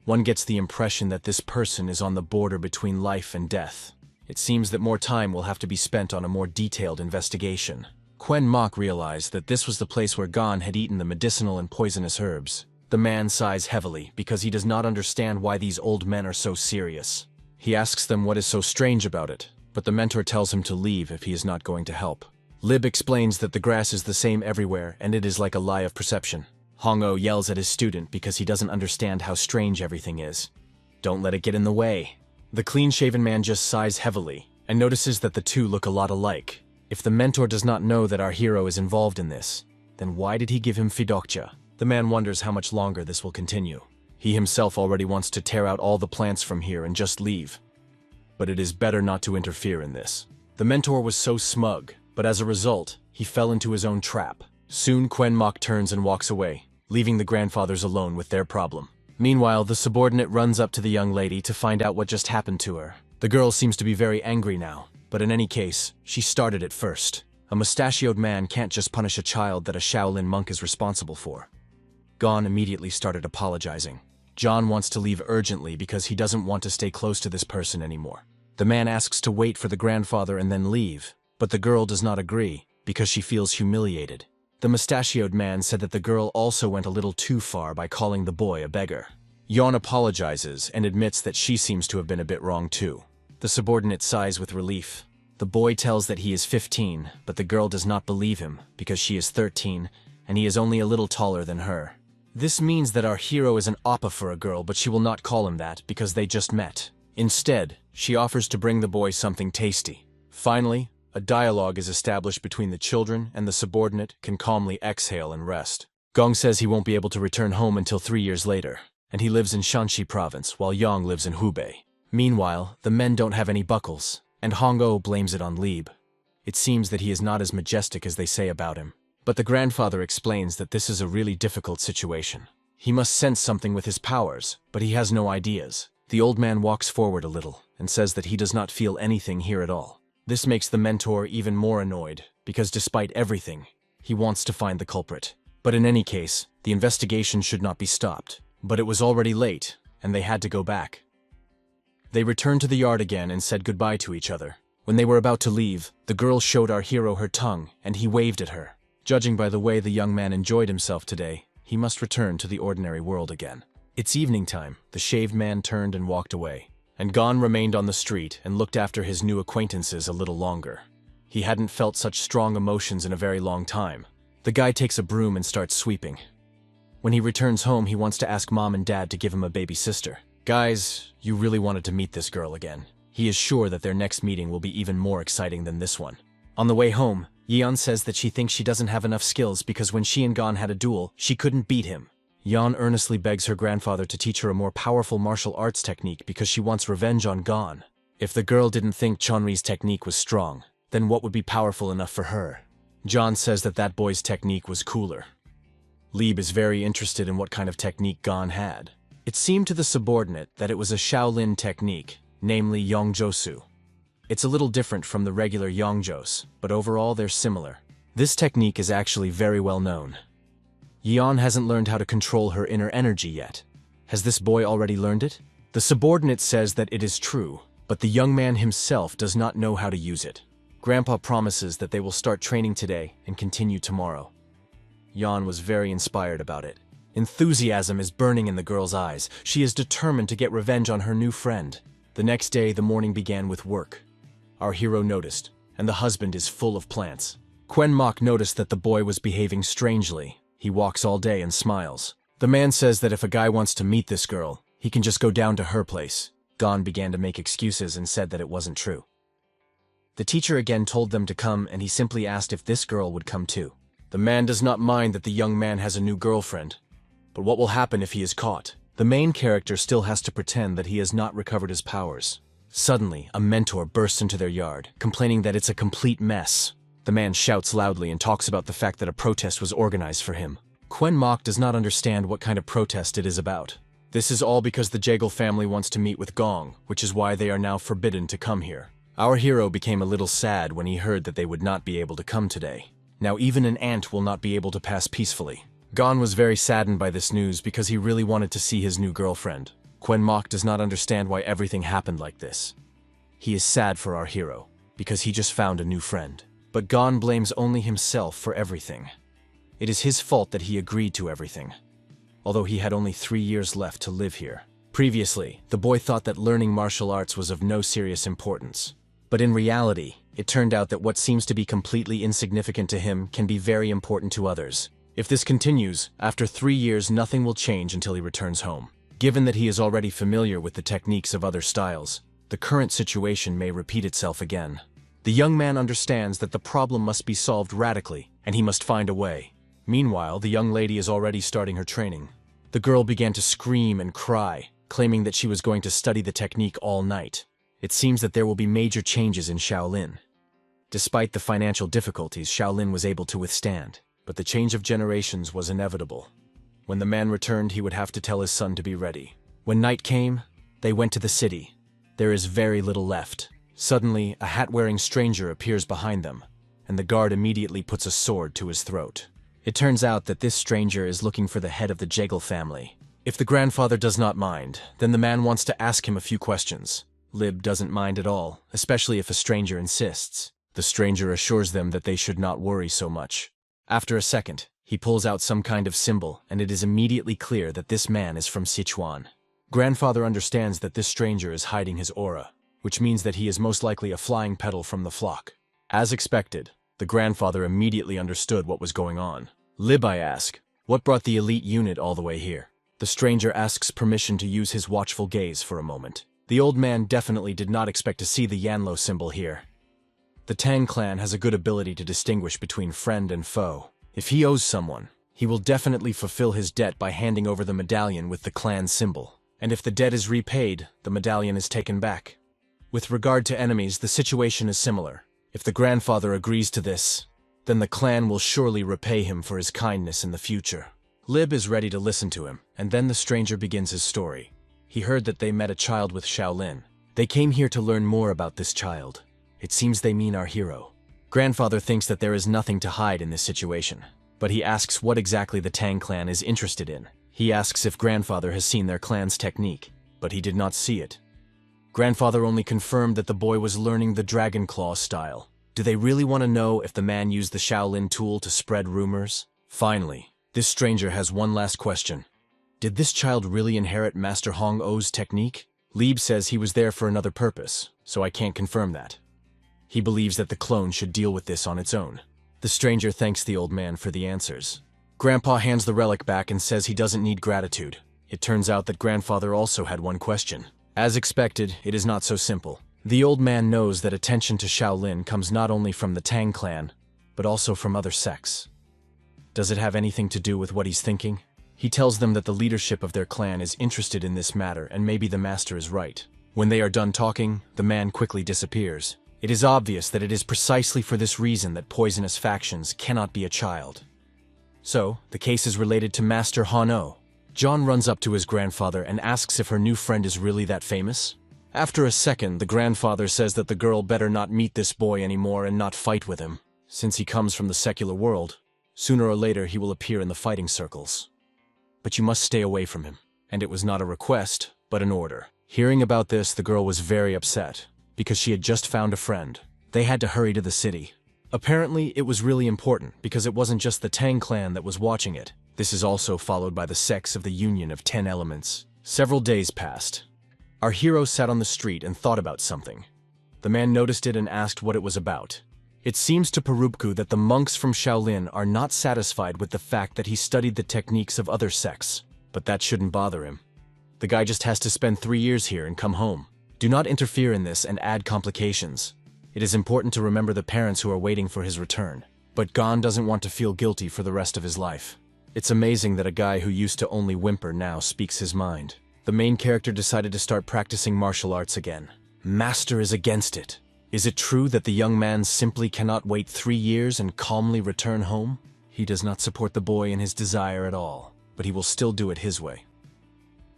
One gets the impression that this person is on the border between life and death. It seems that more time will have to be spent on a more detailed investigation. Quen Mok realized that this was the place where Gon had eaten the medicinal and poisonous herbs. The man sighs heavily because he does not understand why these old men are so serious. He asks them what is so strange about it, but the mentor tells him to leave if he is not going to help. Lib explains that the grass is the same everywhere and it is like a lie of perception. Hong-Oh yells at his student because he doesn't understand how strange everything is. Don't let it get in the way. The clean-shaven man just sighs heavily and notices that the two look a lot alike. If the mentor does not know that our hero is involved in this, then why did he give him Fidokcha? The man wonders how much longer this will continue. He himself already wants to tear out all the plants from here and just leave. But it is better not to interfere in this. The mentor was so smug, but as a result, he fell into his own trap. Soon Quen Mok turns and walks away, leaving the grandfathers alone with their problem. Meanwhile, the subordinate runs up to the young lady to find out what just happened to her. The girl seems to be very angry now, but in any case, she started it first. A mustachioed man can't just punish a child that a Shaolin monk is responsible for. Gon immediately started apologizing. John wants to leave urgently because he doesn't want to stay close to this person anymore. The man asks to wait for the grandfather and then leave, but the girl does not agree because she feels humiliated. The mustachioed man said that the girl also went a little too far by calling the boy a beggar. Yon apologizes and admits that she seems to have been a bit wrong too. The subordinate sighs with relief. The boy tells that he is 15, but the girl does not believe him because she is 13 and he is only a little taller than her. This means that our hero is an oppa for a girl, but she will not call him that because they just met. Instead, she offers to bring the boy something tasty. Finally, a dialogue is established between the children, and the subordinate can calmly exhale and rest. Gong says he won't be able to return home until 3 years later, and he lives in Shanxi province while Yang lives in Hubei. Meanwhile, the men don't have any buckles, and Hong-O blames it on Lieb. It seems that he is not as majestic as they say about him. But the grandfather explains that this is a really difficult situation. He must sense something with his powers, but he has no ideas. The old man walks forward a little and says that he does not feel anything here at all. This makes the mentor even more annoyed, because despite everything, he wants to find the culprit. But in any case, the investigation should not be stopped. But it was already late, and they had to go back. They returned to the yard again and said goodbye to each other. When they were about to leave, the girl showed our hero her tongue, and he waved at her. Judging by the way the young man enjoyed himself today, he must return to the ordinary world again. It's evening time. The shaved man turned and walked away. And Gon remained on the street and looked after his new acquaintances a little longer. He hadn't felt such strong emotions in a very long time. The guy takes a broom and starts sweeping. When he returns home, he wants to ask Mom and Dad to give him a baby sister. Guys, you really wanted to meet this girl again. He is sure that their next meeting will be even more exciting than this one. On the way home, Yeon says that she thinks she doesn't have enough skills because when she and Gon had a duel, she couldn't beat him. Yeon earnestly begs her grandfather to teach her a more powerful martial arts technique because she wants revenge on Gon. If the girl didn't think Chonri's technique was strong, then what would be powerful enough for her? John says that that boy's technique was cooler. Lieb is very interested in what kind of technique Gon had. It seemed to the subordinate that it was a Shaolin technique, namely Yongjutsu. It's a little different from the regular Yongjos, but overall they're similar. This technique is actually very well known. Yeon hasn't learned how to control her inner energy yet. Has this boy already learned it? The subordinate says that it is true, but the young man himself does not know how to use it. Grandpa promises that they will start training today and continue tomorrow. Yeon was very inspired about it. Enthusiasm is burning in the girl's eyes. She is determined to get revenge on her new friend. The next day, the morning began with work. Our hero noticed, and the husband is full of plants. Quen Mok noticed that the boy was behaving strangely. He walks all day and smiles. The man says that if a guy wants to meet this girl, he can just go down to her place. Gon began to make excuses and said that it wasn't true. The teacher again told them to come, and he simply asked if this girl would come too. The man does not mind that the young man has a new girlfriend. But what will happen if he is caught? The main character still has to pretend that he has not recovered his powers. Suddenly, a mentor bursts into their yard, complaining that it's a complete mess. The man shouts loudly and talks about the fact that a protest was organized for him. Quen Mok does not understand what kind of protest it is about. This is all because the Jaegel family wants to meet with Gong, which is why they are now forbidden to come here. Our hero became a little sad when he heard that they would not be able to come today. Now even an ant will not be able to pass peacefully. Gon was very saddened by this news because he really wanted to see his new girlfriend. Quen Mok does not understand why everything happened like this. He is sad for our hero, because he just found a new friend. But Gon blames only himself for everything. It is his fault that he agreed to everything, although he had only 3 years left to live here. Previously, the boy thought that learning martial arts was of no serious importance. But in reality, it turned out that what seems to be completely insignificant to him can be very important to others. If this continues, after 3 years nothing will change until he returns home. Given that he is already familiar with the techniques of other styles, the current situation may repeat itself again. The young man understands that the problem must be solved radically, and he must find a way. Meanwhile, the young lady is already starting her training. The girl began to scream and cry, claiming that she was going to study the technique all night. It seems that there will be major changes in Shaolin. Despite the financial difficulties, Shaolin was able to withstand, but the change of generations was inevitable. When the man returned, he would have to tell his son to be ready. When night came, they went to the city. There is very little left. Suddenly, a hat-wearing stranger appears behind them, and the guard immediately puts a sword to his throat. It turns out that this stranger is looking for the head of the Jaegel family. If the grandfather does not mind, then the man wants to ask him a few questions. Lib doesn't mind at all, especially if a stranger insists. The stranger assures them that they should not worry so much. After a second, he pulls out some kind of symbol, and it is immediately clear that this man is from Sichuan. Grandfather understands that this stranger is hiding his aura, which means that he is most likely a flying petal from the flock. As expected, the grandfather immediately understood what was going on. Lib, I ask, what brought the elite unit all the way here? The stranger asks permission to use his watchful gaze for a moment. The old man definitely did not expect to see the Yahello symbol here. The Tang clan has a good ability to distinguish between friend and foe. If he owes someone, he will definitely fulfill his debt by handing over the medallion with the clan symbol. And if the debt is repaid, the medallion is taken back. With regard to enemies, the situation is similar. If the grandfather agrees to this, then the clan will surely repay him for his kindness in the future. Lib is ready to listen to him, and then the stranger begins his story. He heard that they met a child with Shaolin. They came here to learn more about this child. It seems they mean our hero. Grandfather thinks that there is nothing to hide in this situation, but he asks what exactly the Tang clan is interested in. He asks if grandfather has seen their clan's technique, but he did not see it. Grandfather only confirmed that the boy was learning the Dragon Claw style. Do they really want to know if the man used the Shaolin tool to spread rumors? Finally, this stranger has one last question. Did this child really inherit Master Hong O's technique? Lieb says he was there for another purpose, so I can't confirm that. He believes that the clone should deal with this on its own. The stranger thanks the old man for the answers. Grandpa hands the relic back and says he doesn't need gratitude. It turns out that grandfather also had one question. As expected, it is not so simple. The old man knows that attention to Shaolin comes not only from the Tang clan, but also from other sects. Does it have anything to do with what he's thinking? He tells them that the leadership of their clan is interested in this matter and maybe the master is right. When they are done talking, the man quickly disappears. It is obvious that it is precisely for this reason that poisonous factions cannot be a child. So, the case is related to Master Hong O. John runs up to his grandfather and asks if her new friend is really that famous. After a second, the grandfather says that the girl better not meet this boy anymore and not fight with him. Since he comes from the secular world, sooner or later he will appear in the fighting circles. But you must stay away from him. And it was not a request, but an order. Hearing about this, the girl was very upset, because she had just found a friend. They had to hurry to the city. Apparently, it was really important, because it wasn't just the Tang clan that was watching it. This is also followed by the sects of the Union of 10 Elements. Several days passed. Our hero sat on the street and thought about something. The man noticed it and asked what it was about. It seems to Parubku that the monks from Shaolin are not satisfied with the fact that he studied the techniques of other sects, but that shouldn't bother him. The guy just has to spend 3 years here and come home. Do not interfere in this and add complications. It is important to remember the parents who are waiting for his return. But Gon doesn't want to feel guilty for the rest of his life. It's amazing that a guy who used to only whimper now speaks his mind. The main character decided to start practicing martial arts again. Master is against it. Is it true that the young man simply cannot wait 3 years and calmly return home? He does not support the boy in his desire at all, but he will still do it his way.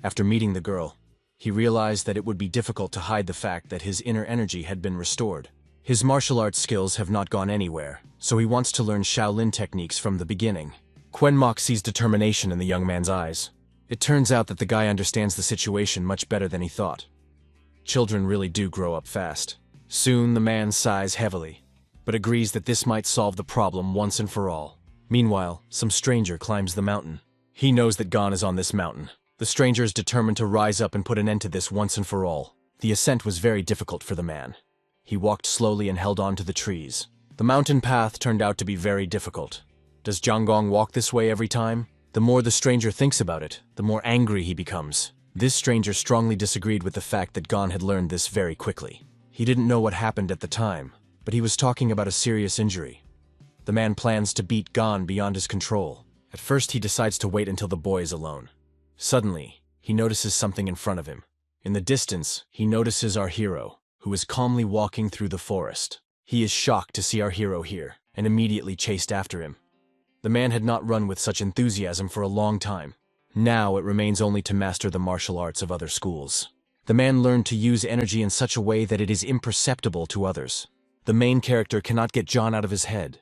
After meeting the girl, he realized that it would be difficult to hide the fact that his inner energy had been restored. His martial arts skills have not gone anywhere, so he wants to learn Shaolin techniques from the beginning. Quen Mok sees determination in the young man's eyes. It turns out that the guy understands the situation much better than he thought. Children really do grow up fast. Soon the man sighs heavily, but agrees that this might solve the problem once and for all. Meanwhile, some stranger climbs the mountain. He knows that Gon is on this mountain. The stranger is determined to rise up and put an end to this once and for all. The ascent was very difficult for the man. He walked slowly and held on to the trees. The mountain path turned out to be very difficult. Does Jiang Gong walk this way every time? The more the stranger thinks about it, the more angry he becomes. This stranger strongly disagreed with the fact that Gon had learned this very quickly. He didn't know what happened at the time, but he was talking about a serious injury. The man plans to beat Gon beyond his control. At first he decides to wait until the boy is alone. Suddenly, he notices something in front of him. In the distance, he notices our hero, who is calmly walking through the forest. He is shocked to see our hero here, and immediately chased after him. The man had not run with such enthusiasm for a long time. Now it remains only to master the martial arts of other schools. The man learned to use energy in such a way that it is imperceptible to others. The main character cannot get John out of his head.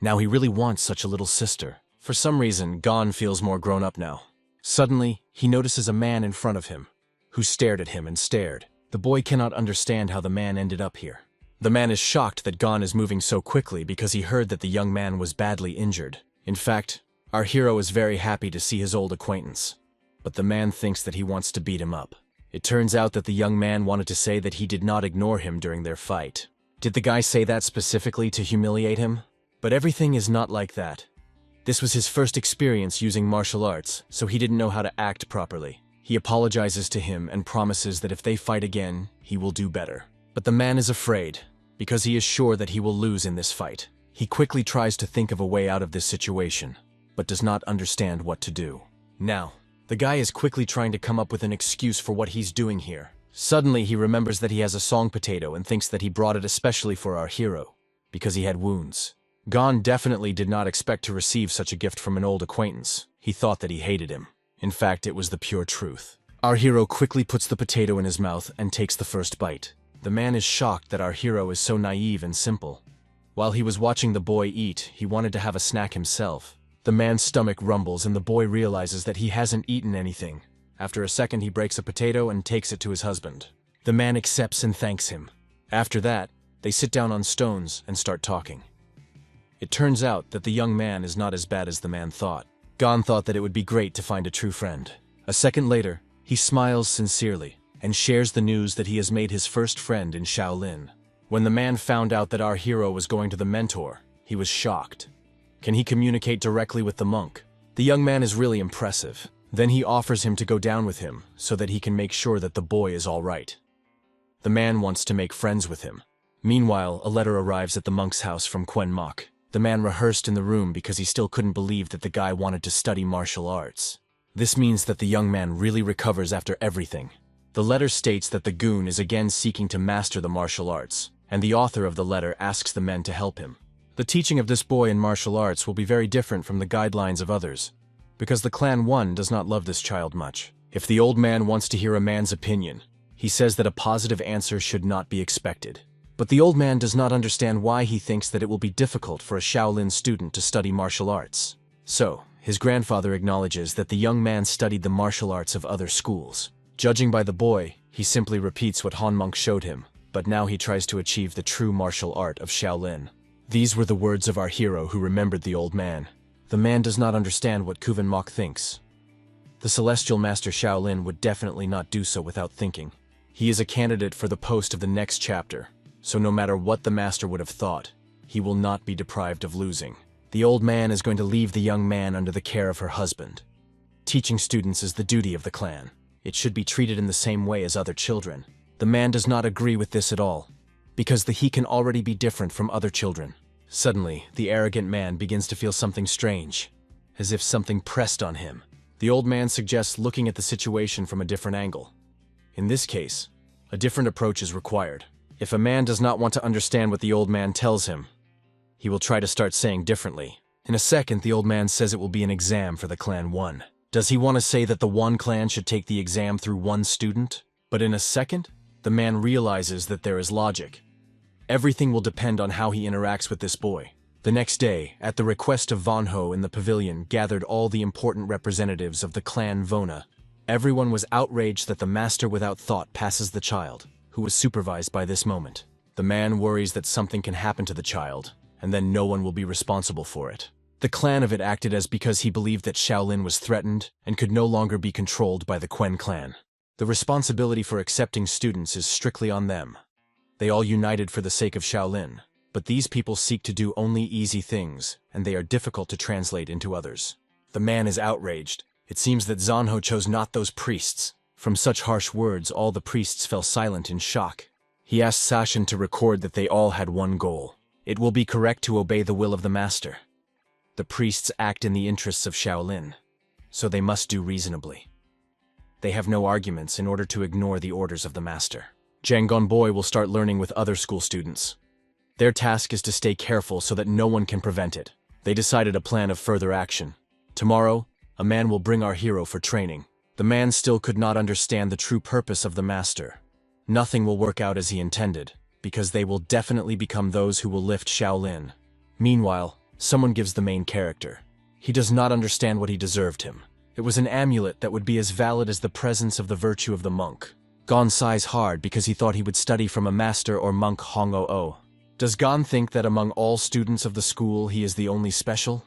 Now he really wants such a little sister. For some reason, Gon feels more grown up now. Suddenly, he notices a man in front of him, who stared at him and stared. The boy cannot understand how the man ended up here. The man is shocked that Gon is moving so quickly because he heard that the young man was badly injured. In fact, our hero is very happy to see his old acquaintance. but the man thinks that he wants to beat him up. It turns out that the young man wanted to say that he did not ignore him during their fight. Did the guy say that specifically to humiliate him? But everything is not like that. This was his first experience using martial arts, so he didn't know how to act properly. He apologizes to him and promises that if they fight again, he will do better. But the man is afraid, because he is sure that he will lose in this fight. He quickly tries to think of a way out of this situation, but does not understand what to do. Now, the guy is quickly trying to come up with an excuse for what he's doing here. Suddenly, he remembers that he has a song potato and thinks that he brought it especially for our hero, because he had wounds. Gon definitely did not expect to receive such a gift from an old acquaintance. He thought that he hated him. In fact, it was the pure truth. Our hero quickly puts the potato in his mouth and takes the first bite. The man is shocked that our hero is so naive and simple. While he was watching the boy eat, he wanted to have a snack himself. The man's stomach rumbles and the boy realizes that he hasn't eaten anything. After a second, he breaks a potato and takes it to his husband. The man accepts and thanks him. After that, they sit down on stones and start talking. It turns out that the young man is not as bad as the man thought. Gon thought that it would be great to find a true friend. A second later, he smiles sincerely and shares the news that he has made his first friend in Shaolin. When the man found out that our hero was going to the mentor, he was shocked. Can he communicate directly with the monk? The young man is really impressive. Then he offers him to go down with him so that he can make sure that the boy is all right. The man wants to make friends with him. Meanwhile, a letter arrives at the monk's house from Quen Mok. The man rehearsed in the room because he still couldn't believe that the guy wanted to study martial arts. This means that the young man really recovers after everything. The letter states that the goon is again seeking to master the martial arts, and the author of the letter asks the men to help him. The teaching of this boy in martial arts will be very different from the guidelines of others, because the Clan 1 does not love this child much. If the old man wants to hear a man's opinion, he says that a positive answer should not be expected. But the old man does not understand why he thinks that it will be difficult for a Shaolin student to study martial arts. So, his grandfather acknowledges that the young man studied the martial arts of other schools. Judging by the boy, he simply repeats what Han Monk showed him, but now he tries to achieve the true martial art of Shaolin. These were the words of our hero who remembered the old man. The man does not understand what Quen Mok thinks. The Celestial Master Shaolin would definitely not do so without thinking. He is a candidate for the post of the next chapter, so no matter what the master would have thought, he will not be deprived of losing. The old man is going to leave the young man under the care of her husband. Teaching students is the duty of the clan. It should be treated in the same way as other children. The man does not agree with this at all, because he can already be different from other children. Suddenly, the arrogant man begins to feel something strange, as if something pressed on him. The old man suggests looking at the situation from a different angle. In this case, a different approach is required. If a man does not want to understand what the old man tells him, he will try to start saying differently. In a second, the old man says it will be an exam for the Clan 1. Does he want to say that the one clan should take the exam through one student? But in a second, the man realizes that there is logic. Everything will depend on how he interacts with this boy. The next day, at the request of Von Ho in the pavilion gathered all the important representatives of the clan Vona. Everyone was outraged that the master without thought passes the child, who was supervised by this moment. The man worries that something can happen to the child, and then no one will be responsible for it. The clan of it acted as because he believed that Shaolin was threatened and could no longer be controlled by the Quen clan. The responsibility for accepting students is strictly on them. They all united for the sake of Shaolin, but these people seek to do only easy things, and they are difficult to translate into others. The man is outraged. It seems that Zanho chose not those priests. From such harsh words, all the priests fell silent in shock. He asked Sashin to record that they all had one goal. It will be correct to obey the will of the master. The priests act in the interests of Shaolin, so they must do reasonably. They have no arguments in order to ignore the orders of the master. Jangon Boy will start learning with other school students. Their task is to stay careful so that no one can prevent it. They decided a plan of further action. Tomorrow, a man will bring our hero for training. The man still could not understand the true purpose of the master. Nothing will work out as he intended, because they will definitely become those who will lift Shaolin. Meanwhile, someone gives the main character. He does not understand what he deserved him. It was an amulet that would be as valid as the presence of the virtue of the monk. Gon sighs hard because he thought he would study from a master or monk Hong-o-o. Does Gon think that among all students of the school he is the only special?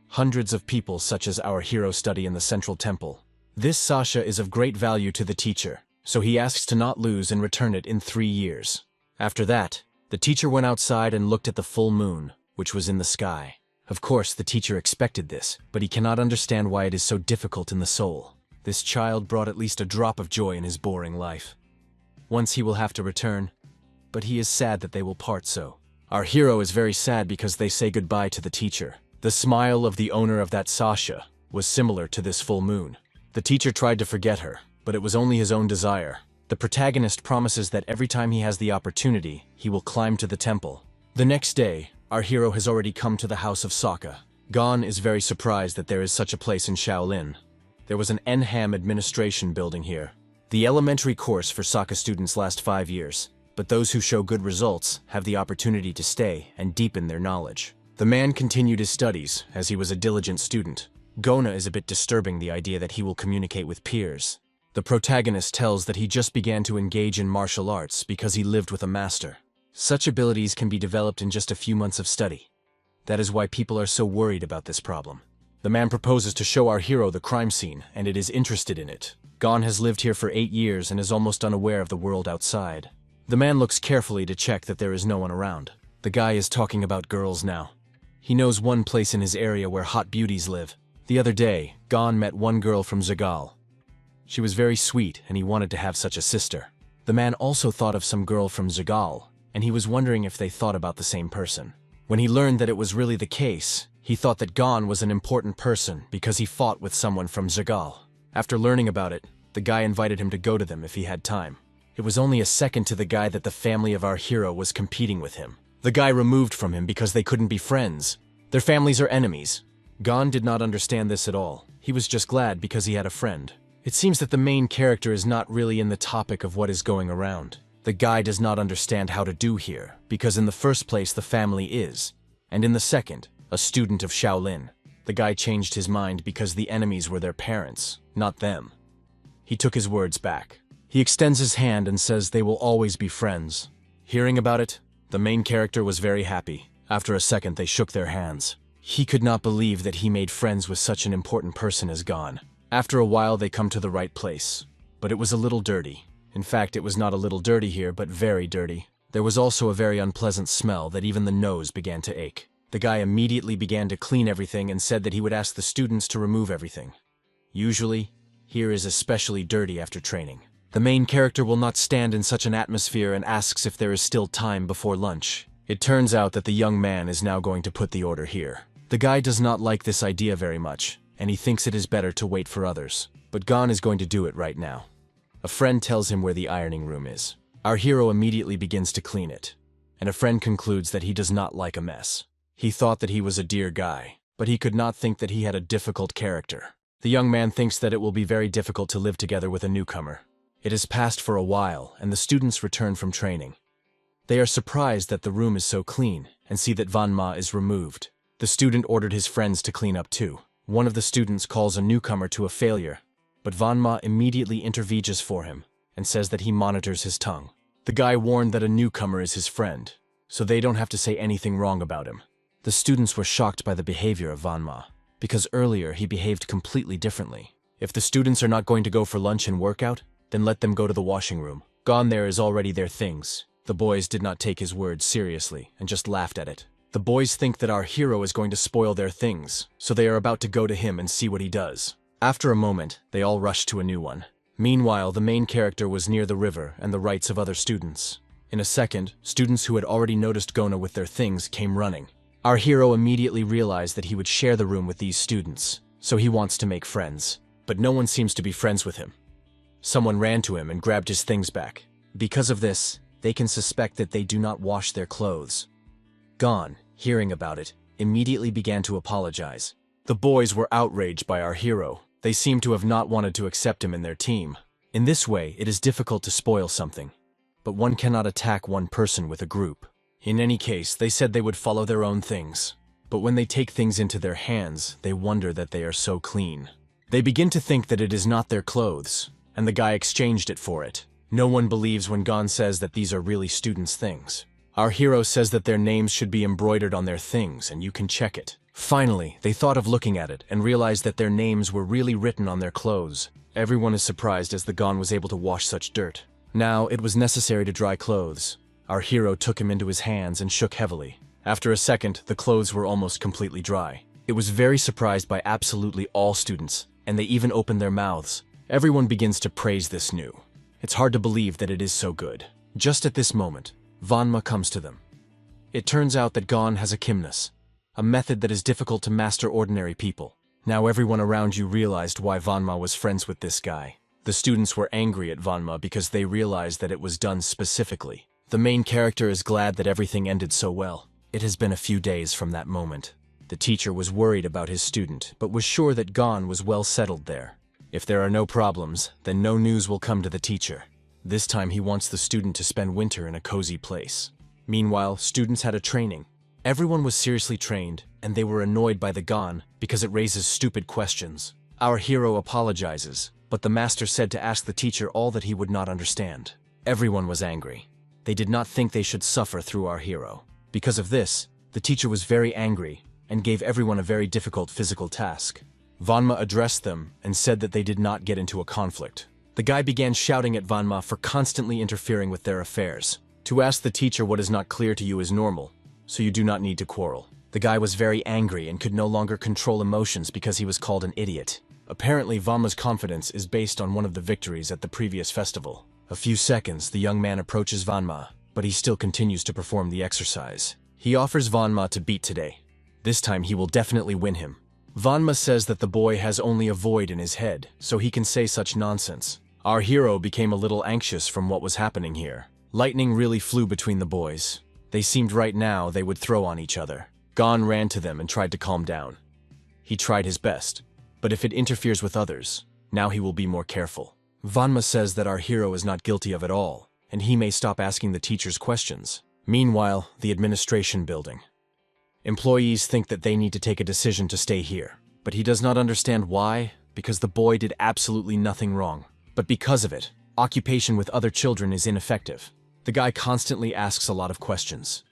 Hundreds of people such as our hero study in the central temple. This Sasha is of great value to the teacher, so he asks to not lose and return it in 3 years. After that, the teacher went outside and looked at the full moon, which was in the sky. Of course, the teacher expected this, but he cannot understand why it is so difficult in the soul. This child brought at least a drop of joy in his boring life. Once he will have to return, but he is sad that they will part so. Our hero is very sad because they say goodbye to the teacher. The smile of the owner of that Sasha was similar to this full moon. The teacher tried to forget her, but it was only his own desire. The protagonist promises that every time he has the opportunity, he will climb to the temple. The next day, our hero has already come to the house of Sokka. Gon is very surprised that there is such a place in Shaolin. There was an Enham administration building here. The elementary course for Sokka students lasts 5 years, but those who show good results have the opportunity to stay and deepen their knowledge. The man continued his studies, as he was a diligent student. Gona is a bit disturbing the idea that he will communicate with peers. The protagonist tells that he just began to engage in martial arts because he lived with a master. Such abilities can be developed in just a few months of study. That is why people are so worried about this problem. The man proposes to show our hero the crime scene, and it is interested in it. Gon has lived here for 8 years and is almost unaware of the world outside. The man looks carefully to check that there is no one around. The guy is talking about girls now. He knows one place in his area where hot beauties live. The other day, Gon met one girl from Zagal. She was very sweet, and he wanted to have such a sister. The man also thought of some girl from Zagal, and he was wondering if they thought about the same person. When he learned that it was really the case, he thought that Gon was an important person because he fought with someone from Zagal. After learning about it, the guy invited him to go to them if he had time. It was only a second to the guy that the family of our hero was competing with him. The guy removed from him because they couldn't be friends. Their families are enemies. Gon did not understand this at all. He was just glad because he had a friend. It seems that the main character is not really in the topic of what is going around. The guy does not understand how to do here, because in the first place the family is, and in the second, a student of Shaolin. The guy changed his mind because the enemies were their parents, not them. He took his words back. He extends his hand and says they will always be friends. Hearing about it, the main character was very happy. After a second, they shook their hands. He could not believe that he made friends with such an important person as Gon. After a while, they come to the right place. But it was a little dirty. In fact, it was not a little dirty here, but very dirty. There was also a very unpleasant smell that even the nose began to ache. The guy immediately began to clean everything and said that he would ask the students to remove everything. Usually, here is especially dirty after training. The main character will not stand in such an atmosphere and asks if there is still time before lunch. It turns out that the young man is now going to put the order here. The guy does not like this idea very much, and he thinks it is better to wait for others. But Gon is going to do it right now. A friend tells him where the ironing room is. Our hero immediately begins to clean it, and a friend concludes that he does not like a mess. He thought that he was a dear guy, but he could not think that he had a difficult character. The young man thinks that it will be very difficult to live together with a newcomer. It has passed for a while, and the students return from training. They are surprised that the room is so clean, and see that Vanma is removed. The student ordered his friends to clean up too. One of the students calls a newcomer to a failure, but Vanma immediately intervenes for him, and says that he monitors his tongue. The guy warned that a newcomer is his friend, so they don't have to say anything wrong about him. The students were shocked by the behavior of Vanma, because earlier he behaved completely differently. If the students are not going to go for lunch and workout, then let them go to the washing room. Gone there is already their things. The boys did not take his words seriously and just laughed at it. The boys think that our hero is going to spoil their things, so they are about to go to him and see what he does. After a moment, they all rush to a new one. Meanwhile, the main character was near the river and the rights of other students. In a second, students who had already noticed Gona with their things came running. Our hero immediately realized that he would share the room with these students, so he wants to make friends. But no one seems to be friends with him. Someone ran to him and grabbed his things back. Because of this, they can suspect that they do not wash their clothes. Gon, hearing about it, immediately began to apologize. The boys were outraged by our hero. They seem to have not wanted to accept him in their team. In this way, it is difficult to spoil something. But one cannot attack one person with a group. In any case, they said they would follow their own things. But when they take things into their hands, they wonder that they are so clean. They begin to think that it is not their clothes, and the guy exchanged it for it. No one believes when Gon says that these are really students' things. Our hero says that their names should be embroidered on their things, and you can check it. Finally, they thought of looking at it and realized that their names were really written on their clothes. Everyone is surprised as the Gon was able to wash such dirt. Now, it was necessary to dry clothes. Our hero took him into his hands and shook heavily. After a second, the clothes were almost completely dry. It was very surprised by absolutely all students, and they even opened their mouths. Everyone begins to praise this new. It's hard to believe that it is so good. Just at this moment, Vanma comes to them. It turns out that Gon has a kimnus, a method that is difficult to master ordinary people. Now everyone around you realized why Vanma was friends with this guy. The students were angry at Vanma because they realized that it was done specifically. The main character is glad that everything ended so well. It has been a few days from that moment. The teacher was worried about his student, but was sure that Gon was well settled there. If there are no problems, then no news will come to the teacher. This time he wants the student to spend winter in a cozy place. Meanwhile, students had a training. Everyone was seriously trained, and they were annoyed by the Gon because it raises stupid questions. Our hero apologizes, but the master said to ask the teacher all that he would not understand. Everyone was angry. They did not think they should suffer through our hero. Because of this, the teacher was very angry and gave everyone a very difficult physical task. Vanma addressed them and said that they did not get into a conflict. The guy began shouting at Vanma for constantly interfering with their affairs. To ask the teacher what is not clear to you is normal, so you do not need to quarrel. The guy was very angry and could no longer control emotions because he was called an idiot. Apparently, Vanma's confidence is based on one of the victories at the previous festival. A few seconds, the young man approaches Vanma, but he still continues to perform the exercise. He offers Vanma to beat today. This time he will definitely win him. Vanma says that the boy has only a void in his head, so he can say such nonsense. Our hero became a little anxious from what was happening here. Lightning really flew between the boys. They seemed right now they would throw on each other. Gon ran to them and tried to calm down. He tried his best, but if it interferes with others, now he will be more careful. Vanma says that our hero is not guilty of it all, and he may stop asking the teachers questions. Meanwhile, the administration building. Employees think that they need to take a decision to stay here, but he does not understand why, because the boy did absolutely nothing wrong. But because of it, occupation with other children is ineffective. The guy constantly asks a lot of questions.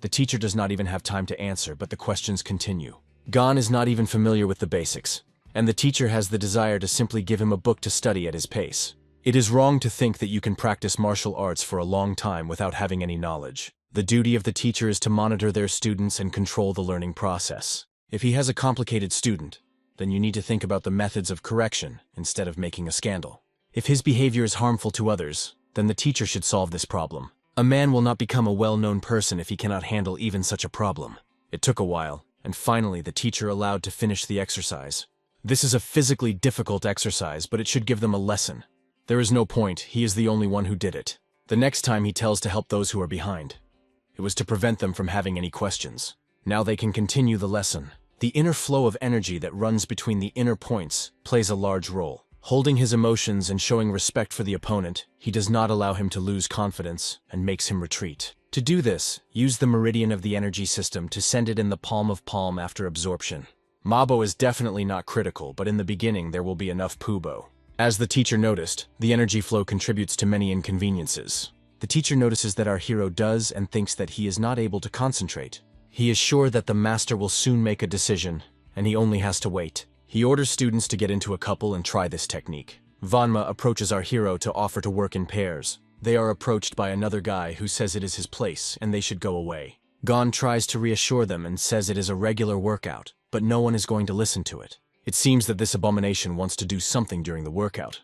The teacher does not even have time to answer, but the questions continue. Gon is not even familiar with the basics, and the teacher has the desire to simply give him a book to study at his pace. It is wrong to think that you can practice martial arts for a long time without having any knowledge. The duty of the teacher is to monitor their students and control the learning process. If he has a complicated student, then you need to think about the methods of correction instead of making a scandal. If his behavior is harmful to others, then the teacher should solve this problem. A man will not become a well-known person if he cannot handle even such a problem. It took a while, and finally the teacher allowed to finish the exercise. This is a physically difficult exercise, but it should give them a lesson. There is no point, he is the only one who did it. The next time he tells to help those who are behind. It was to prevent them from having any questions. Now they can continue the lesson. The inner flow of energy that runs between the inner points plays a large role. Holding his emotions and showing respect for the opponent, he does not allow him to lose confidence and makes him retreat. To do this, use the meridian of the energy system to send it in the palm after absorption. Mabo is definitely not critical, but in the beginning there will be enough Pubo. As the teacher noticed, the energy flow contributes to many inconveniences. The teacher notices that our hero does and thinks that he is not able to concentrate. He is sure that the master will soon make a decision, and he only has to wait. He orders students to get into a couple and try this technique. Vanma approaches our hero to offer to work in pairs. They are approached by another guy who says it is his place and they should go away. Gon tries to reassure them and says it is a regular workout, but no one is going to listen to it. It seems that this abomination wants to do something during the workout,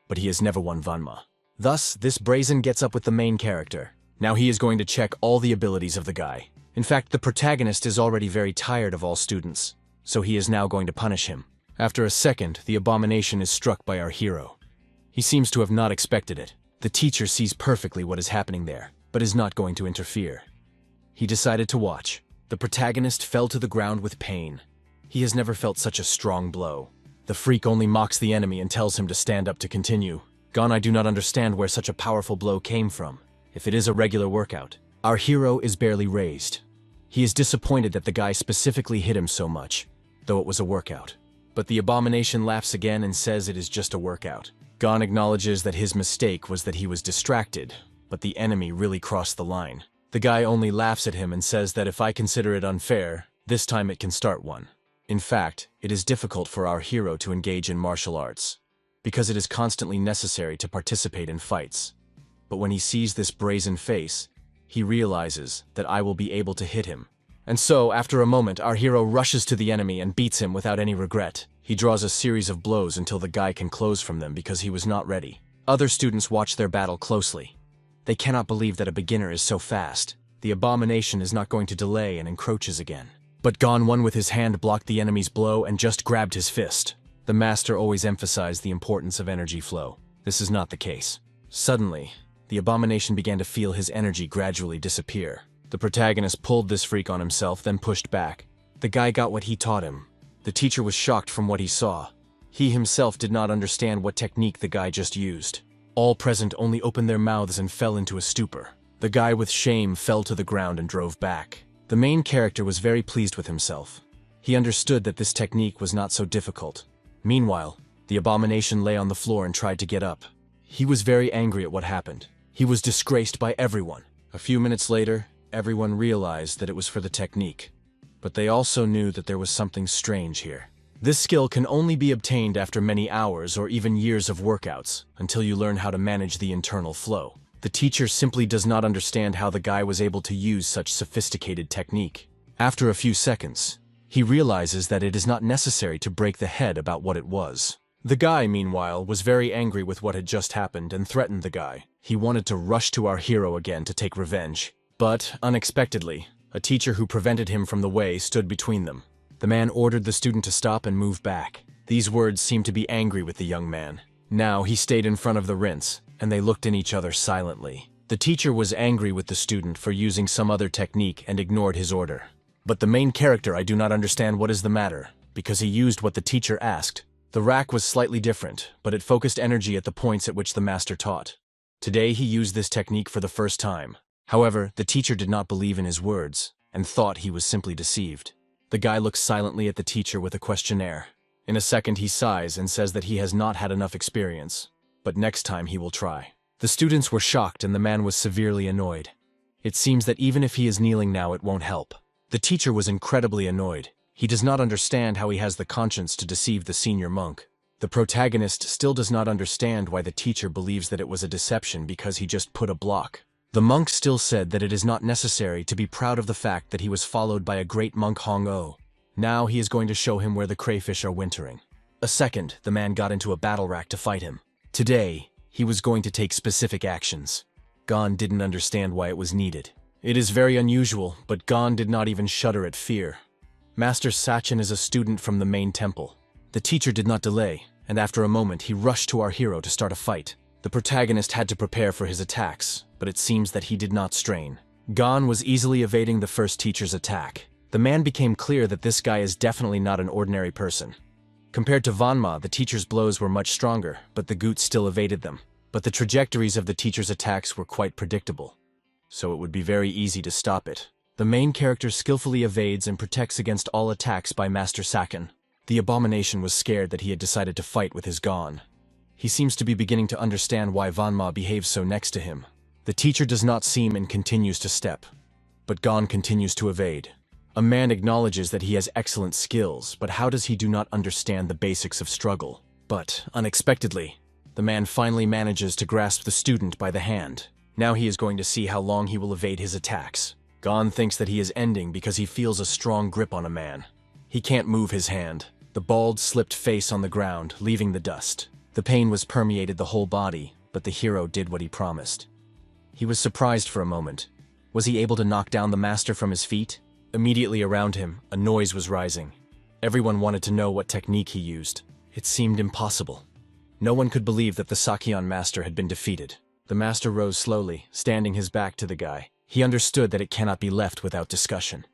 but he has never won Vanma. Thus, this brazen gets up with the main character. Now he is going to check all the abilities of the guy. In fact, the protagonist is already very tired of all students, so he is now going to punish him. After a second, the abomination is struck by our hero. He seems to have not expected it. The teacher sees perfectly what is happening there, but is not going to interfere. He decided to watch. The protagonist fell to the ground with pain. He has never felt such a strong blow. The freak only mocks the enemy and tells him to stand up to continue. Gon, I do not understand where such a powerful blow came from. If it is a regular workout, our hero is barely raised. He is disappointed that the guy specifically hit him so much, though it was a workout. But the abomination laughs again and says it is just a workout. Gon acknowledges that his mistake was that he was distracted, but the enemy really crossed the line. The guy only laughs at him and says that if I consider it unfair, this time it can start one. In fact, it is difficult for our hero to engage in martial arts, because it is constantly necessary to participate in fights. But when he sees this brazen face, he realizes that I will be able to hit him. And so, after a moment, our hero rushes to the enemy and beats him without any regret. He draws a series of blows until the guy can close from them because he was not ready. Other students watch their battle closely. They cannot believe that a beginner is so fast. The abomination is not going to delay and encroaches again. But Gon won with his hand, blocked the enemy's blow, and just grabbed his fist. The master always emphasized the importance of energy flow. This is not the case. Suddenly, the abomination began to feel his energy gradually disappear. The protagonist pulled this freak on himself, then pushed back. The guy got what he taught him. The teacher was shocked from what he saw. He himself did not understand what technique the guy just used. All present only opened their mouths and fell into a stupor. The guy with shame fell to the ground and drove back. The main character was very pleased with himself. He understood that this technique was not so difficult. Meanwhile, the abomination lay on the floor and tried to get up. He was very angry at what happened. He was disgraced by everyone. A few minutes later, everyone realized that it was for the technique. But they also knew that there was something strange here. This skill can only be obtained after many hours or even years of workouts, until you learn how to manage the internal flow. The teacher simply does not understand how the guy was able to use such sophisticated technique. After a few seconds, he realizes that it is not necessary to break the head about what it was. The guy, meanwhile, was very angry with what had just happened and threatened the guy. He wanted to rush to our hero again to take revenge. But, unexpectedly, a teacher who prevented him from the way stood between them. The man ordered the student to stop and move back. These words seemed to be angry with the young man. Now he stayed in front of the rinse, and they looked in each other silently. The teacher was angry with the student for using some other technique and ignored his order. But the main character, I do not understand what is the matter, because he used what the teacher asked. The rack was slightly different, but it focused energy at the points at which the master taught. Today he used this technique for the first time. However, the teacher did not believe in his words, and thought he was simply deceived. The guy looks silently at the teacher with a questionnaire. In a second he sighs and says that he has not had enough experience, but next time he will try. The students were shocked and the man was severely annoyed. It seems that even if he is kneeling now, it won't help. The teacher was incredibly annoyed. He does not understand how he has the conscience to deceive the senior monk. The protagonist still does not understand why the teacher believes that it was a deception because he just put a block. The monk still said that it is not necessary to be proud of the fact that he was followed by a great monk Hong-O. Now he is going to show him where the crayfish are wintering. A second, the man got into a battle rack to fight him. Today, he was going to take specific actions. Gon didn't understand why it was needed. It is very unusual, but Gon did not even shudder at fear. Master Sachin is a student from the main temple. The teacher did not delay, and after a moment he rushed to our hero to start a fight. The protagonist had to prepare for his attacks, but it seems that he did not strain. Gon was easily evading the first teacher's attack. The man became clear that this guy is definitely not an ordinary person. Compared to Vanma, the teacher's blows were much stronger, but the Goot still evaded them. But the trajectories of the teacher's attacks were quite predictable, so it would be very easy to stop it. The main character skillfully evades and protects against all attacks by Master Sakin. The abomination was scared that he had decided to fight with his Gon. He seems to be beginning to understand why Vanma behaves so next to him. The teacher does not seem and continues to step, but Gon continues to evade. A man acknowledges that he has excellent skills, but how does he do not understand the basics of struggle? But, unexpectedly, the man finally manages to grasp the student by the hand. Now he is going to see how long he will evade his attacks. Gon thinks that he is ending because he feels a strong grip on a man. He can't move his hand. The bald, slipped face on the ground, leaving the dust. The pain was permeated the whole body, but the hero did what he promised. He was surprised for a moment. Was he able to knock down the master from his feet? Immediately around him, a noise was rising. Everyone wanted to know what technique he used. It seemed impossible. No one could believe that the Sakyan master had been defeated. The master rose slowly, standing his back to the guy. He understood that it cannot be left without discussion.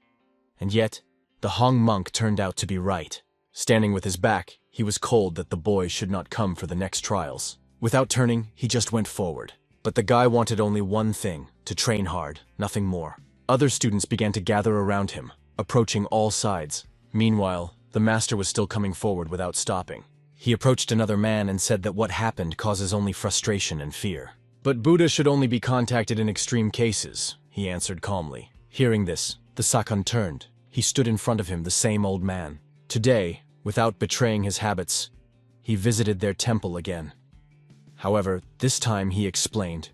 And yet, the Hong monk turned out to be right. Standing with his back, he was cold that the boy should not come for the next trials. Without turning, he just went forward. But the guy wanted only one thing, to train hard, nothing more. Other students began to gather around him, approaching all sides. Meanwhile, the master was still coming forward without stopping. He approached another man and said that what happened causes only frustration and fear. But Buddha should only be contacted in extreme cases, he answered calmly. Hearing this, the Sakun turned. He stood in front of him, the same old man. Today, without betraying his habits, he visited their temple again. However, this time he explained.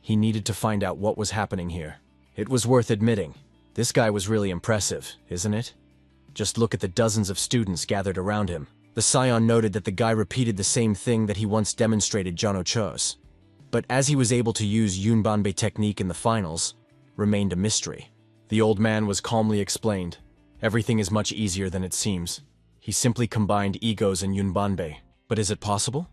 He needed to find out what was happening here. It was worth admitting. This guy was really impressive, isn't it? Just look at the dozens of students gathered around him. The scion noted that the guy repeated the same thing that he once demonstrated Jono Cho's. But as he was able to use Yunbanbei technique in the finals, remained a mystery. The old man was calmly explained. Everything is much easier than it seems. He simply combined egos and Yunbanbei. But is it possible?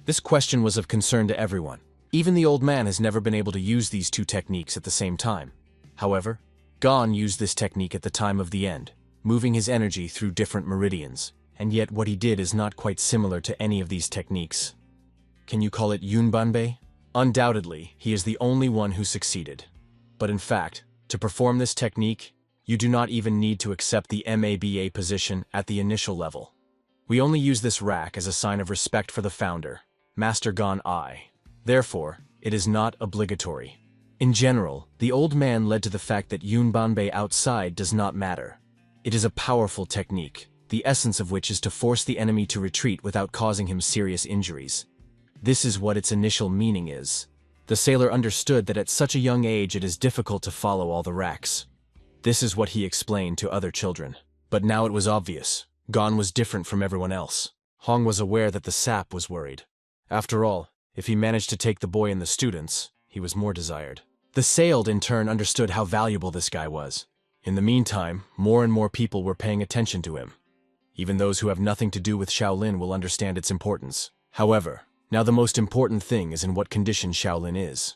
This question was of concern to everyone. Even the old man has never been able to use these two techniques at the same time. However, Gon used this technique at the time of the end, moving his energy through different meridians. And yet what he did is not quite similar to any of these techniques. Can you call it Yunbanbei? Undoubtedly, he is the only one who succeeded. But in fact, to perform this technique, you do not even need to accept the MABA position at the initial level. We only use this rack as a sign of respect for the founder, Master Gon I. Therefore, it is not obligatory. In general, the old man led to the fact that Yunbanbei outside does not matter. It is a powerful technique, the essence of which is to force the enemy to retreat without causing him serious injuries. This is what its initial meaning is. The sailor understood that at such a young age it is difficult to follow all the racks. This is what he explained to other children. But now it was obvious. Gon was different from everyone else. Hong was aware that the sap was worried. After all, if he managed to take the boy and the students, he was more desired. The sailed in turn understood how valuable this guy was. In the meantime, more and more people were paying attention to him. Even those who have nothing to do with Shaolin will understand its importance. However, now the most important thing is in what condition Shaolin is.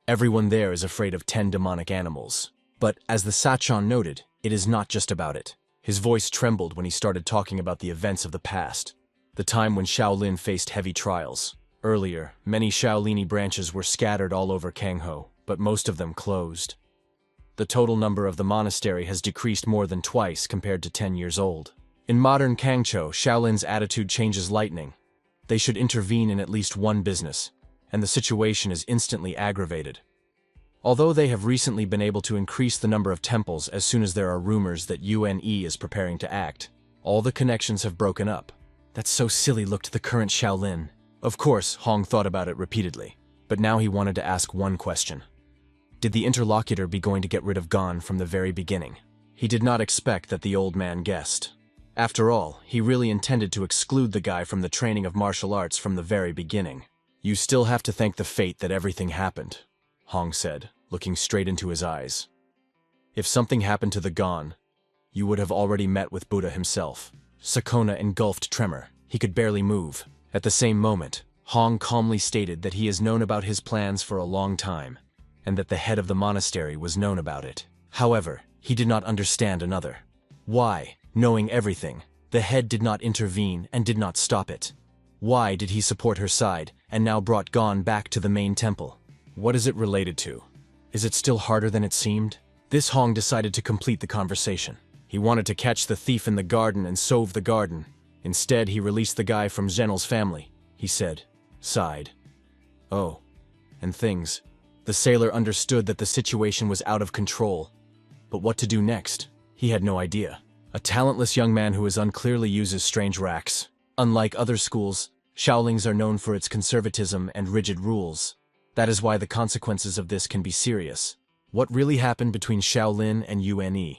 Everyone there is afraid of 10 demonic animals. But, as the Sachon noted, it is not just about it. His voice trembled when he started talking about the events of the past. The time when Shaolin faced heavy trials. Earlier, many Shaolini branches were scattered all over Kangho, but most of them closed. The total number of the monastery has decreased more than twice compared to 10 years old. In modern Kangcho, Shaolin's attitude changes lightning. They should intervene in at least one business, and the situation is instantly aggravated. Although they have recently been able to increase the number of temples as soon as there are rumors that UNE is preparing to act, all the connections have broken up. That's so silly, looked the current Shaolin. Of course, Hong thought about it repeatedly, but now he wanted to ask one question. Did the interlocutor be going to get rid of Gon from the very beginning? He did not expect that the old man guessed. After all, he really intended to exclude the guy from the training of martial arts from the very beginning. You still have to thank the fate that everything happened, Hong said, looking straight into his eyes. If something happened to the Gon, you would have already met with Buddha himself. Sakona engulfed tremor. He could barely move. At the same moment, Hong calmly stated that he has known about his plans for a long time, and that the head of the monastery was known about it. However, he did not understand another. Why, knowing everything, the head did not intervene and did not stop it? Why did he support her side and now brought Gon back to the main temple? What is it related to? Is it still harder than it seemed? This Hong decided to complete the conversation. He wanted to catch the thief in the garden and sove the garden. Instead, he released the guy from Zhenel's family, he said, sighed. Oh, and things. The sailor understood that the situation was out of control. But what to do next? He had no idea. A talentless young man who unclearly uses strange racks. Unlike other schools, Shaolins are known for its conservatism and rigid rules. That is why the consequences of this can be serious. What really happened between Shaolin and UNE?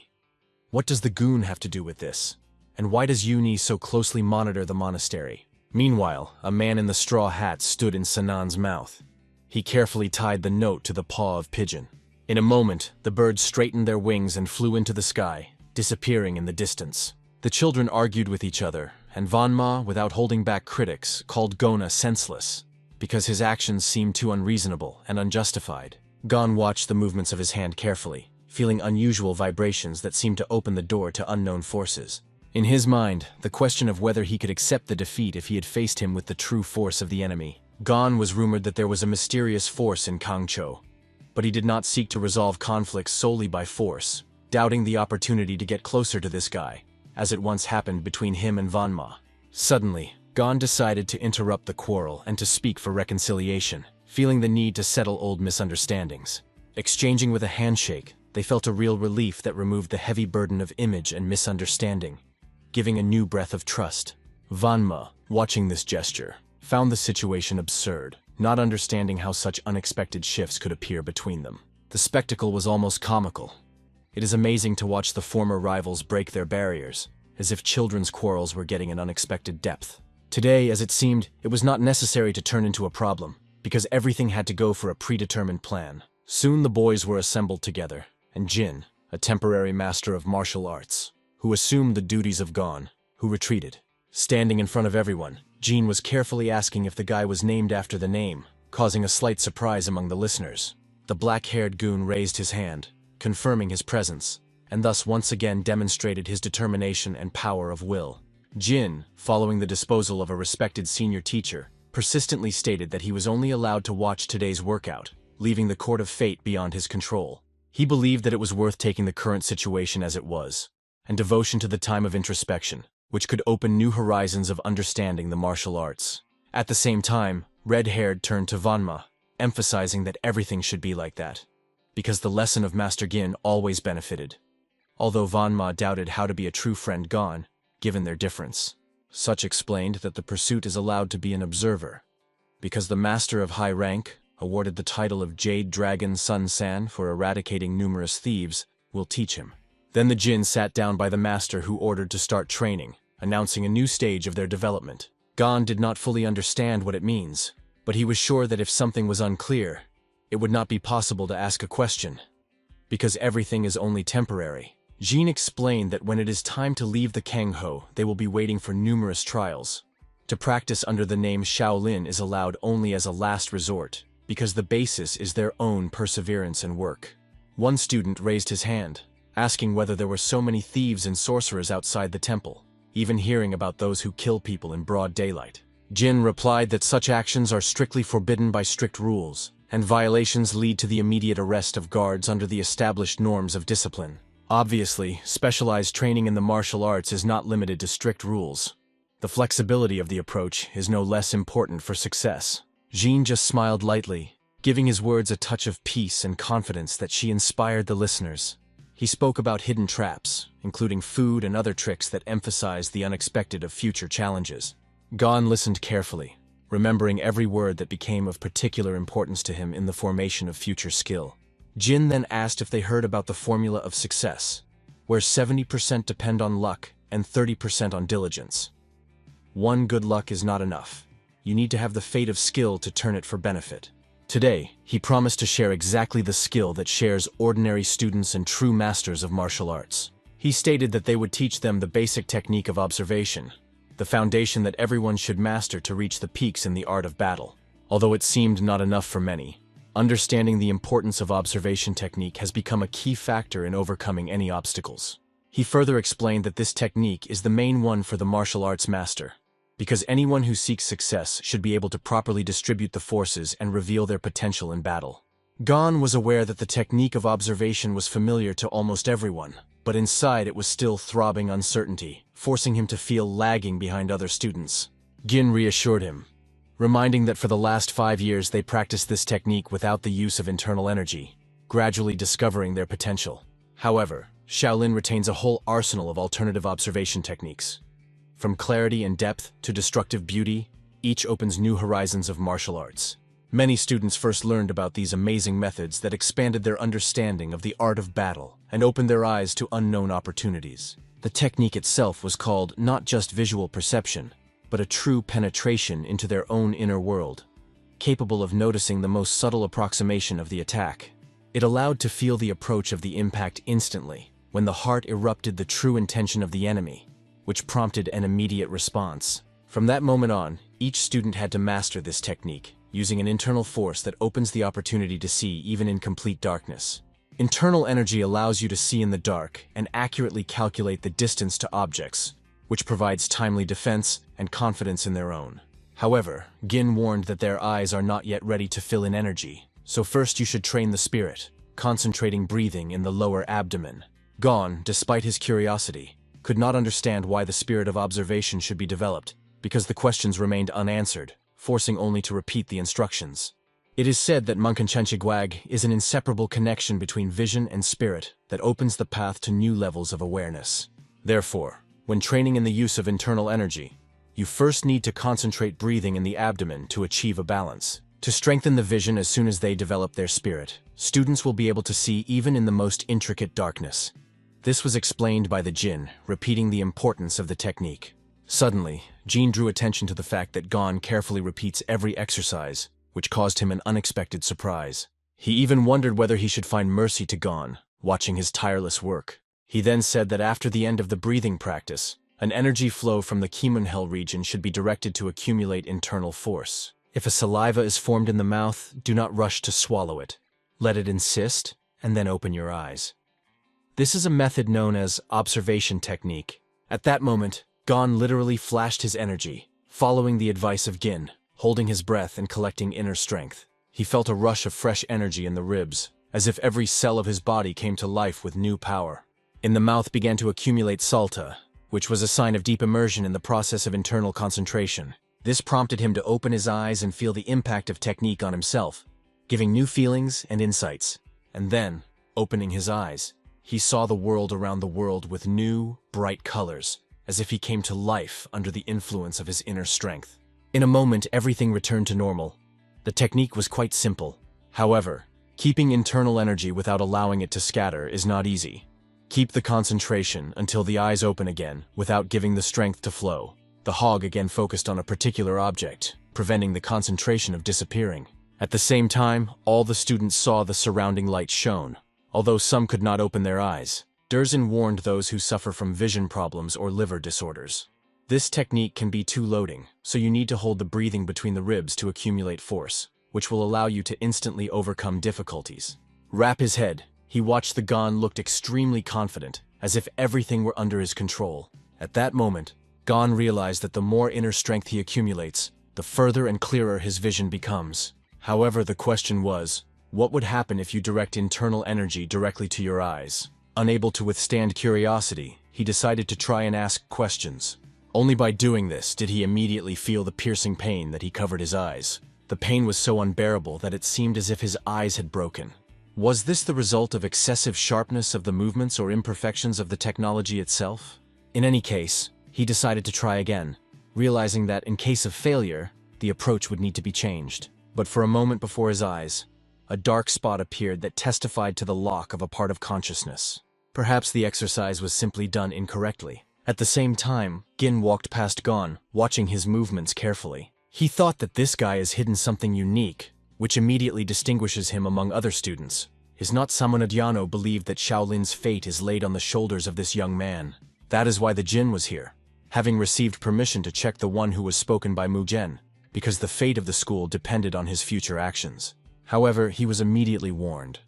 What does the goon have to do with this? And why does UNE so closely monitor the monastery? Meanwhile, a man in the straw hat stood in Sanan's mouth. He carefully tied the note to the paw of pigeon. In a moment, the birds straightened their wings and flew into the sky, disappearing in the distance. The children argued with each other, and Vanma, without holding back critics, called Gona senseless, because his actions seemed too unreasonable and unjustified. Gon watched the movements of his hand carefully, feeling unusual vibrations that seemed to open the door to unknown forces. In his mind, the question of whether he could accept the defeat if he had faced him with the true force of the enemy. Gon was rumored that there was a mysterious force in Kangcho, but he did not seek to resolve conflicts solely by force, doubting the opportunity to get closer to this guy, as it once happened between him and Vanma. Suddenly, Gon decided to interrupt the quarrel and to speak for reconciliation, feeling the need to settle old misunderstandings. Exchanging with a handshake, they felt a real relief that removed the heavy burden of image and misunderstanding, giving a new breath of trust. Vanma, watching this gesture, found the situation absurd, not understanding how such unexpected shifts could appear between them. The spectacle was almost comical. It is amazing to watch the former rivals break their barriers, as if children's quarrels were getting an unexpected depth. Today, as it seemed, it was not necessary to turn into a problem, because everything had to go for a predetermined plan. Soon the boys were assembled together, and Jin, a temporary master of martial arts, who assumed the duties of Gon, who retreated. Standing in front of everyone, Jin was carefully asking if the guy was named after the name, causing a slight surprise among the listeners. The black-haired goon raised his hand, confirming his presence, and thus once again demonstrated his determination and power of will. Jin, following the disposal of a respected senior teacher, persistently stated that he was only allowed to watch today's workout, leaving the court of fate beyond his control. He believed that it was worth taking the current situation as it was, and devotion to the time of introspection, which could open new horizons of understanding the martial arts. At the same time, red-haired turned to Vanma, emphasizing that everything should be like that, because the lesson of Master Gin always benefited. Although Vanma doubted how to be a true friend Gon, given their difference. Such explained that the pursuit is allowed to be an observer, because the master of high rank, awarded the title of Jade Dragon Sun San for eradicating numerous thieves, will teach him. Then the Jin sat down by the master, who ordered to start training, announcing a new stage of their development. Gon did not fully understand what it means, but he was sure that if something was unclear, it would not be possible to ask a question, because everything is only temporary. Jin explained that when it is time to leave the Kangho, they will be waiting for numerous trials. To practice under the name Shaolin is allowed only as a last resort, because the basis is their own perseverance and work. One student raised his hand, asking whether there were so many thieves and sorcerers outside the temple, even hearing about those who kill people in broad daylight. Jin replied that such actions are strictly forbidden by strict rules, and violations lead to the immediate arrest of guards under the established norms of discipline. Obviously, specialized training in the martial arts is not limited to strict rules. The flexibility of the approach is no less important for success. Jin just smiled lightly, giving his words a touch of peace and confidence that she inspired the listeners. He spoke about hidden traps, including food and other tricks that emphasized the unexpected of future challenges. Gon listened carefully, remembering every word that became of particular importance to him in the formation of future skill. Jin then asked if they heard about the formula of success, where 70% depend on luck and 30% on diligence. One good luck is not enough. You need to have the fate of skill to turn it for benefit. Today, he promised to share exactly the skill that shares ordinary students and true masters of martial arts. He stated that they would teach them the basic technique of observation, the foundation that everyone should master to reach the peaks in the art of battle. Although it seemed not enough for many, understanding the importance of observation technique has become a key factor in overcoming any obstacles. He further explained that this technique is the main one for the martial arts master, because anyone who seeks success should be able to properly distribute the forces and reveal their potential in battle. Gon was aware that the technique of observation was familiar to almost everyone, but inside it was still throbbing uncertainty, forcing him to feel lagging behind other students. Gin reassured him, reminding that for the last 5 years they practiced this technique without the use of internal energy, gradually discovering their potential. However, Shaolin retains a whole arsenal of alternative observation techniques. From clarity and depth to destructive beauty, each opens new horizons of martial arts. Many students first learned about these amazing methods that expanded their understanding of the art of battle and opened their eyes to unknown opportunities. The technique itself was called not just visual perception, but a true penetration into their own inner world, capable of noticing the most subtle approximation of the attack. It allowed to feel the approach of the impact instantly, when the heart erupted the true intention of the enemy, which prompted an immediate response. From that moment on, each student had to master this technique, using an internal force that opens the opportunity to see even in complete darkness. Internal energy allows you to see in the dark and accurately calculate the distance to objects, which provides timely defense and confidence in their own. However, Gin warned that their eyes are not yet ready to fill in energy, so first you should train the spirit, concentrating breathing in the lower abdomen. Gon, despite his curiosity, could not understand why the spirit of observation should be developed, because the questions remained unanswered, forcing only to repeat the instructions. It is said that Mangacaps is an inseparable connection between vision and spirit that opens the path to new levels of awareness. Therefore, when training in the use of internal energy, You first need to concentrate breathing in the abdomen to achieve a balance. To strengthen the vision as soon as they develop their spirit, students will be able to see even in the most intricate darkness. This was explained by the Jinn, repeating the importance of the technique. Suddenly, Jean drew attention to the fact that Gon carefully repeats every exercise, which caused him an unexpected surprise. He even wondered whether he should find mercy to Gon, watching his tireless work. He then said that after the end of the breathing practice, an energy flow from the Kimunhel region should be directed to accumulate internal force. If a saliva is formed in the mouth, do not rush to swallow it. Let it insist, and then open your eyes. This is a method known as observation technique. At that moment, Gon literally flashed his energy, following the advice of Gin, holding his breath and collecting inner strength. He felt a rush of fresh energy in the ribs, as if every cell of his body came to life with new power. In the mouth began to accumulate salta, which was a sign of deep immersion in the process of internal concentration. This prompted him to open his eyes and feel the impact of technique on himself, giving new feelings and insights. And then, opening his eyes, he saw the world around the world with new, bright colors, as if he came to life under the influence of his inner strength. In a moment, everything returned to normal. The technique was quite simple. However, keeping internal energy without allowing it to scatter is not easy. Keep the concentration until the eyes open again, without giving the strength to flow. The hog again focused on a particular object, preventing the concentration of disappearing. At the same time, all the students saw the surrounding light shone, although some could not open their eyes. Durzin warned those who suffer from vision problems or liver disorders. This technique can be too loading, so you need to hold the breathing between the ribs to accumulate force, which will allow you to instantly overcome difficulties. Wrap his head. He watched the Gon looked extremely confident, as if everything were under his control. At that moment, Gon realized that the more inner strength he accumulates, the further and clearer his vision becomes. However, the question was, what would happen if you direct internal energy directly to your eyes? Unable to withstand curiosity, he decided to try and ask questions. Only by doing this did he immediately feel the piercing pain that he covered his eyes. The pain was so unbearable that it seemed as if his eyes had broken. Was this the result of excessive sharpness of the movements or imperfections of the technology itself? In any case, he decided to try again, realizing that in case of failure, the approach would need to be changed. But for a moment before his eyes, a dark spot appeared that testified to the lock of a part of consciousness. Perhaps the exercise was simply done incorrectly. At the same time, Gin walked past Gon, watching his movements carefully. He thought that this guy has hidden something unique, which immediately distinguishes him among other students. Is not Samanadiano believed that Shaolin's fate is laid on the shoulders of this young man? That is why the Jinn was here, having received permission to check the one who was spoken by Mugen, because the fate of the school depended on his future actions. However, he was immediately warned.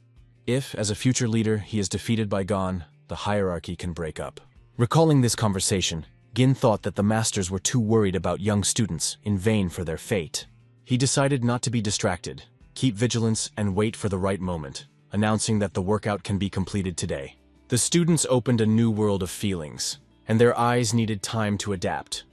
If, as a future leader, he is defeated by Gon, the hierarchy can break up. Recalling this conversation, Gin thought that the masters were too worried about young students, in vain for their fate. He decided not to be distracted, keep vigilance, and wait for the right moment, announcing that the workout can be completed today. The students opened a new world of feelings, and their eyes needed time to adapt.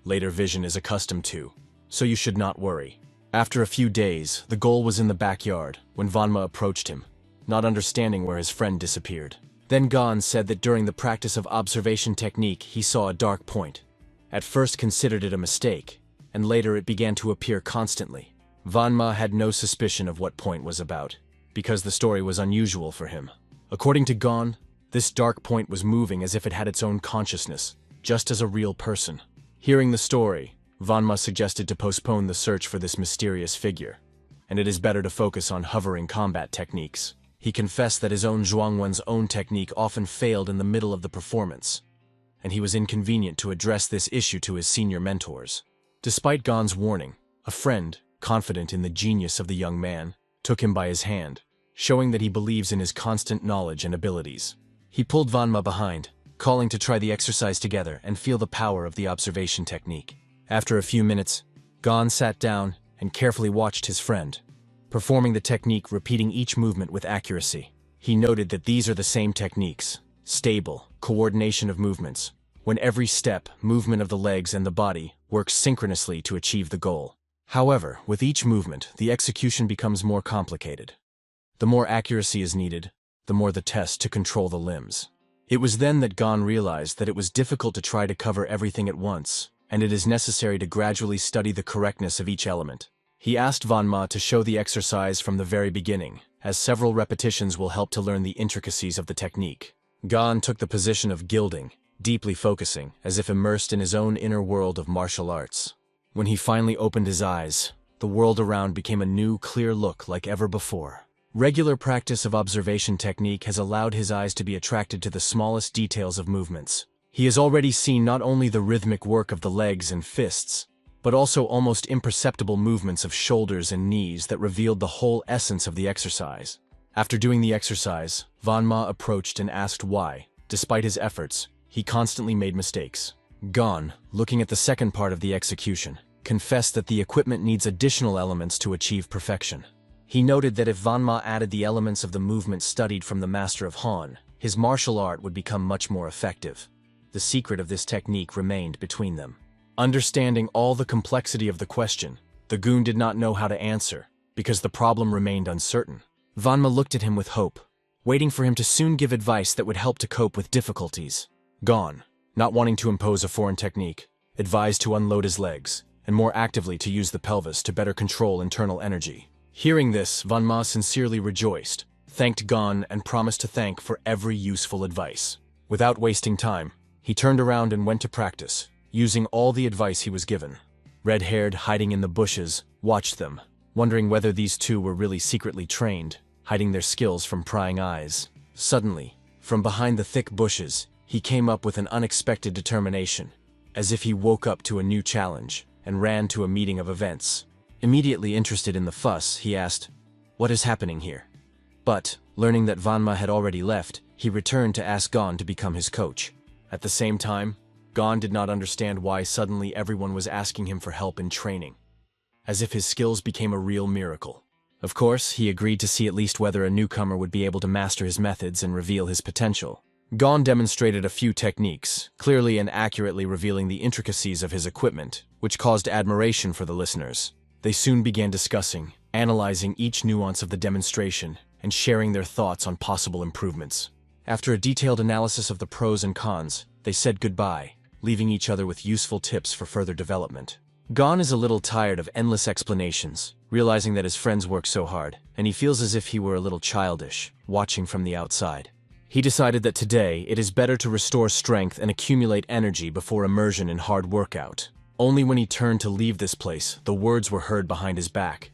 Later vision is accustomed to, so you should not worry. After a few days, the goal was in the backyard when Vanma approached him, not understanding where his friend disappeared. Then Gon said that during the practice of observation technique he saw a dark point. At first considered it a mistake, and later it began to appear constantly. Vanma had no suspicion of what point was about, because the story was unusual for him. According to Gon, this dark point was moving as if it had its own consciousness, just as a real person. Hearing the story, Vanma suggested to postpone the search for this mysterious figure, and it is better to focus on hovering combat techniques. He confessed that his own Zhuangwen's own technique often failed in the middle of the performance, and he was inconvenient to address this issue to his senior mentors. Despite Gon's warning, a friend, confident in the genius of the young man, took him by his hand, showing that he believes in his constant knowledge and abilities. He pulled Vanma behind, calling to try the exercise together and feel the power of the observation technique. After a few minutes, Gon sat down and carefully watched his friend, performing the technique, repeating each movement with accuracy. He noted that these are the same techniques, stable, coordination of movements, when every step, movement of the legs and the body works synchronously to achieve the goal. However, with each movement, the execution becomes more complicated. The more accuracy is needed, the more the test to control the limbs. It was then that Gon realized that it was difficult to try to cover everything at once. and it is necessary to gradually study the correctness of each element. He asked Vanma to show the exercise from the very beginning, as several repetitions will help to learn the intricacies of the technique. Gon took the position of gilding, deeply focusing, as if immersed in his own inner world of martial arts. When he finally opened his eyes, the world around became a new, clear look like ever before. Regular practice of observation technique has allowed his eyes to be attracted to the smallest details of movements. He has already seen not only the rhythmic work of the legs and fists, but also almost imperceptible movements of shoulders and knees that revealed the whole essence of the exercise. After doing the exercise, Vanma approached and asked why, despite his efforts, he constantly made mistakes. Gon, looking at the second part of the execution, confessed that the equipment needs additional elements to achieve perfection. He noted that if Vanma added the elements of the movement studied from the Master of Han, his martial art would become much more effective. The secret of this technique remained between them. Understanding all the complexity of the question, the goon did not know how to answer, because the problem remained uncertain. Vanma looked at him with hope, waiting for him to soon give advice that would help to cope with difficulties. Gon, not wanting to impose a foreign technique, advised to unload his legs, and more actively to use the pelvis to better control internal energy. Hearing this, Vanma sincerely rejoiced, thanked Gon, and promised to thank for every useful advice. Without wasting time, he turned around and went to practice, using all the advice he was given. Red-haired, hiding in the bushes, watched them, wondering whether these two were really secretly trained, hiding their skills from prying eyes. Suddenly, from behind the thick bushes, he came up with an unexpected determination, as if he woke up to a new challenge, and ran to a meeting of events. Immediately interested in the fuss, he asked, "What is happening here?" But, learning that Vanma had already left, he returned to ask Gon to become his coach. At the same time, Gon did not understand why suddenly everyone was asking him for help in training, as if his skills became a real miracle. Of course, he agreed to see at least whether a newcomer would be able to master his methods and reveal his potential. Gon demonstrated a few techniques, clearly and accurately revealing the intricacies of his equipment, which caused admiration for the listeners. They soon began discussing, analyzing each nuance of the demonstration, and sharing their thoughts on possible improvements. After a detailed analysis of the pros and cons, they said goodbye, leaving each other with useful tips for further development. Gon is a little tired of endless explanations, realizing that his friends work so hard, and he feels as if he were a little childish, watching from the outside. He decided that today it is better to restore strength and accumulate energy before immersion in hard workout. Only when he turned to leave this place, the words were heard behind his back.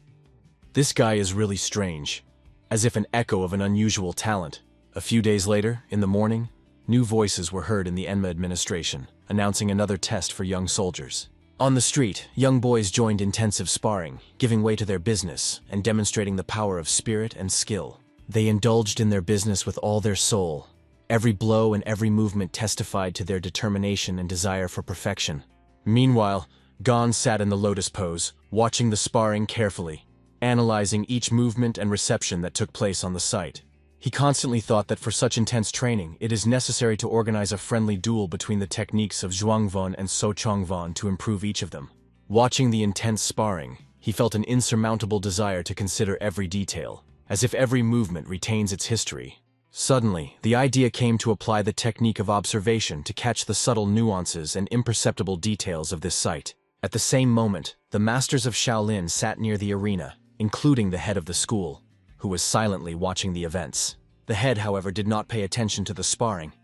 "This guy is really strange," as if an echo of an unusual talent. A few days later, in the morning, new voices were heard in the Enma administration, announcing another test for young soldiers. On the street, young boys joined intensive sparring, giving way to their business and demonstrating the power of spirit and skill. They indulged in their business with all their soul. Every blow and every movement testified to their determination and desire for perfection. Meanwhile, Gon sat in the lotus pose, watching the sparring carefully, analyzing each movement and reception that took place on the site. He constantly thought that for such intense training, it is necessary to organize a friendly duel between the techniques of Zhuangvon and Sochongvon to improve each of them. Watching the intense sparring, he felt an insurmountable desire to consider every detail, as if every movement retains its history. Suddenly, the idea came to apply the technique of observation to catch the subtle nuances and imperceptible details of this site. At the same moment, the masters of Shaolin sat near the arena, including the head of the school, who was silently watching the events. The head, however, did not pay attention to the sparring.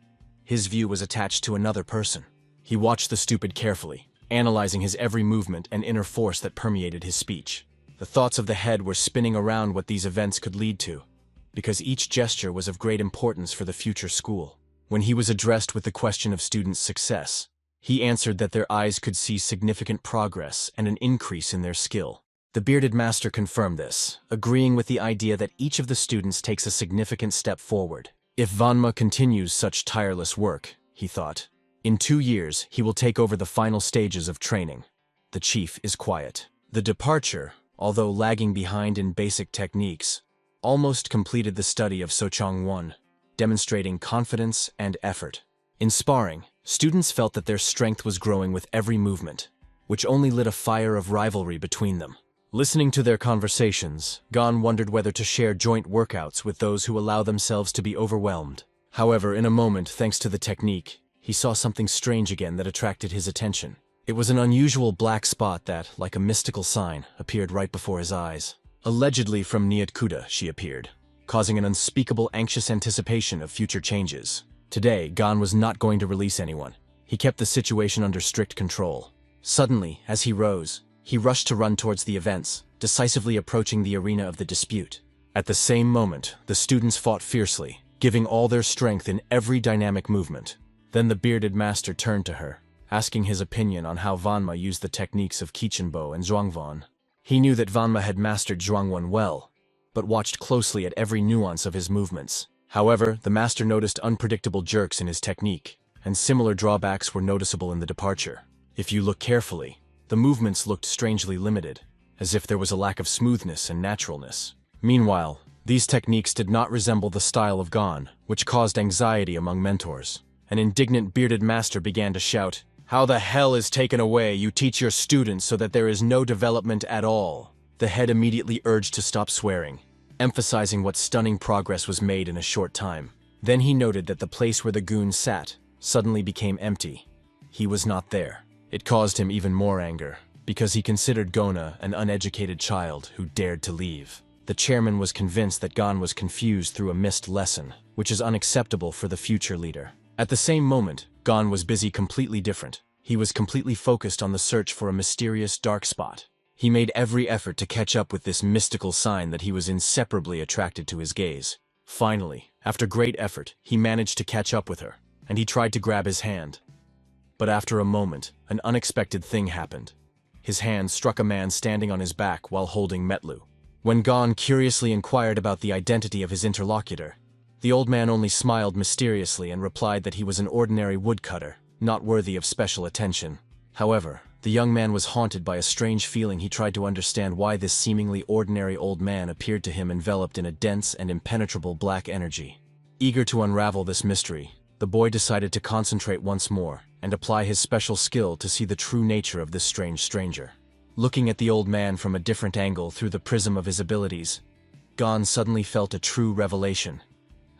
His view was attached to another person. He watched the stupid carefully, analyzing his every movement and inner force that permeated his speech. The thoughts of the head were spinning around what these events could lead to, because each gesture was of great importance for the future school. When he was addressed with the question of students' success, he answered that their eyes could see significant progress and an increase in their skill. The bearded master confirmed this, agreeing with the idea that each of the students takes a significant step forward. If Vanma continues such tireless work, he thought, in 2 years he will take over the final stages of training. The chief is quiet. The departure, although lagging behind in basic techniques, almost completed the study of Sochongwon, demonstrating confidence and effort. In sparring, students felt that their strength was growing with every movement, which only lit a fire of rivalry between them. Listening to their conversations, Gon wondered whether to share joint workouts with those who allow themselves to be overwhelmed. However, in a moment, thanks to the technique, he saw something strange again that attracted his attention. It was an unusual black spot that, like a mystical sign, appeared right before his eyes. Allegedly from Niatkuda, she appeared, causing an unspeakable anxious anticipation of future changes. Today, Gon was not going to release anyone. He kept the situation under strict control. Suddenly, as he rose, he rushed to run towards the events, decisively approaching the arena of the dispute. At the same moment, the students fought fiercely, giving all their strength in every dynamic movement. Then the bearded master turned to her, asking his opinion on how Vanma used the techniques of Kichenbo and Zhuangvan. He knew that Vanma had mastered Zhuangwan well, but watched closely at every nuance of his movements. However, the master noticed unpredictable jerks in his technique, and similar drawbacks were noticeable in the departure. If you look carefully, the movements looked strangely limited, as if there was a lack of smoothness and naturalness. Meanwhile, these techniques did not resemble the style of Gon, which caused anxiety among mentors. An indignant bearded master began to shout, "How the hell is taken away? You teach your students so that there is no development at all." The head immediately urged to stop swearing, emphasizing what stunning progress was made in a short time. Then he noted that the place where the goon sat suddenly became empty. He was not there. It caused him even more anger, because he considered Gona an uneducated child who dared to leave. The chairman was convinced that Gon was confused through a missed lesson, which is unacceptable for the future leader. At the same moment, Gon was busy completely different. He was completely focused on the search for a mysterious dark spot. He made every effort to catch up with this mystical sign that he was inseparably attracted to his gaze. Finally, after great effort, he managed to catch up with her, and he tried to grab his hand. But after a moment, an unexpected thing happened. His hand struck a man standing on his back while holding Metlu. When Gon curiously inquired about the identity of his interlocutor, the old man only smiled mysteriously and replied that he was an ordinary woodcutter, not worthy of special attention. However, the young man was haunted by a strange feeling. He tried to understand why this seemingly ordinary old man appeared to him enveloped in a dense and impenetrable black energy. Eager to unravel this mystery, the boy decided to concentrate once more and apply his special skill to see the true nature of this strange stranger. Looking at the old man from a different angle through the prism of his abilities, Gon suddenly felt a true revelation,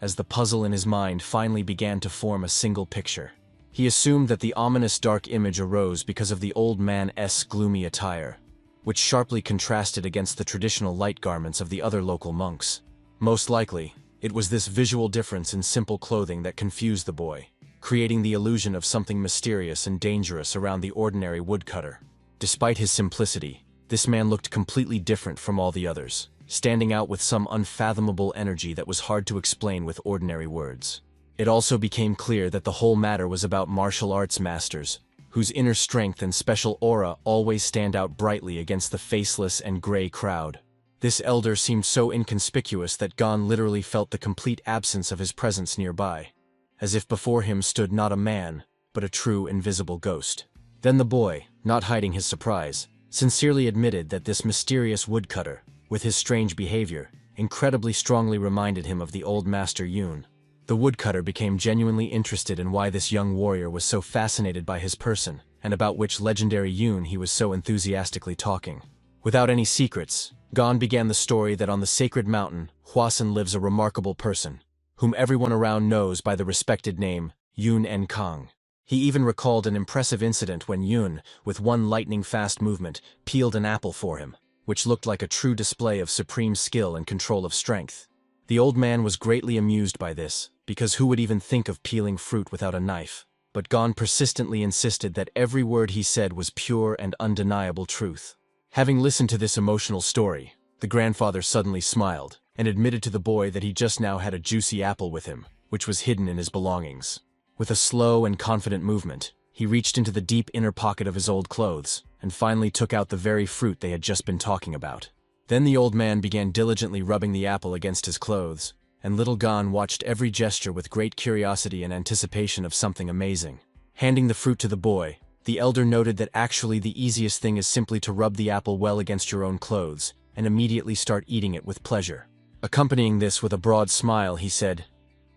as the puzzle in his mind finally began to form a single picture. He assumed that the ominous dark image arose because of the old man's gloomy attire, which sharply contrasted against the traditional light garments of the other local monks. Most likely, it was this visual difference in simple clothing that confused the boy, creating the illusion of something mysterious and dangerous around the ordinary woodcutter. Despite his simplicity, this man looked completely different from all the others, standing out with some unfathomable energy that was hard to explain with ordinary words. It also became clear that the whole matter was about martial arts masters, whose inner strength and special aura always stand out brightly against the faceless and gray crowd. This elder seemed so inconspicuous that Gon literally felt the complete absence of his presence nearby, as if before him stood not a man, but a true invisible ghost. Then the boy, not hiding his surprise, sincerely admitted that this mysterious woodcutter, with his strange behavior, incredibly strongly reminded him of the old master Yoon. The woodcutter became genuinely interested in why this young warrior was so fascinated by his person, and about which legendary Yoon he was so enthusiastically talking. Without any secrets, Gon began the story that on the sacred mountain, Hwasun lives a remarkable person, whom everyone around knows by the respected name Yoon Enkang. He even recalled an impressive incident when Yoon, with one lightning-fast movement, peeled an apple for him, which looked like a true display of supreme skill and control of strength. The old man was greatly amused by this, because who would even think of peeling fruit without a knife? But Gon persistently insisted that every word he said was pure and undeniable truth. Having listened to this emotional story, the grandfather suddenly smiled, and admitted to the boy that he just now had a juicy apple with him, which was hidden in his belongings. With a slow and confident movement, he reached into the deep inner pocket of his old clothes, and finally took out the very fruit they had just been talking about. Then the old man began diligently rubbing the apple against his clothes, and little Gon watched every gesture with great curiosity and anticipation of something amazing. Handing the fruit to the boy, the elder noted that actually the easiest thing is simply to rub the apple well against your own clothes, and immediately start eating it with pleasure. Accompanying this with a broad smile, he said,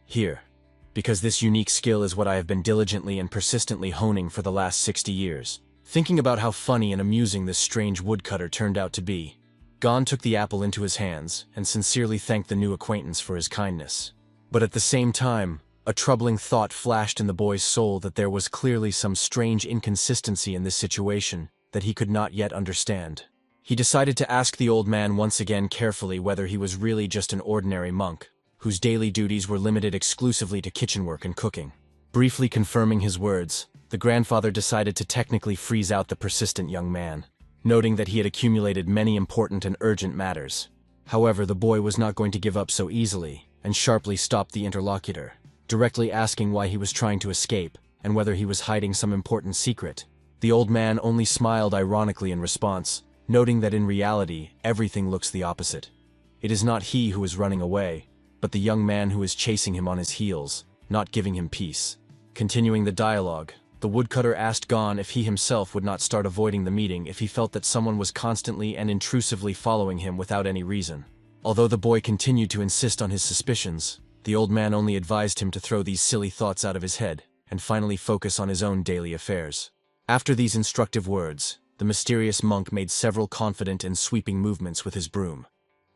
"Here, because this unique skill is what I have been diligently and persistently honing for the last 60 years. Thinking about how funny and amusing this strange woodcutter turned out to be, Gon took the apple into his hands and sincerely thanked the new acquaintance for his kindness. But at the same time, A troubling thought flashed in the boy's soul that there was clearly some strange inconsistency in this situation that he could not yet understand. He decided to ask the old man once again carefully whether he was really just an ordinary monk, whose daily duties were limited exclusively to kitchen work and cooking. Briefly confirming his words, the grandfather decided to technically freeze out the persistent young man, noting that he had accumulated many important and urgent matters. However, the boy was not going to give up so easily, and sharply stopped the interlocutor, directly asking why he was trying to escape, and whether he was hiding some important secret. The old man only smiled ironically in response, noting that in reality, everything looks the opposite. It is not he who is running away, but the young man who is chasing him on his heels, not giving him peace. Continuing the dialogue, the woodcutter asked Gon if he himself would not start avoiding the meeting if he felt that someone was constantly and intrusively following him without any reason. Although the boy continued to insist on his suspicions, the old man only advised him to throw these silly thoughts out of his head and finally focus on his own daily affairs. After these instructive words, the mysterious monk made several confident and sweeping movements with his broom,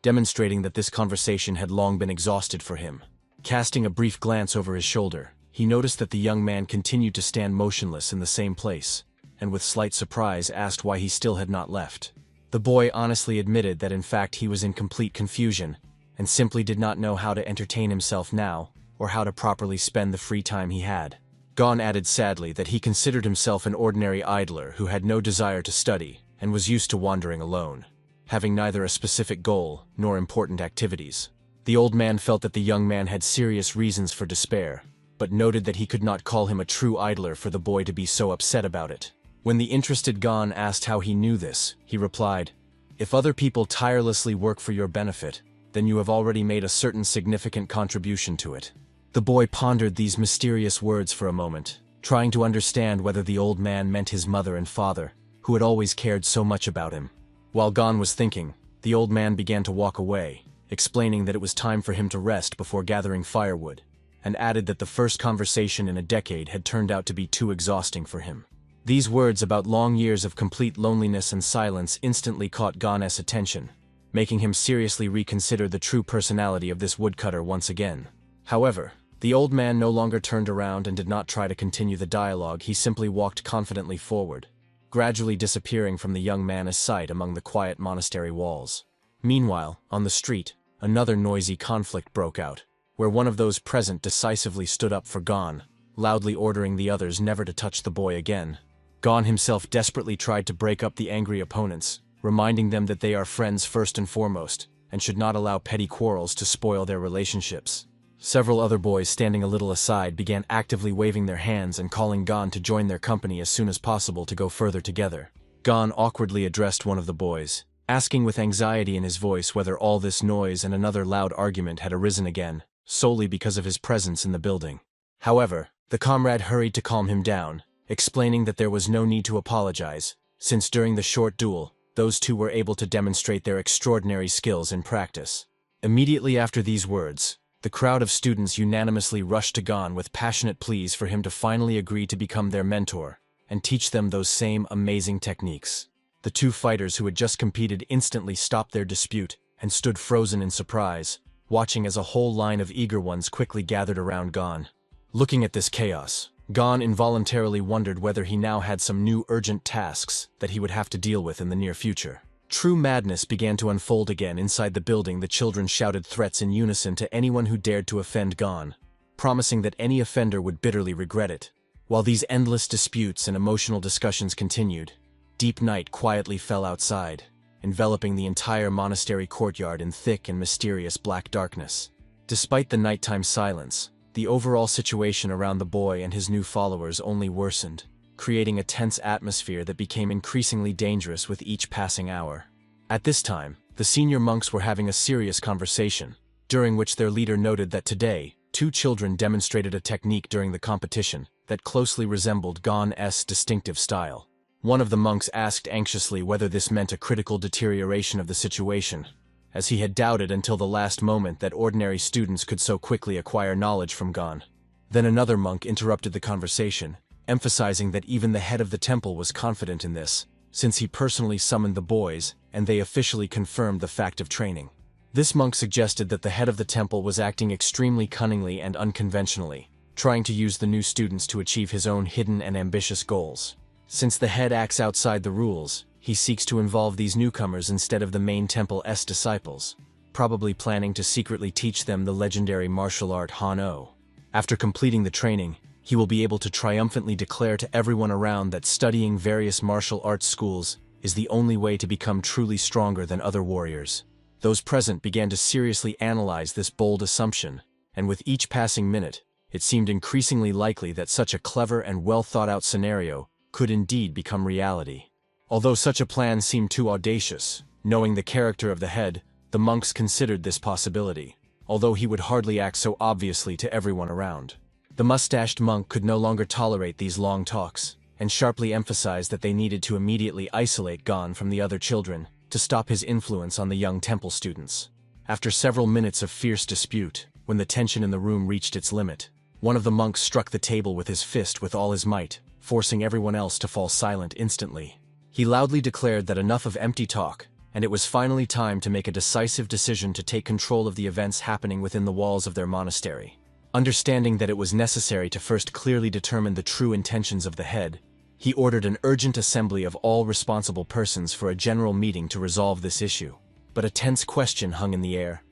demonstrating that this conversation had long been exhausted for him. Casting a brief glance over his shoulder, he noticed that the young man continued to stand motionless in the same place, and with slight surprise asked why he still had not left. The boy honestly admitted that in fact he was in complete confusion, and simply did not know how to entertain himself now, or how to properly spend the free time he had. Gon added sadly that he considered himself an ordinary idler who had no desire to study, and was used to wandering alone, having neither a specific goal nor important activities. The old man felt that the young man had serious reasons for despair, but noted that he could not call him a true idler for the boy to be so upset about it. When the interested Gon asked how he knew this, he replied, "If other people tirelessly work for your benefit, then you have already made a certain significant contribution to it." The boy pondered these mysterious words for a moment, trying to understand whether the old man meant his mother and father, who had always cared so much about him. While Gon was thinking, the old man began to walk away, explaining that it was time for him to rest before gathering firewood, and added that the first conversation in a decade had turned out to be too exhausting for him. These words about long years of complete loneliness and silence instantly caught Gon's attention, making him seriously reconsider the true personality of this woodcutter once again. However, the old man no longer turned around and did not try to continue the dialogue. He simply walked confidently forward, gradually disappearing from the young man's sight among the quiet monastery walls. Meanwhile, on the street, another noisy conflict broke out, where one of those present decisively stood up for Gon, loudly ordering the others never to touch the boy again. Gon himself desperately tried to break up the angry opponents, reminding them that they are friends first and foremost, and should not allow petty quarrels to spoil their relationships. Several other boys standing a little aside began actively waving their hands and calling Gon to join their company as soon as possible to go further together. Gon awkwardly addressed one of the boys, asking with anxiety in his voice whether all this noise and another loud argument had arisen again, solely because of his presence in the building. However, the comrade hurried to calm him down, explaining that there was no need to apologize, since during the short duel, those two were able to demonstrate their extraordinary skills in practice. Immediately after these words, the crowd of students unanimously rushed to Gon with passionate pleas for him to finally agree to become their mentor and teach them those same amazing techniques. The two fighters who had just competed instantly stopped their dispute and stood frozen in surprise, watching as a whole line of eager ones quickly gathered around Gon. Looking at this chaos, Gon involuntarily wondered whether he now had some new urgent tasks that he would have to deal with in the near future. True madness began to unfold again inside the building. The children shouted threats in unison to anyone who dared to offend Gon, promising that any offender would bitterly regret it. While these endless disputes and emotional discussions continued, deep night quietly fell outside, enveloping the entire monastery courtyard in thick and mysterious black darkness. Despite the nighttime silence, the overall situation around the boy and his new followers only worsened, creating a tense atmosphere that became increasingly dangerous with each passing hour. At this time, the senior monks were having a serious conversation, during which their leader noted that today, two children demonstrated a technique during the competition that closely resembled Gon's distinctive style. One of the monks asked anxiously whether this meant a critical deterioration of the situation, as he had doubted until the last moment that ordinary students could so quickly acquire knowledge from Gon. Then another monk interrupted the conversation, emphasizing that even the head of the temple was confident in this, since he personally summoned the boys and they officially confirmed the fact of training. This monk suggested that the head of the temple was acting extremely cunningly and unconventionally, trying to use the new students to achieve his own hidden and ambitious goals. Since the head acts outside the rules, he seeks to involve these newcomers instead of the main temple's disciples, probably planning to secretly teach them the legendary martial art Han-Oh. After completing the training, he will be able to triumphantly declare to everyone around that studying various martial arts schools is the only way to become truly stronger than other warriors. Those present began to seriously analyze this bold assumption, and with each passing minute, it seemed increasingly likely that such a clever and well-thought-out scenario could indeed become reality. Although such a plan seemed too audacious, knowing the character of the head, the monks considered this possibility, although he would hardly act so obviously to everyone around. The mustached monk could no longer tolerate these long talks, and sharply emphasized that they needed to immediately isolate Gon from the other children to stop his influence on the young temple students. After several minutes of fierce dispute, when the tension in the room reached its limit, one of the monks struck the table with his fist with all his might, forcing everyone else to fall silent instantly. He loudly declared that enough of empty talk, and it was finally time to make a decisive decision to take control of the events happening within the walls of their monastery. Understanding that it was necessary to first clearly determine the true intentions of the head, he ordered an urgent assembly of all responsible persons for a general meeting to resolve this issue. But a tense question hung in the air.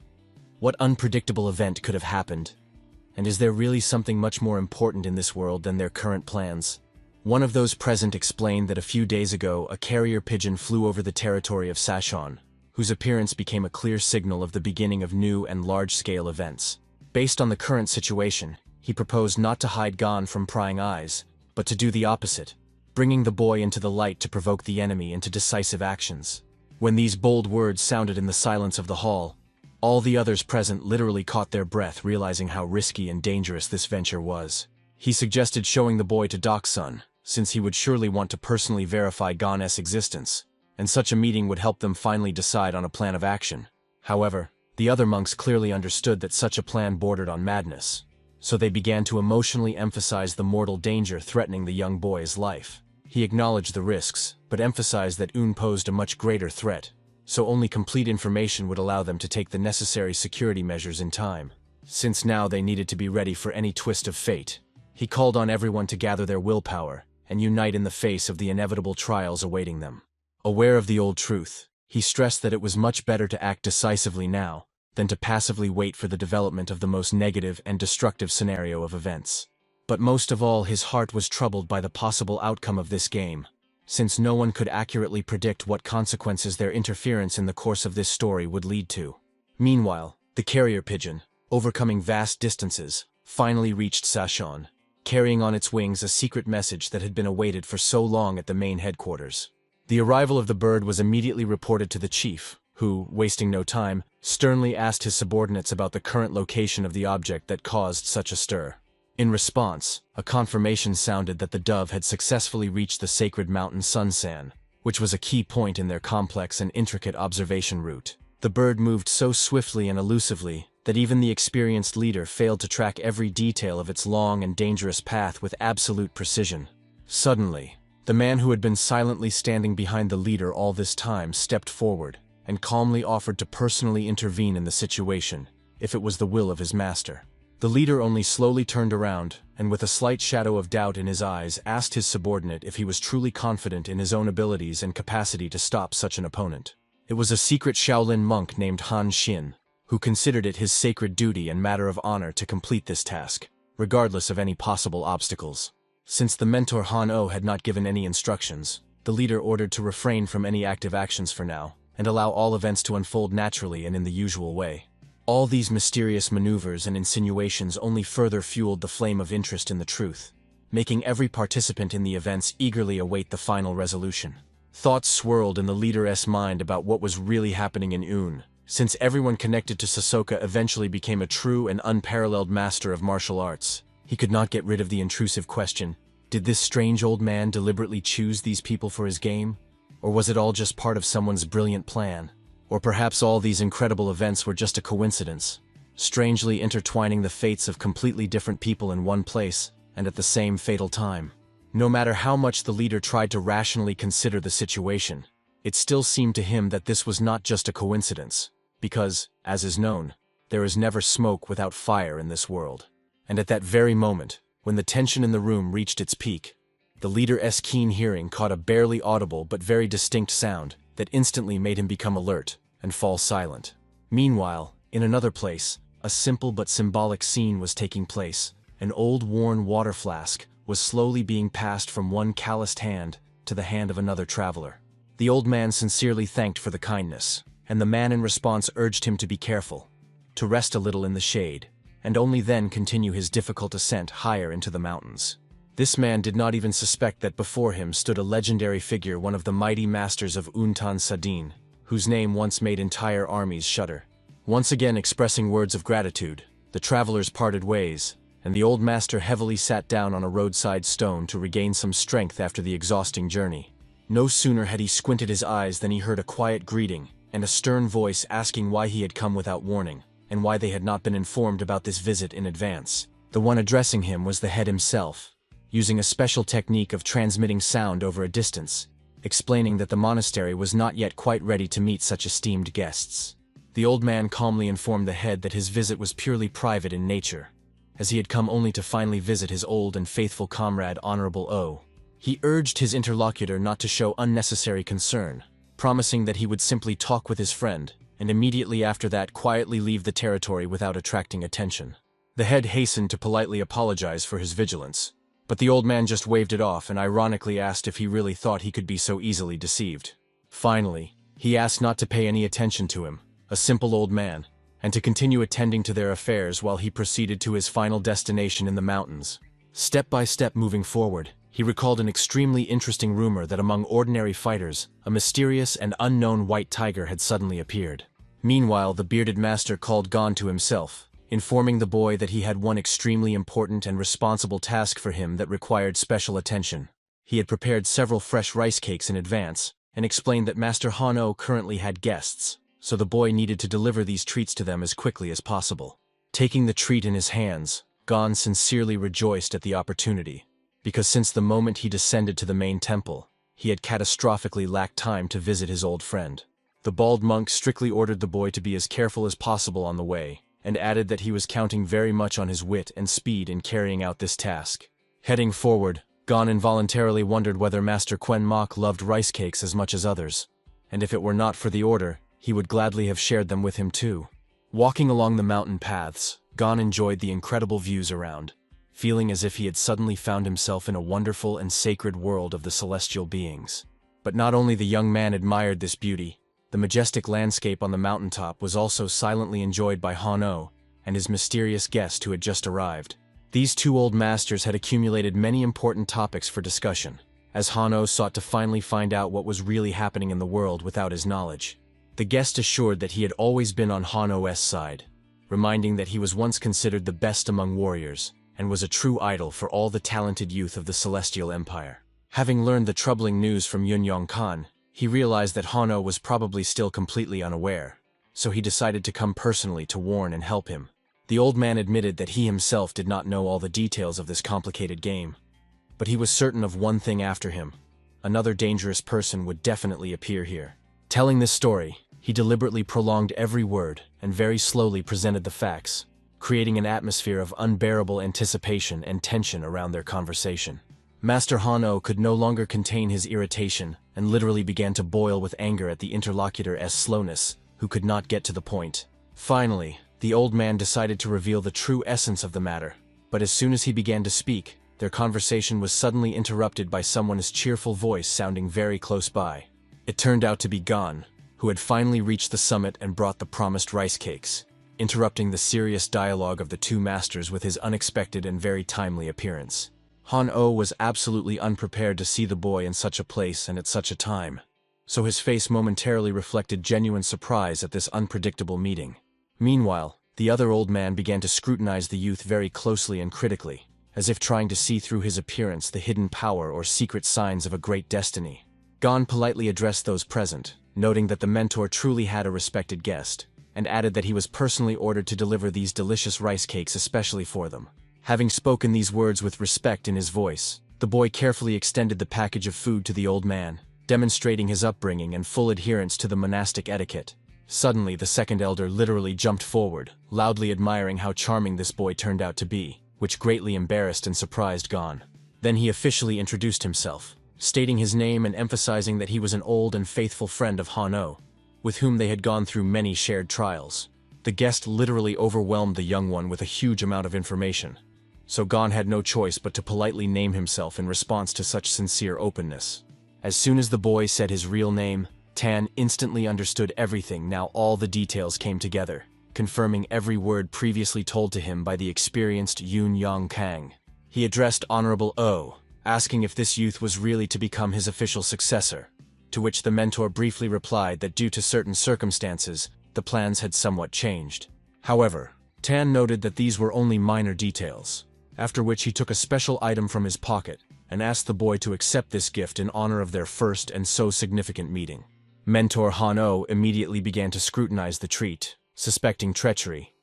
What unpredictable event could have happened? And is there really something much more important in this world than their current plans? One of those present explained that a few days ago a carrier pigeon flew over the territory of Sashon, whose appearance became a clear signal of the beginning of new and large-scale events. Based on the current situation, he proposed not to hide Gon from prying eyes, but to do the opposite, bringing the boy into the light to provoke the enemy into decisive actions. When these bold words sounded in the silence of the hall, all the others present literally caught their breath, realizing how risky and dangerous this venture was. He suggested showing the boy to Doc-sun, since he would surely want to personally verify Gon's existence, and such a meeting would help them finally decide on a plan of action. However, the other monks clearly understood that such a plan bordered on madness, so they began to emotionally emphasize the mortal danger threatening the young boy's life. He acknowledged the risks, but emphasized that Un posed a much greater threat, so only complete information would allow them to take the necessary security measures in time, since now they needed to be ready for any twist of fate. He called on everyone to gather their willpower and unite in the face of the inevitable trials awaiting them. Aware of the old truth, he stressed that it was much better to act decisively now than to passively wait for the development of the most negative and destructive scenario of events. But most of all, his heart was troubled by the possible outcome of this game, since no one could accurately predict what consequences their interference in the course of this story would lead to. Meanwhile, the carrier pigeon, overcoming vast distances, finally reached Sashon, carrying on its wings a secret message that had been awaited for so long at the main headquarters. The arrival of the bird was immediately reported to the chief, who, wasting no time, sternly asked his subordinates about the current location of the object that caused such a stir. In response, a confirmation sounded that the dove had successfully reached the sacred mountain Sunsan, which was a key point in their complex and intricate observation route. The bird moved so swiftly and elusively that even the experienced leader failed to track every detail of its long and dangerous path with absolute precision. Suddenly, the man who had been silently standing behind the leader all this time stepped forward and calmly offered to personally intervene in the situation, if it was the will of his master. The leader only slowly turned around, and with a slight shadow of doubt in his eyes asked his subordinate if he was truly confident in his own abilities and capacity to stop such an opponent. It was a secret Shaolin monk named Han Xin, who considered it his sacred duty and matter of honor to complete this task, regardless of any possible obstacles. Since the mentor Han-Oh had not given any instructions, the leader ordered to refrain from any active actions for now, and allow all events to unfold naturally and in the usual way. All these mysterious maneuvers and insinuations only further fueled the flame of interest in the truth, making every participant in the events eagerly await the final resolution. Thoughts swirled in the leader's mind about what was really happening in Un, since everyone connected to Sassoka eventually became a true and unparalleled master of martial arts. He could not get rid of the intrusive question, did this strange old man deliberately choose these people for his game? Or was it all just part of someone's brilliant plan? Or perhaps all these incredible events were just a coincidence, strangely intertwining the fates of completely different people in one place and at the same fatal time. No matter how much the leader tried to rationally consider the situation, it still seemed to him that this was not just a coincidence, because, as is known, there is never smoke without fire in this world. And at that very moment, when the tension in the room reached its peak, the leader's keen hearing caught a barely audible but very distinct sound that instantly made him become alert and fall silent. Meanwhile, in another place, a simple but symbolic scene was taking place. An old worn water flask was slowly being passed from one calloused hand to the hand of another traveler. The old man sincerely thanked for the kindness, and the man in response urged him to be careful, to rest a little in the shade, and only then continue his difficult ascent higher into the mountains. This man did not even suspect that before him stood a legendary figure, one of the mighty masters of Untan Sadin, whose name once made entire armies shudder. Once again expressing words of gratitude, the travelers parted ways, and the old master heavily sat down on a roadside stone to regain some strength after the exhausting journey. No sooner had he squinted his eyes than he heard a quiet greeting and a stern voice asking why he had come without warning, and why they had not been informed about this visit in advance. The one addressing him was the head himself, using a special technique of transmitting sound over a distance, explaining that the monastery was not yet quite ready to meet such esteemed guests. The old man calmly informed the head that his visit was purely private in nature, as he had come only to finally visit his old and faithful comrade Honorable O. He urged his interlocutor not to show unnecessary concern, promising that he would simply talk with his friend, and immediately after that quietly leave the territory without attracting attention. The head hastened to politely apologize for his vigilance, but the old man just waved it off and ironically asked if he really thought he could be so easily deceived. Finally, he asked not to pay any attention to him, a simple old man, and to continue attending to their affairs while he proceeded to his final destination in the mountains. Step by step moving forward, he recalled an extremely interesting rumor that among ordinary fighters, a mysterious and unknown white tiger had suddenly appeared. Meanwhile, the bearded master called Gon to himself, informing the boy that he had one extremely important and responsible task for him that required special attention. He had prepared several fresh rice cakes in advance, and explained that Master Hano currently had guests, so the boy needed to deliver these treats to them as quickly as possible. Taking the treat in his hands, Gon sincerely rejoiced at the opportunity, because since the moment he descended to the main temple, he had catastrophically lacked time to visit his old friend. The bald monk strictly ordered the boy to be as careful as possible on the way, and added that he was counting very much on his wit and speed in carrying out this task. Heading forward, Gon involuntarily wondered whether Master Quen Mok loved rice cakes as much as others, and if it were not for the order, he would gladly have shared them with him too. Walking along the mountain paths, Gon enjoyed the incredible views around, feeling as if he had suddenly found himself in a wonderful and sacred world of the celestial beings. But not only the young man admired this beauty, the majestic landscape on the mountaintop was also silently enjoyed by Hano and his mysterious guest who had just arrived. These two old masters had accumulated many important topics for discussion, as Hano sought to finally find out what was really happening in the world without his knowledge. The guest assured that he had always been on Hano's side, reminding that he was once considered the best among warriors, and was a true idol for all the talented youth of the Celestial Empire. Having learned the troubling news from Yunyong Khan, he realized that Hano was probably still completely unaware, so he decided to come personally to warn and help him. The old man admitted that he himself did not know all the details of this complicated game, but he was certain of one thing after him: another dangerous person would definitely appear here. Telling this story, he deliberately prolonged every word and very slowly presented the facts, creating an atmosphere of unbearable anticipation and tension around their conversation. Master Hano could no longer contain his irritation and literally began to boil with anger at the interlocutor's slowness, who could not get to the point. Finally, the old man decided to reveal the true essence of the matter, but as soon as he began to speak, their conversation was suddenly interrupted by someone's cheerful voice sounding very close by. It turned out to be Gon, who had finally reached the summit and brought the promised rice cakes, interrupting the serious dialogue of the two masters with his unexpected and very timely appearance. Han-O was absolutely unprepared to see the boy in such a place and at such a time, so his face momentarily reflected genuine surprise at this unpredictable meeting. Meanwhile, the other old man began to scrutinize the youth very closely and critically, as if trying to see through his appearance the hidden power or secret signs of a great destiny. Gon politely addressed those present, noting that the mentor truly had a respected guest, and added that he was personally ordered to deliver these delicious rice cakes especially for them. Having spoken these words with respect in his voice, the boy carefully extended the package of food to the old man, demonstrating his upbringing and full adherence to the monastic etiquette. Suddenly, the second elder literally jumped forward, loudly admiring how charming this boy turned out to be. which greatly embarrassed and surprised Gon. Then he officially introduced himself, stating his name and emphasizing that he was an old and faithful friend of Han-Oh, with whom they had gone through many shared trials. The guest literally overwhelmed the young one with a huge amount of information, so Gon had no choice but to politely name himself in response to such sincere openness. As soon as the boy said his real name, Tan instantly understood everything. Now all the details came together, confirming every word previously told to him by the experienced Yun Yang Kang. He addressed Honorable O, asking if this youth was really to become his official successor, to which the mentor briefly replied that due to certain circumstances, the plans had somewhat changed. However, Tan noted that these were only minor details, after which he took a special item from his pocket and asked the boy to accept this gift in honor of their first and so significant meeting. Mentor Han-Oh immediately began to scrutinize the treat, suspecting treachery,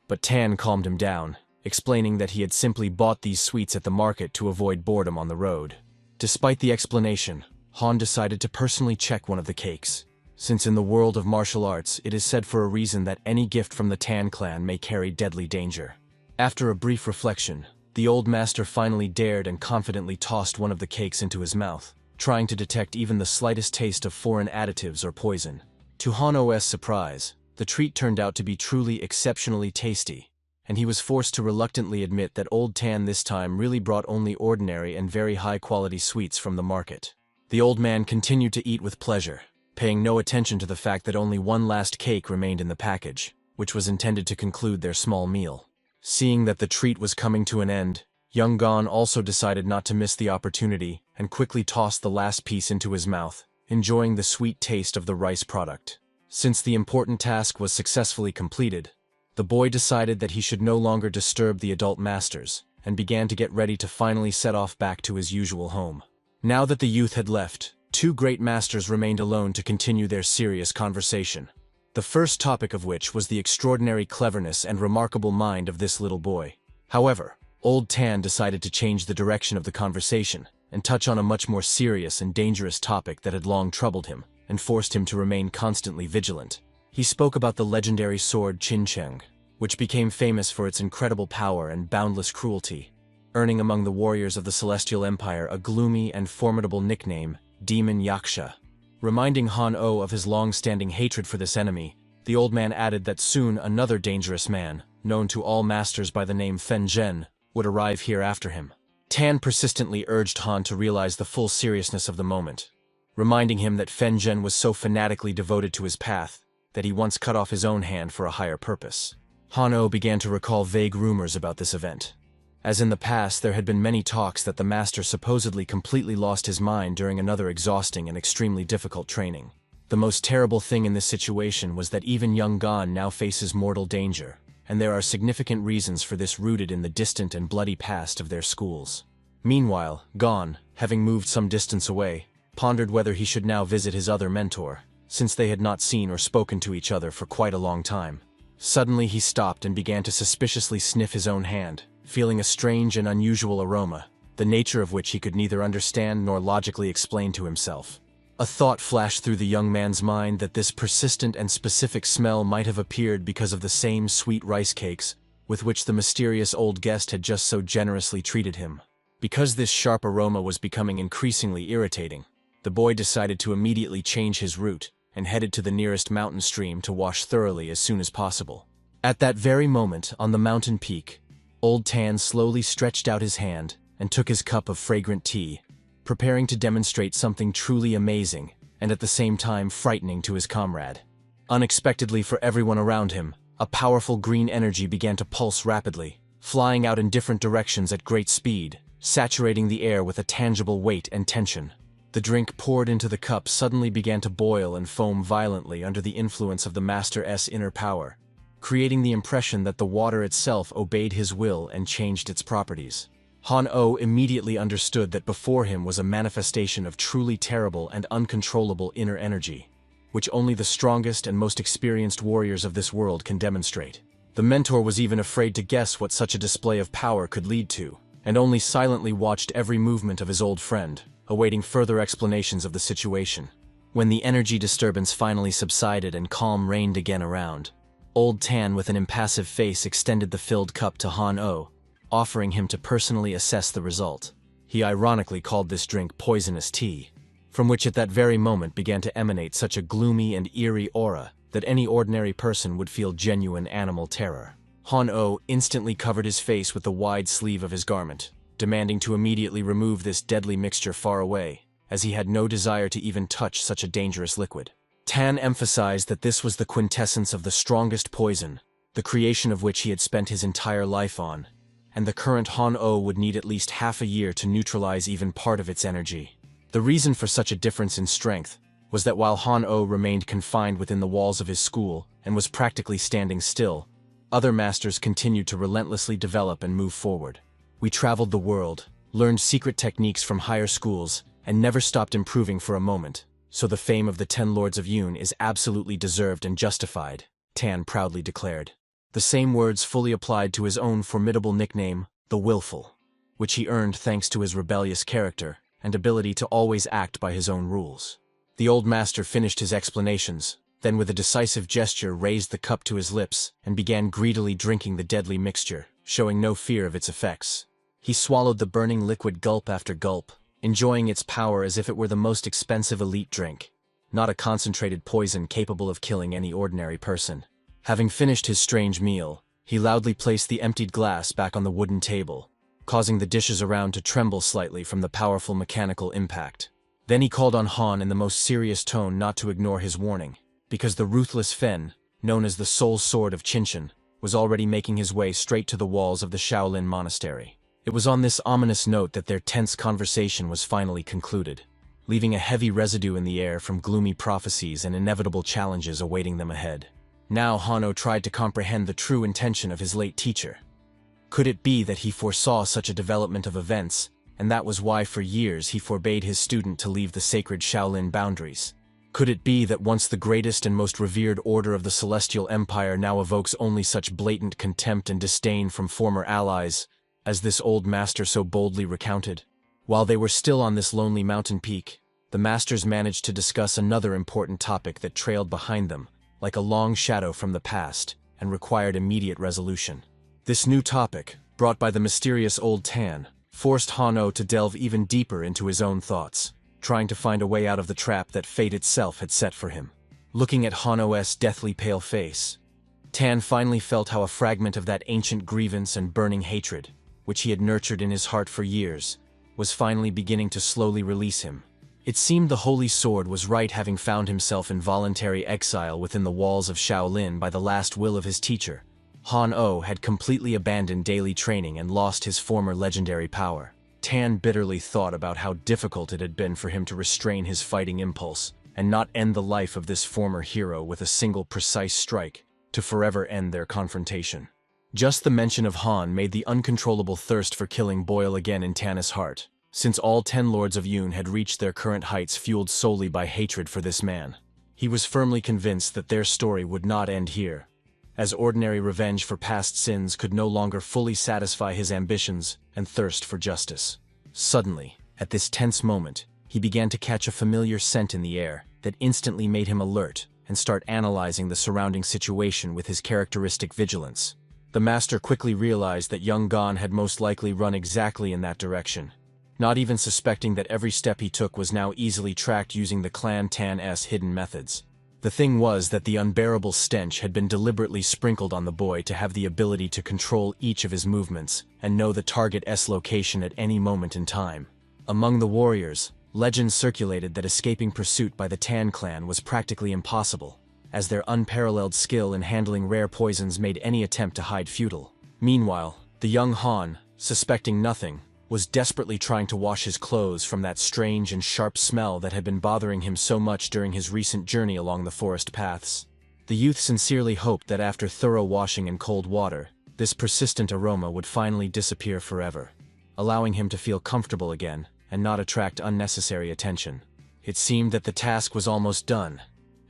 but Tan calmed him down, explaining that he had simply bought these sweets at the market to avoid boredom on the road. Despite the explanation, Han decided to personally check one of the cakes, since in the world of martial arts it is said for a reason that any gift from the Tan clan may carry deadly danger. After a brief reflection, the old master finally dared and confidently tossed one of the cakes into his mouth, trying to detect even the slightest taste of foreign additives or poison. To Han-Oh's surprise, the treat turned out to be truly exceptionally tasty, and he was forced to reluctantly admit that old Tan this time really brought only ordinary and very high-quality sweets from the market. The old man continued to eat with pleasure, paying no attention to the fact that only one last cake remained in the package, which was intended to conclude their small meal. Seeing that the treat was coming to an end, young Gon also decided not to miss the opportunity and quickly tossed the last piece into his mouth, enjoying the sweet taste of the rice product. Since the important task was successfully completed, the boy decided that he should no longer disturb the adult masters and began to get ready to finally set off back to his usual home. Now that the youth had left, two great masters remained alone to continue their serious conversation. The first topic of which was the extraordinary cleverness and remarkable mind of this little boy. However, old Tan decided to change the direction of the conversation and touch on a much more serious and dangerous topic that had long troubled him and forced him to remain constantly vigilant. He spoke about the legendary sword Qin Cheng, which became famous for its incredible power and boundless cruelty, earning among the warriors of the Celestial Empire a gloomy and formidable nickname, Demon Yaksha. Reminding Han-Oh of his long-standing hatred for this enemy, the old man added that soon another dangerous man, known to all masters by the name Fen Zhen, would arrive here after him. Tan persistently urged Han to realize the full seriousness of the moment, reminding him that Fen Zhen was so fanatically devoted to his path that he once cut off his own hand for a higher purpose. Han-Oh began to recall vague rumors about this event. As in the past, there had been many talks that the master supposedly completely lost his mind during another exhausting and extremely difficult training. The most terrible thing in this situation was that even young Gon now faces mortal danger, and there are significant reasons for this rooted in the distant and bloody past of their schools. Meanwhile, Gon, having moved some distance away, pondered whether he should now visit his other mentor, since they had not seen or spoken to each other for quite a long time. Suddenly he stopped and began to suspiciously sniff his own hand, feeling a strange and unusual aroma, the nature of which he could neither understand nor logically explain to himself. A thought flashed through the young man's mind that this persistent and specific smell might have appeared because of the same sweet rice cakes with which the mysterious old guest had just so generously treated him. Because this sharp aroma was becoming increasingly irritating, the boy decided to immediately change his route and headed to the nearest mountain stream to wash thoroughly as soon as possible. At that very moment, on the mountain peak, old Tan slowly stretched out his hand and took his cup of fragrant tea, preparing to demonstrate something truly amazing and at the same time frightening to his comrade. Unexpectedly for everyone around him, a powerful green energy began to pulse rapidly, flying out in different directions at great speed, saturating the air with a tangible weight and tension. The drink poured into the cup suddenly began to boil and foam violently under the influence of the Master's inner power, creating the impression that the water itself obeyed his will and changed its properties. Han-Oh immediately understood that before him was a manifestation of truly terrible and uncontrollable inner energy, which only the strongest and most experienced warriors of this world can demonstrate. The mentor was even afraid to guess what such a display of power could lead to, and only silently watched every movement of his old friend, awaiting further explanations of the situation. When the energy disturbance finally subsided and calm reigned again around, old Tan with an impassive face extended the filled cup to Han-Oh, offering him to personally assess the result. He ironically called this drink poisonous tea, from which at that very moment began to emanate such a gloomy and eerie aura that any ordinary person would feel genuine animal terror. Han-Oh instantly covered his face with the wide sleeve of his garment, demanding to immediately remove this deadly mixture far away, as he had no desire to even touch such a dangerous liquid. Tan emphasized that this was the quintessence of the strongest poison, the creation of which he had spent his entire life on, and the current Han-Oh would need at least half a year to neutralize even part of its energy. The reason for such a difference in strength was that while Han-Oh remained confined within the walls of his school and was practically standing still, other masters continued to relentlessly develop and move forward. We traveled the world, learned secret techniques from higher schools, and never stopped improving for a moment, so the fame of the 10 Lords of Yoon is absolutely deserved and justified, Tan proudly declared. The same words fully applied to his own formidable nickname, the Willful, which he earned thanks to his rebellious character and ability to always act by his own rules. The old master finished his explanations, then with a decisive gesture raised the cup to his lips and began greedily drinking the deadly mixture, showing no fear of its effects. He swallowed the burning liquid gulp after gulp, enjoying its power as if it were the most expensive elite drink, not a concentrated poison capable of killing any ordinary person. Having finished his strange meal, he loudly placed the emptied glass back on the wooden table, causing the dishes around to tremble slightly from the powerful mechanical impact. Then he called on Han in the most serious tone not to ignore his warning, because the ruthless Fen, known as the Soul Sword of Qinshan, was already making his way straight to the walls of the Shaolin Monastery. It was on this ominous note that their tense conversation was finally concluded, leaving a heavy residue in the air from gloomy prophecies and inevitable challenges awaiting them ahead. Now Han-Oh tried to comprehend the true intention of his late teacher. Could it be that he foresaw such a development of events, and that was why for years he forbade his student to leave the sacred Shaolin boundaries? Could it be that once the greatest and most revered order of the Celestial Empire now evokes only such blatant contempt and disdain from former allies, as this old master so boldly recounted? While they were still on this lonely mountain peak, the masters managed to discuss another important topic that trailed behind them, like a long shadow from the past, and required immediate resolution. This new topic, brought by the mysterious old Tan, forced Han-Oh to delve even deeper into his own thoughts, trying to find a way out of the trap that fate itself had set for him. Looking at Han-Oh's deathly pale face, Tan finally felt how a fragment of that ancient grievance and burning hatred, which he had nurtured in his heart for years, was finally beginning to slowly release him. It seemed the Holy Sword was right, having found himself in voluntary exile within the walls of Shaolin by the last will of his teacher. Han-Oh had completely abandoned daily training and lost his former legendary power. Tan bitterly thought about how difficult it had been for him to restrain his fighting impulse and not end the life of this former hero with a single precise strike to forever end their confrontation. Just the mention of Han made the uncontrollable thirst for killing boil again in Tan's heart, since all 10 Lords of Yoon had reached their current heights fueled solely by hatred for this man. He was firmly convinced that their story would not end here, as ordinary revenge for past sins could no longer fully satisfy his ambitions and thirst for justice. Suddenly, at this tense moment, he began to catch a familiar scent in the air that instantly made him alert and start analyzing the surrounding situation with his characteristic vigilance. The master quickly realized that young Gon had most likely run exactly in that direction, not even suspecting that every step he took was now easily tracked using the Clan Tan's hidden methods. The thing was that the unbearable stench had been deliberately sprinkled on the boy to have the ability to control each of his movements and know the target's location at any moment in time. Among the warriors, legends circulated that escaping pursuit by the Tan clan was practically impossible, as their unparalleled skill in handling rare poisons made any attempt to hide futile. Meanwhile, the young Han, suspecting nothing, was desperately trying to wash his clothes from that strange and sharp smell that had been bothering him so much during his recent journey along the forest paths. The youth sincerely hoped that after thorough washing in cold water, this persistent aroma would finally disappear forever, allowing him to feel comfortable again and not attract unnecessary attention. It seemed that the task was almost done,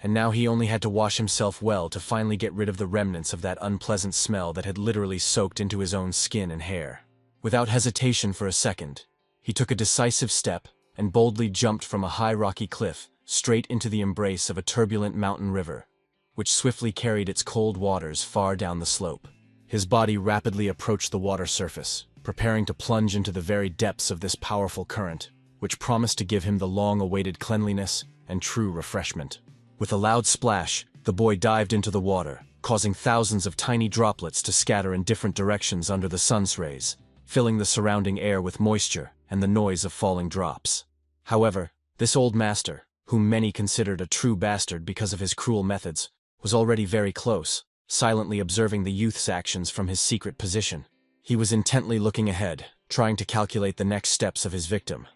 and now he only had to wash himself well to finally get rid of the remnants of that unpleasant smell that had literally soaked into his own skin and hair. Without hesitation for a second, he took a decisive step and boldly jumped from a high rocky cliff straight into the embrace of a turbulent mountain river, which swiftly carried its cold waters far down the slope. His body rapidly approached the water surface, preparing to plunge into the very depths of this powerful current, which promised to give him the long-awaited cleanliness and true refreshment. With a loud splash, the boy dived into the water, causing thousands of tiny droplets to scatter in different directions under the sun's rays, filling the surrounding air with moisture and the noise of falling drops. However, this old master, whom many considered a true bastard because of his cruel methods, was already very close, silently observing the youth's actions from his secret position. He was intently looking ahead, trying to calculate the next steps of his victim.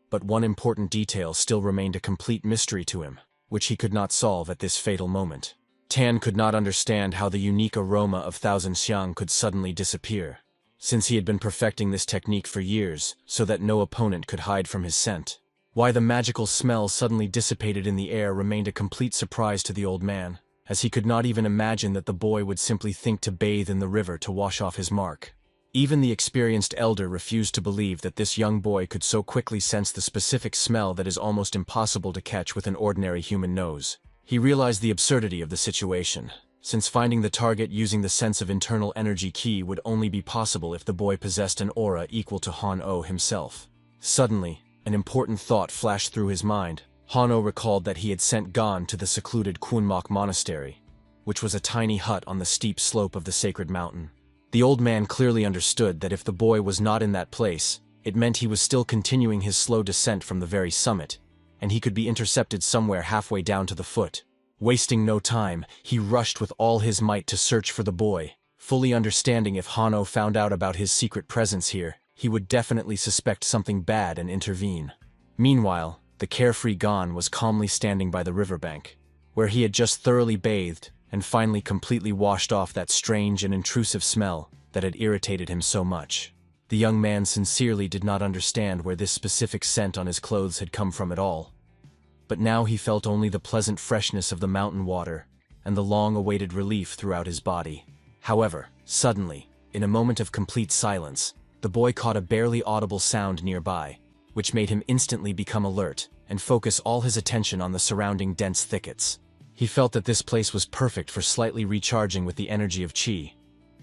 But one important detail still remained a complete mystery to him, which he could not solve at this fatal moment. Tan could not understand how the unique aroma of Thousand Xiang could suddenly disappear, since he had been perfecting this technique for years so that no opponent could hide from his scent. Why the magical smell suddenly dissipated in the air remained a complete surprise to the old man, as he could not even imagine that the boy would simply think to bathe in the river to wash off his mark. Even the experienced elder refused to believe that this young boy could so quickly sense the specific smell that is almost impossible to catch with an ordinary human nose. He realized the absurdity of the situation, since finding the target using the sense of internal energy key would only be possible if the boy possessed an aura equal to Han-Oh himself. Suddenly, an important thought flashed through his mind. Han-Oh recalled that he had sent Gon to the secluded Kunmok Monastery, which was a tiny hut on the steep slope of the sacred mountain. The old man clearly understood that if the boy was not in that place, it meant he was still continuing his slow descent from the very summit, and he could be intercepted somewhere halfway down to the foot. Wasting no time, he rushed with all his might to search for the boy, fully understanding if Han-Oh found out about his secret presence here, he would definitely suspect something bad and intervene. Meanwhile, the carefree Gon was calmly standing by the riverbank, where he had just thoroughly bathed and finally completely washed off that strange and intrusive smell that had irritated him so much. The young man sincerely did not understand where this specific scent on his clothes had come from at all. But now he felt only the pleasant freshness of the mountain water and the long-awaited relief throughout his body. However, suddenly, in a moment of complete silence, the boy caught a barely audible sound nearby, which made him instantly become alert and focus all his attention on the surrounding dense thickets. He felt that this place was perfect for slightly recharging with the energy of Qi,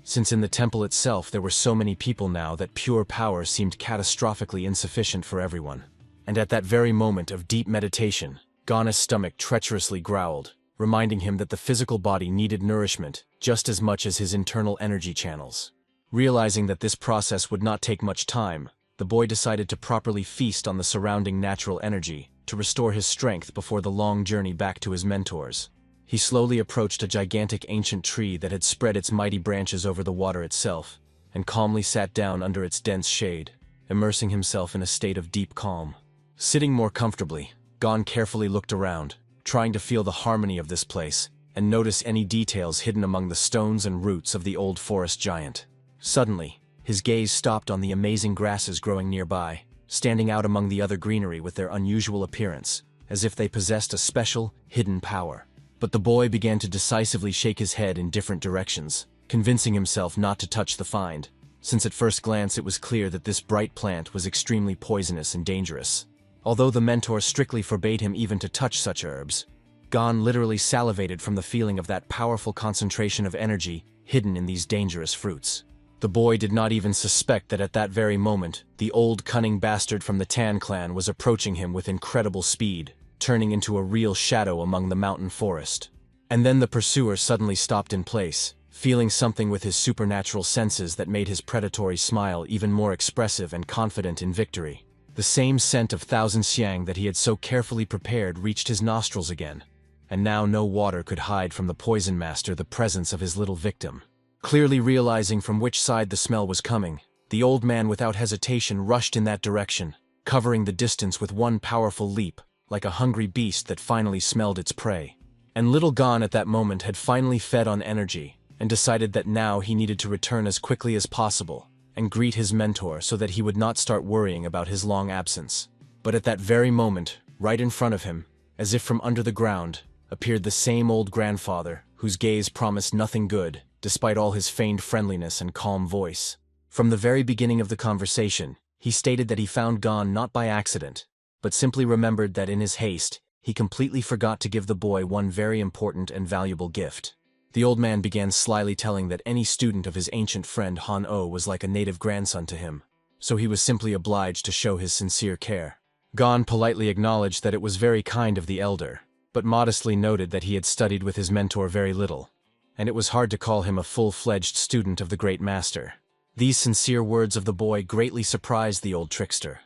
since in the temple itself there were so many people now that pure power seemed catastrophically insufficient for everyone. And at that very moment of deep meditation, Gon's stomach treacherously growled, reminding him that the physical body needed nourishment just as much as his internal energy channels. Realizing that this process would not take much time, the boy decided to properly feast on the surrounding natural energy to restore his strength before the long journey back to his mentors. He slowly approached a gigantic ancient tree that had spread its mighty branches over the water itself, and calmly sat down under its dense shade, immersing himself in a state of deep calm. Sitting more comfortably, Gon carefully looked around, trying to feel the harmony of this place, and notice any details hidden among the stones and roots of the old forest giant. Suddenly, his gaze stopped on the amazing grasses growing nearby, standing out among the other greenery with their unusual appearance, as if they possessed a special, hidden power. But the boy began to decisively shake his head in different directions, convincing himself not to touch the find, since at first glance it was clear that this bright plant was extremely poisonous and dangerous. Although the mentor strictly forbade him even to touch such herbs, Gon literally salivated from the feeling of that powerful concentration of energy hidden in these dangerous fruits. The boy did not even suspect that at that very moment, the old cunning bastard from the Tan clan was approaching him with incredible speed, turning into a real shadow among the mountain forest. And then the pursuer suddenly stopped in place, feeling something with his supernatural senses that made his predatory smile even more expressive and confident in victory. The same scent of Thousand Xiang that he had so carefully prepared reached his nostrils again, and now no water could hide from the poison master the presence of his little victim. Clearly realizing from which side the smell was coming, the old man without hesitation rushed in that direction, covering the distance with one powerful leap, like a hungry beast that finally smelled its prey. And little Gon at that moment had finally fed on energy, and decided that now he needed to return as quickly as possible, and greet his mentor so that he would not start worrying about his long absence. But at that very moment, right in front of him, as if from under the ground, appeared the same old grandfather, whose gaze promised nothing good, despite all his feigned friendliness and calm voice. From the very beginning of the conversation, he stated that he found Gon not by accident, but simply remembered that in his haste, he completely forgot to give the boy one very important and valuable gift. The old man began slyly telling that any student of his ancient friend Han-Oh was like a native grandson to him, so he was simply obliged to show his sincere care. Gon politely acknowledged that it was very kind of the elder, but modestly noted that he had studied with his mentor very little, and it was hard to call him a full-fledged student of the great master. These sincere words of the boy greatly surprised the old trickster,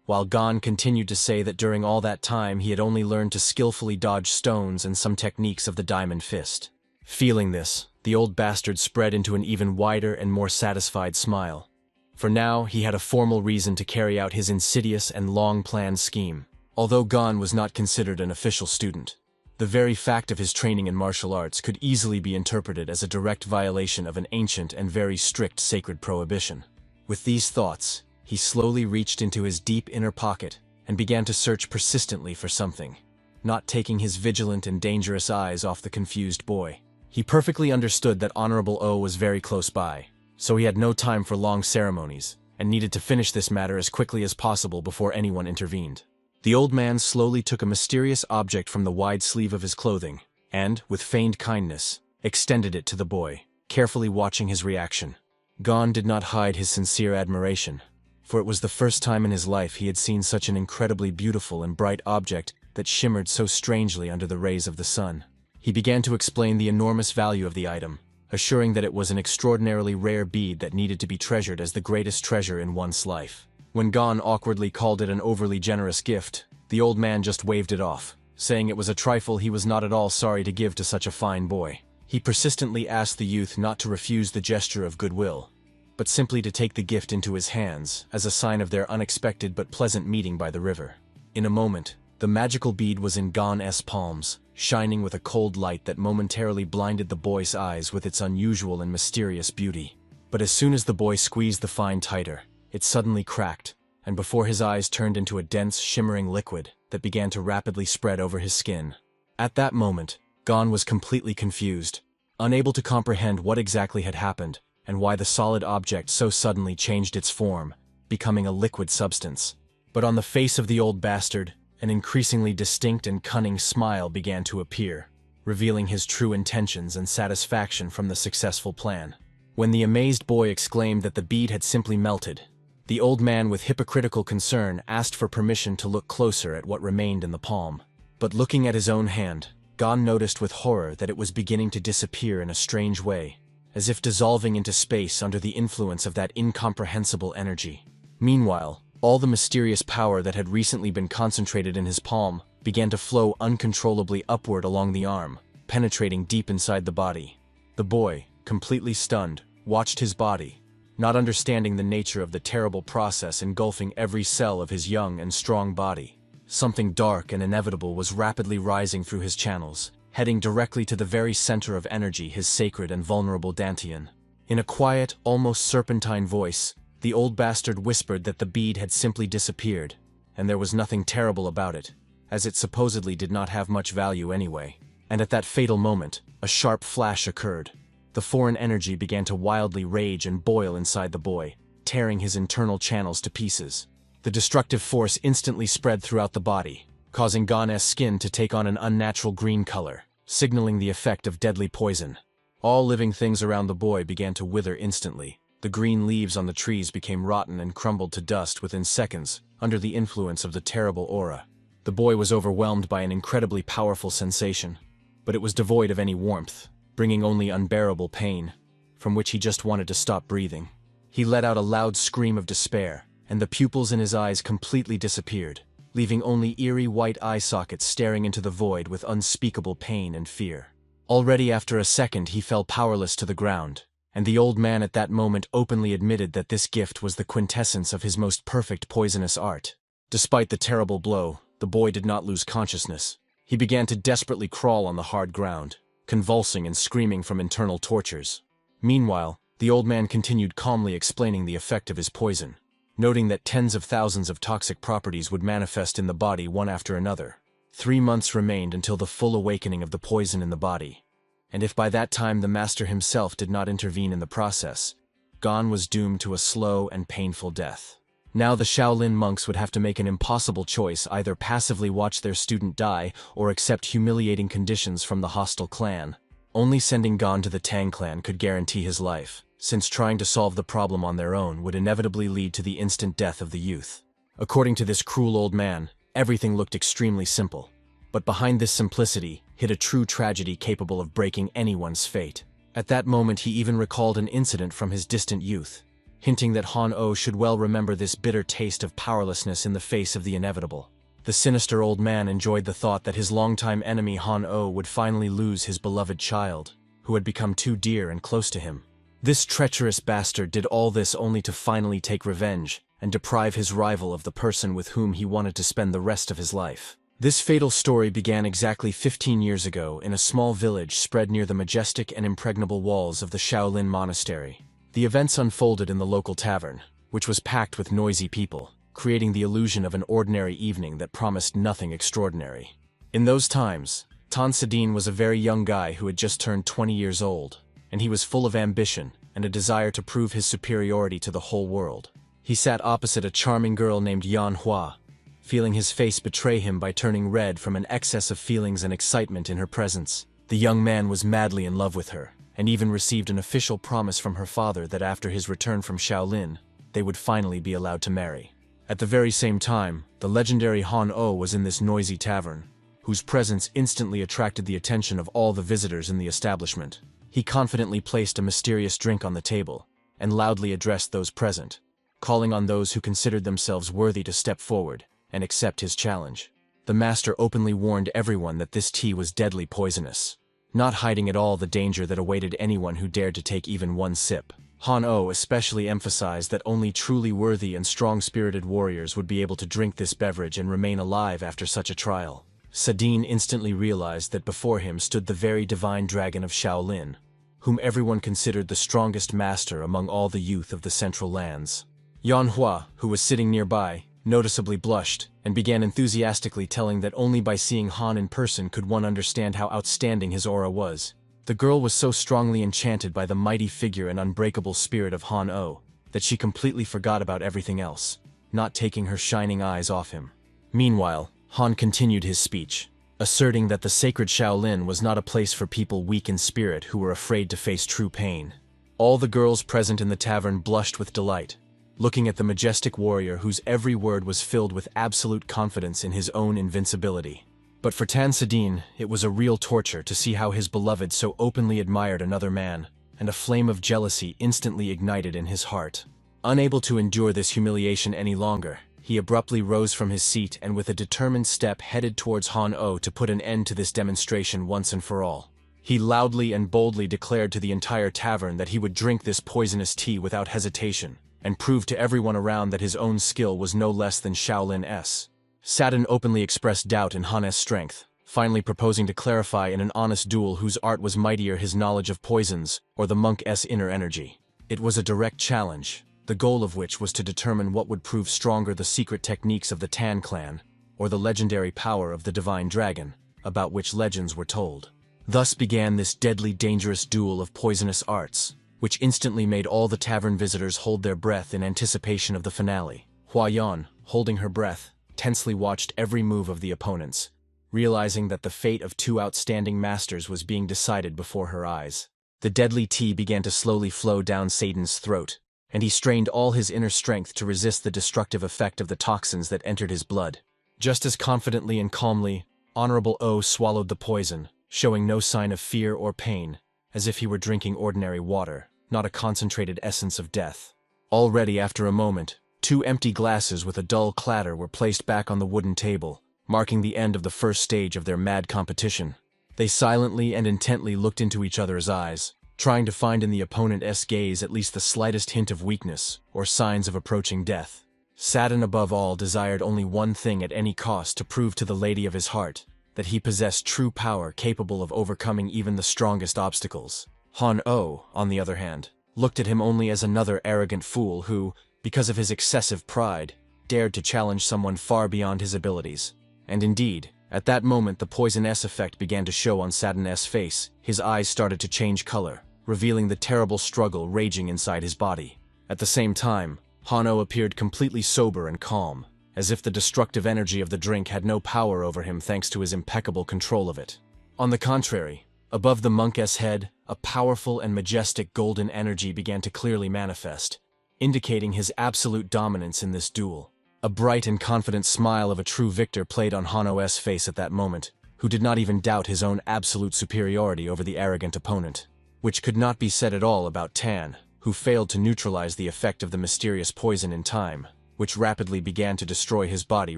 while Gon continued to say that during all that time he had only learned to skillfully dodge stones and some techniques of the diamond fist. Feeling this, the old bastard spread into an even wider and more satisfied smile. For now, he had a formal reason to carry out his insidious and long-planned scheme. Although Gon was not considered an official student, the very fact of his training in martial arts could easily be interpreted as a direct violation of an ancient and very strict sacred prohibition. With these thoughts, he slowly reached into his deep inner pocket and began to search persistently for something, not taking his vigilant and dangerous eyes off the confused boy. He perfectly understood that Honorable O was very close by, so he had no time for long ceremonies, and needed to finish this matter as quickly as possible before anyone intervened. The old man slowly took a mysterious object from the wide sleeve of his clothing, and, with feigned kindness, extended it to the boy, carefully watching his reaction. Gon did not hide his sincere admiration, for it was the first time in his life he had seen such an incredibly beautiful and bright object that shimmered so strangely under the rays of the sun. He began to explain the enormous value of the item, assuring that it was an extraordinarily rare bead that needed to be treasured as the greatest treasure in one's life. When Gon awkwardly called it an overly generous gift, the old man just waved it off, saying it was a trifle he was not at all sorry to give to such a fine boy. He persistently asked the youth not to refuse the gesture of goodwill, but simply to take the gift into his hands as a sign of their unexpected but pleasant meeting by the river. In a moment, the magical bead was in Gon's palms, shining with a cold light that momentarily blinded the boy's eyes with its unusual and mysterious beauty. But as soon as the boy squeezed the find tighter, it suddenly cracked, and before his eyes turned into a dense, shimmering liquid that began to rapidly spread over his skin. At that moment, Gon was completely confused, unable to comprehend what exactly had happened and why the solid object so suddenly changed its form, becoming a liquid substance. But on the face of the old bastard, an increasingly distinct and cunning smile began to appear, revealing his true intentions and satisfaction from the successful plan. When the amazed boy exclaimed that the bead had simply melted, the old man with hypocritical concern asked for permission to look closer at what remained in the palm. But looking at his own hand, Gon noticed with horror that it was beginning to disappear in a strange way, as if dissolving into space under the influence of that incomprehensible energy. Meanwhile, all the mysterious power that had recently been concentrated in his palm began to flow uncontrollably upward along the arm, penetrating deep inside the body. The boy, completely stunned, watched his body, not understanding the nature of the terrible process engulfing every cell of his young and strong body. Something dark and inevitable was rapidly rising through his channels, heading directly to the very center of energy, his sacred and vulnerable dantian. In a quiet, almost serpentine voice, the old bastard whispered that the bead had simply disappeared, and there was nothing terrible about it, as it supposedly did not have much value anyway. And at that fatal moment, a sharp flash occurred. The foreign energy began to wildly rage and boil inside the boy, tearing his internal channels to pieces. The destructive force instantly spread throughout the body, causing Gon's skin to take on an unnatural green color, signaling the effect of deadly poison. All living things around the boy began to wither instantly. The green leaves on the trees became rotten and crumbled to dust within seconds, under the influence of the terrible aura. The boy was overwhelmed by an incredibly powerful sensation, but it was devoid of any warmth, bringing only unbearable pain, from which he just wanted to stop breathing. He let out a loud scream of despair, and the pupils in his eyes completely disappeared, leaving only eerie white eye sockets staring into the void with unspeakable pain and fear. Already after a second he fell powerless to the ground, and the old man at that moment openly admitted that this gift was the quintessence of his most perfect poisonous art. Despite the terrible blow, the boy did not lose consciousness. He began to desperately crawl on the hard ground, convulsing and screaming from internal tortures. Meanwhile, the old man continued calmly explaining the effect of his poison, noting that tens of thousands of toxic properties would manifest in the body one after another. 3 months remained until the full awakening of the poison in the body, and if by that time the master himself did not intervene in the process, Gon was doomed to a slow and painful death. Now the Shaolin monks would have to make an impossible choice: either passively watch their student die or accept humiliating conditions from the hostile clan. Only sending Gon to the Tang clan could guarantee his life, since trying to solve the problem on their own would inevitably lead to the instant death of the youth. According to this cruel old man, everything looked extremely simple. But behind this simplicity hid a true tragedy capable of breaking anyone's fate. At that moment he even recalled an incident from his distant youth, hinting that Han-Oh should well remember this bitter taste of powerlessness in the face of the inevitable. The sinister old man enjoyed the thought that his longtime enemy Han-Oh would finally lose his beloved child, who had become too dear and close to him. This treacherous bastard did all this only to finally take revenge and deprive his rival of the person with whom he wanted to spend the rest of his life. This fatal story began exactly 15 years ago in a small village spread near the majestic and impregnable walls of the Shaolin Monastery. The events unfolded in the local tavern, which was packed with noisy people, creating the illusion of an ordinary evening that promised nothing extraordinary. In those times, Tan Sedin was a very young guy who had just turned 20 years old, and he was full of ambition and a desire to prove his superiority to the whole world. He sat opposite a charming girl named Yan Hua, feeling his face betray him by turning red from an excess of feelings and excitement in her presence. The young man was madly in love with her, and even received an official promise from her father that after his return from Shaolin, they would finally be allowed to marry. At the very same time, the legendary Han-Oh was in this noisy tavern, whose presence instantly attracted the attention of all the visitors in the establishment. He confidently placed a mysterious drink on the table, and loudly addressed those present, calling on those who considered themselves worthy to step forward and accept his challenge. The master openly warned everyone that this tea was deadly poisonous, not hiding at all the danger that awaited anyone who dared to take even one sip. Han-Oh especially emphasized that only truly worthy and strong-spirited warriors would be able to drink this beverage and remain alive after such a trial. Sedin instantly realized that before him stood the very divine dragon of Shaolin, whom everyone considered the strongest master among all the youth of the Central Lands. Yan Hua, who was sitting nearby, noticeably blushed, and began enthusiastically telling that only by seeing Han in person could one understand how outstanding his aura was. The girl was so strongly enchanted by the mighty figure and unbreakable spirit of Han-Oh that she completely forgot about everything else, not taking her shining eyes off him. Meanwhile, Han continued his speech, asserting that the sacred Shaolin was not a place for people weak in spirit who were afraid to face true pain. All the girls present in the tavern blushed with delight, looking at the majestic warrior whose every word was filled with absolute confidence in his own invincibility. But for Tan Sedin, it was a real torture to see how his beloved so openly admired another man, and a flame of jealousy instantly ignited in his heart. Unable to endure this humiliation any longer, he abruptly rose from his seat and with a determined step headed towards Han-Oh to put an end to this demonstration once and for all. He loudly and boldly declared to the entire tavern that he would drink this poisonous tea without hesitation, and prove to everyone around that his own skill was no less than Shaolin-s. Sadin openly expressed doubt in Han-'s strength, finally proposing to clarify in an honest duel whose art was mightier, his knowledge of poisons or the monk's inner energy. It was a direct challenge, the goal of which was to determine what would prove stronger, the secret techniques of the Tan clan or the legendary power of the divine dragon, about which legends were told. Thus began this deadly dangerous duel of poisonous arts, which instantly made all the tavern visitors hold their breath in anticipation of the finale. Hua Yan, holding her breath, tensely watched every move of the opponents, realizing that the fate of two outstanding masters was being decided before her eyes. The deadly tea began to slowly flow down Sadin's throat, and he strained all his inner strength to resist the destructive effect of the toxins that entered his blood. Just as confidently and calmly, Honorable O swallowed the poison, showing no sign of fear or pain, as if he were drinking ordinary water, not a concentrated essence of death. Already after a moment, 2 empty glasses with a dull clatter were placed back on the wooden table, marking the end of the first stage of their mad competition. They silently and intently looked into each other's eyes, trying to find in the opponent's gaze at least the slightest hint of weakness or signs of approaching death. Sadin above all desired only one thing at any cost: to prove to the lady of his heart that he possessed true power capable of overcoming even the strongest obstacles. Han-Oh, on the other hand, looked at him only as another arrogant fool who, because of his excessive pride, dared to challenge someone far beyond his abilities. And indeed, at that moment the poison-S effect began to show on Sadin's face. His eyes started to change color, revealing the terrible struggle raging inside his body. At the same time, Han-Oh appeared completely sober and calm, as if the destructive energy of the drink had no power over him thanks to his impeccable control of it. On the contrary, Above the monk's head, a powerful and majestic golden energy began to clearly manifest, indicating his absolute dominance in this duel. A bright and confident smile of a true victor played on Hano's face at that moment, who did not even doubt his own absolute superiority over the arrogant opponent. Which could not be said at all about Tan, who failed to neutralize the effect of the mysterious poison in time, which rapidly began to destroy his body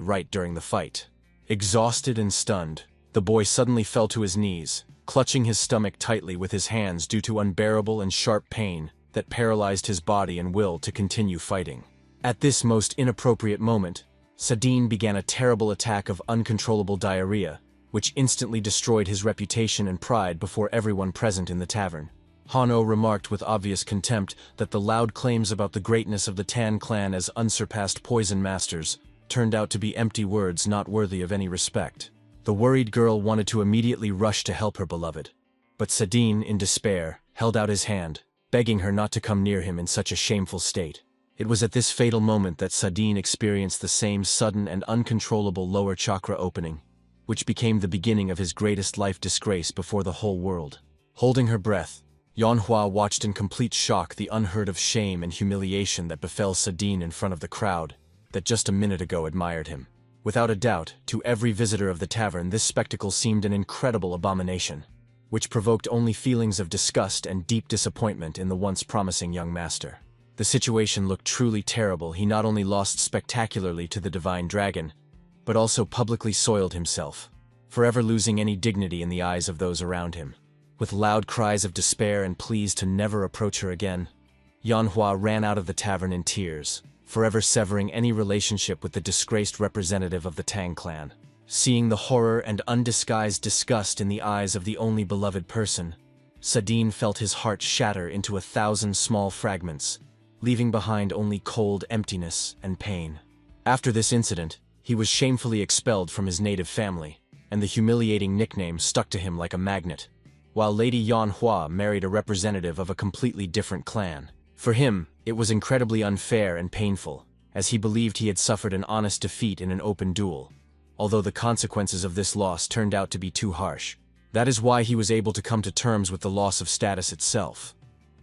right during the fight. Exhausted and stunned, the boy suddenly fell to his knees, clutching his stomach tightly with his hands due to unbearable and sharp pain that paralyzed his body and will to continue fighting. At this most inappropriate moment, Sadine began a terrible attack of uncontrollable diarrhea, which instantly destroyed his reputation and pride before everyone present in the tavern. Hano remarked with obvious contempt that the loud claims about the greatness of the Tan clan as unsurpassed poison masters turned out to be empty words not worthy of any respect. The worried girl wanted to immediately rush to help her beloved, but Sadine, in despair, held out his hand, begging her not to come near him in such a shameful state. It was at this fatal moment that Sadine experienced the same sudden and uncontrollable lower chakra opening, which became the beginning of his greatest life disgrace before the whole world. Holding her breath, Manhwa watched in complete shock the unheard-of shame and humiliation that befell Sadine in front of the crowd that just a minute ago admired him. Without a doubt, to every visitor of the tavern this spectacle seemed an incredible abomination, which provoked only feelings of disgust and deep disappointment in the once promising young master. The situation looked truly terrible. He not only lost spectacularly to the divine dragon, but also publicly soiled himself, forever losing any dignity in the eyes of those around him. With loud cries of despair and pleas to never approach her again, Manhwa ran out of the tavern in tears, forever severing any relationship with the disgraced representative of the Tang clan. Seeing the horror and undisguised disgust in the eyes of the only beloved person, Sadine felt his heart shatter into 1,000 small fragments, leaving behind only cold emptiness and pain. After this incident, he was shamefully expelled from his native family, and the humiliating nickname stuck to him like a magnet, while Lady Manhwa married a representative of a completely different clan. For him, it was incredibly unfair and painful, as he believed he had suffered an honest defeat in an open duel, although the consequences of this loss turned out to be too harsh. That is why he was able to come to terms with the loss of status itself.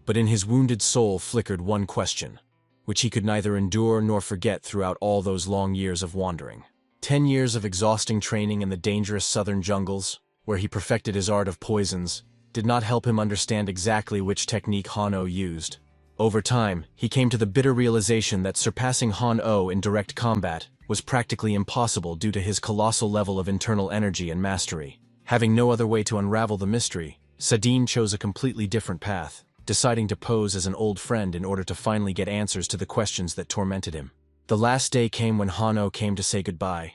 But in his wounded soul flickered one question, which he could neither endure nor forget throughout all those long years of wandering. 10 years of exhausting training in the dangerous southern jungles, where he perfected his art of poisons, did not help him understand exactly which technique Hano used. Over time, he came to the bitter realization that surpassing Hano in direct combat was practically impossible due to his colossal level of internal energy and mastery. Having no other way to unravel the mystery, Sadine chose a completely different path, deciding to pose as an old friend in order to finally get answers to the questions that tormented him. The last day came when Hano came to say goodbye,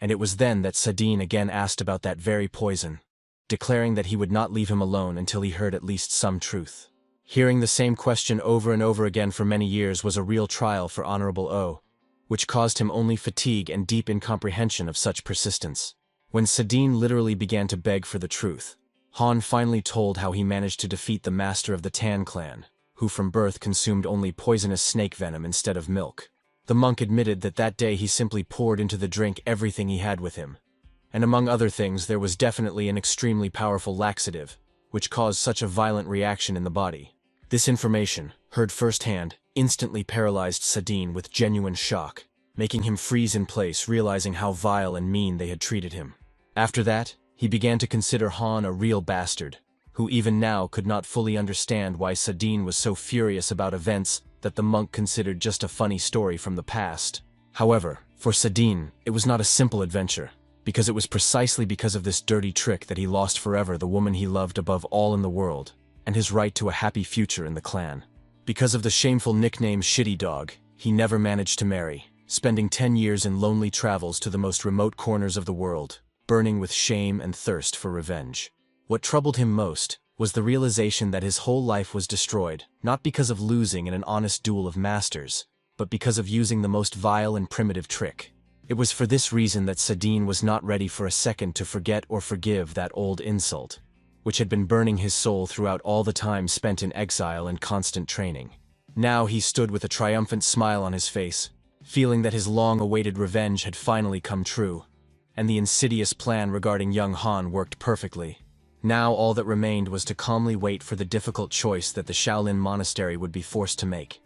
and it was then that Sadine again asked about that very poison, declaring that he would not leave him alone until he heard at least some truth. Hearing the same question over and over again for many years was a real trial for Honorable O, which caused him only fatigue and deep incomprehension of such persistence. When Sadine literally began to beg for the truth, Han finally told how he managed to defeat the master of the Tan clan, who from birth consumed only poisonous snake venom instead of milk. The monk admitted that that day he simply poured into the drink everything he had with him, and among other things there was definitely an extremely powerful laxative, which caused such a violent reaction in the body. This information, heard firsthand, instantly paralyzed Sadine with genuine shock, making him freeze in place, realizing how vile and mean they had treated him. After that, he began to consider Han a real bastard, who even now could not fully understand why Sadine was so furious about events that the monk considered just a funny story from the past. However, for Sadine, it was not a simple adventure, because it was precisely because of this dirty trick that he lost forever the woman he loved above all in the world, and his right to a happy future in the clan. Because of the shameful nickname Shitty Dog, he never managed to marry, spending 10 years in lonely travels to the most remote corners of the world, burning with shame and thirst for revenge. What troubled him most was the realization that his whole life was destroyed, not because of losing in an honest duel of masters, but because of using the most vile and primitive trick. It was for this reason that Sadine was not ready for a second to forget or forgive that old insult, which had been burning his soul throughout all the time spent in exile and constant training. Now he stood with a triumphant smile on his face, feeling that his long-awaited revenge had finally come true, and the insidious plan regarding young Han worked perfectly. Now all that remained was to calmly wait for the difficult choice that the Shaolin monastery would be forced to make,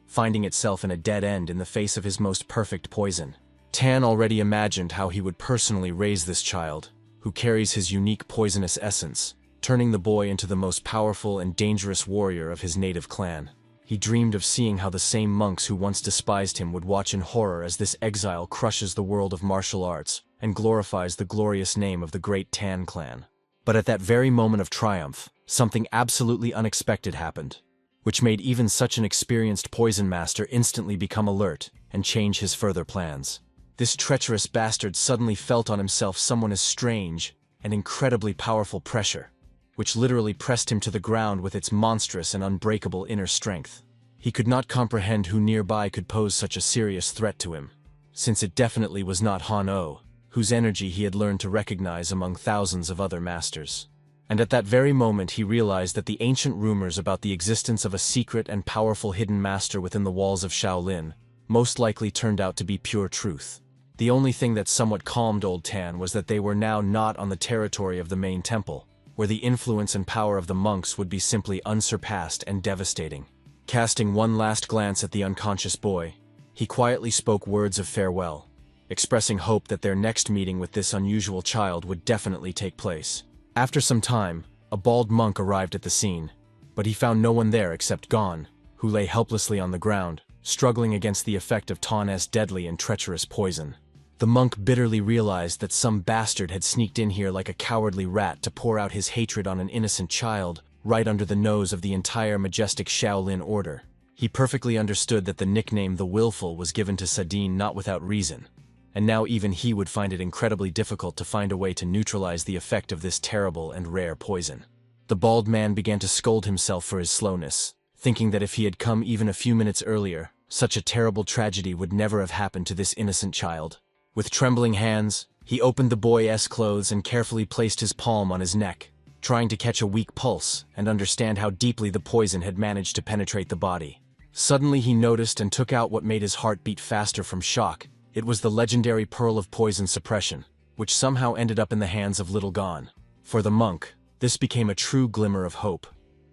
finding itself in a dead end in the face of his most perfect poison. Tan already imagined how he would personally raise this child, who carries his unique poisonous essence, turning the boy into the most powerful and dangerous warrior of his native clan. He dreamed of seeing how the same monks who once despised him would watch in horror as this exile crushes the world of martial arts and glorifies the glorious name of the great Tan clan. But at that very moment of triumph, something absolutely unexpected happened, which made even such an experienced poison master instantly become alert and change his further plans. This treacherous bastard suddenly felt on himself someone as strange and incredibly powerful pressure, which literally pressed him to the ground with its monstrous and unbreakable inner strength. He could not comprehend who nearby could pose such a serious threat to him, since it definitely was not Han-Oh, whose energy he had learned to recognize among thousands of other masters. And at that very moment he realized that the ancient rumors about the existence of a secret and powerful hidden master within the walls of Shaolin most likely turned out to be pure truth. The only thing that somewhat calmed old Tan was that they were now not on the territory of the main temple, where the influence and power of the monks would be simply unsurpassed and devastating. Casting one last glance at the unconscious boy, he quietly spoke words of farewell, expressing hope that their next meeting with this unusual child would definitely take place. After some time, a bald monk arrived at the scene, but he found no one there except Gon, who lay helplessly on the ground, struggling against the effect of Tan's deadly and treacherous poison. The monk bitterly realized that some bastard had sneaked in here like a cowardly rat to pour out his hatred on an innocent child, right under the nose of the entire majestic Shaolin order. He perfectly understood that the nickname the Willful was given to Sadine not without reason, and now even he would find it incredibly difficult to find a way to neutralize the effect of this terrible and rare poison. The bald man began to scold himself for his slowness, thinking that if he had come even a few minutes earlier, such a terrible tragedy would never have happened to this innocent child. With trembling hands, he opened the boy's clothes and carefully placed his palm on his neck, trying to catch a weak pulse and understand how deeply the poison had managed to penetrate the body. Suddenly he noticed and took out what made his heart beat faster from shock. It was the legendary Pearl of Poison Suppression, which somehow ended up in the hands of little Gon. For the monk, this became a true glimmer of hope,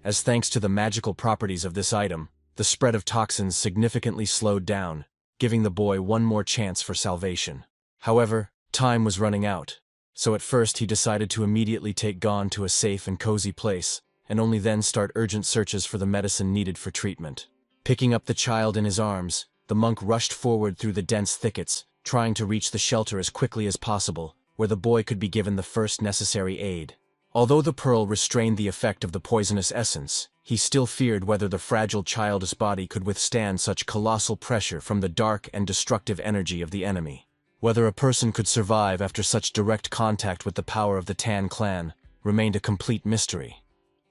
as thanks to the magical properties of this item, the spread of toxins significantly slowed down, giving the boy one more chance for salvation. However, time was running out, so at first he decided to immediately take Gon to a safe and cozy place, and only then start urgent searches for the medicine needed for treatment. Picking up the child in his arms, the monk rushed forward through the dense thickets, trying to reach the shelter as quickly as possible, where the boy could be given the first necessary aid. Although the pearl restrained the effect of the poisonous essence, he still feared whether the fragile child's body could withstand such colossal pressure from the dark and destructive energy of the enemy. Whether a person could survive after such direct contact with the power of the Tan clan remained a complete mystery,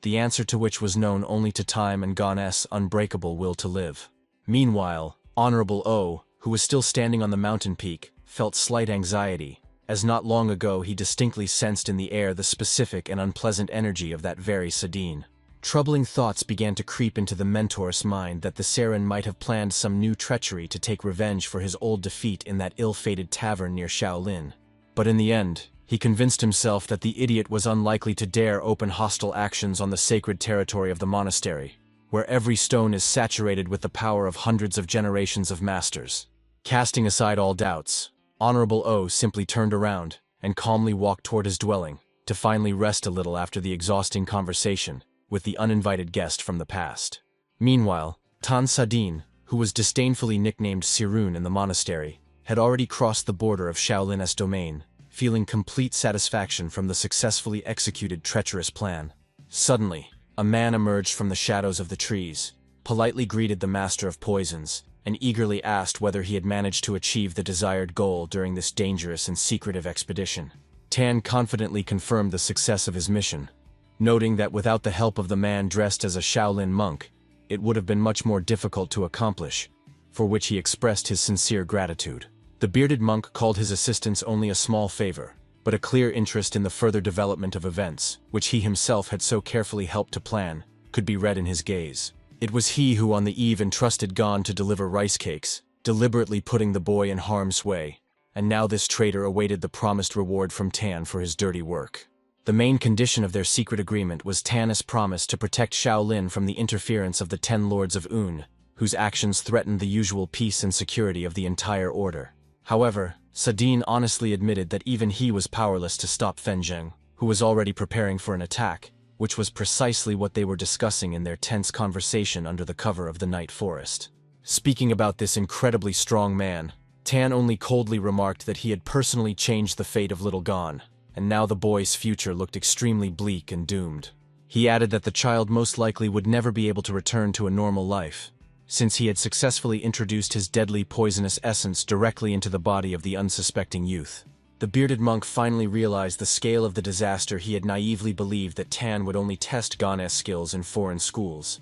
the answer to which was known only to time and Gon's unbreakable will to live. Meanwhile, Honorable O, who was still standing on the mountain peak, felt slight anxiety, as not long ago he distinctly sensed in the air the specific and unpleasant energy of that very Sadine. Troubling thoughts began to creep into the mentor's mind that the Saren might have planned some new treachery to take revenge for his old defeat in that ill-fated tavern near Shaolin. But in the end, he convinced himself that the idiot was unlikely to dare open hostile actions on the sacred territory of the monastery, where every stone is saturated with the power of hundreds of generations of masters. Casting aside all doubts, Honorable O simply turned around and calmly walked toward his dwelling, to finally rest a little after the exhausting conversation with the uninvited guest from the past. Meanwhile, Tan Sadine, who was disdainfully nicknamed Sirun in the monastery, had already crossed the border of Shaolin's domain, feeling complete satisfaction from the successfully executed treacherous plan. Suddenly, a man emerged from the shadows of the trees, politely greeted the Master of Poisons, and eagerly asked whether he had managed to achieve the desired goal during this dangerous and secretive expedition. Tan confidently confirmed the success of his mission, noting that without the help of the man dressed as a Shaolin monk, it would have been much more difficult to accomplish, for which he expressed his sincere gratitude. The bearded monk called his assistance only a small favor, but a clear interest in the further development of events, which he himself had so carefully helped to plan, could be read in his gaze. It was he who on the eve entrusted Gon to deliver rice cakes, deliberately putting the boy in harm's way, and now this traitor awaited the promised reward from Tan for his dirty work. The main condition of their secret agreement was Tan's promise to protect Shaolin from the interference of the 10 Lords of Un, whose actions threatened the usual peace and security of the entire order. However, Sadine honestly admitted that even he was powerless to stop Fenzheng, who was already preparing for an attack, which was precisely what they were discussing in their tense conversation under the cover of the night forest. Speaking about this incredibly strong man, Tan only coldly remarked that he had personally changed the fate of little Gon, and now the boy's future looked extremely bleak and doomed. He added that the child most likely would never be able to return to a normal life, since he had successfully introduced his deadly poisonous essence directly into the body of the unsuspecting youth. The bearded monk finally realized the scale of the disaster. He had naively believed that Tan would only test Gon's skills in foreign schools.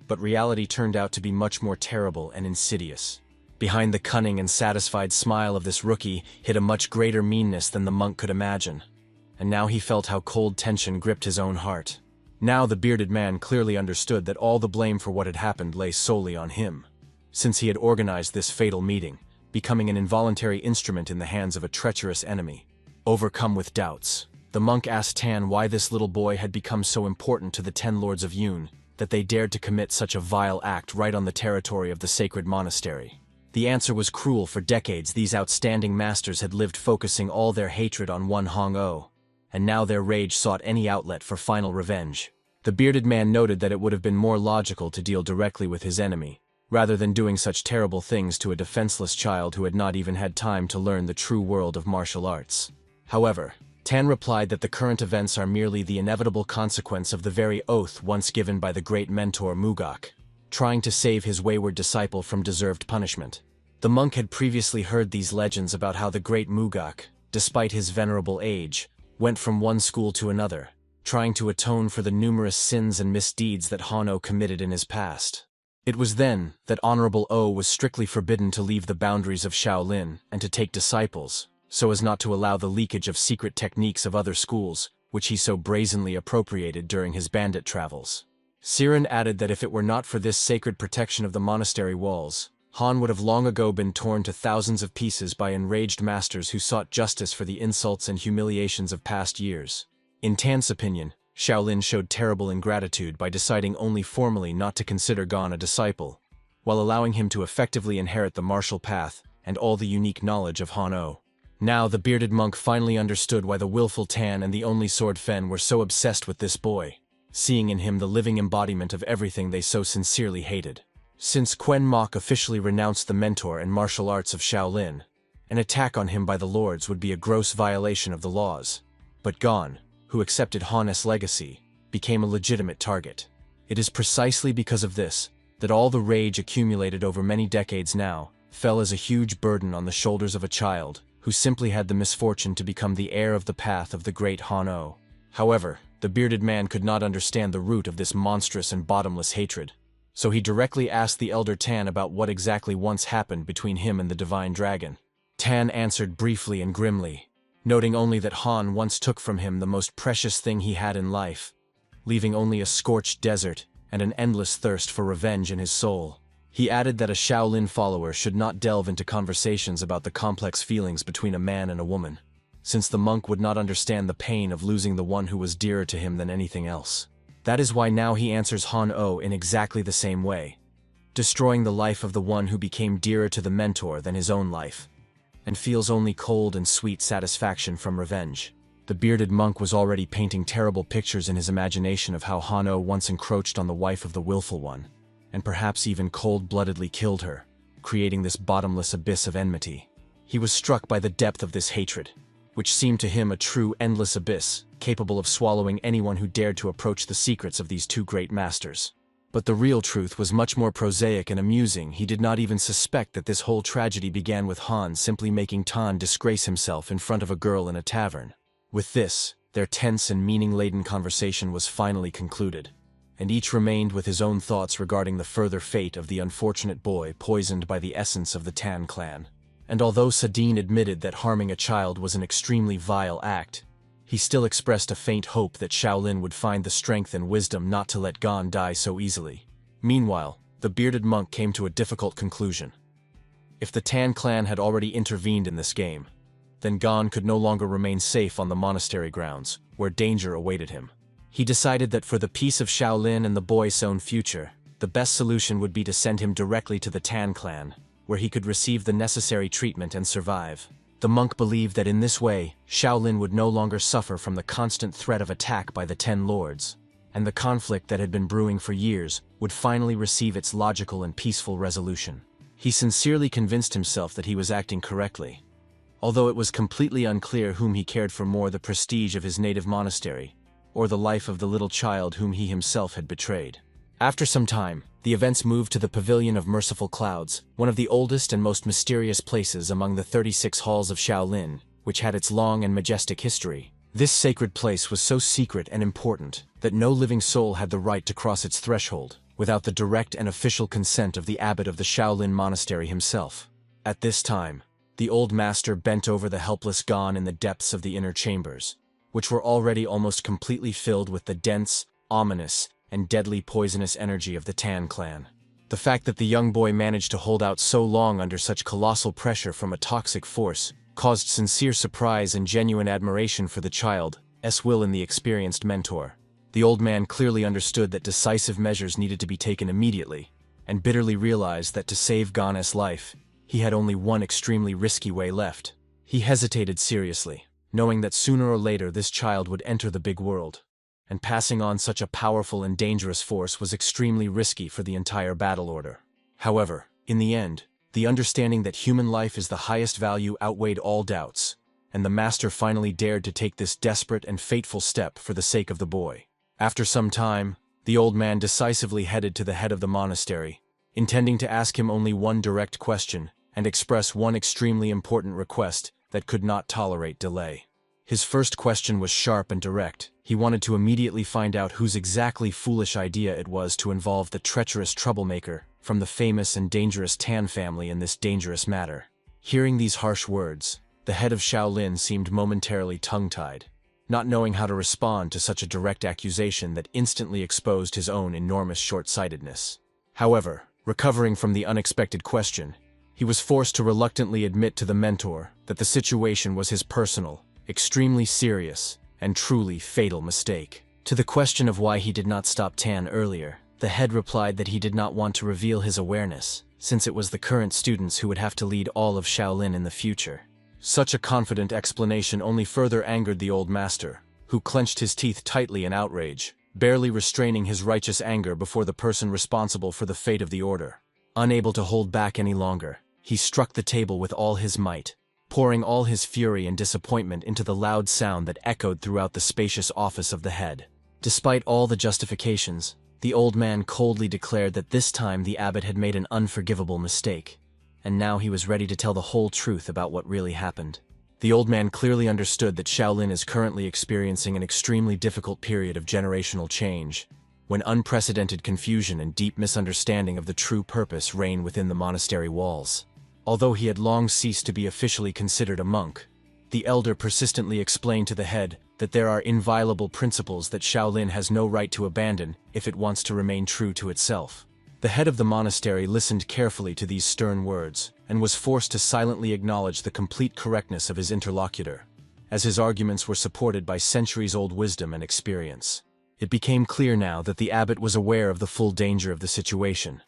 But reality turned out to be much more terrible and insidious. Behind the cunning and satisfied smile of this rookie hid a much greater meanness than the monk could imagine. And now he felt how cold tension gripped his own heart. Now the bearded man clearly understood that all the blame for what had happened lay solely on him, since he had organized this fatal meeting, becoming an involuntary instrument in the hands of a treacherous enemy. Overcome with doubts, the monk asked Tan why this little boy had become so important to the 10 Lords of Un, that they dared to commit such a vile act right on the territory of the sacred monastery. The answer was cruel. For decades these outstanding masters had lived focusing all their hatred on one Hong-O, and now their rage sought any outlet for final revenge. The bearded man noted that it would have been more logical to deal directly with his enemy, rather than doing such terrible things to a defenseless child who had not even had time to learn the true world of martial arts. However, Tan replied that the current events are merely the inevitable consequence of the very oath once given by the great mentor Mugak, trying to save his wayward disciple from deserved punishment. The monk had previously heard these legends about how the great Mugak, despite his venerable age, went from one school to another, trying to atone for the numerous sins and misdeeds that Hano committed in his past. It was then that Honorable O was strictly forbidden to leave the boundaries of Shaolin and to take disciples, so as not to allow the leakage of secret techniques of other schools, which he so brazenly appropriated during his bandit travels. Siren added that if it were not for this sacred protection of the monastery walls, Han would have long ago been torn to thousands of pieces by enraged masters who sought justice for the insults and humiliations of past years. In Tan's opinion, Shaolin showed terrible ingratitude by deciding only formally not to consider Gon a disciple, while allowing him to effectively inherit the martial path and all the unique knowledge of Han-O. Now the bearded monk finally understood why the willful Tan and the only Sword Fen were so obsessed with this boy, seeing in him the living embodiment of everything they so sincerely hated. Since Quen Mok officially renounced the mentor and martial arts of Shaolin, an attack on him by the lords would be a gross violation of the laws. But Gon, who accepted Han's legacy, became a legitimate target. It is precisely because of this that all the rage accumulated over many decades now fell as a huge burden on the shoulders of a child who simply had the misfortune to become the heir of the path of the great Han-O. However, the bearded man could not understand the root of this monstrous and bottomless hatred, so he directly asked the elder Tan about what exactly once happened between him and the divine dragon. Tan answered briefly and grimly, noting only that Han once took from him the most precious thing he had in life, leaving only a scorched desert and an endless thirst for revenge in his soul. He added that a Shaolin follower should not delve into conversations about the complex feelings between a man and a woman, since the monk would not understand the pain of losing the one who was dearer to him than anything else. That is why now he answers Han-O in exactly the same way, destroying the life of the one who became dearer to the mentor than his own life, and feels only cold and sweet satisfaction from revenge. The bearded monk was already painting terrible pictures in his imagination of how Han-O once encroached on the wife of the willful one, and perhaps even cold-bloodedly killed her, creating this bottomless abyss of enmity. He was struck by the depth of this hatred, which seemed to him a true endless abyss, capable of swallowing anyone who dared to approach the secrets of these two great masters. But the real truth was much more prosaic and amusing. He did not even suspect that this whole tragedy began with Han simply making Tan disgrace himself in front of a girl in a tavern. With this, their tense and meaning-laden conversation was finally concluded, and each remained with his own thoughts regarding the further fate of the unfortunate boy poisoned by the essence of the Tan clan. And although Sadine admitted that harming a child was an extremely vile act, he still expressed a faint hope that Shaolin would find the strength and wisdom not to let Gon die so easily. Meanwhile, the bearded monk came to a difficult conclusion. If the Tan clan had already intervened in this game, then Gon could no longer remain safe on the monastery grounds, where danger awaited him. He decided that for the peace of Shaolin and the boy's own future, the best solution would be to send him directly to the Tan clan, where he could receive the necessary treatment and survive. The monk believed that in this way, Shaolin would no longer suffer from the constant threat of attack by the Ten Lords, and the conflict that had been brewing for years would finally receive its logical and peaceful resolution. He sincerely convinced himself that he was acting correctly, although it was completely unclear whom he cared for more, the prestige of his native monastery, or the life of the little child whom he himself had betrayed. After some time, the events moved to the Pavilion of Merciful Clouds, one of the oldest and most mysterious places among the 36 halls of Shaolin, which had its long and majestic history. This sacred place was so secret and important that no living soul had the right to cross its threshold without the direct and official consent of the abbot of the Shaolin monastery himself. At this time, the old master bent over the helpless Gon in the depths of the inner chambers, which were already almost completely filled with the dense, ominous, and deadly poisonous energy of the Tan clan. The fact that the young boy managed to hold out so long under such colossal pressure from a toxic force caused sincere surprise and genuine admiration for the child's will in the experienced mentor. The old man clearly understood that decisive measures needed to be taken immediately, and bitterly realized that to save Gon's life, he had only one extremely risky way left. He hesitated seriously, knowing that sooner or later this child would enter the big world, and passing on such a powerful and dangerous force was extremely risky for the entire battle order. However, in the end, the understanding that human life is the highest value outweighed all doubts, and the master finally dared to take this desperate and fateful step for the sake of the boy. After some time, the old man decisively headed to the head of the monastery, intending to ask him only one direct question and express one extremely important request that could not tolerate delay. His first question was sharp and direct. He wanted to immediately find out whose exactly foolish idea it was to involve the treacherous troublemaker from the famous and dangerous Tan family in this dangerous matter. Hearing these harsh words, the head of Shaolin seemed momentarily tongue-tied, not knowing how to respond to such a direct accusation that instantly exposed his own enormous short-sightedness. However, recovering from the unexpected question, he was forced to reluctantly admit to the mentor that the situation was his personal, extremely serious, and truly fatal mistake. To the question of why he did not stop Tan earlier, the head replied that he did not want to reveal his awareness, since it was the current students who would have to lead all of Shaolin in the future. Such a confident explanation only further angered the old master, who clenched his teeth tightly in outrage, barely restraining his righteous anger before the person responsible for the fate of the order. Unable to hold back any longer, he struck the table with all his might, pouring all his fury and disappointment into the loud sound that echoed throughout the spacious office of the head. Despite all the justifications, the old man coldly declared that this time the abbot had made an unforgivable mistake, and now he was ready to tell the whole truth about what really happened. The old man clearly understood that Shaolin is currently experiencing an extremely difficult period of generational change, when unprecedented confusion and deep misunderstanding of the true purpose reign within the monastery walls. Although he had long ceased to be officially considered a monk, the elder persistently explained to the head that there are inviolable principles that Shaolin has no right to abandon if it wants to remain true to itself. The head of the monastery listened carefully to these stern words, and was forced to silently acknowledge the complete correctness of his interlocutor, as his arguments were supported by centuries-old wisdom and experience. It became clear now that the abbot was aware of the full danger of the situation,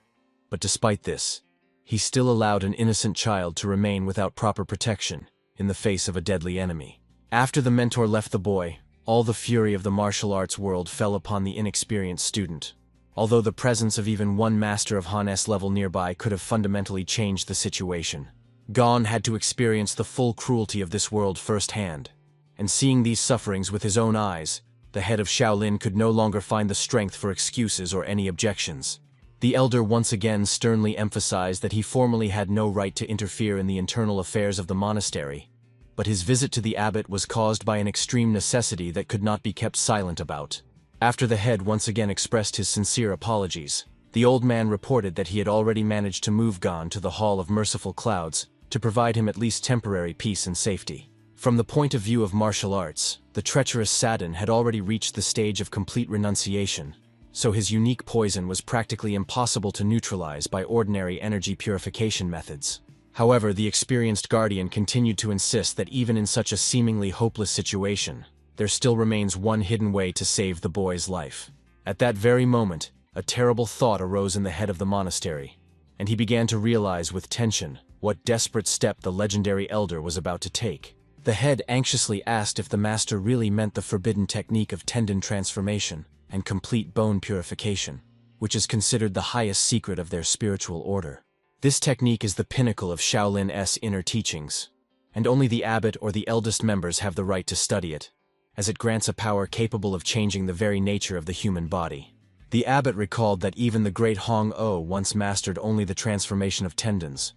but despite this, he still allowed an innocent child to remain without proper protection in the face of a deadly enemy. After the mentor left the boy, all the fury of the martial arts world fell upon the inexperienced student. Although the presence of even one master of Han's level nearby could have fundamentally changed the situation, Gon had to experience the full cruelty of this world firsthand, and seeing these sufferings with his own eyes, the head of Shaolin could no longer find the strength for excuses or any objections. The elder once again sternly emphasized that he formally had no right to interfere in the internal affairs of the monastery, but his visit to the abbot was caused by an extreme necessity that could not be kept silent about. After the head once again expressed his sincere apologies, the old man reported that he had already managed to move Gon to the Hall of Merciful Clouds to provide him at least temporary peace and safety. From the point of view of martial arts, the treacherous Sadin had already reached the stage of complete renunciation, so his unique poison was practically impossible to neutralize by ordinary energy purification methods. However, the experienced guardian continued to insist that even in such a seemingly hopeless situation, there still remains one hidden way to save the boy's life. At that very moment, a terrible thought arose in the head of the monastery, and he began to realize with tension what desperate step the legendary elder was about to take. The head anxiously asked if the master really meant the forbidden technique of tendon transformation and complete bone purification, which is considered the highest secret of their spiritual order. This technique is the pinnacle of Shaolin's inner teachings, and only the abbot or the eldest members have the right to study it, as it grants a power capable of changing the very nature of the human body. The abbot recalled that even the great Hong-O once mastered only the transformation of tendons,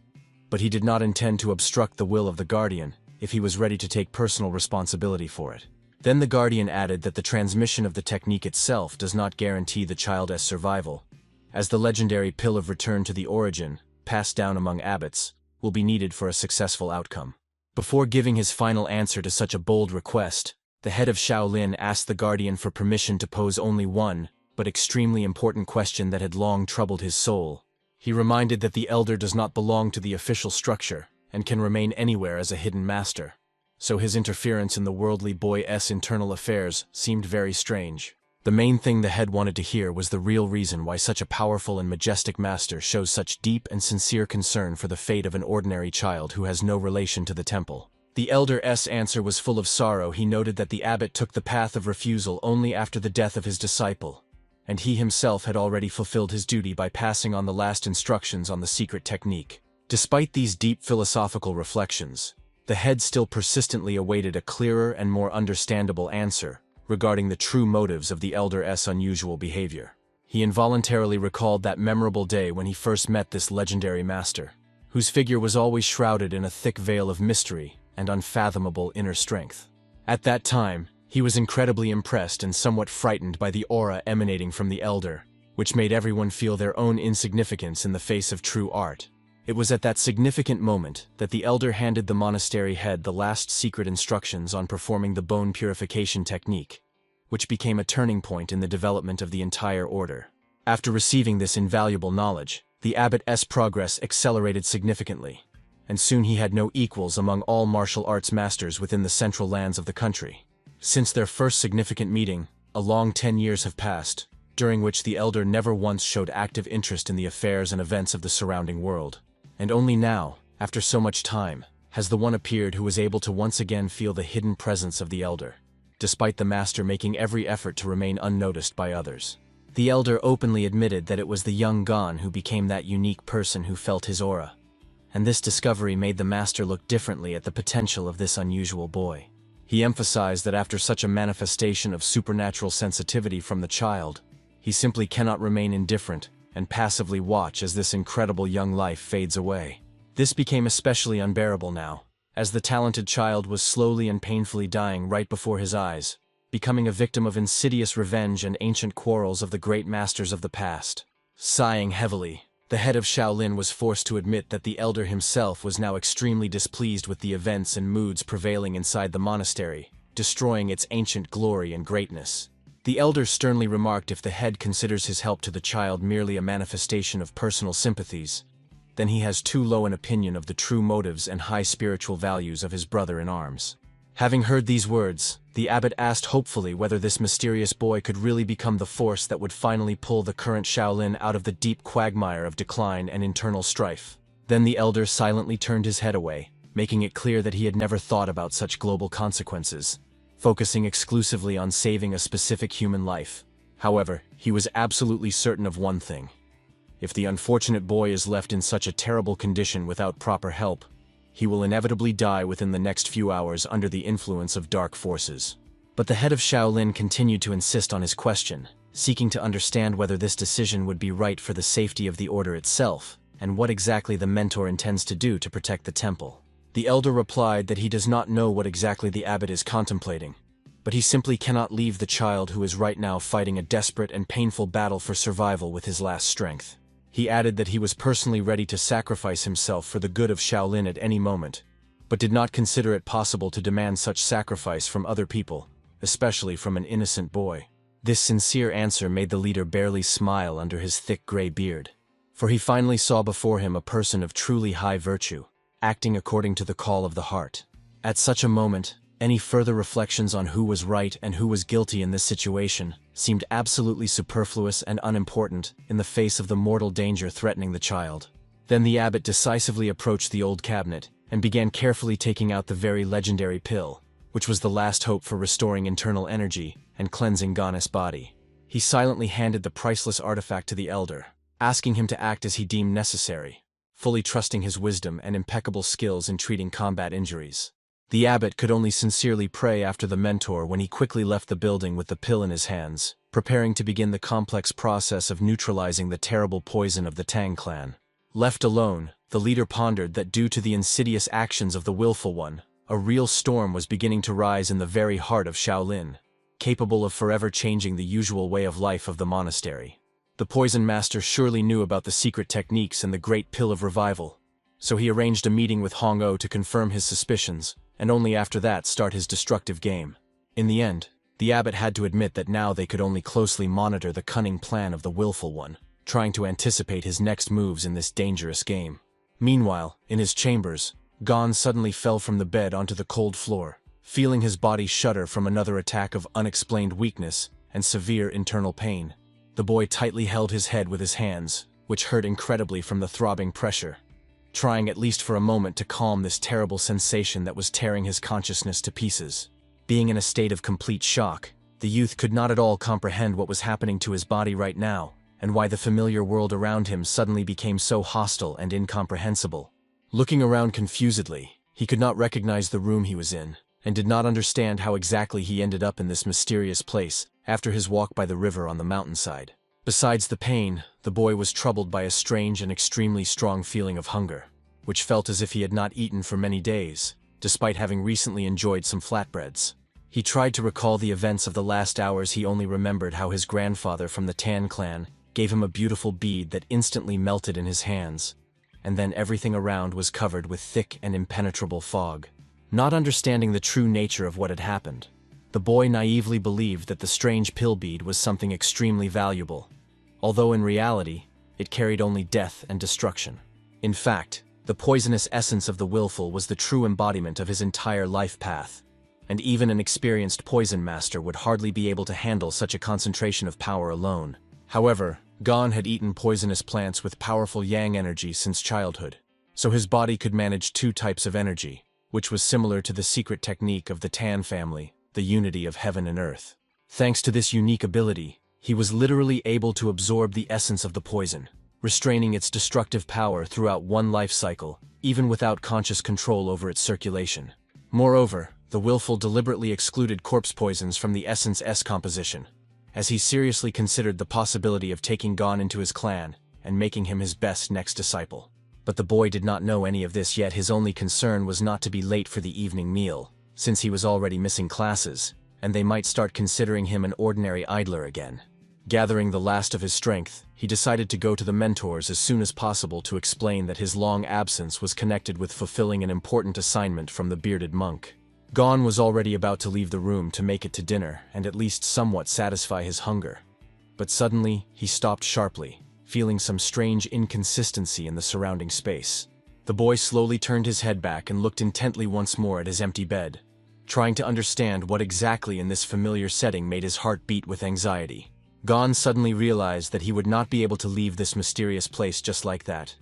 but he did not intend to obstruct the will of the guardian if he was ready to take personal responsibility for it. Then the guardian added that the transmission of the technique itself does not guarantee the child's survival, as the legendary pill of return to the origin, passed down among abbots, will be needed for a successful outcome. Before giving his final answer to such a bold request, the head of Shaolin asked the guardian for permission to pose only one, but extremely important question that had long troubled his soul. He reminded that the elder does not belong to the official structure, and can remain anywhere as a hidden master, so his interference in the worldly boy's internal affairs seemed very strange. The main thing the head wanted to hear was the real reason why such a powerful and majestic master shows such deep and sincere concern for the fate of an ordinary child who has no relation to the temple. The elder's answer was full of sorrow. He noted that the abbot took the path of refusal only after the death of his disciple, and he himself had already fulfilled his duty by passing on the last instructions on the secret technique. Despite these deep philosophical reflections, the head still persistently awaited a clearer and more understandable answer regarding the true motives of the elder's unusual behavior. He involuntarily recalled that memorable day when he first met this legendary master, whose figure was always shrouded in a thick veil of mystery and unfathomable inner strength. At that time, he was incredibly impressed and somewhat frightened by the aura emanating from the elder, which made everyone feel their own insignificance in the face of true art. It was at that significant moment that the elder handed the monastery head the last secret instructions on performing the bone purification technique, which became a turning point in the development of the entire order. After receiving this invaluable knowledge, the abbot's progress accelerated significantly, and soon he had no equals among all martial arts masters within the central lands of the country. Since their first significant meeting, a long 10 years have passed, during which the elder never once showed active interest in the affairs and events of the surrounding world. And only now, after so much time, has the one appeared who was able to once again feel the hidden presence of the elder, despite the master making every effort to remain unnoticed by others. The elder openly admitted that it was the young Gon who became that unique person who felt his aura, and this discovery made the master look differently at the potential of this unusual boy. He emphasized that after such a manifestation of supernatural sensitivity from the child, he simply cannot remain indifferent and passively watch as this incredible young life fades away. This became especially unbearable now, as the talented child was slowly and painfully dying right before his eyes, becoming a victim of insidious revenge and ancient quarrels of the great masters of the past. Sighing heavily, the head of Shaolin was forced to admit that the elder himself was now extremely displeased with the events and moods prevailing inside the monastery, destroying its ancient glory and greatness. The elder sternly remarked if the head considers his help to the child merely a manifestation of personal sympathies, then he has too low an opinion of the true motives and high spiritual values of his brother-in-arms. Having heard these words, the abbot asked hopefully whether this mysterious boy could really become the force that would finally pull the current Shaolin out of the deep quagmire of decline and internal strife. Then the elder silently turned his head away, making it clear that he had never thought about such global consequences, focusing exclusively on saving a specific human life. However, he was absolutely certain of one thing. If the unfortunate boy is left in such a terrible condition without proper help, he will inevitably die within the next few hours under the influence of dark forces. But the head of Shaolin continued to insist on his question, seeking to understand whether this decision would be right for the safety of the order itself, and what exactly the mentor intends to do to protect the temple. The elder replied that he does not know what exactly the abbot is contemplating, but he simply cannot leave the child who is right now fighting a desperate and painful battle for survival with his last strength. He added that he was personally ready to sacrifice himself for the good of Shaolin at any moment, but did not consider it possible to demand such sacrifice from other people, especially from an innocent boy. This sincere answer made the leader barely smile under his thick gray beard, for he finally saw before him a person of truly high virtue, acting according to the call of the heart. At such a moment, any further reflections on who was right and who was guilty in this situation seemed absolutely superfluous and unimportant in the face of the mortal danger threatening the child. Then the abbot decisively approached the old cabinet and began carefully taking out the very legendary pill, which was the last hope for restoring internal energy and cleansing Gane's body. He silently handed the priceless artifact to the elder, asking him to act as he deemed necessary, fully trusting his wisdom and impeccable skills in treating combat injuries. The abbot could only sincerely pray after the mentor when he quickly left the building with the pill in his hands, preparing to begin the complex process of neutralizing the terrible poison of the Tang clan. Left alone, the leader pondered that due to the insidious actions of the willful one, a real storm was beginning to rise in the very heart of Shaolin, capable of forever changing the usual way of life of the monastery. The poison master surely knew about the secret techniques and the great pill of revival, so he arranged a meeting with Hong-O to confirm his suspicions, and only after that start his destructive game. In the end, the abbot had to admit that now they could only closely monitor the cunning plan of the willful one, trying to anticipate his next moves in this dangerous game. Meanwhile, in his chambers, Gon suddenly fell from the bed onto the cold floor, feeling his body shudder from another attack of unexplained weakness and severe internal pain. The boy tightly held his head with his hands, which hurt incredibly from the throbbing pressure, trying at least for a moment to calm this terrible sensation that was tearing his consciousness to pieces. Being in a state of complete shock, the youth could not at all comprehend what was happening to his body right now, and why the familiar world around him suddenly became so hostile and incomprehensible. Looking around confusedly, he could not recognize the room he was in, and did not understand how exactly he ended up in this mysterious place after his walk by the river on the mountainside. Besides the pain, the boy was troubled by a strange and extremely strong feeling of hunger, which felt as if he had not eaten for many days, despite having recently enjoyed some flatbreads. He tried to recall the events of the last hours. He only remembered how his grandfather from the Tan clan gave him a beautiful bead that instantly melted in his hands, and then everything around was covered with thick and impenetrable fog. Not understanding the true nature of what had happened, the boy naively believed that the strange pill bead was something extremely valuable, although in reality, it carried only death and destruction. In fact, the poisonous essence of the willful was the true embodiment of his entire life path, and even an experienced poison master would hardly be able to handle such a concentration of power alone. However, Gon had eaten poisonous plants with powerful yang energy since childhood, so his body could manage two types of energy, which was similar to the secret technique of the Tan family, the unity of heaven and earth. Thanks to this unique ability, he was literally able to absorb the essence of the poison, restraining its destructive power throughout one life cycle, even without conscious control over its circulation. Moreover, the willful deliberately excluded corpse poisons from the essence S composition, as he seriously considered the possibility of taking Gon into his clan and making him his best next disciple. But the boy did not know any of this yet. His only concern was not to be late for the evening meal, since he was already missing classes, and they might start considering him an ordinary idler again. Gathering the last of his strength, he decided to go to the mentors as soon as possible to explain that his long absence was connected with fulfilling an important assignment from the bearded monk. Gon was already about to leave the room to make it to dinner and at least somewhat satisfy his hunger. But suddenly, he stopped sharply, feeling some strange inconsistency in the surrounding space. The boy slowly turned his head back and looked intently once more at his empty bed, trying to understand what exactly in this familiar setting made his heart beat with anxiety. Gon suddenly realized that he would not be able to leave this mysterious place just like that,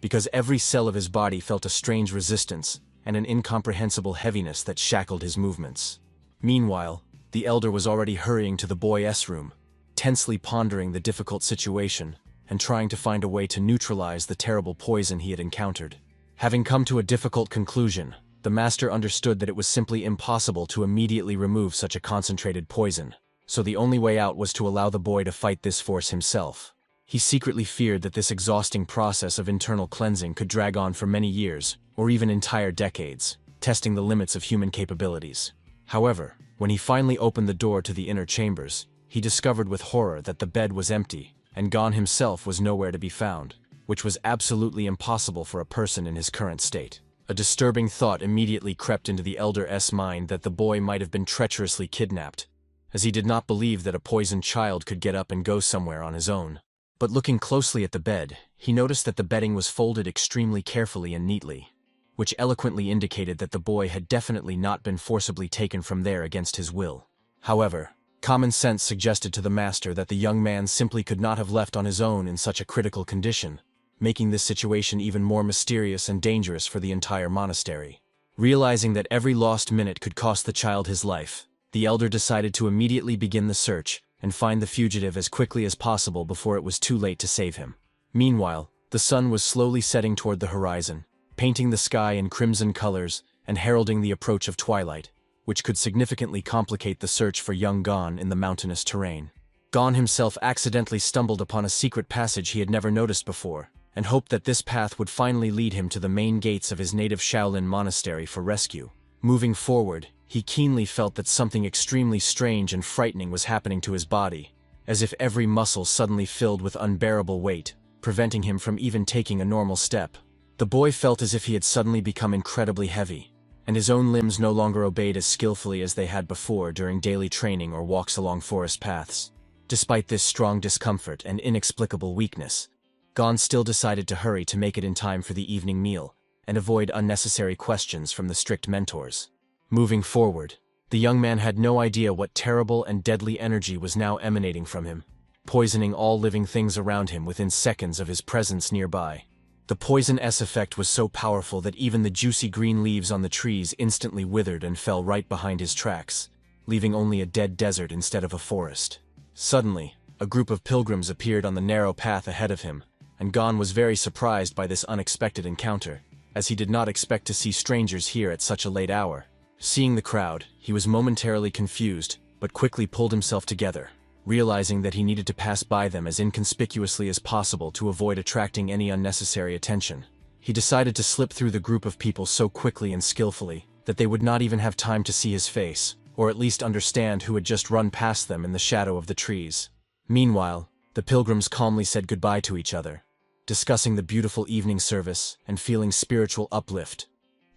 because every cell of his body felt a strange resistance and an incomprehensible heaviness that shackled his movements. Meanwhile, the elder was already hurrying to the boy's room, tensely pondering the difficult situation and trying to find a way to neutralize the terrible poison he had encountered. Having come to a difficult conclusion, the master understood that it was simply impossible to immediately remove such a concentrated poison, so the only way out was to allow the boy to fight this force himself. He secretly feared that this exhausting process of internal cleansing could drag on for many years, or even entire decades, testing the limits of human capabilities. However, when he finally opened the door to the inner chambers, he discovered with horror that the bed was empty, and Gon himself was nowhere to be found, which was absolutely impossible for a person in his current state. A disturbing thought immediately crept into the elder's mind that the boy might have been treacherously kidnapped, as he did not believe that a poisoned child could get up and go somewhere on his own. But looking closely at the bed, he noticed that the bedding was folded extremely carefully and neatly. which eloquently indicated that the boy had definitely not been forcibly taken from there against his will. However, common sense suggested to the master that the young man simply could not have left on his own in such a critical condition, making this situation even more mysterious and dangerous for the entire monastery. Realizing that every lost minute could cost the child his life, the elder decided to immediately begin the search and find the fugitive as quickly as possible before it was too late to save him. Meanwhile, the sun was slowly setting toward the horizon, painting the sky in crimson colors and heralding the approach of twilight, which could significantly complicate the search for young Gon in the mountainous terrain. Gon himself accidentally stumbled upon a secret passage he had never noticed before, and hoped that this path would finally lead him to the main gates of his native Shaolin monastery for rescue. Moving forward, he keenly felt that something extremely strange and frightening was happening to his body, as if every muscle suddenly filled with unbearable weight, preventing him from even taking a normal step. The boy felt as if he had suddenly become incredibly heavy, and his own limbs no longer obeyed as skillfully as they had before during daily training or walks along forest paths. Despite this strong discomfort and inexplicable weakness, Gon still decided to hurry to make it in time for the evening meal and avoid unnecessary questions from the strict mentors. Moving forward, the young man had no idea what terrible and deadly energy was now emanating from him, poisoning all living things around him within seconds of his presence nearby. The poison S effect was so powerful that even the juicy green leaves on the trees instantly withered and fell right behind his tracks, leaving only a dead desert instead of a forest. Suddenly, a group of pilgrims appeared on the narrow path ahead of him, and Gon was very surprised by this unexpected encounter, as he did not expect to see strangers here at such a late hour. Seeing the crowd, he was momentarily confused, but quickly pulled himself together, realizing that he needed to pass by them as inconspicuously as possible to avoid attracting any unnecessary attention. He decided to slip through the group of people so quickly and skillfully that they would not even have time to see his face, or at least understand who had just run past them in the shadow of the trees. Meanwhile, the pilgrims calmly said goodbye to each other, discussing the beautiful evening service and feeling spiritual uplift,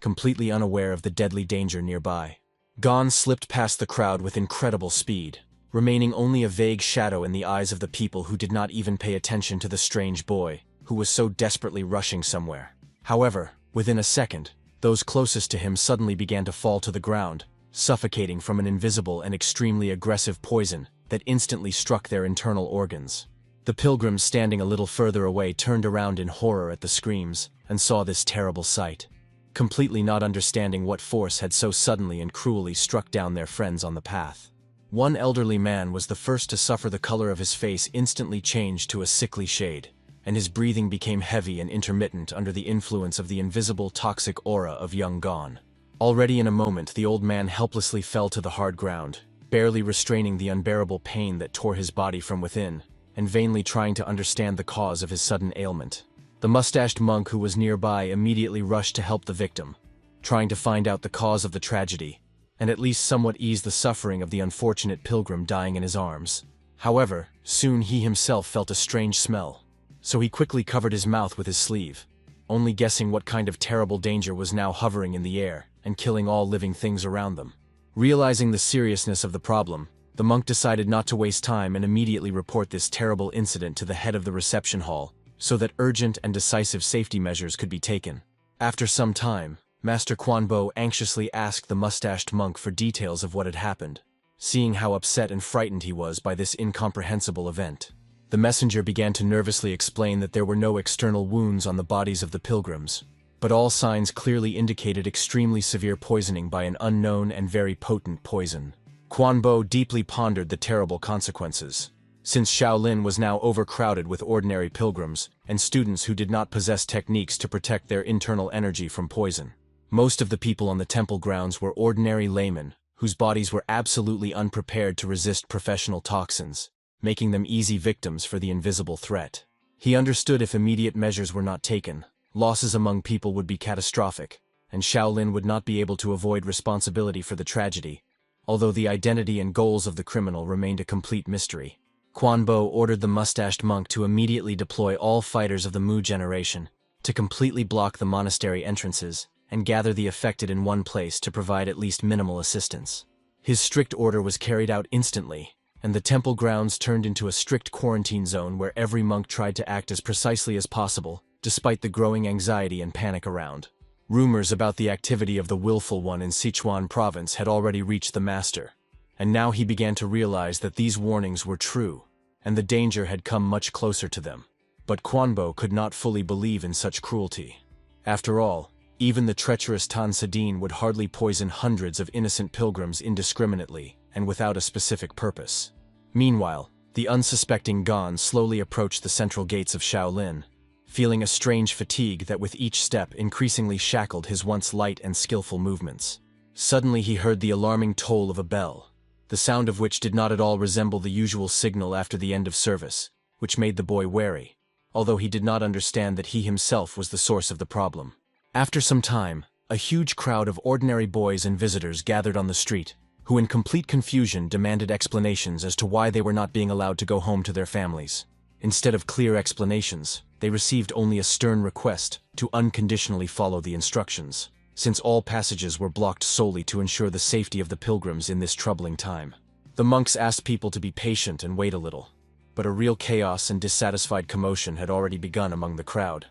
completely unaware of the deadly danger nearby. Gon slipped past the crowd with incredible speed, remaining only a vague shadow in the eyes of the people who did not even pay attention to the strange boy, who was so desperately rushing somewhere. However, within a second, those closest to him suddenly began to fall to the ground, suffocating from an invisible and extremely aggressive poison that instantly struck their internal organs. The pilgrims standing a little further away turned around in horror at the screams and saw this terrible sight, completely not understanding what force had so suddenly and cruelly struck down their friends on the path. One elderly man was the first to suffer. The color of his face instantly changed to a sickly shade, and his breathing became heavy and intermittent under the influence of the invisible toxic aura of young Gon. Already in a moment, the old man helplessly fell to the hard ground, barely restraining the unbearable pain that tore his body from within, and vainly trying to understand the cause of his sudden ailment. The mustached monk who was nearby immediately rushed to help the victim, trying to find out the cause of the tragedy, and at least somewhat ease the suffering of the unfortunate pilgrim dying in his arms. However, soon he himself felt a strange smell, so he quickly covered his mouth with his sleeve, only guessing what kind of terrible danger was now hovering in the air and killing all living things around them. Realizing the seriousness of the problem, the monk decided not to waste time and immediately report this terrible incident to the head of the reception hall, so that urgent and decisive safety measures could be taken. After some time, Master Quan Bo anxiously asked the mustached monk for details of what had happened. Seeing how upset and frightened he was by this incomprehensible event, the messenger began to nervously explain that there were no external wounds on the bodies of the pilgrims, but all signs clearly indicated extremely severe poisoning by an unknown and very potent poison. Quan Bo deeply pondered the terrible consequences, since Shaolin was now overcrowded with ordinary pilgrims and students who did not possess techniques to protect their internal energy from poison. Most of the people on the temple grounds were ordinary laymen, whose bodies were absolutely unprepared to resist professional toxins, making them easy victims for the invisible threat. He understood if immediate measures were not taken, losses among people would be catastrophic, and Shaolin would not be able to avoid responsibility for the tragedy, although the identity and goals of the criminal remained a complete mystery. Quan Bo ordered the mustached monk to immediately deploy all fighters of the Mu generation to completely block the monastery entrances and gather the affected in one place to provide at least minimal assistance. His strict order was carried out instantly, and the temple grounds turned into a strict quarantine zone where every monk tried to act as precisely as possible, despite the growing anxiety and panic around. Rumors about the activity of the willful one in Sichuan province had already reached the master, and now he began to realize that these warnings were true, and the danger had come much closer to them. But Quanbo could not fully believe in such cruelty. After all, even the treacherous Tan Sadin would hardly poison hundreds of innocent pilgrims indiscriminately and without a specific purpose. Meanwhile, the unsuspecting Gon slowly approached the central gates of Shaolin, feeling a strange fatigue that with each step increasingly shackled his once light and skillful movements. Suddenly he heard the alarming toll of a bell, the sound of which did not at all resemble the usual signal after the end of service, which made the boy wary, although he did not understand that he himself was the source of the problem. After some time, a huge crowd of ordinary boys and visitors gathered on the street, who in complete confusion demanded explanations as to why they were not being allowed to go home to their families. Instead of clear explanations, they received only a stern request to unconditionally follow the instructions, since all passages were blocked solely to ensure the safety of the pilgrims in this troubling time. The monks asked people to be patient and wait a little, but a real chaos and dissatisfied commotion had already begun among the crowd,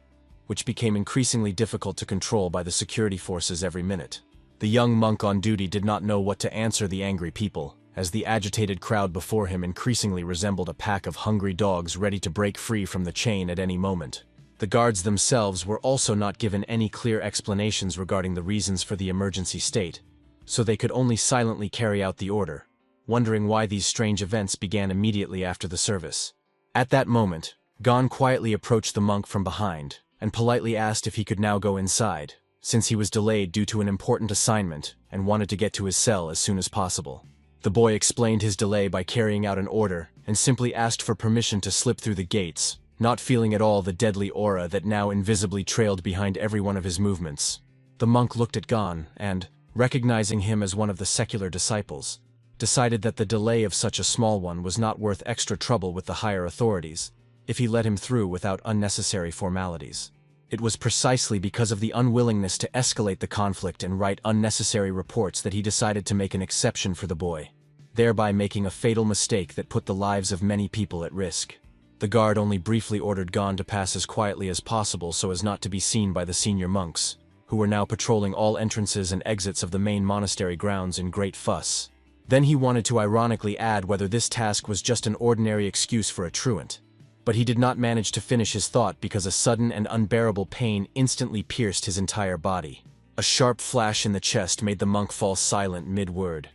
which became increasingly difficult to control by the security forces every minute. The young monk on duty did not know what to answer the angry people, as the agitated crowd before him increasingly resembled a pack of hungry dogs ready to break free from the chain at any moment. The guards themselves were also not given any clear explanations regarding the reasons for the emergency state, so they could only silently carry out the order, wondering why these strange events began immediately after the service. At that moment, Gon quietly approached the monk from behind and politely asked if he could now go inside, since he was delayed due to an important assignment and wanted to get to his cell as soon as possible. The boy explained his delay by carrying out an order and simply asked for permission to slip through the gates, not feeling at all the deadly aura that now invisibly trailed behind every one of his movements. The monk looked at Gon and, recognizing him as one of the secular disciples, decided that the delay of such a small one was not worth extra trouble with the higher authorities if he let him through without unnecessary formalities. It was precisely because of the unwillingness to escalate the conflict and write unnecessary reports that he decided to make an exception for the boy, thereby making a fatal mistake that put the lives of many people at risk. The guard only briefly ordered Gon to pass as quietly as possible so as not to be seen by the senior monks, who were now patrolling all entrances and exits of the main monastery grounds in great fuss. Then he wanted to ironically add whether this task was just an ordinary excuse for a truant, but he did not manage to finish his thought because a sudden and unbearable pain instantly pierced his entire body. A sharp flash in the chest made the monk fall silent mid-word,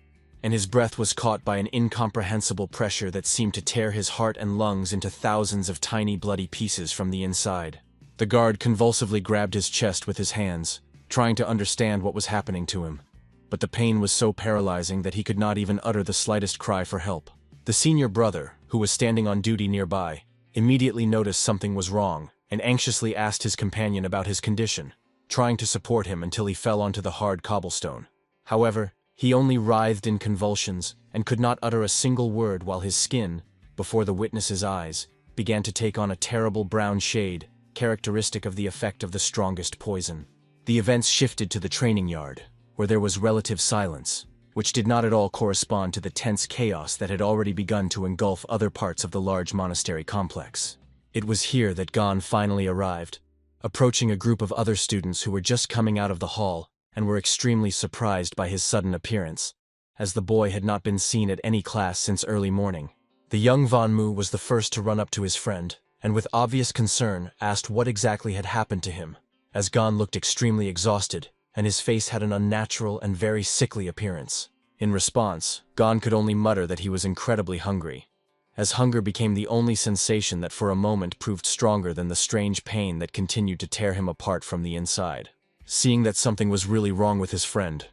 and his breath was caught by an incomprehensible pressure that seemed to tear his heart and lungs into thousands of tiny bloody pieces from the inside. The guard convulsively grabbed his chest with his hands, trying to understand what was happening to him, but the pain was so paralyzing that he could not even utter the slightest cry for help. The senior brother, who was standing on duty nearby, immediately noticed something was wrong and anxiously asked his companion about his condition, trying to support him until he fell onto the hard cobblestone. However, he only writhed in convulsions and could not utter a single word while his skin, before the witness's eyes, began to take on a terrible brown shade, characteristic of the effect of the strongest poison. The events shifted to the training yard, where there was relative silence, which did not at all correspond to the tense chaos that had already begun to engulf other parts of the large monastery complex. It was here that Gon finally arrived, approaching a group of other students who were just coming out of the hall and were extremely surprised by his sudden appearance, as the boy had not been seen at any class since early morning. The young Van Mu was the first to run up to his friend, and with obvious concern asked what exactly had happened to him, as Gon looked extremely exhausted, and his face had an unnatural and very sickly appearance. In response, Gon could only mutter that he was incredibly hungry, as hunger became the only sensation that for a moment proved stronger than the strange pain that continued to tear him apart from the inside. Seeing that something was really wrong with his friend,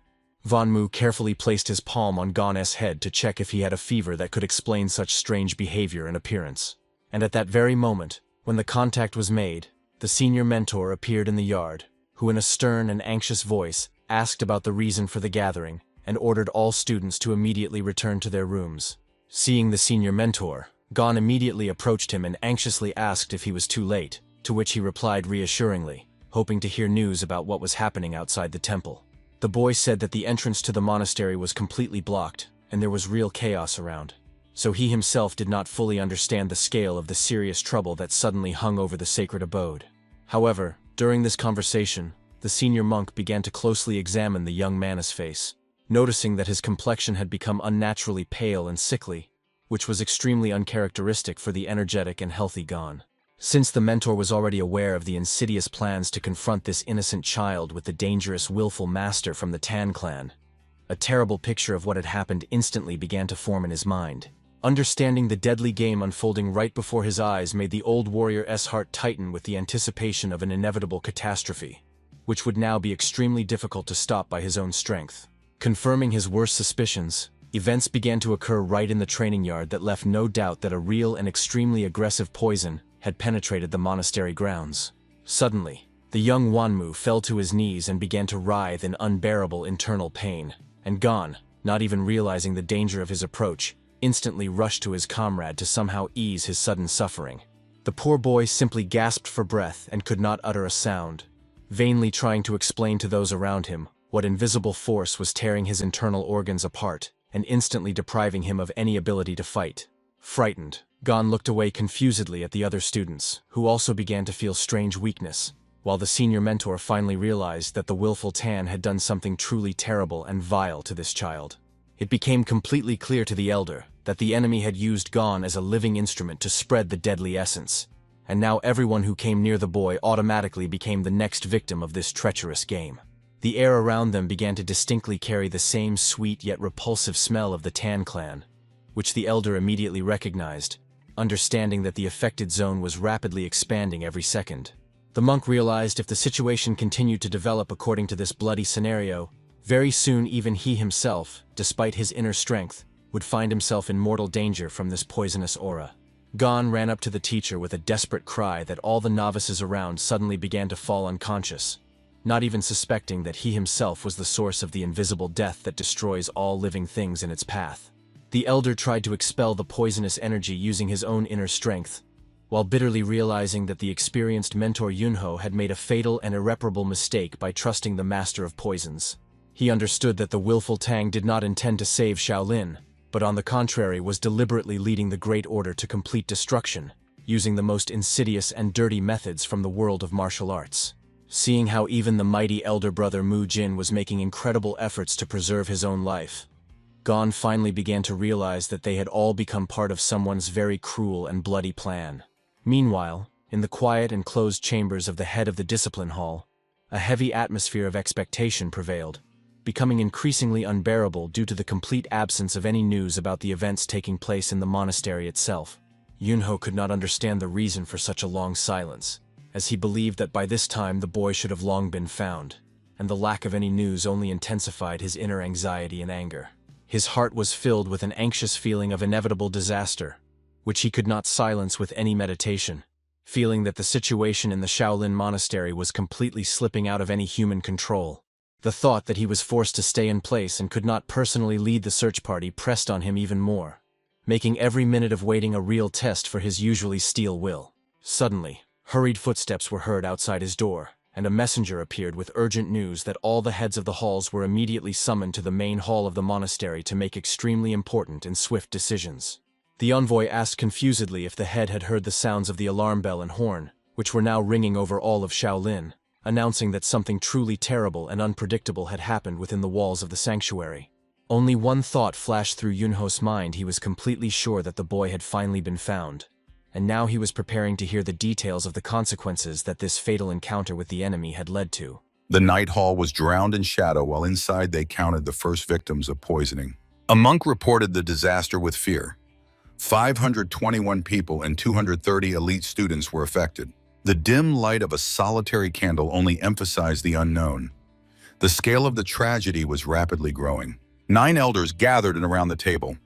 Van Mu carefully placed his palm on Gon's head to check if he had a fever that could explain such strange behavior and appearance. And at that very moment, when the contact was made, the senior mentor appeared in the yard, who in a stern and anxious voice asked about the reason for the gathering and ordered all students to immediately return to their rooms. Seeing the senior mentor, Gon immediately approached him and anxiously asked if he was too late, to which he replied reassuringly, hoping to hear news about what was happening outside the temple. The boy said that the entrance to the monastery was completely blocked and there was real chaos around, so he himself did not fully understand the scale of the serious trouble that suddenly hung over the sacred abode. However, during this conversation, the senior monk began to closely examine the young man's face, noticing that his complexion had become unnaturally pale and sickly, which was extremely uncharacteristic for the energetic and healthy Gon. Since the mentor was already aware of the insidious plans to confront this innocent child with the dangerous willful master from the Tan clan, a terrible picture of what had happened instantly began to form in his mind. Understanding the deadly game unfolding right before his eyes made the old warrior's heart tighten with the anticipation of an inevitable catastrophe, which would now be extremely difficult to stop by his own strength. Confirming his worst suspicions, events began to occur right in the training yard that left no doubt that a real and extremely aggressive poison had penetrated the monastery grounds. Suddenly, the young Wanmu fell to his knees and began to writhe in unbearable internal pain, and Gon, not even realizing the danger of his approach, instantly rushed to his comrade to somehow ease his sudden suffering. The poor boy simply gasped for breath and could not utter a sound, vainly trying to explain to those around him what invisible force was tearing his internal organs apart and instantly depriving him of any ability to fight. Frightened, Gon looked away confusedly at the other students, who also began to feel strange weakness, while the senior mentor finally realized that the willful Tan had done something truly terrible and vile to this child. It became completely clear to the elder that the enemy had used Gon as a living instrument to spread the deadly essence, and now everyone who came near the boy automatically became the next victim of this treacherous game. The air around them began to distinctly carry the same sweet yet repulsive smell of the Tan clan, which the elder immediately recognized, understanding that the affected zone was rapidly expanding every second. The monk realized if the situation continued to develop according to this bloody scenario, very soon even he himself, despite his inner strength, would find himself in mortal danger from this poisonous aura. Gon ran up to the teacher with a desperate cry that all the novices around suddenly began to fall unconscious, not even suspecting that he himself was the source of the invisible death that destroys all living things in its path. The elder tried to expel the poisonous energy using his own inner strength, while bitterly realizing that the experienced mentor Yunho had made a fatal and irreparable mistake by trusting the master of poisons. He understood that the willful Tang did not intend to save Shaolin, but on the contrary was deliberately leading the Great Order to complete destruction, using the most insidious and dirty methods from the world of martial arts. Seeing how even the mighty elder brother Mu Jin was making incredible efforts to preserve his own life, Gon finally began to realize that they had all become part of someone's very cruel and bloody plan. Meanwhile, in the quiet and closed chambers of the head of the discipline hall, a heavy atmosphere of expectation prevailed, becoming increasingly unbearable due to the complete absence of any news about the events taking place in the monastery itself. Yunho could not understand the reason for such a long silence, as he believed that by this time the boy should have long been found, and the lack of any news only intensified his inner anxiety and anger. His heart was filled with an anxious feeling of inevitable disaster, which he could not silence with any meditation, feeling that the situation in the Shaolin Monastery was completely slipping out of any human control. The thought that he was forced to stay in place and could not personally lead the search party pressed on him even more, making every minute of waiting a real test for his usually steel will. Suddenly, hurried footsteps were heard outside his door, and a messenger appeared with urgent news that all the heads of the halls were immediately summoned to the main hall of the monastery to make extremely important and swift decisions. The envoy asked confusedly if the head had heard the sounds of the alarm bell and horn, which were now ringing over all of Shaolin, announcing that something truly terrible and unpredictable had happened within the walls of the sanctuary. Only one thought flashed through Yunho's mind. He was completely sure that the boy had finally been found, and now he was preparing to hear the details of the consequences that this fatal encounter with the enemy had led to. The night hall was drowned in shadow while inside they counted the first victims of poisoning. A monk reported the disaster with fear. 521 people and 230 elite students were affected. The dim light of a solitary candle only emphasized the unknown. The scale of the tragedy was rapidly growing. 9 elders gathered around the table.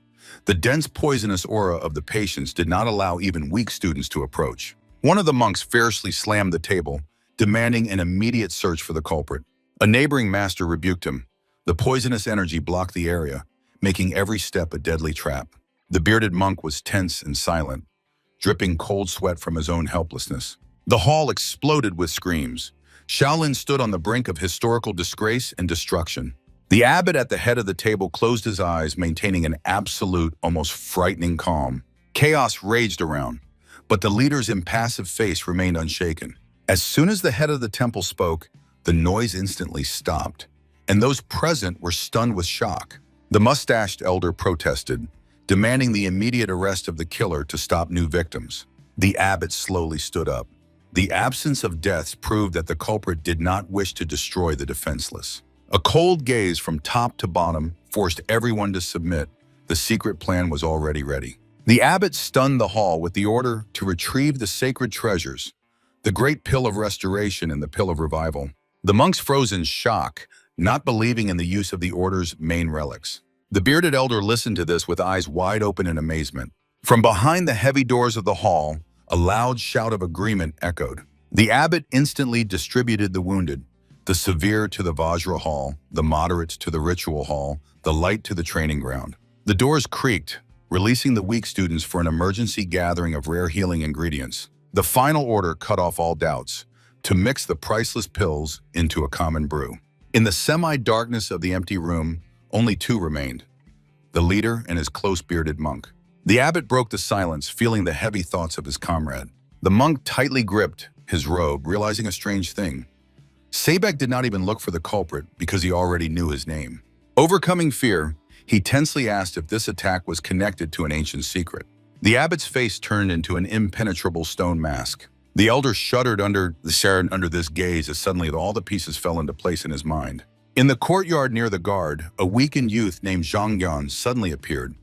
The dense poisonous aura of the patients did not allow even weak students to approach. One of the monks fiercely slammed the table, demanding an immediate search for the culprit. A neighboring master rebuked him. The poisonous energy blocked the area, making every step a deadly trap. The bearded monk was tense and silent, dripping cold sweat from his own helplessness. The hall exploded with screams. Shaolin stood on the brink of historical disgrace and destruction. The abbot at the head of the table closed his eyes, maintaining an absolute, almost frightening calm. Chaos raged around, but the leader's impassive face remained unshaken. As soon as the head of the temple spoke, The noise instantly stopped, and those present were stunned with shock. The mustached elder protested, demanding the immediate arrest of the killer to stop new victims. The abbot slowly stood up. The absence of deaths proved that the culprit did not wish to destroy the defenseless. A cold gaze from top to bottom forced everyone to submit. The secret plan was already ready. The abbot stunned the hall with the order to retrieve the sacred treasures, the great pill of restoration and the pill of revival. The monks froze in shock, not believing in the use of the order's main relics. The bearded elder listened to this with eyes wide open in amazement. From behind the heavy doors of the hall, a loud shout of agreement echoed. The abbot instantly distributed the wounded, the severe to the Vajra hall, the moderate to the ritual hall, the light to the training ground. The doors creaked, releasing the weak students for an emergency gathering of rare healing ingredients. The final order cut off all doubts, to mix the priceless pills into a common brew. In the semi-darkness of the empty room, only two remained, the leader and his close-bearded monk. The abbot broke the silence, feeling the heavy thoughts of his comrade. The monk tightly gripped his robe, realizing a strange thing. Sabek did not even look for the culprit because he already knew his name. Overcoming fear, he tensely asked if this attack was connected to an ancient secret. The abbot's face turned into an impenetrable stone mask. The elder shuddered under this gaze as suddenly all the pieces fell into place in his mind. In the courtyard near the guard, a weakened youth named Zhang Yan suddenly appeared,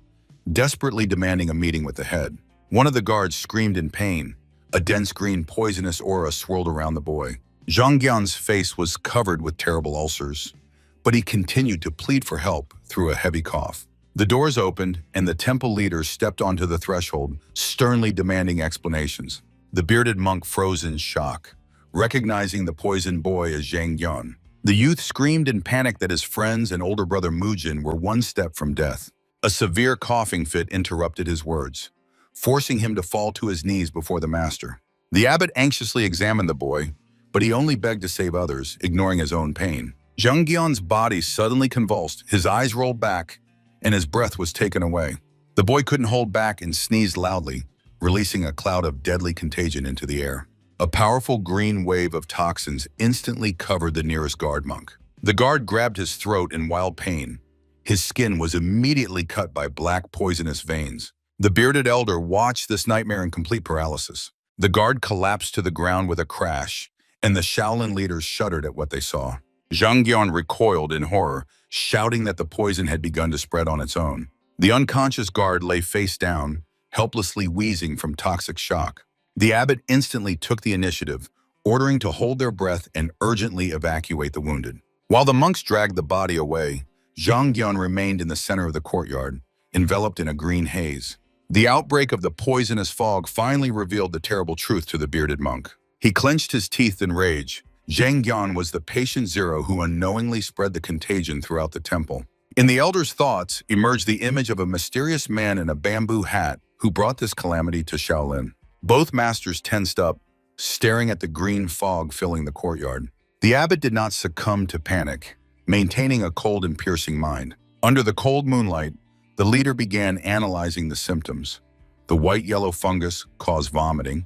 desperately demanding a meeting with the head. One of the guards screamed in pain. A dense green poisonous aura swirled around the boy. Zhang Yan's face was covered with terrible ulcers, but he continued to plead for help through a heavy cough. The doors opened, and the temple leader stepped onto the threshold, sternly demanding explanations. The bearded monk froze in shock, recognizing the poisoned boy as Zhang Yan. The youth screamed in panic that his friends and older brother Mujin were one step from death. A severe coughing fit interrupted his words, forcing him to fall to his knees before the master. The abbot anxiously examined the boy, but he only begged to save others, ignoring his own pain. Zhang Yan's body suddenly convulsed, his eyes rolled back, and his breath was taken away. The boy couldn't hold back and sneezed loudly, releasing a cloud of deadly contagion into the air. A powerful green wave of toxins instantly covered the nearest guard monk. The guard grabbed his throat in wild pain. His skin was immediately cut by black poisonous veins. The bearded elder watched this nightmare in complete paralysis. The guard collapsed to the ground with a crash, and the Shaolin leaders shuddered at what they saw. Zhang Yan recoiled in horror, shouting that the poison had begun to spread on its own. The unconscious guard lay face down, helplessly wheezing from toxic shock. The abbot instantly took the initiative, ordering to hold their breath and urgently evacuate the wounded. While the monks dragged the body away, Zhang Yan remained in the center of the courtyard, enveloped in a green haze. The outbreak of the poisonous fog finally revealed the terrible truth to the bearded monk. He clenched his teeth in rage. Zhang Yan was the patient zero who unknowingly spread the contagion throughout the temple. In the elder's thoughts emerged the image of a mysterious man in a bamboo hat who brought this calamity to Shaolin. Both masters tensed up, staring at the green fog filling the courtyard. The abbot did not succumb to panic, maintaining a cold and piercing mind. Under the cold moonlight, the leader began analyzing the symptoms. The white-yellow fungus caused vomiting,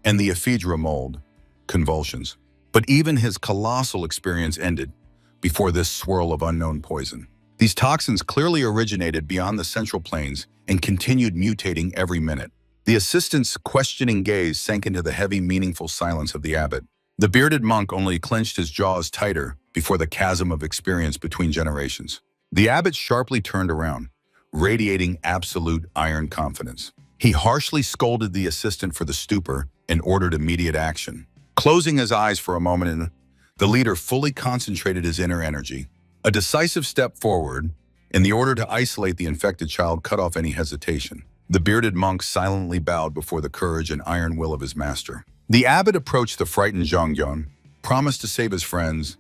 and the ephedra mold, convulsions. But even his colossal experience ended before this swirl of unknown poison. These toxins clearly originated beyond the central plains and continued mutating every minute. The assistant's questioning gaze sank into the heavy, meaningful silence of the abbot. The bearded monk only clenched his jaws tighter before the chasm of experience between generations. The abbot sharply turned around, radiating absolute iron confidence. He harshly scolded the assistant for the stupor and ordered immediate action. Closing his eyes for a moment, the leader fully concentrated his inner energy. A decisive step forward, in the order to isolate the infected child, cut off any hesitation. The bearded monk silently bowed before the courage and iron will of his master. The abbot approached the frightened Zhang Yan, promised to save his friends,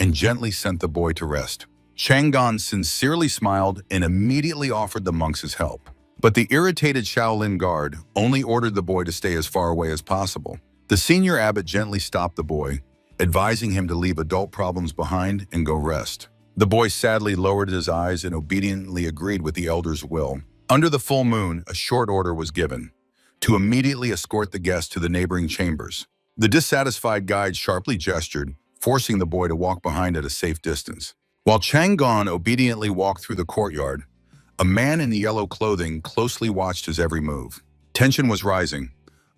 and gently sent the boy to rest. Chang'an sincerely smiled and immediately offered the monks his help. But the irritated Shaolin guard only ordered the boy to stay as far away as possible. The senior abbot gently stopped the boy, advising him to leave adult problems behind and go rest. The boy sadly lowered his eyes and obediently agreed with the elder's will. Under the full moon, a short order was given to immediately escort the guest to the neighboring chambers. The dissatisfied guide sharply gestured, forcing the boy to walk behind at a safe distance. While Chang'an obediently walked through the courtyard, a man in yellow clothing closely watched his every move. Tension was rising.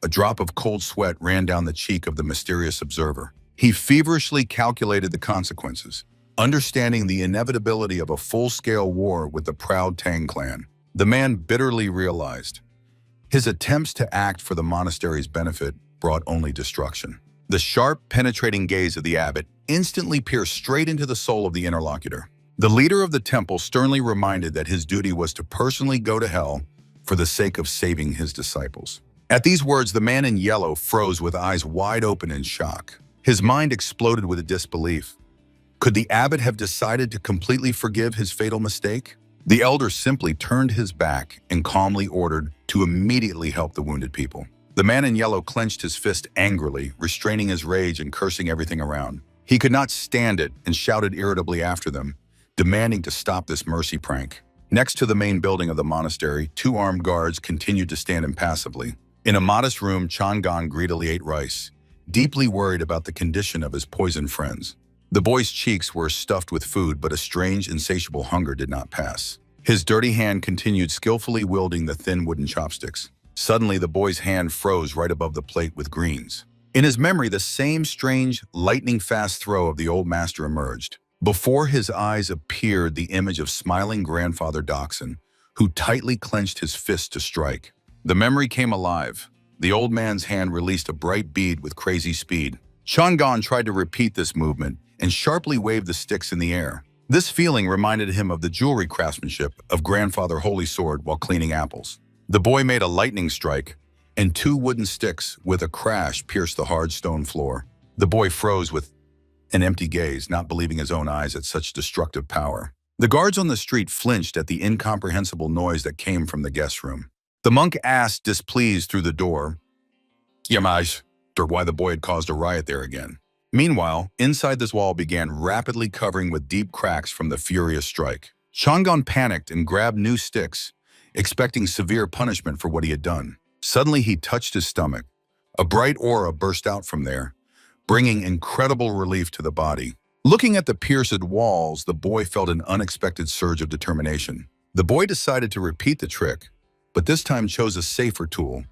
A drop of cold sweat ran down the cheek of the mysterious observer. He feverishly calculated the consequences, understanding the inevitability of a full-scale war with the proud Tang clan. The man bitterly realized his attempts to act for the monastery's benefit brought only destruction. The sharp, penetrating gaze of the abbot instantly pierced straight into the soul of the interlocutor. The leader of the temple sternly reminded that his duty was to personally go to hell for the sake of saving his disciples. At these words, the man in yellow froze with eyes wide open in shock. His mind exploded with disbelief. Could the abbot have decided to completely forgive his fatal mistake? The elder simply turned his back and calmly ordered to immediately help the wounded people. The man in yellow clenched his fist angrily, restraining his rage and cursing everything around. He could not stand it and shouted irritably after them, demanding to stop this mercy prank. Next to the main building of the monastery, two armed guards continued to stand impassively. In a modest room, Chang'an greedily ate rice, deeply worried about the condition of his poisoned friends. The boy's cheeks were stuffed with food, but a strange, insatiable hunger did not pass. His dirty hand continued skillfully wielding the thin wooden chopsticks. Suddenly, the boy's hand froze right above the plate with greens. In his memory, the same strange, lightning-fast throw of the old master emerged. Before his eyes appeared the image of smiling grandfather Dachshund, who tightly clenched his fist to strike. The memory came alive. The old man's hand released a bright bead with crazy speed. Chang'an tried to repeat this movement and sharply waved the sticks in the air. This feeling reminded him of the jewelry craftsmanship of Grandfather Holy Sword while cleaning apples. The boy made a lightning strike, and two wooden sticks with a crash pierced the hard stone floor. The boy froze with an empty gaze, not believing his own eyes at such destructive power. The guards on the street flinched at the incomprehensible noise that came from the guest room. The monk asked, displeased through the door, Yamaj, or why the boy had caused a riot there again. Meanwhile, inside this wall began rapidly covering with deep cracks from the furious strike. Chang'an panicked and grabbed new sticks, expecting severe punishment for what he had done. Suddenly, he touched his stomach. A bright aura burst out from there, bringing incredible relief to the body. Looking at the pierced walls, the boy felt an unexpected surge of determination. The boy decided to repeat the trick, but this time chose a safer tool,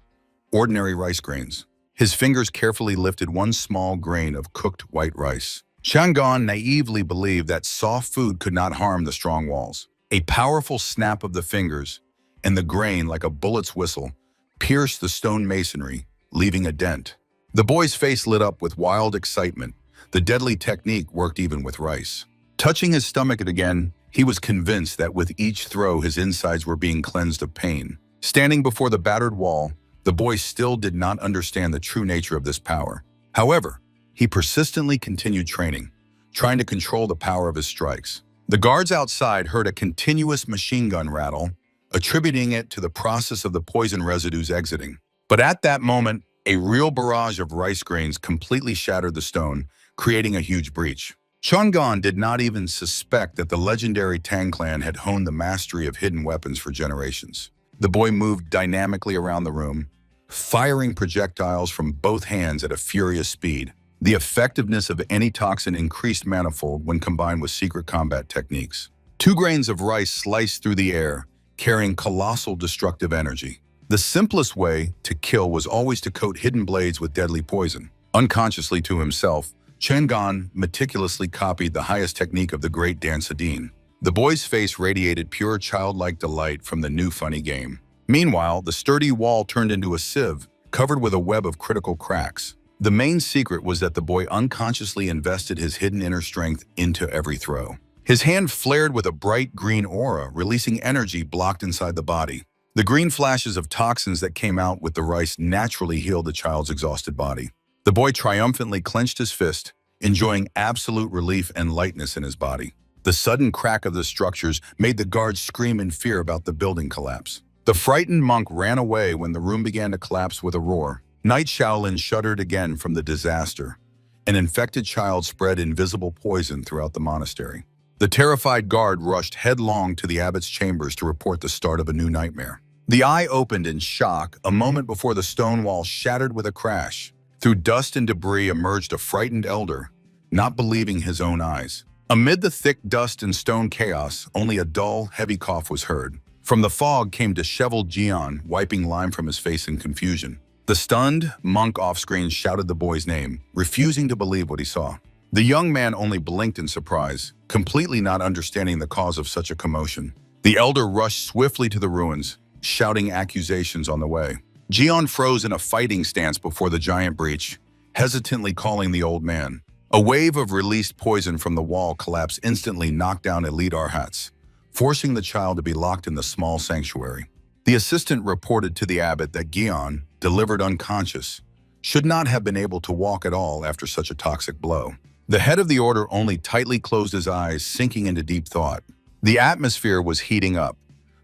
ordinary rice grains. His fingers carefully lifted one small grain of cooked white rice. Chang'an naively believed that soft food could not harm the strong walls. A powerful snap of the fingers, and the grain, like a bullet's whistle, pierced the stone masonry, leaving a dent. The boy's face lit up with wild excitement. The deadly technique worked even with rice. Touching his stomach again, he was convinced that with each throw his insides were being cleansed of pain. Standing before the battered wall, the boy still did not understand the true nature of this power. However, he persistently continued training, trying to control the power of his strikes. The guards outside heard a continuous machine gun rattle, attributing it to the process of the poison residues exiting. But at that moment, a real barrage of rice grains completely shattered the stone, creating a huge breach. Chang'an did not even suspect that the legendary Tang clan had honed the mastery of hidden weapons for generations. The boy moved dynamically around the room, firing projectiles from both hands at a furious speed. The effectiveness of any toxin increased manifold when combined with secret combat techniques. 2 grains of rice sliced through the air, carrying colossal destructive energy. The simplest way to kill was always to coat hidden blades with deadly poison. Unconsciously to himself, Chang'an meticulously copied the highest technique of the great Dansadine. The boy's face radiated pure childlike delight from the new funny game. Meanwhile, the sturdy wall turned into a sieve, covered with a web of critical cracks. The main secret was that the boy unconsciously invested his hidden inner strength into every throw. His hand flared with a bright green aura, releasing energy blocked inside the body. The green flashes of toxins that came out with the rice naturally healed the child's exhausted body. The boy triumphantly clenched his fist, enjoying absolute relief and lightness in his body. The sudden crack of the structures made the guards scream in fear about the building collapse. The frightened monk ran away when the room began to collapse with a roar. Night Shaolin shuddered again from the disaster. An infected child spread invisible poison throughout the monastery. The terrified guard rushed headlong to the abbot's chambers to report the start of a new nightmare. The eye opened in shock a moment before the stone wall shattered with a crash. Through dust and debris emerged a frightened elder, not believing his own eyes. Amid the thick dust and stone chaos, only a dull, heavy cough was heard. From the fog came disheveled Jian, wiping lime from his face in confusion. The stunned monk off-screen shouted the boy's name, refusing to believe what he saw. The young man only blinked in surprise, completely not understanding the cause of such a commotion. The elder rushed swiftly to the ruins, shouting accusations on the way. Jian froze in a fighting stance before the giant breach, hesitantly calling the old man. A wave of released poison from the wall collapse instantly knocked down elite arhats, forcing the child to be locked in the small sanctuary. The assistant reported to the abbot that Gian, delivered unconscious, should not have been able to walk at all after such a toxic blow. The head of the order only tightly closed his eyes, sinking into deep thought. The atmosphere was heating up.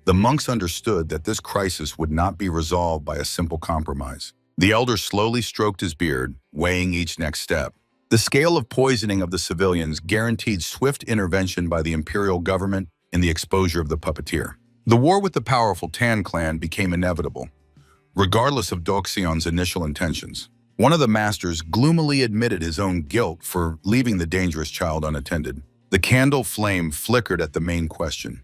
The monks understood that this crisis would not be resolved by a simple compromise. The elder slowly stroked his beard, weighing each next step. The scale of poisoning of the civilians guaranteed swift intervention by the imperial government and the exposure of the puppeteer. The war with the powerful Tan clan became inevitable, regardless of Doxion's initial intentions. One of the masters gloomily admitted his own guilt for leaving the dangerous child unattended. The candle flame flickered at the main question: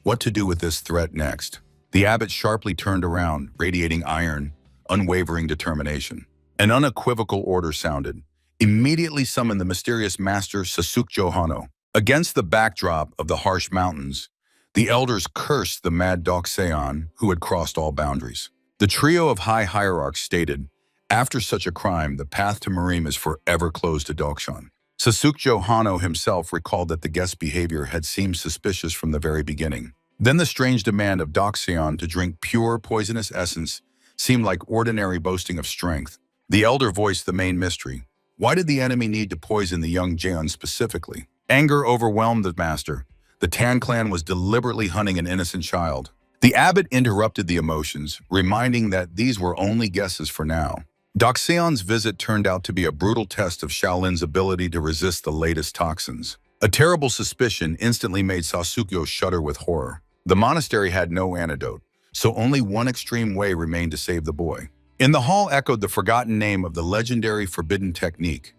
what to do with this threat next? The abbot sharply turned around, radiating iron, unwavering determination. An unequivocal order sounded. Immediately summon the mysterious master Sasukjo Hano. Against the backdrop of the harsh mountains, the elders cursed the mad Doxeon who had crossed all boundaries. The trio of high hierarchs stated, after such a crime, the path to Marim is forever closed to Doxeon. Sasukjo Hano himself recalled that the guest's behavior had seemed suspicious from the very beginning. Then the strange demand of Doxeon to drink pure poisonous essence seemed like ordinary boasting of strength. The elder voiced the main mystery. Why did the enemy need to poison the young Jeon specifically? Anger overwhelmed the master. The Tan clan was deliberately hunting an innocent child. The abbot interrupted the emotions, reminding that these were only guesses for now. Doxeon's visit turned out to be a brutal test of Shaolin's ability to resist the latest toxins. A terrible suspicion instantly made Sasukyo shudder with horror. The monastery had no antidote, so only one extreme way remained to save the boy. In the hall echoed the forgotten name of the legendary forbidden technique,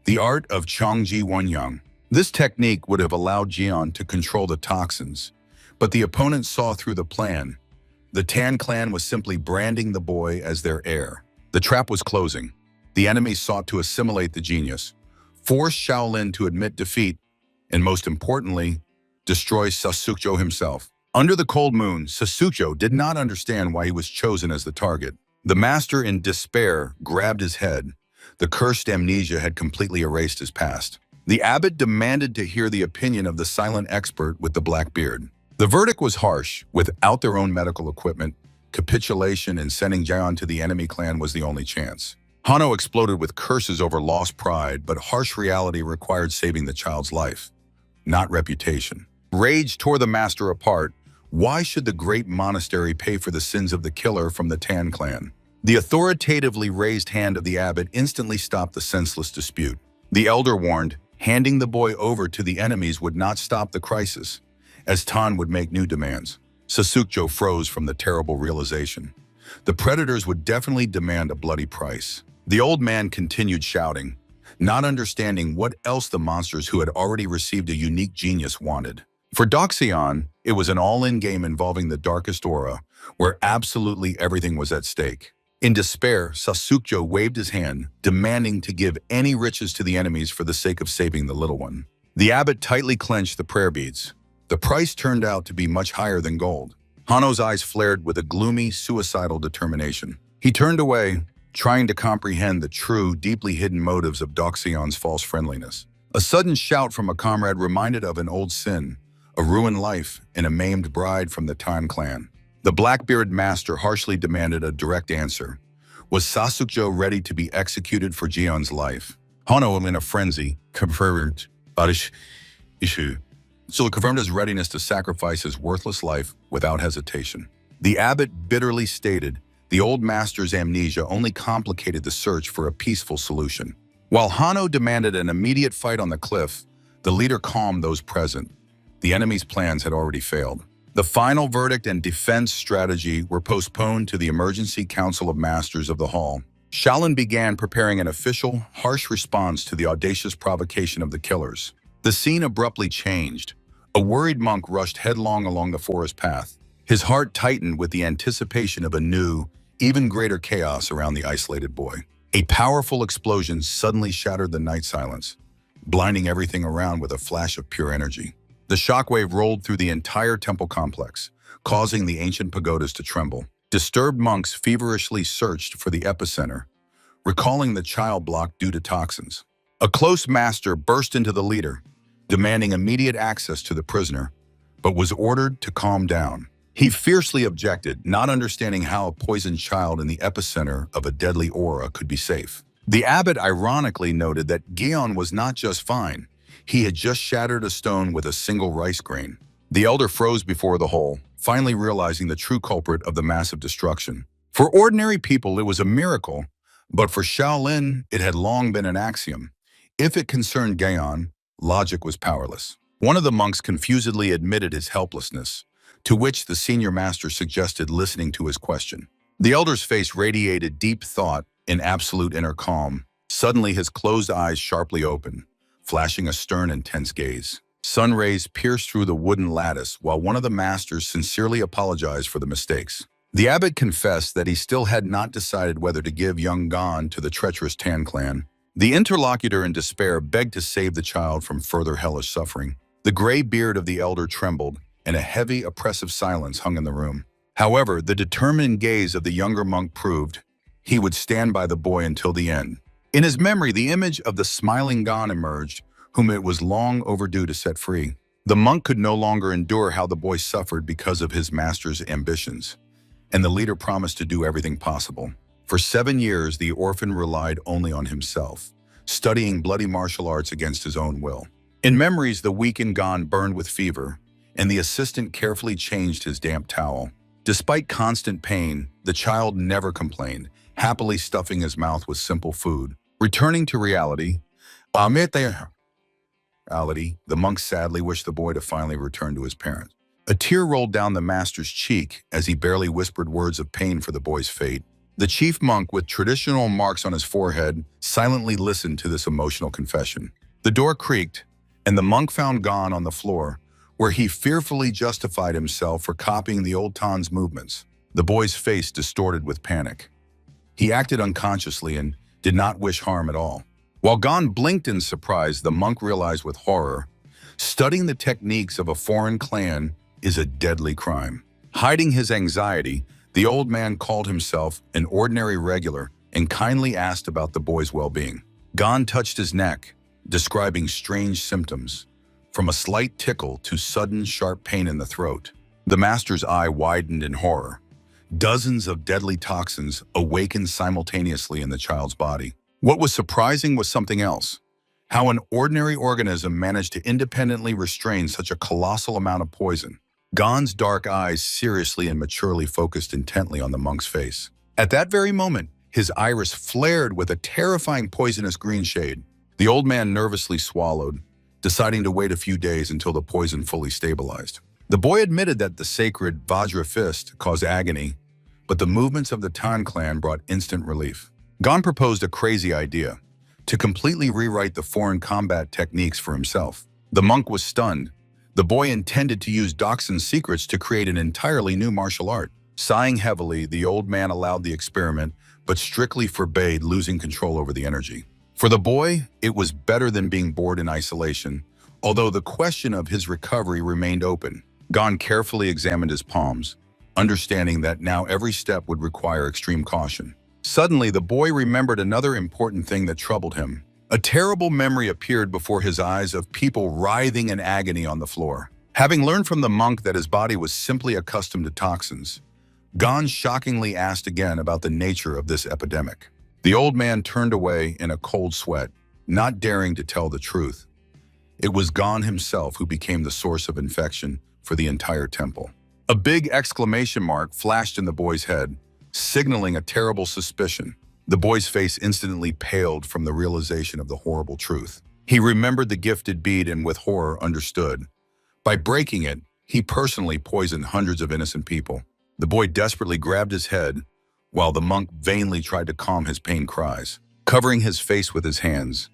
the art of Changji Wenyang. This technique would have allowed Jian to control the toxins, but the opponent saw through the plan. The Tan clan was simply branding the boy as their heir. The trap was closing. The enemy sought to assimilate the genius, force Shaolin to admit defeat, and most importantly, destroy Sasukjo himself. Under the cold moon, Sasukjo did not understand why he was chosen as the target. The master, in despair, grabbed his head. The cursed amnesia had completely erased his past. The abbot demanded to hear the opinion of the silent expert with the black beard. The verdict was harsh. Without their own medical equipment, capitulation and sending Jian to the enemy clan was the only chance. Hano exploded with curses over lost pride, but harsh reality required saving the child's life, not reputation. Rage tore the master apart. Why should the great monastery pay for the sins of the killer from the Tan clan? The authoritatively raised hand of the abbot instantly stopped the senseless dispute. The elder warned, handing the boy over to the enemies would not stop the crisis, as Tan would make new demands. Sasukjo froze from the terrible realization. The predators would definitely demand a bloody price. The old man continued shouting, not understanding what else the monsters who had already received a unique genius wanted. For Doxeon, it was an all-in game involving the darkest aura, where absolutely everything was at stake. In despair, Sasukjo waved his hand, demanding to give any riches to the enemies for the sake of saving the little one. The abbot tightly clenched the prayer beads. The price turned out to be much higher than gold. Hano's eyes flared with a gloomy, suicidal determination. He turned away, trying to comprehend the true, deeply hidden motives of Doxeon's false friendliness. A sudden shout from a comrade reminded of an old sin, a ruined life, and a maimed bride from the Tan clan. The Blackbeard master harshly demanded a direct answer. Was Sasukjo ready to be executed for Jion's life? Hano, in a frenzy, confirmed his readiness to sacrifice his worthless life without hesitation. The abbot bitterly stated, the old master's amnesia only complicated the search for a peaceful solution. While Hano demanded an immediate fight on the cliff, the leader calmed those present. The enemy's plans had already failed. The final verdict and defense strategy were postponed to the Emergency Council of Masters of the Hall. Shaolin began preparing an official, harsh response to the audacious provocation of the killers. The scene abruptly changed. A worried monk rushed headlong along the forest path. His heart tightened with the anticipation of a new, even greater chaos around the isolated boy. A powerful explosion suddenly shattered the night silence, blinding everything around with a flash of pure energy. The shockwave rolled through the entire temple complex, causing the ancient pagodas to tremble. Disturbed monks feverishly searched for the epicenter, recalling the child block due to toxins. A close master burst into the leader, demanding immediate access to the prisoner, but was ordered to calm down. He fiercely objected, not understanding how a poisoned child in the epicenter of a deadly aura could be safe. The abbot ironically noted that Gion was not just fine. He had just shattered a stone with a single rice grain. The elder froze before the hole, finally realizing the true culprit of the massive destruction. For ordinary people, it was a miracle, but for Shaolin, it had long been an axiom. If it concerned Gion, logic was powerless. One of the monks confusedly admitted his helplessness, to which the senior master suggested listening to his question. The elder's face radiated deep thought in absolute inner calm. Suddenly, his closed eyes sharply opened, flashing a stern and tense gaze. Sun rays pierced through the wooden lattice while one of the masters sincerely apologized for the mistakes. The abbot confessed that he still had not decided whether to give young Gon to the treacherous Tan clan. The interlocutor in despair begged to save the child from further hellish suffering. The gray beard of the elder trembled, and a heavy, oppressive silence hung in the room. However, the determined gaze of the younger monk proved he would stand by the boy until the end. In his memory, the image of the smiling Gon emerged, whom it was long overdue to set free. The monk could no longer endure how the boy suffered because of his master's ambitions, and the leader promised to do everything possible. For 7 years, the orphan relied only on himself, studying bloody martial arts against his own will. In memories, the weakened Gon burned with fever, and the assistant carefully changed his damp towel. Despite constant pain, the child never complained, happily stuffing his mouth with simple food. Returning to reality, the monk sadly wished the boy to finally return to his parents. A tear rolled down the master's cheek as he barely whispered words of pain for the boy's fate. The chief monk, with traditional marks on his forehead, silently listened to this emotional confession. The door creaked, and the monk found Gon on the floor, where he fearfully justified himself for copying the old Tan's movements. The boy's face distorted with panic. He acted unconsciously and did not wish harm at all. While Gon blinked in surprise, the monk realized with horror, studying the techniques of a foreign clan is a deadly crime. Hiding his anxiety, the old man called himself an ordinary regular and kindly asked about the boy's well-being. Gon touched his neck, describing strange symptoms, from a slight tickle to sudden sharp pain in the throat. The master's eye widened in horror. Dozens of deadly toxins awakened simultaneously in the child's body. What was surprising was something else: how an ordinary organism managed to independently restrain such a colossal amount of poison. Gon's dark eyes seriously and maturely focused intently on the monk's face. At that very moment, his iris flared with a terrifying poisonous green shade. The old man nervously swallowed, deciding to wait a few days until the poison fully stabilized. The boy admitted that the sacred Vajra fist caused agony, but the movements of the Tan clan brought instant relief. Gon proposed a crazy idea: to completely rewrite the foreign combat techniques for himself. The monk was stunned. The boy intended to use Doxin's secrets to create an entirely new martial art. Sighing heavily, the old man allowed the experiment, but strictly forbade losing control over the energy. For the boy, it was better than being bored in isolation, although the question of his recovery remained open. Gon carefully examined his palms, understanding that now every step would require extreme caution. Suddenly, the boy remembered another important thing that troubled him. A terrible memory appeared before his eyes of people writhing in agony on the floor. Having learned from the monk that his body was simply accustomed to toxins, Gon shockingly asked again about the nature of this epidemic. The old man turned away in a cold sweat, not daring to tell the truth. It was Gon himself who became the source of infection for the entire temple. A big exclamation mark flashed in the boy's head, signaling a terrible suspicion. The boy's face instantly paled from the realization of the horrible truth. He remembered the gifted bead and with horror understood. By breaking it, he personally poisoned hundreds of innocent people. The boy desperately grabbed his head, while the monk vainly tried to calm his pain cries. Covering his face with his hands,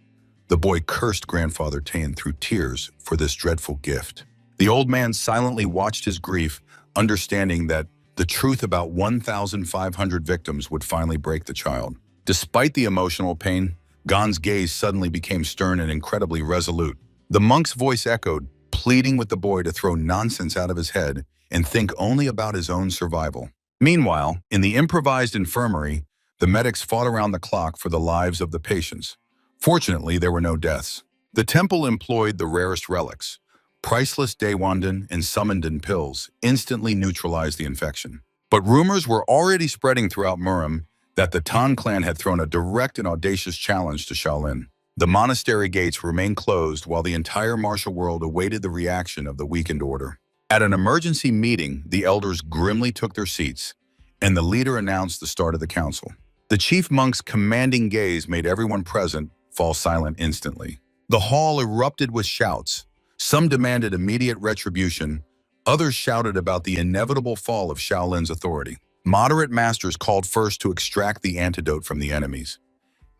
the boy cursed Grandfather Tan through tears for this dreadful gift. The old man silently watched his grief, understanding that the truth about 1,500 victims would finally break the child. Despite the emotional pain, Gon's gaze suddenly became stern and incredibly resolute. The monk's voice echoed, pleading with the boy to throw nonsense out of his head and think only about his own survival. Meanwhile, in the improvised infirmary, the medics fought around the clock for the lives of the patients. Fortunately, there were no deaths. The temple employed the rarest relics. Priceless Daewondan and Summondan pills instantly neutralized the infection. But rumors were already spreading throughout Murim that the Tan clan had thrown a direct and audacious challenge to Shaolin. The monastery gates remained closed while the entire martial world awaited the reaction of the weakened order. At an emergency meeting, the elders grimly took their seats, and the leader announced the start of the council. The chief monk's commanding gaze made everyone present fall silent instantly. The hall erupted with shouts. Some demanded immediate retribution, others shouted about the inevitable fall of Shaolin's authority. Moderate masters called first to extract the antidote from the enemies,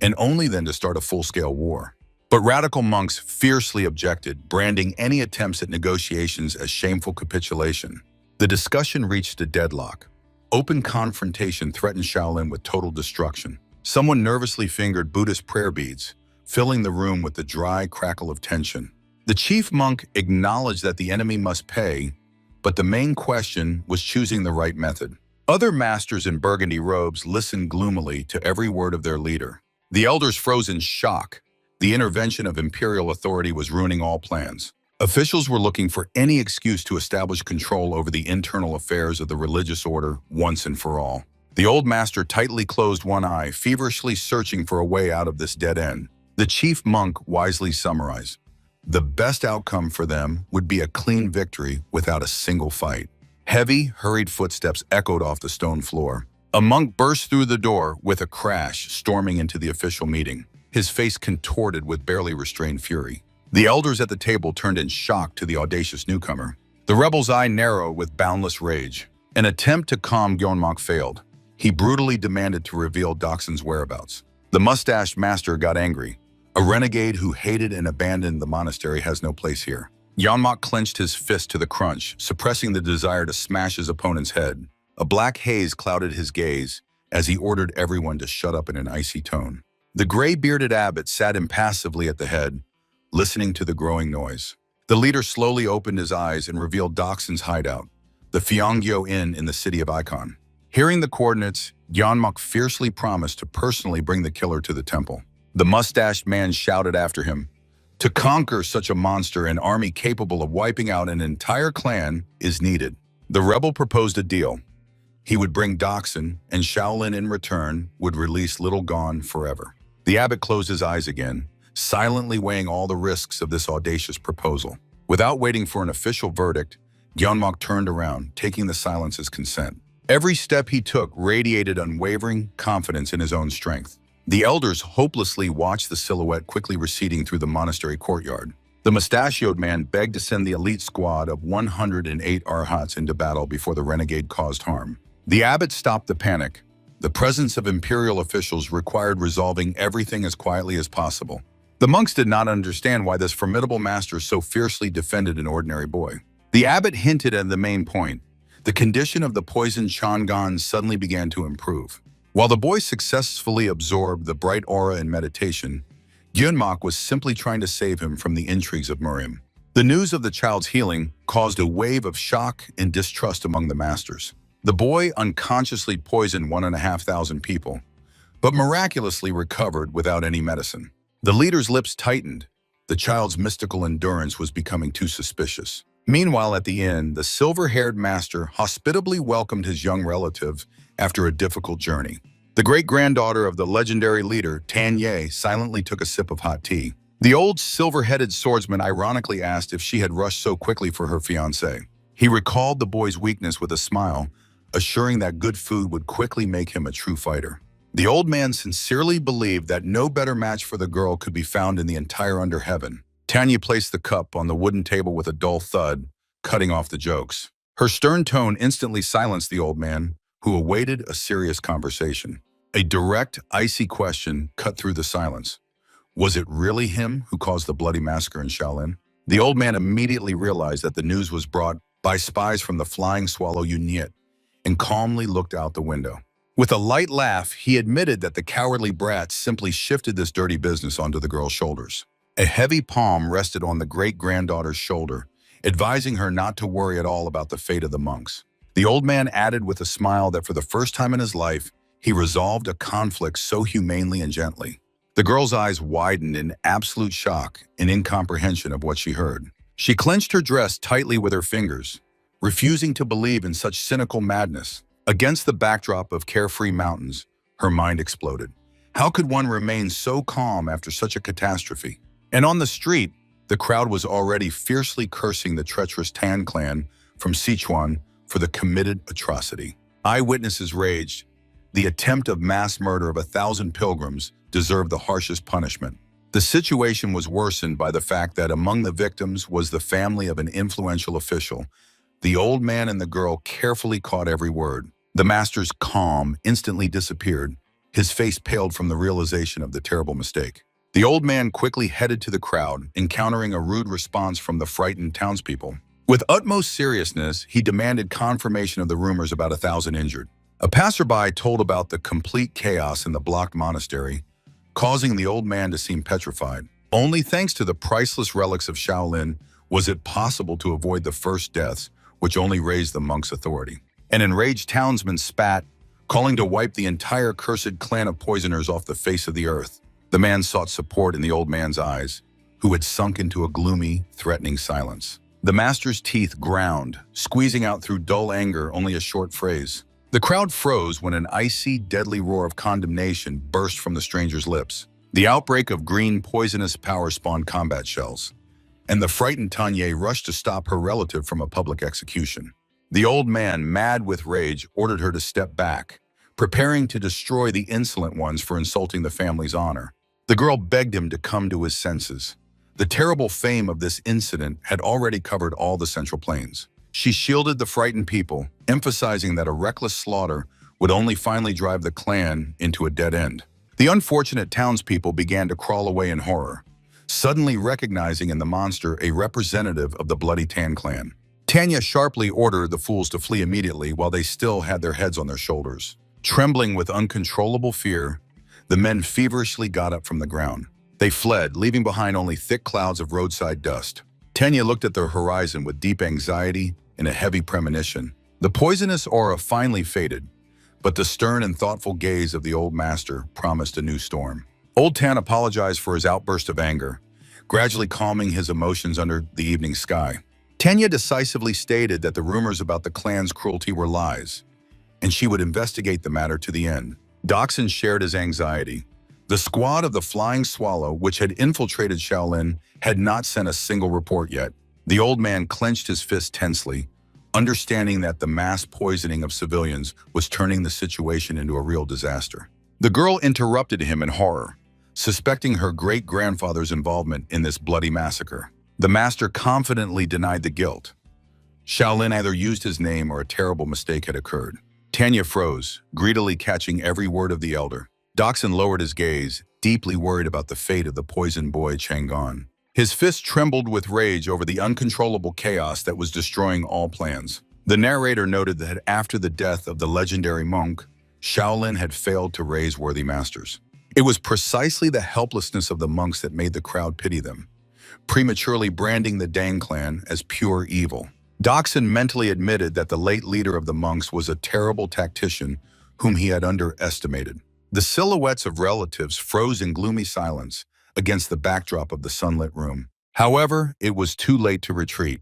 and only then to start a full-scale war. But radical monks fiercely objected, branding any attempts at negotiations as shameful capitulation. The discussion reached a deadlock. Open confrontation threatened Shaolin with total destruction. Someone nervously fingered Buddhist prayer beads, filling the room with the dry crackle of tension. The chief monk acknowledged that the enemy must pay, but the main question was choosing the right method. Other masters in burgundy robes listened gloomily to every word of their leader. The elders froze in shock. The intervention of imperial authority was ruining all plans. Officials were looking for any excuse to establish control over the internal affairs of the religious order once and for all. The old master tightly closed one eye, feverishly searching for a way out of this dead end. The chief monk wisely summarized, the best outcome for them would be a clean victory without a single fight. Heavy, hurried footsteps echoed off the stone floor. A monk burst through the door with a crash, storming into the official meeting, his face contorted with barely restrained fury. The elders at the table turned in shock to the audacious newcomer. The rebel's eye narrowed with boundless rage. An attempt to calm Gyeonmok failed. He brutally demanded to reveal Doxon's whereabouts. The mustached master got angry. A renegade who hated and abandoned the monastery has no place here. Gyeonmok clenched his fist to the crunch, suppressing the desire to smash his opponent's head. A black haze clouded his gaze as he ordered everyone to shut up in an icy tone. The gray-bearded abbot sat impassively at the head, listening to the growing noise. The leader slowly opened his eyes and revealed Doxon's hideout, the Fyeonggyo Inn in the city of Icon. Hearing the coordinates, Gyeonmok fiercely promised to personally bring the killer to the temple. The mustached man shouted after him, "To conquer such a monster, an army capable of wiping out an entire clan is needed." The rebel proposed a deal. He would bring Doxon, and Shaolin in return would release Little Gon forever. The abbot closed his eyes again, silently weighing all the risks of this audacious proposal. Without waiting for an official verdict, Gyeonmok turned around, taking the silence as consent. Every step he took radiated unwavering confidence in his own strength. The elders hopelessly watched the silhouette quickly receding through the monastery courtyard. The mustachioed man begged to send the elite squad of 108 Arhats into battle before the renegade caused harm. The abbot stopped the panic. The presence of imperial officials required resolving everything as quietly as possible. The monks did not understand why this formidable master so fiercely defended an ordinary boy. The abbot hinted at the main point. The condition of the poisoned Chang'an suddenly began to improve. While the boy successfully absorbed the bright aura in meditation, Gyeonmok was simply trying to save him from the intrigues of Murim. The news of the child's healing caused a wave of shock and distrust among the masters. The boy unconsciously poisoned 1,500 people, but miraculously recovered without any medicine. The leader's lips tightened. The child's mystical endurance was becoming too suspicious. Meanwhile, at the inn, the silver-haired master hospitably welcomed his young relative after a difficult journey. The great-granddaughter of the legendary leader, Tan Ye, silently took a sip of hot tea. The old silver-headed swordsman ironically asked if she had rushed so quickly for her fiancé. He recalled the boy's weakness with a smile, assuring that good food would quickly make him a true fighter. The old man sincerely believed that no better match for the girl could be found in the entire under heaven. Tanya placed the cup on the wooden table with a dull thud, cutting off the jokes. Her stern tone instantly silenced the old man, who awaited a serious conversation. A direct, icy question cut through the silence. Was it really him who caused the bloody massacre in Shaolin? The old man immediately realized that the news was brought by spies from the Flying Swallow Unit and calmly looked out the window. With a light laugh, he admitted that the cowardly brats simply shifted this dirty business onto the girl's shoulders. A heavy palm rested on the great-granddaughter's shoulder, advising her not to worry at all about the fate of the monks. The old man added with a smile that for the first time in his life, he resolved a conflict so humanely and gently. The girl's eyes widened in absolute shock and incomprehension of what she heard. She clenched her dress tightly with her fingers, refusing to believe in such cynical madness. Against the backdrop of carefree mountains, her mind exploded. How could one remain so calm after such a catastrophe? And on the street, the crowd was already fiercely cursing the treacherous Tan clan from Sichuan for the committed atrocity. Eyewitnesses raged. The attempt of mass murder of 1,000 pilgrims deserved the harshest punishment. The situation was worsened by the fact that among the victims was the family of an influential official. The old man and the girl carefully caught every word. The master's calm instantly disappeared. His face paled from the realization of the terrible mistake. The old man quickly headed to the crowd, encountering a rude response from the frightened townspeople. With utmost seriousness, he demanded confirmation of the rumors about 1,000 injured. A passerby told about the complete chaos in the blocked monastery, causing the old man to seem petrified. Only thanks to the priceless relics of Shaolin was it possible to avoid the first deaths, which only raised the monks' authority. An enraged townsman spat, calling to wipe the entire cursed clan of poisoners off the face of the earth. The man sought support in the old man's eyes, who had sunk into a gloomy, threatening silence. The master's teeth ground, squeezing out through dull anger only a short phrase. The crowd froze when an icy, deadly roar of condemnation burst from the stranger's lips. The outbreak of green, poisonous power spawned combat shells, and the frightened Tanya rushed to stop her relative from a public execution. The old man, mad with rage, ordered her to step back, preparing to destroy the insolent ones for insulting the family's honor. The girl begged him to come to his senses. The terrible fame of this incident had already covered all the Central Plains. She shielded the frightened people, emphasizing that a reckless slaughter would only finally drive the clan into a dead end. The unfortunate townspeople began to crawl away in horror, suddenly recognizing in the monster a representative of the bloody Tan clan. Tanya sharply ordered the fools to flee immediately while they still had their heads on their shoulders. Trembling with uncontrollable fear, the men feverishly got up from the ground. They fled, leaving behind only thick clouds of roadside dust. Tanya looked at the horizon with deep anxiety and a heavy premonition. The poisonous aura finally faded, but the stern and thoughtful gaze of the old master promised a new storm. Old Tan apologized for his outburst of anger, gradually calming his emotions under the evening sky. Tanya decisively stated that the rumors about the clan's cruelty were lies, and she would investigate the matter to the end. Doxin shared his anxiety. The squad of the Flying Swallow, which had infiltrated Shaolin, had not sent a single report yet. The old man clenched his fist tensely, understanding that the mass poisoning of civilians was turning the situation into a real disaster. The girl interrupted him in horror, suspecting her great-grandfather's involvement in this bloody massacre. The master confidently denied the guilt. Shaolin either used his name or a terrible mistake had occurred. Tanya froze, greedily catching every word of the elder. Doxin lowered his gaze, deeply worried about the fate of the poisoned boy Chang'an. His fist trembled with rage over the uncontrollable chaos that was destroying all plans. The narrator noted that after the death of the legendary monk, Shaolin had failed to raise worthy masters. It was precisely the helplessness of the monks that made the crowd pity them, prematurely branding the Dang clan as pure evil. Doxin mentally admitted that the late leader of the monks was a terrible tactician whom he had underestimated. The silhouettes of relatives froze in gloomy silence against the backdrop of the sunlit room. However, it was too late to retreat.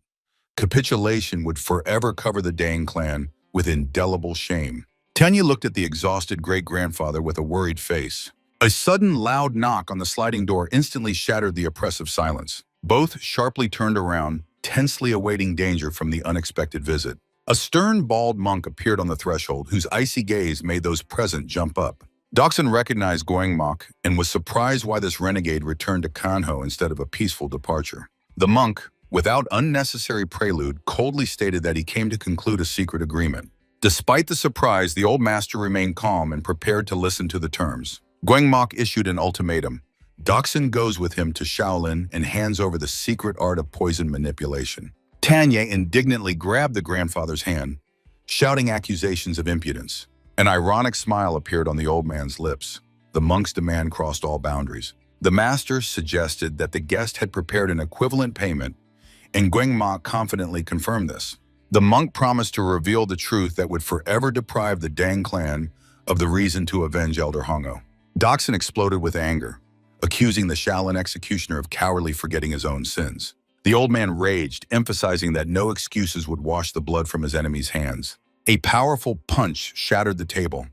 Capitulation would forever cover the Dang clan with indelible shame. Tanya looked at the exhausted great-grandfather with a worried face. A sudden loud knock on the sliding door instantly shattered the oppressive silence. Both sharply turned around, tensely awaiting danger from the unexpected visit. A stern, bald monk appeared on the threshold, whose icy gaze made those present jump up. Doxin recognized Goengmok and was surprised why this renegade returned to Kanho instead of a peaceful departure. The monk, without unnecessary prelude, coldly stated that he came to conclude a secret agreement. Despite the surprise, the old master remained calm and prepared to listen to the terms. Guangmok issued an ultimatum. Doxin goes with him to Shaolin and hands over the secret art of poison manipulation. Tanya indignantly grabbed the grandfather's hand, shouting accusations of impudence. An ironic smile appeared on the old man's lips. The monk's demand crossed all boundaries. The master suggested that the guest had prepared an equivalent payment, and Guangmok confidently confirmed this. The monk promised to reveal the truth that would forever deprive the Dang clan of the reason to avenge Elder Hongo. Doxin exploded with anger, accusing the Shaolin executioner of cowardly forgetting his own sins. The old man raged, emphasizing that no excuses would wash the blood from his enemy's hands. A powerful punch shattered the table.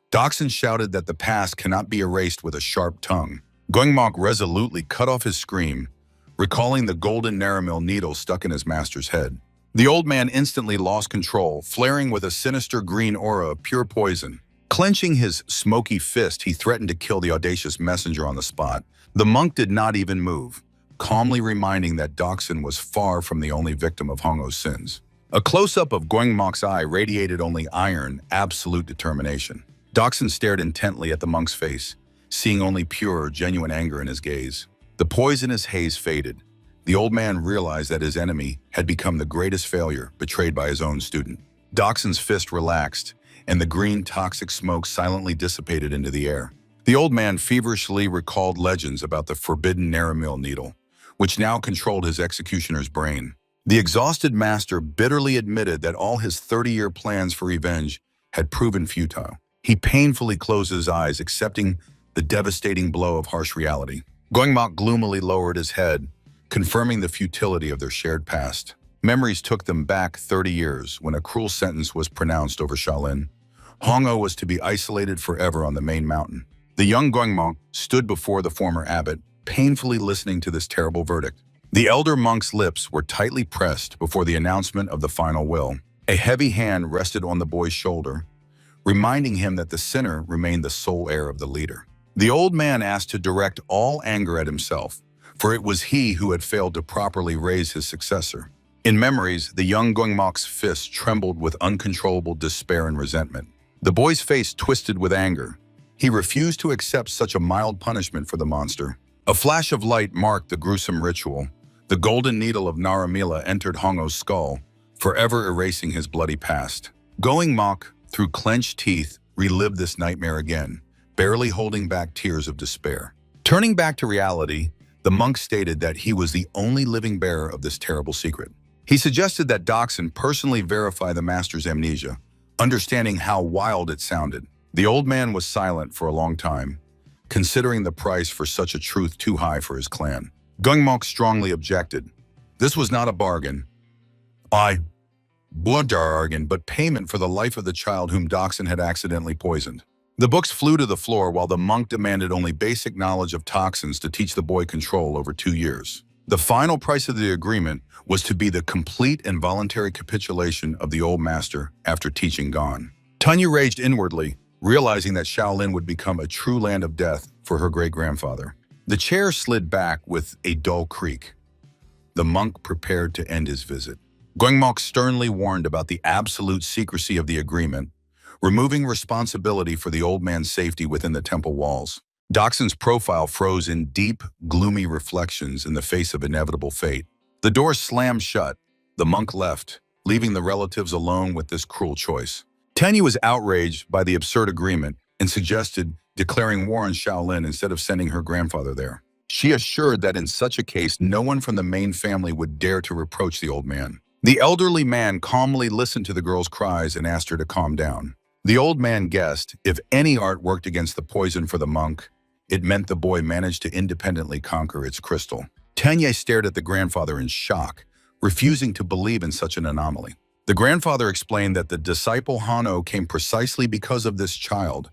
Doxin shouted that the past cannot be erased with a sharp tongue. Guangmok resolutely cut off his scream, recalling the golden Naramil needle stuck in his master's head. The old man instantly lost control, flaring with a sinister green aura of pure poison. Clenching his smoky fist, he threatened to kill the audacious messenger on the spot. The monk did not even move, calmly reminding that Doxin was far from the only victim of Hongo's sins. A close-up of Guangmok's eye radiated only iron, absolute determination. Doxin stared intently at the monk's face, seeing only pure, genuine anger in his gaze. The poisonous haze faded. The old man realized that his enemy had become the greatest failure, betrayed by his own student. Doxin's fist relaxed, and the green toxic smoke silently dissipated into the air. The old man feverishly recalled legends about the forbidden Naramil needle, which now controlled his executioner's brain. The exhausted master bitterly admitted that all his 30-year plans for revenge had proven futile. He painfully closed his eyes, accepting the devastating blow of harsh reality. Guangmok gloomily lowered his head, confirming the futility of their shared past. Memories took them back 30 years when a cruel sentence was pronounced over Shaolin. Hongo was to be isolated forever on the main mountain. The young Guangmok stood before the former abbot, painfully listening to this terrible verdict. The elder monk's lips were tightly pressed before the announcement of the final will. A heavy hand rested on the boy's shoulder, reminding him that the sinner remained the sole heir of the leader. The old man asked to direct all anger at himself, for it was he who had failed to properly raise his successor. In memories, the young Guangmok's fist trembled with uncontrollable despair and resentment. The boy's face twisted with anger. He refused to accept such a mild punishment for the monster. A flash of light marked the gruesome ritual. The golden needle of Naramila entered Hongo's skull, forever erasing his bloody past. Guangmok, through clenched teeth, relived this nightmare again, barely holding back tears of despair. Turning back to reality, the monk stated that he was the only living bearer of this terrible secret. He suggested that Doxin personally verify the master's amnesia, understanding how wild it sounded. The old man was silent for a long time, considering the price for such a truth too high for his clan. Guangmok strongly objected. This was not a bargain. Bargain, but payment for the life of the child whom Doxin had accidentally poisoned. The books flew to the floor while the monk demanded only basic knowledge of toxins to teach the boy control over 2 years. The final price of the agreement was to be the complete and voluntary capitulation of the old master after teaching gone. Tanya raged inwardly, realizing that Shaolin would become a true land of death for her great-grandfather. The chair slid back with a dull creak. The monk prepared to end his visit. Guangmok sternly warned about the absolute secrecy of the agreement, removing responsibility for the old man's safety within the temple walls. Doxin's profile froze in deep, gloomy reflections in the face of inevitable fate. The door slammed shut. The monk left, leaving the relatives alone with this cruel choice. Tanya was outraged by the absurd agreement and suggested declaring war on Shaolin instead of sending her grandfather there. She assured that in such a case, no one from the main family would dare to reproach the old man. The elderly man calmly listened to the girl's cries and asked her to calm down. The old man guessed if any art worked against the poison for the monk, it meant the boy managed to independently conquer its crystal. Tanya stared at the grandfather in shock, refusing to believe in such an anomaly. The grandfather explained that the disciple Hanno came precisely because of this child,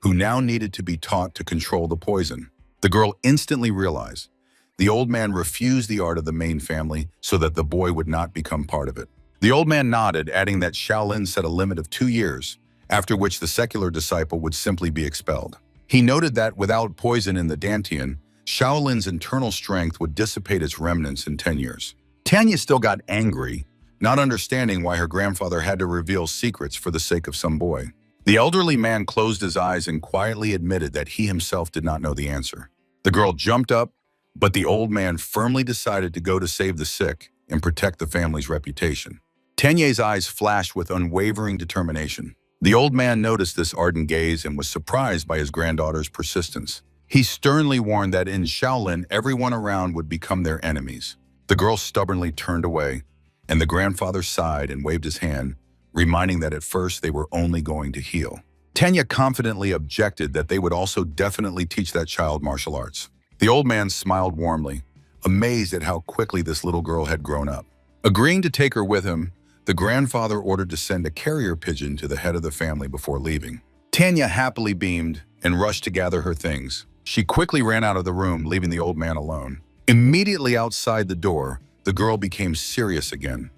who now needed to be taught to control the poison. The girl instantly realized the old man refused the art of the main family so that the boy would not become part of it. The old man nodded, adding that Shaolin set a limit of 2 years, after which the secular disciple would simply be expelled. He noted that without poison in the Dantian, Shaolin's internal strength would dissipate its remnants in 10 years. Tanya still got angry, not understanding why her grandfather had to reveal secrets for the sake of some boy. The elderly man closed his eyes and quietly admitted that he himself did not know the answer. The girl jumped up, but the old man firmly decided to go to save the sick and protect the family's reputation. Tenye's eyes flashed with unwavering determination. The old man noticed this ardent gaze and was surprised by his granddaughter's persistence. He sternly warned that in Shaolin, everyone around would become their enemies. The girl stubbornly turned away, and the grandfather sighed and waved his hand, reminding that at first they were only going to heal. Tenya confidently objected that they would also definitely teach that child martial arts. The old man smiled warmly, amazed at how quickly this little girl had grown up. Agreeing to take her with him, the grandfather ordered to send a carrier pigeon to the head of the family before leaving. Tanya happily beamed and rushed to gather her things. She quickly ran out of the room, leaving the old man alone. Immediately outside the door, the girl became serious again.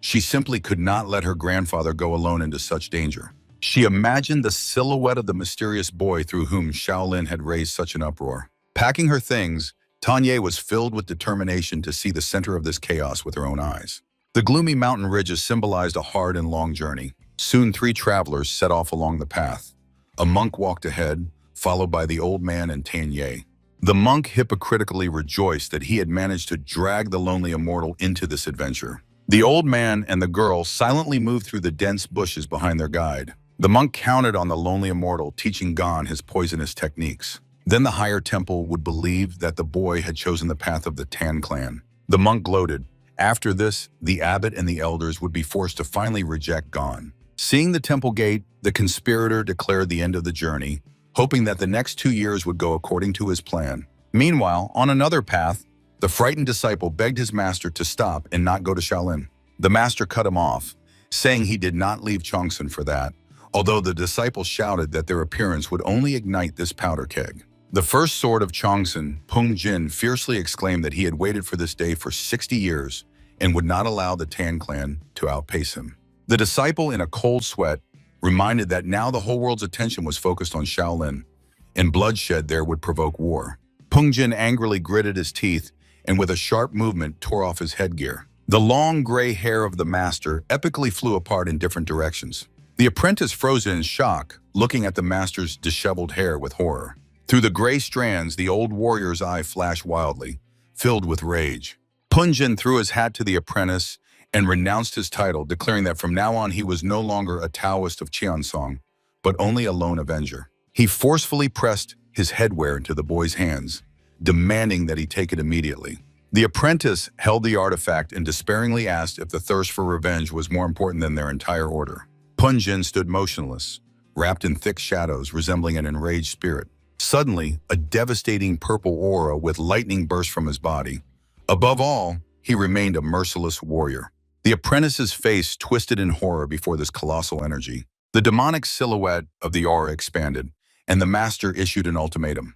She simply could not let her grandfather go alone into such danger. She imagined the silhouette of the mysterious boy through whom Shaolin had raised such an uproar. Packing her things, Tanya was filled with determination to see the center of this chaos with her own eyes. The gloomy mountain ridges symbolized a hard and long journey. Soon 3 travelers set off along the path. A monk walked ahead, followed by the old man and Tanya. The monk hypocritically rejoiced that he had managed to drag the lonely immortal into this adventure. The old man and the girl silently moved through the dense bushes behind their guide. The monk counted on the lonely immortal, teaching Gon his poisonous techniques. Then the higher temple would believe that the boy had chosen the path of the Tan clan. The monk gloated. After this, the abbot and the elders would be forced to finally reject Gon. Seeing the temple gate, the conspirator declared the end of the journey, hoping that the next 2 years would go according to his plan. Meanwhile, on another path, the frightened disciple begged his master to stop and not go to Shaolin. The master cut him off, saying he did not leave Chongsun for that, although the disciple shouted that their appearance would only ignite this powder keg. The first sword of Chongsun, Peng Jin, fiercely exclaimed that he had waited for this day for 60 years and would not allow the Tan clan to outpace him. The disciple, in a cold sweat, reminded that now the whole world's attention was focused on Shaolin, and bloodshed there would provoke war. Peng Jin angrily gritted his teeth and with a sharp movement tore off his headgear. The long gray hair of the master epically flew apart in different directions. The apprentice froze in shock, looking at the master's disheveled hair with horror. Through the gray strands, the old warrior's eye flashed wildly, filled with rage. Peng Jin threw his hat to the apprentice and renounced his title, declaring that from now on he was no longer a Taoist of Qiansong, but only a lone avenger. He forcefully pressed his headwear into the boy's hands, demanding that he take it immediately. The apprentice held the artifact and despairingly asked if the thirst for revenge was more important than their entire order. Peng Jin stood motionless, wrapped in thick shadows resembling an enraged spirit. Suddenly, a devastating purple aura with lightning burst from his body. Above all, he remained a merciless warrior. The apprentice's face twisted in horror before this colossal energy. The demonic silhouette of the aura expanded, and the master issued an ultimatum.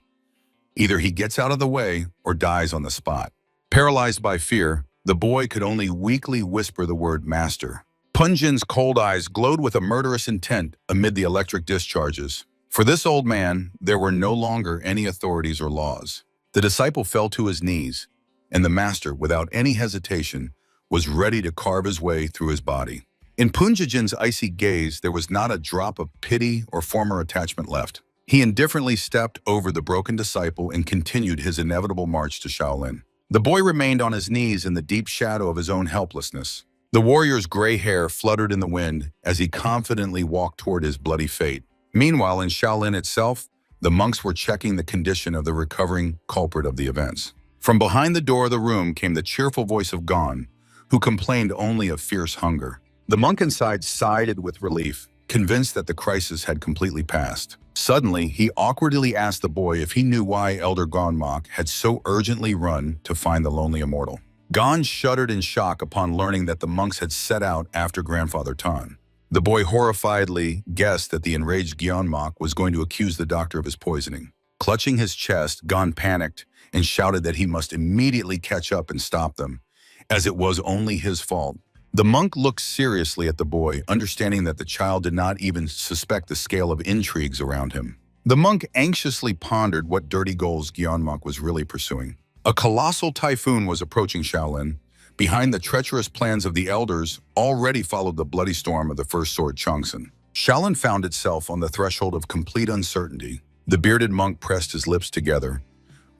Either he gets out of the way or dies on the spot. Paralyzed by fear, the boy could only weakly whisper the word master. Peng Jin's cold eyes glowed with a murderous intent amid the electric discharges. For this old man, there were no longer any authorities or laws. The disciple fell to his knees, and the master, without any hesitation, was ready to carve his way through his body. In Peng Jin's icy gaze, there was not a drop of pity or former attachment left. He indifferently stepped over the broken disciple and continued his inevitable march to Shaolin. The boy remained on his knees in the deep shadow of his own helplessness. The warrior's gray hair fluttered in the wind as he confidently walked toward his bloody fate. Meanwhile, in Shaolin itself, the monks were checking the condition of the recovering culprit of the events. From behind the door of the room came the cheerful voice of Gon, who complained only of fierce hunger. The monk inside sighed with relief, convinced that the crisis had completely passed. Suddenly, he awkwardly asked the boy if he knew why Elder Gonmok had so urgently run to find the lonely immortal. Gon shuddered in shock upon learning that the monks had set out after Grandfather Tan. The boy horrifiedly guessed that the enraged Gyeonmok was going to accuse the doctor of his poisoning. Clutching his chest, Gon panicked and shouted that he must immediately catch up and stop them, as it was only his fault. The monk looked seriously at the boy, understanding that the child did not even suspect the scale of intrigues around him. The monk anxiously pondered what dirty goals Gyeonmok was really pursuing. A colossal typhoon was approaching Shaolin, behind the treacherous plans of the elders, already followed the bloody storm of the first sword Changsun. Shaolin found itself on the threshold of complete uncertainty. The bearded monk pressed his lips together,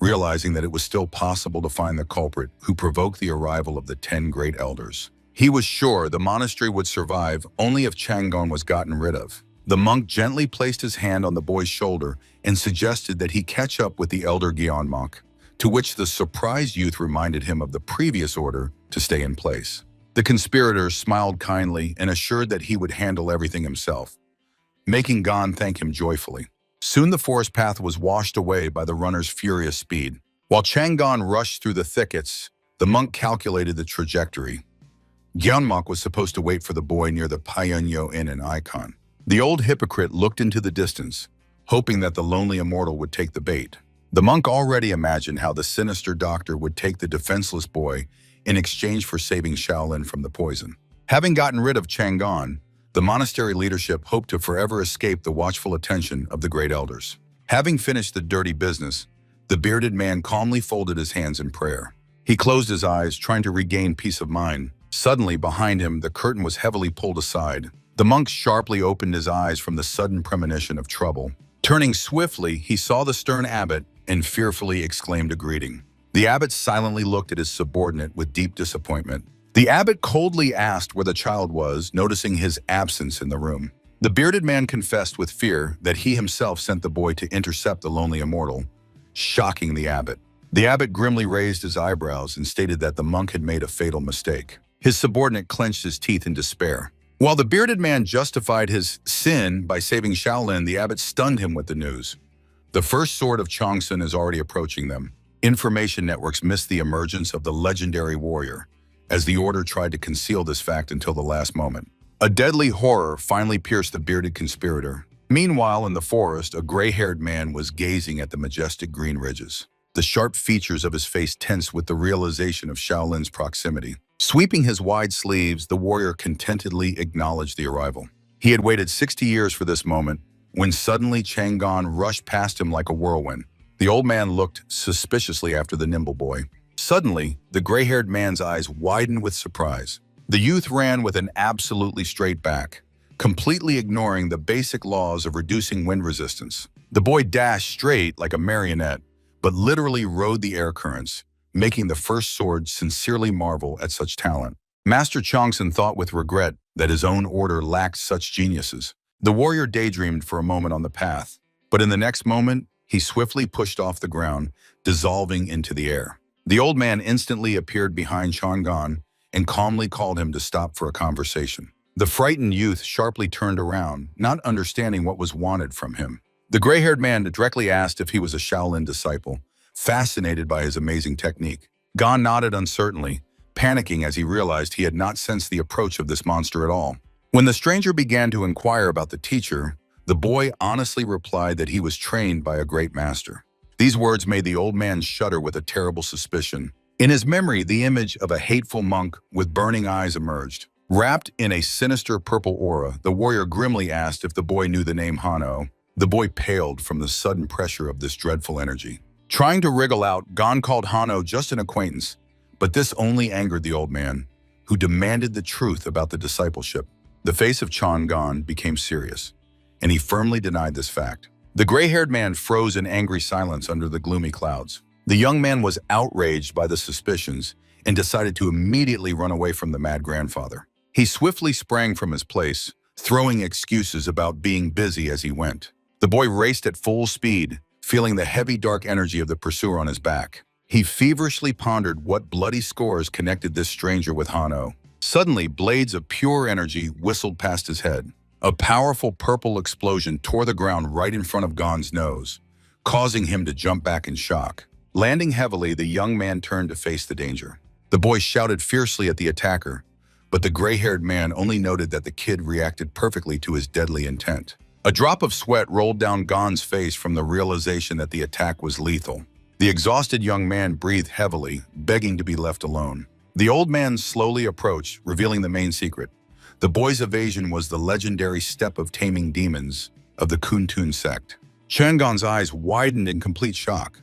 realizing that it was still possible to find the culprit who provoked the arrival of the 10 great elders. He was sure the monastery would survive only if Chang'an was gotten rid of. The monk gently placed his hand on the boy's shoulder and suggested that he catch up with the elder Gyeonmok, to which the surprised youth reminded him of the previous order to stay in place. The conspirators smiled kindly and assured that he would handle everything himself, making Gon thank him joyfully. Soon the forest path was washed away by the runner's furious speed. While Chang'an rushed through the thickets, the monk calculated the trajectory. Gyeonmok was supposed to wait for the boy near the Pyeongnyo Inn in Icon. The old hypocrite looked into the distance, hoping that the lonely immortal would take the bait. The monk already imagined how the sinister doctor would take the defenseless boy in exchange for saving Shaolin from the poison. Having gotten rid of Chang'an, the monastery leadership hoped to forever escape the watchful attention of the great elders. Having finished the dirty business, the bearded man calmly folded his hands in prayer. He closed his eyes, trying to regain peace of mind. Suddenly, behind him, the curtain was heavily pulled aside. The monk sharply opened his eyes from the sudden premonition of trouble. Turning swiftly, he saw the stern abbot and fearfully exclaimed a greeting. The abbot silently looked at his subordinate with deep disappointment. The abbot coldly asked where the child was, noticing his absence in the room. The bearded man confessed with fear that he himself sent the boy to intercept the lonely immortal, shocking the abbot. The abbot grimly raised his eyebrows and stated that the monk had made a fatal mistake. His subordinate clenched his teeth in despair. While the bearded man justified his sin by saving Shaolin, the abbot stunned him with the news. The first sword of Changsun is already approaching them. Information networks missed the emergence of the legendary warrior, as the order tried to conceal this fact until the last moment. A deadly horror finally pierced the bearded conspirator. Meanwhile, in the forest, a gray-haired man was gazing at the majestic green ridges. The sharp features of his face tensed with the realization of Shaolin's proximity. Sweeping his wide sleeves, the warrior contentedly acknowledged the arrival. He had waited 60 years for this moment, when suddenly Chang'an rushed past him like a whirlwind. The old man looked suspiciously after the nimble boy. Suddenly, the gray-haired man's eyes widened with surprise. The youth ran with an absolutely straight back, completely ignoring the basic laws of reducing wind resistance. The boy dashed straight like a marionette, but literally rode the air currents, making the first sword sincerely marvel at such talent. Master Changsun thought with regret that his own order lacked such geniuses. The warrior daydreamed for a moment on the path, but in the next moment, he swiftly pushed off the ground, dissolving into the air. The old man instantly appeared behind Chang'an and calmly called him to stop for a conversation. The frightened youth sharply turned around, not understanding what was wanted from him. The gray-haired man directly asked if he was a Shaolin disciple, fascinated by his amazing technique. Gon nodded uncertainly, panicking as he realized he had not sensed the approach of this monster at all. When the stranger began to inquire about the teacher, the boy honestly replied that he was trained by a great master. These words made the old man shudder with a terrible suspicion. In his memory, the image of a hateful monk with burning eyes emerged. Wrapped in a sinister purple aura, the warrior grimly asked if the boy knew the name Hanno. The boy paled from the sudden pressure of this dreadful energy. Trying to wriggle out, Gon called Hanno just an acquaintance, but this only angered the old man, who demanded the truth about the discipleship. The face of Chang'an became serious, and he firmly denied this fact. The gray-haired man froze in angry silence under the gloomy clouds. The young man was outraged by the suspicions and decided to immediately run away from the mad grandfather. He swiftly sprang from his place, throwing excuses about being busy as he went. The boy raced at full speed, feeling the heavy dark energy of the pursuer on his back. He feverishly pondered what bloody scores connected this stranger with Hanno. Suddenly, blades of pure energy whistled past his head. A powerful purple explosion tore the ground right in front of Gon's nose, causing him to jump back in shock. Landing heavily, the young man turned to face the danger. The boy shouted fiercely at the attacker, but the gray-haired man only noted that the kid reacted perfectly to his deadly intent. A drop of sweat rolled down Gon's face from the realization that the attack was lethal. The exhausted young man breathed heavily, begging to be left alone. The old man slowly approached, revealing the main secret. The boy's evasion was the legendary step of taming demons of the Kuntun sect. Chang'an's eyes widened in complete shock.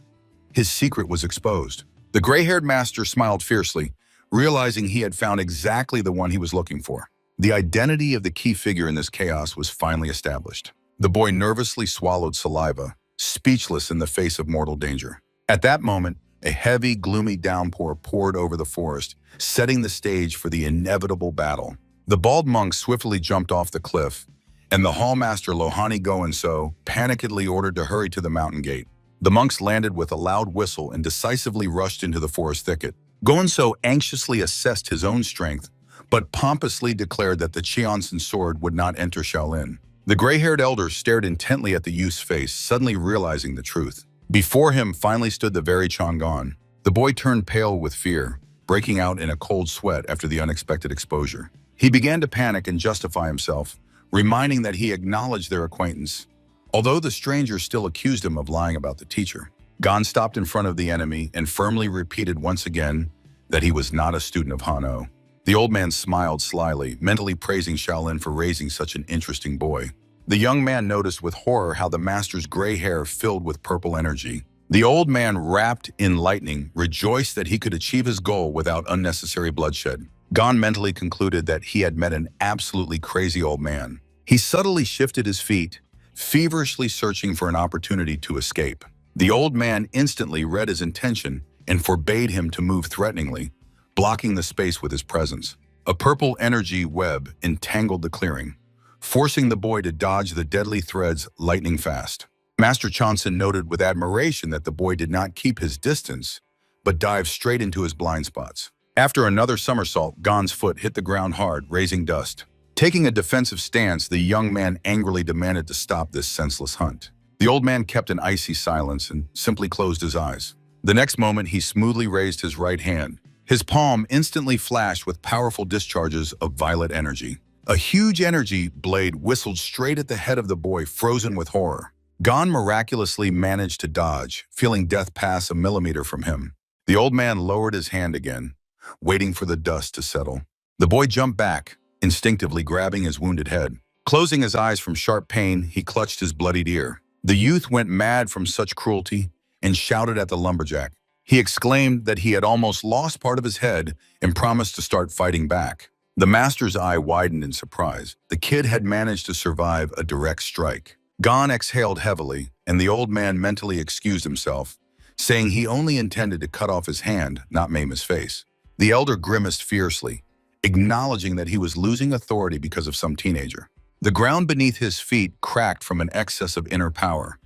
His secret was exposed. The gray-haired master smiled fiercely, realizing he had found exactly the one he was looking for. The identity of the key figure in this chaos was finally established. The boy nervously swallowed saliva, speechless in the face of mortal danger. At that moment, a heavy, gloomy downpour poured over the forest, setting the stage for the inevitable battle. The bald monk swiftly jumped off the cliff, and the hallmaster Lohani Goenso panikedly ordered to hurry to the mountain gate. The monks landed with a loud whistle and decisively rushed into the forest thicket. Goenso anxiously assessed his own strength, but pompously declared that the Cheonsen sword would not enter Shaolin. The gray-haired elder stared intently at the youth's face, suddenly realizing the truth. Before him finally stood the very Chang'an. The boy turned pale with fear, breaking out in a cold sweat after the unexpected exposure. He began to panic and justify himself, reminding that he acknowledged their acquaintance, although the stranger still accused him of lying about the teacher. Gon stopped in front of the enemy and firmly repeated once again that he was not a student of Han'o. The old man smiled slyly, mentally praising Shaolin for raising such an interesting boy. The young man noticed with horror how the master's gray hair filled with purple energy. The old man, wrapped in lightning, rejoiced that he could achieve his goal without unnecessary bloodshed. Gon mentally concluded that he had met an absolutely crazy old man. He subtly shifted his feet, feverishly searching for an opportunity to escape. The old man instantly read his intention and forbade him to move threateningly, blocking the space with his presence. A purple energy web entangled the clearing, forcing the boy to dodge the deadly threads lightning fast. Master Chonsen noted with admiration that the boy did not keep his distance, but dived straight into his blind spots. After another somersault, Gon's foot hit the ground hard, raising dust. Taking a defensive stance, the young man angrily demanded to stop this senseless hunt. The old man kept an icy silence and simply closed his eyes. The next moment, he smoothly raised his right hand. His palm instantly flashed with powerful discharges of violet energy. A huge energy blade whistled straight at the head of the boy, frozen with horror. Gon miraculously managed to dodge, feeling death pass a millimeter from him. The old man lowered his hand again, waiting for the dust to settle. The boy jumped back, instinctively grabbing his wounded head. Closing his eyes from sharp pain, he clutched his bloodied ear. The youth went mad from such cruelty and shouted at the lumberjack. He exclaimed that he had almost lost part of his head and promised to start fighting back. The master's eye widened in surprise. The kid had managed to survive a direct strike. Gon exhaled heavily, and the old man mentally excused himself, saying he only intended to cut off his hand, not maim his face. The elder grimaced fiercely, acknowledging that he was losing authority because of some teenager. The ground beneath his feet cracked from an excess of inner power.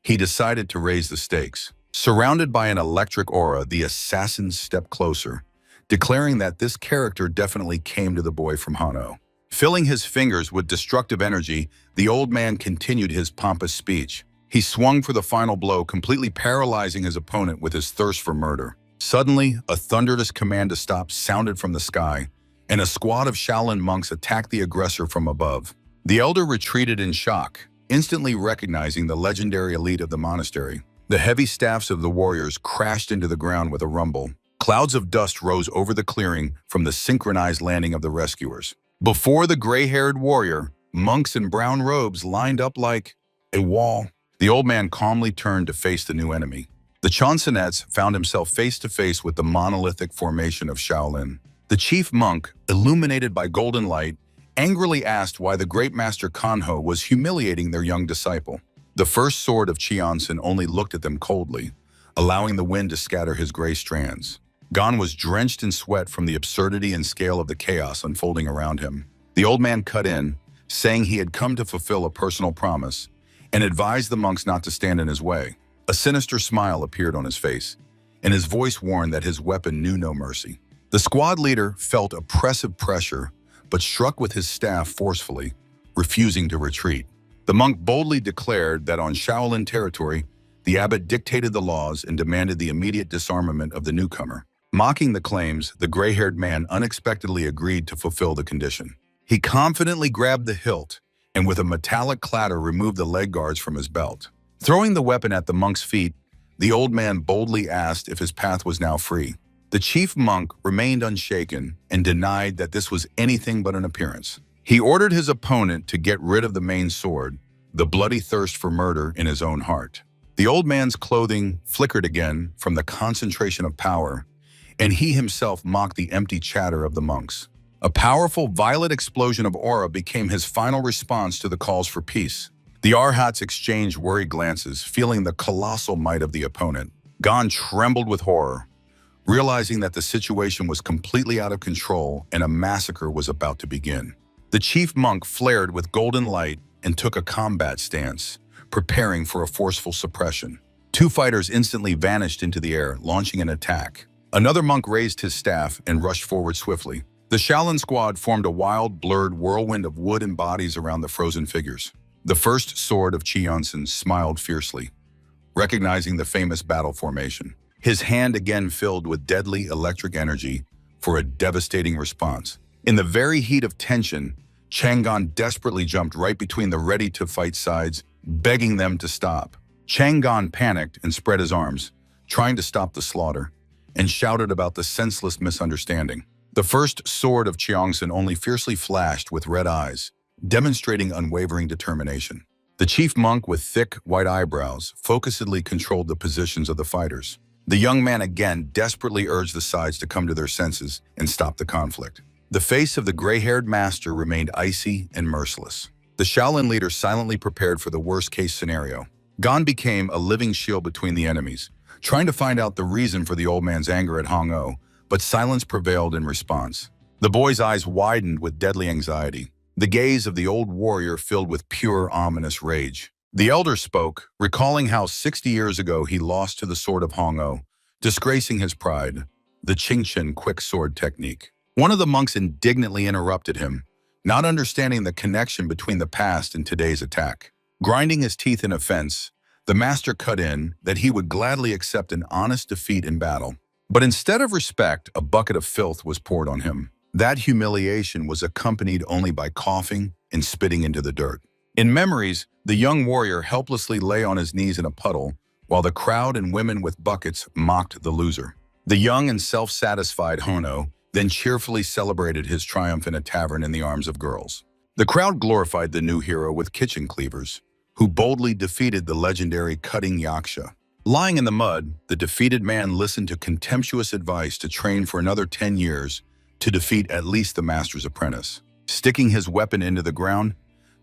He decided to raise the stakes. Surrounded by an electric aura, the assassin stepped closer, declaring that this character definitely came to the boy from Han'o. Filling his fingers with destructive energy, the old man continued his pompous speech. He swung for the final blow, completely paralyzing his opponent with his thirst for murder. Suddenly, a thunderous command to stop sounded from the sky, and a squad of Shaolin monks attacked the aggressor from above. The elder retreated in shock, instantly recognizing the legendary elite of the monastery. The heavy staffs of the warriors crashed into the ground with a rumble. Clouds of dust rose over the clearing from the synchronized landing of the rescuers. Before the gray-haired warrior, monks in brown robes lined up like a wall. The old man calmly turned to face the new enemy. The Chonsenets found himself face-to-face with the monolithic formation of Shaolin. The chief monk, illuminated by golden light, angrily asked why the great master Kanho was humiliating their young disciple. The first sword of Cheonsen only looked at them coldly, allowing the wind to scatter his gray strands. Gon was drenched in sweat from the absurdity and scale of the chaos unfolding around him. The old man cut in, saying he had come to fulfill a personal promise, and advised the monks not to stand in his way. A sinister smile appeared on his face, and his voice warned that his weapon knew no mercy. The squad leader felt oppressive pressure, but struck with his staff forcefully, refusing to retreat. The monk boldly declared that on Shaolin territory, the abbot dictated the laws and demanded the immediate disarmament of the newcomer. Mocking the claims, the gray-haired man unexpectedly agreed to fulfill the condition. He confidently grabbed the hilt and with a metallic clatter removed the leg guards from his belt. Throwing the weapon at the monk's feet, the old man boldly asked if his path was now free. The chief monk remained unshaken and denied that this was anything but an appearance. He ordered his opponent to get rid of the main sword, the bloody thirst for murder in his own heart. The old man's clothing flickered again from the concentration of power, and he himself mocked the empty chatter of the monks. A powerful violet explosion of aura became his final response to the calls for peace. The Arhats exchanged worried glances, feeling the colossal might of the opponent. Gon trembled with horror, realizing that the situation was completely out of control and a massacre was about to begin. The chief monk flared with golden light and took a combat stance, preparing for a forceful suppression. Two fighters instantly vanished into the air, launching an attack. Another monk raised his staff and rushed forward swiftly. The Shaolin squad formed a wild, blurred whirlwind of wood and bodies around the frozen figures. The first sword of Chiyonsen smiled fiercely, recognizing the famous battle formation. His hand again filled with deadly electric energy for a devastating response. In the very heat of tension, Chang'an desperately jumped right between the ready-to-fight sides, begging them to stop. Chang'an panicked and spread his arms, trying to stop the slaughter, and shouted about the senseless misunderstanding. The first sword of Cheongsen only fiercely flashed with red eyes, demonstrating unwavering determination. The chief monk with thick, white eyebrows focusedly controlled the positions of the fighters. The young man again desperately urged the sides to come to their senses and stop the conflict. The face of the gray-haired master remained icy and merciless. The Shaolin leader silently prepared for the worst-case scenario. Gon became a living shield between the enemies, trying to find out the reason for the old man's anger at Hong-O, but silence prevailed in response. The boy's eyes widened with deadly anxiety, the gaze of the old warrior filled with pure, ominous rage. The elder spoke, recalling how 60 years ago he lost to the sword of Hong-O, disgracing his pride, the Qingchen quick sword technique. One of the monks indignantly interrupted him, not understanding the connection between the past and today's attack. Grinding his teeth in offense, the master cut in that he would gladly accept an honest defeat in battle. But instead of respect, a bucket of filth was poured on him. That humiliation was accompanied only by coughing and spitting into the dirt. In memories, the young warrior helplessly lay on his knees in a puddle, while the crowd and women with buckets mocked the loser. The young and self-satisfied Hono then cheerfully celebrated his triumph in a tavern in the arms of girls. The crowd glorified the new hero with kitchen cleavers, who boldly defeated the legendary cutting Yaksha. Lying in the mud, the defeated man listened to contemptuous advice to train for another 10 years to defeat at least the master's apprentice. Sticking his weapon into the ground,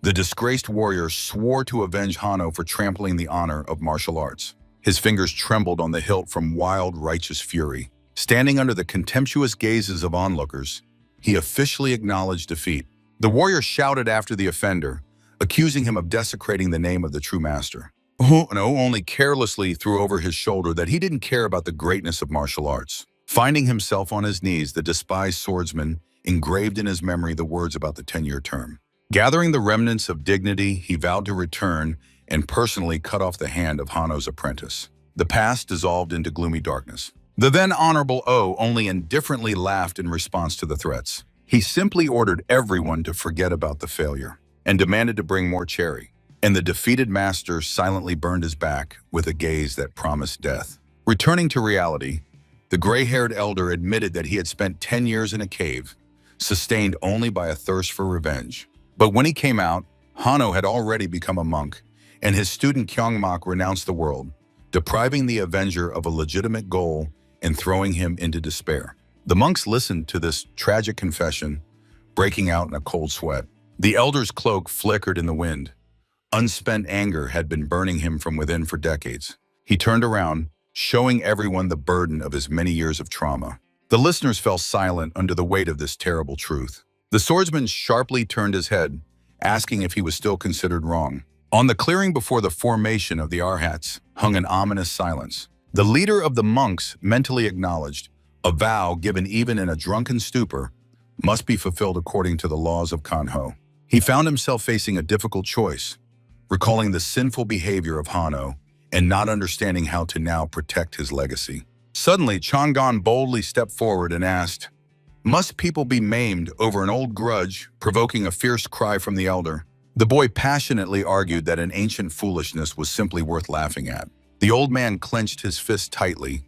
the disgraced warrior swore to avenge Hano for trampling the honor of martial arts. His fingers trembled on the hilt from wild, righteous fury. Standing under the contemptuous gazes of onlookers, he officially acknowledged defeat. The warrior shouted after the offender, accusing him of desecrating the name of the true master. Hono only carelessly threw over his shoulder that he didn't care about the greatness of martial arts. Finding himself on his knees, the despised swordsman engraved in his memory the words about the 10-year term. Gathering the remnants of dignity, he vowed to return and personally cut off the hand of Hano's apprentice. The past dissolved into gloomy darkness. The then Honorable O only indifferently laughed in response to the threats. He simply ordered everyone to forget about the failure and demanded to bring more cherry. And the defeated master silently burned his back with a gaze that promised death. Returning to reality, the gray-haired elder admitted that he had spent 10 years in a cave, sustained only by a thirst for revenge. But when he came out, Hano had already become a monk, and his student Kyungmak renounced the world, depriving the avenger of a legitimate goal and throwing him into despair. The monks listened to this tragic confession, breaking out in a cold sweat. The elder's cloak flickered in the wind. Unspent anger had been burning him from within for decades. He turned around, showing everyone the burden of his many years of trauma. The listeners fell silent under the weight of this terrible truth. The swordsman sharply turned his head, asking if he was still considered wrong. On the clearing before the formation of the Arhats hung an ominous silence. The leader of the monks mentally acknowledged, a vow given even in a drunken stupor must be fulfilled according to the laws of Kanho. He found himself facing a difficult choice, recalling the sinful behavior of Hano and not understanding how to now protect his legacy. Suddenly, Chang'an boldly stepped forward and asked, "Must people be maimed over an old grudge?" provoking a fierce cry from the elder. The boy passionately argued that an ancient foolishness was simply worth laughing at. The old man clenched his fist tightly,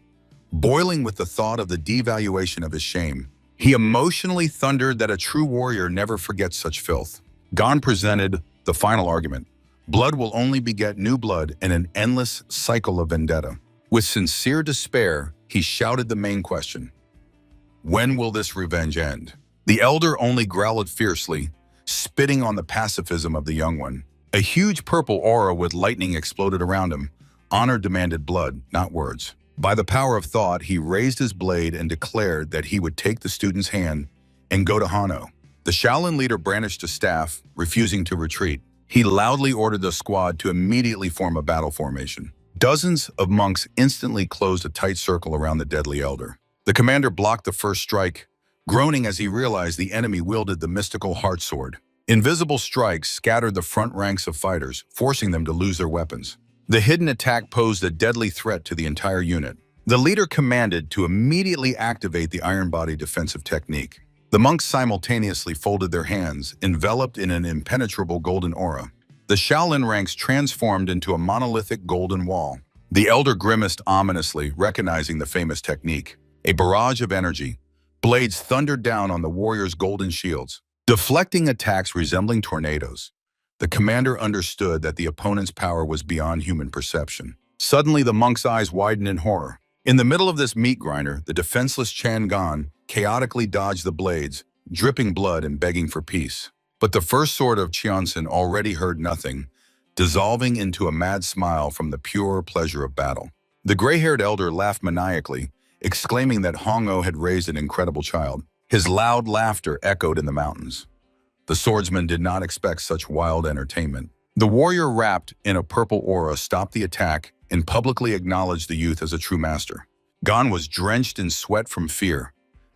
boiling with the thought of the devaluation of his shame. He emotionally thundered that a true warrior never forgets such filth. Gon presented the final argument. Blood will only beget new blood in an endless cycle of vendetta. With sincere despair, he shouted the main question. When will this revenge end? The elder only growled fiercely, spitting on the pacifism of the young one. A huge purple aura with lightning exploded around him. Honor demanded blood, not words. By the power of thought, he raised his blade and declared that he would take the student's hand and go to Hanno. The Shaolin leader brandished a staff, refusing to retreat. He loudly ordered the squad to immediately form a battle formation. Dozens of monks instantly closed a tight circle around the deadly elder. The commander blocked the first strike, groaning as he realized the enemy wielded the mystical heart sword. Invisible strikes scattered the front ranks of fighters, forcing them to lose their weapons. The hidden attack posed a deadly threat to the entire unit. The leader commanded to immediately activate the iron body defensive technique. The monks simultaneously folded their hands, enveloped in an impenetrable golden aura. The Shaolin ranks transformed into a monolithic golden wall. The elder grimaced ominously, recognizing the famous technique. A barrage of energy. Blades thundered down on the warriors' golden shields, deflecting attacks resembling tornadoes. The commander understood that the opponent's power was beyond human perception. Suddenly, the monk's eyes widened in horror. In the middle of this meat grinder, the defenseless Changan chaotically dodged the blades, dripping blood and begging for peace. But the first sword of Cheonsen already heard nothing, dissolving into a mad smile from the pure pleasure of battle. The gray-haired elder laughed maniacally, exclaiming that Hongo had raised an incredible child. His loud laughter echoed in the mountains. The swordsman did not expect such wild entertainment. The warrior wrapped in a purple aura stopped the attack and publicly acknowledged the youth as a true master. Gon was drenched in sweat from fear,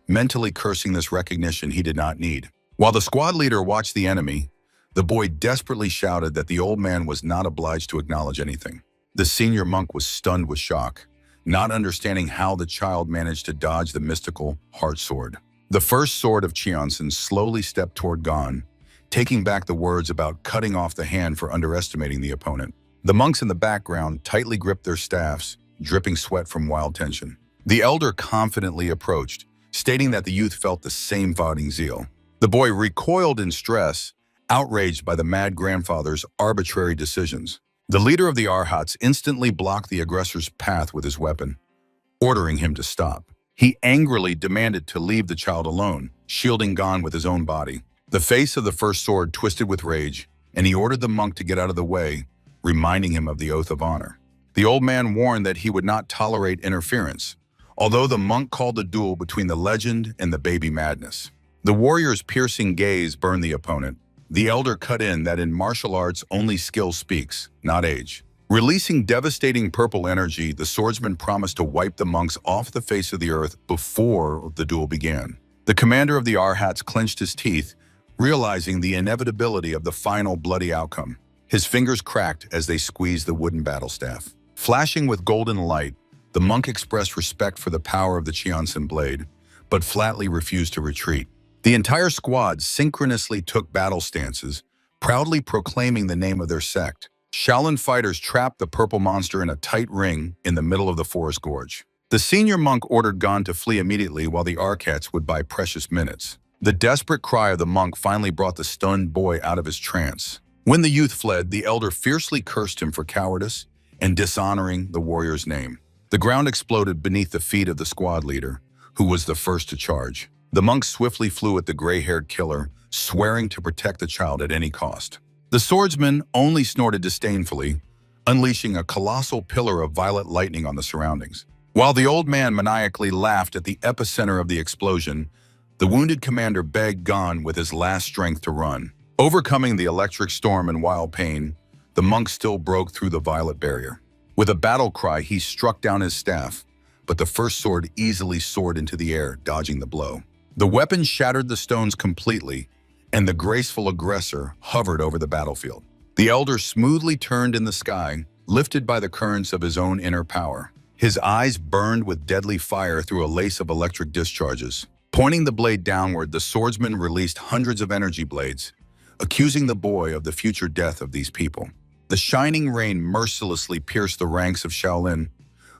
mentally cursing this recognition he did not need. While the squad leader watched the enemy, the boy desperately shouted that the old man was not obliged to acknowledge anything. The senior monk was stunned with shock, not understanding how the child managed to dodge the mystical heart sword. The first sword of Cheonsen slowly stepped toward Gon, taking back the words about cutting off the hand for underestimating the opponent. The monks in the background tightly gripped their staffs, dripping sweat from wild tension. The elder confidently approached, stating that the youth felt the same fighting zeal. The boy recoiled in stress, outraged by the mad grandfather's arbitrary decisions. The leader of the Arhats instantly blocked the aggressor's path with his weapon, ordering him to stop. He angrily demanded to leave the child alone, shielding Gon with his own body. The face of the first sword twisted with rage, and he ordered the monk to get out of the way, reminding him of the oath of honor. The old man warned that he would not tolerate interference, although the monk called the duel between the legend and the baby madness. The warrior's piercing gaze burned the opponent. The elder cut in that in martial arts only skill speaks, not age. Releasing devastating purple energy, the swordsman promised to wipe the monks off the face of the earth before the duel began. The commander of the Arhats clenched his teeth, realizing the inevitability of the final bloody outcome. His fingers cracked as they squeezed the wooden battle staff. Flashing with golden light, the monk expressed respect for the power of the Cheonsen blade, but flatly refused to retreat. The entire squad synchronously took battle stances, proudly proclaiming the name of their sect. Shaolin fighters trapped the purple monster in a tight ring in the middle of the forest gorge. The senior monk ordered Gon to flee immediately while the Arcats would buy precious minutes. The desperate cry of the monk finally brought the stunned boy out of his trance. When the youth fled, the elder fiercely cursed him for cowardice and dishonoring the warrior's name. The ground exploded beneath the feet of the squad leader, who was the first to charge. The monk swiftly flew at the gray-haired killer, swearing to protect the child at any cost. The swordsman only snorted disdainfully, unleashing a colossal pillar of violet lightning on the surroundings. While the old man maniacally laughed at the epicenter of the explosion, the wounded commander begged Gon with his last strength to run. Overcoming the electric storm and wild pain, the monk still broke through the violet barrier. With a battle cry, he struck down his staff, but the first sword easily soared into the air, dodging the blow. The weapon shattered the stones completely, and the graceful aggressor hovered over the battlefield. The elder smoothly turned in the sky, lifted by the currents of his own inner power. His eyes burned with deadly fire through a lace of electric discharges. Pointing the blade downward, the swordsman released hundreds of energy blades, accusing the boy of the future death of these people. The shining rain mercilessly pierced the ranks of Shaolin,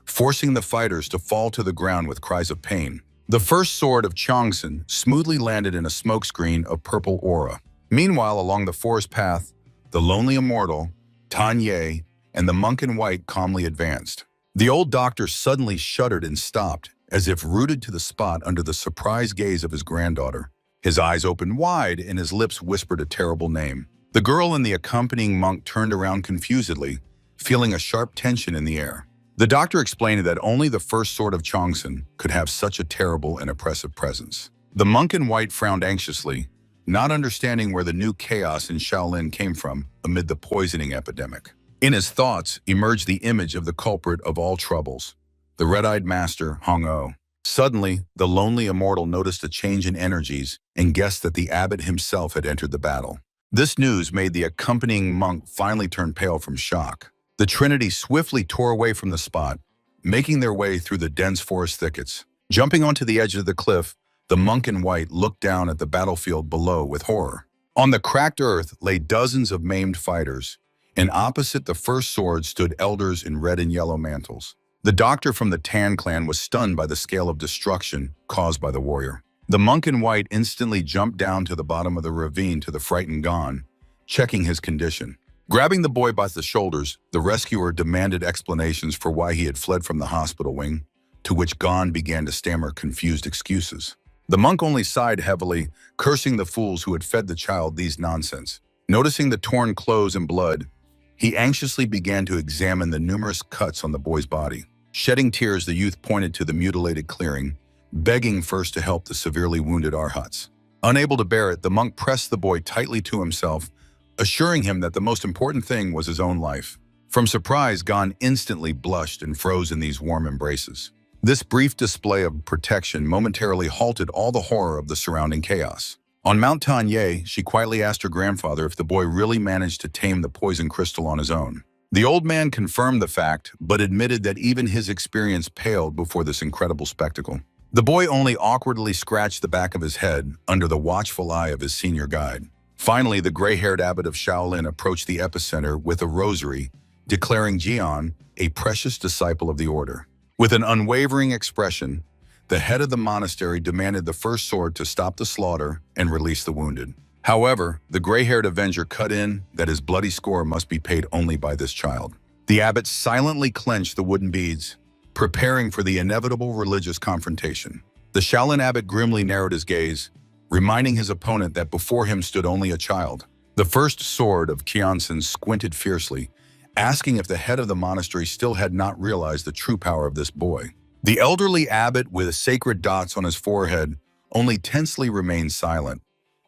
forcing the fighters to fall to the ground with cries of pain. The first sword of Cheonsen smoothly landed in a smokescreen of purple aura. Meanwhile, along the forest path, the lonely immortal, Tan Ye, and the monk in white calmly advanced. The old doctor suddenly shuddered and stopped as if rooted to the spot under the surprised gaze of his granddaughter. His eyes opened wide and his lips whispered a terrible name. The girl and the accompanying monk turned around confusedly, feeling a sharp tension in the air. The doctor explained that only the first sword of Chongsun could have such a terrible and oppressive presence. The monk in white frowned anxiously, not understanding where the new chaos in Shaolin came from amid the poisoning epidemic. In his thoughts emerged the image of the culprit of all troubles, the red-eyed master, Hong-O. Suddenly, the lonely immortal noticed a change in energies and guessed that the abbot himself had entered the battle. This news made the accompanying monk finally turn pale from shock. The trinity swiftly tore away from the spot, making their way through the dense forest thickets. Jumping onto the edge of the cliff, the monk in white looked down at the battlefield below with horror. On the cracked earth lay dozens of maimed fighters, and opposite the first sword stood elders in red and yellow mantles. The doctor from the Tan clan was stunned by the scale of destruction caused by the warrior. The monk in white instantly jumped down to the bottom of the ravine to the frightened Gon, checking his condition. Grabbing the boy by the shoulders, the rescuer demanded explanations for why he had fled from the hospital wing, to which Gon began to stammer confused excuses. The monk only sighed heavily, cursing the fools who had fed the child these nonsense. Noticing the torn clothes and blood, he anxiously began to examine the numerous cuts on the boy's body. Shedding tears, the youth pointed to the mutilated clearing, begging first to help the severely wounded Arhats. Unable to bear it, the monk pressed the boy tightly to himself, assuring him that the most important thing was his own life. From surprise, Gon instantly blushed and froze in these warm embraces. This brief display of protection momentarily halted all the horror of the surrounding chaos. On Mount Tanye, she quietly asked her grandfather if the boy really managed to tame the poison crystal on his own. The old man confirmed the fact, but admitted that even his experience paled before this incredible spectacle. The boy only awkwardly scratched the back of his head under the watchful eye of his senior guide. Finally, the gray-haired abbot of Shaolin approached the epicenter with a rosary, declaring Jian a precious disciple of the order. With an unwavering expression, the head of the monastery demanded the first sword to stop the slaughter and release the wounded. However, the gray-haired avenger cut in that his bloody score must be paid only by this child. The abbot silently clenched the wooden beads, preparing for the inevitable religious confrontation. The Shaolin abbot grimly narrowed his gaze, reminding his opponent that before him stood only a child. The first sword of Qiansun squinted fiercely, asking if the head of the monastery still had not realized the true power of this boy. The elderly abbot, with sacred dots on his forehead, only tensely remained silent,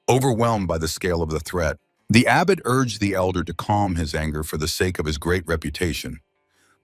overwhelmed by the scale of the threat. The abbot urged the elder to calm his anger for the sake of his great reputation,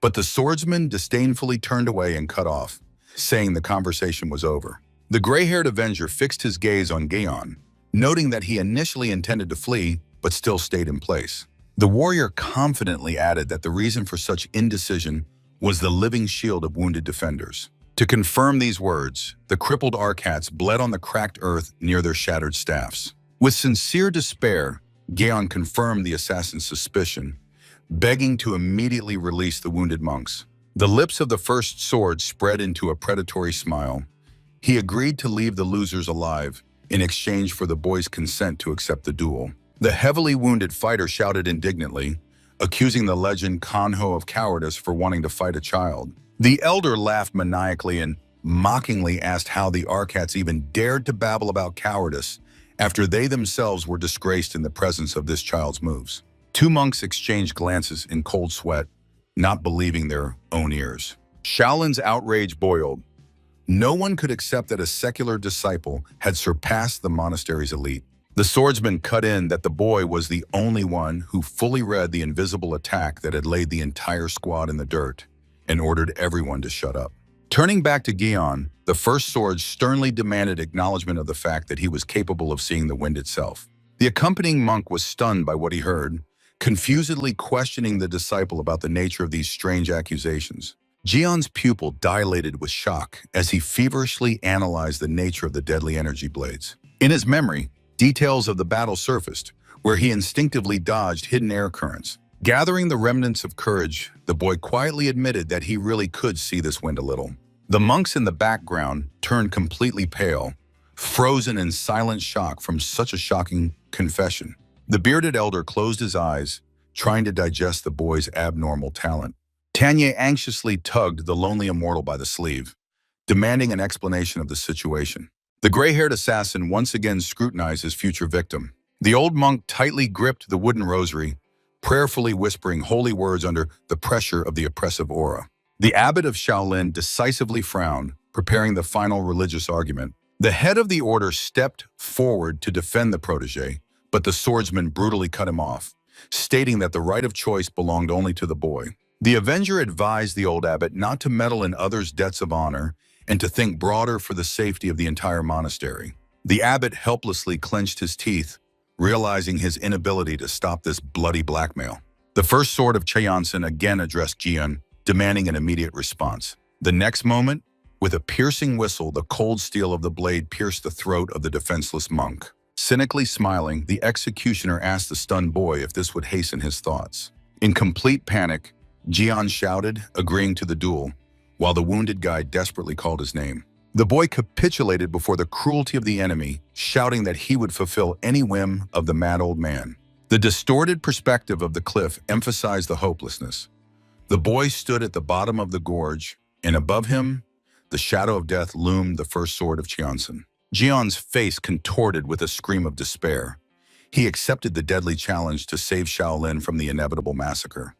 but the swordsman disdainfully turned away and cut off, saying the conversation was over. The gray-haired avenger fixed his gaze on Gaon, noting that he initially intended to flee, but still stayed in place. The warrior confidently added that the reason for such indecision was the living shield of wounded defenders. To confirm these words, the crippled Arcats bled on the cracked earth near their shattered staffs. With sincere despair, Gaon confirmed the assassin's suspicion, begging to immediately release the wounded monks. The lips of the first sword spread into a predatory smile. He agreed to leave the losers alive in exchange for the boy's consent to accept the duel. The heavily wounded fighter shouted indignantly, accusing the legend Kanho of cowardice for wanting to fight a child. The elder laughed maniacally and mockingly asked how the Arcats even dared to babble about cowardice after they themselves were disgraced in the presence of this child's moves. Two monks exchanged glances in cold sweat, not believing their own ears. Shaolin's outrage boiled. No one could accept that a secular disciple had surpassed the monastery's elite. The swordsman cut in that the boy was the only one who fully read the invisible attack that had laid the entire squad in the dirt, and ordered everyone to shut up. Turning back to Gion, the first sword sternly demanded acknowledgement of the fact that he was capable of seeing the wind itself. The accompanying monk was stunned by what he heard, confusedly questioning the disciple about the nature of these strange accusations. Gion's pupil dilated with shock as he feverishly analyzed the nature of the deadly energy blades. In his memory, details of the battle surfaced, where he instinctively dodged hidden air currents. Gathering the remnants of courage, the boy quietly admitted that he really could see this wind a little. The monks in the background turned completely pale, frozen in silent shock from such a shocking confession. The bearded elder closed his eyes, trying to digest the boy's abnormal talent. Tanya anxiously tugged the lonely immortal by the sleeve, demanding an explanation of the situation. The gray-haired assassin once again scrutinized his future victim. The old monk tightly gripped the wooden rosary, prayerfully whispering holy words under the pressure of the oppressive aura. The abbot of Shaolin decisively frowned, preparing the final religious argument. The head of the order stepped forward to defend the protege, but the swordsman brutally cut him off, stating that the right of choice belonged only to the boy. The avenger advised the old abbot not to meddle in others' debts of honor and to think broader for the safety of the entire monastery. The abbot helplessly clenched his teeth, realizing his inability to stop this bloody blackmail. The first sword of Cheonsen again addressed Jian, demanding an immediate response. The next moment, with a piercing whistle, the cold steel of the blade pierced the throat of the defenseless monk. Cynically smiling, the executioner asked the stunned boy if this would hasten his thoughts. In complete panic, Jian shouted, agreeing to the duel, while the wounded guy desperately called his name. The boy capitulated before the cruelty of the enemy, shouting that he would fulfill any whim of the mad old man. The distorted perspective of the cliff emphasized the hopelessness. The boy stood at the bottom of the gorge, and above him, the shadow of death loomed the first sword of Cheonsen. Jian's face contorted with a scream of despair. He accepted the deadly challenge to save Shaolin from the inevitable massacre.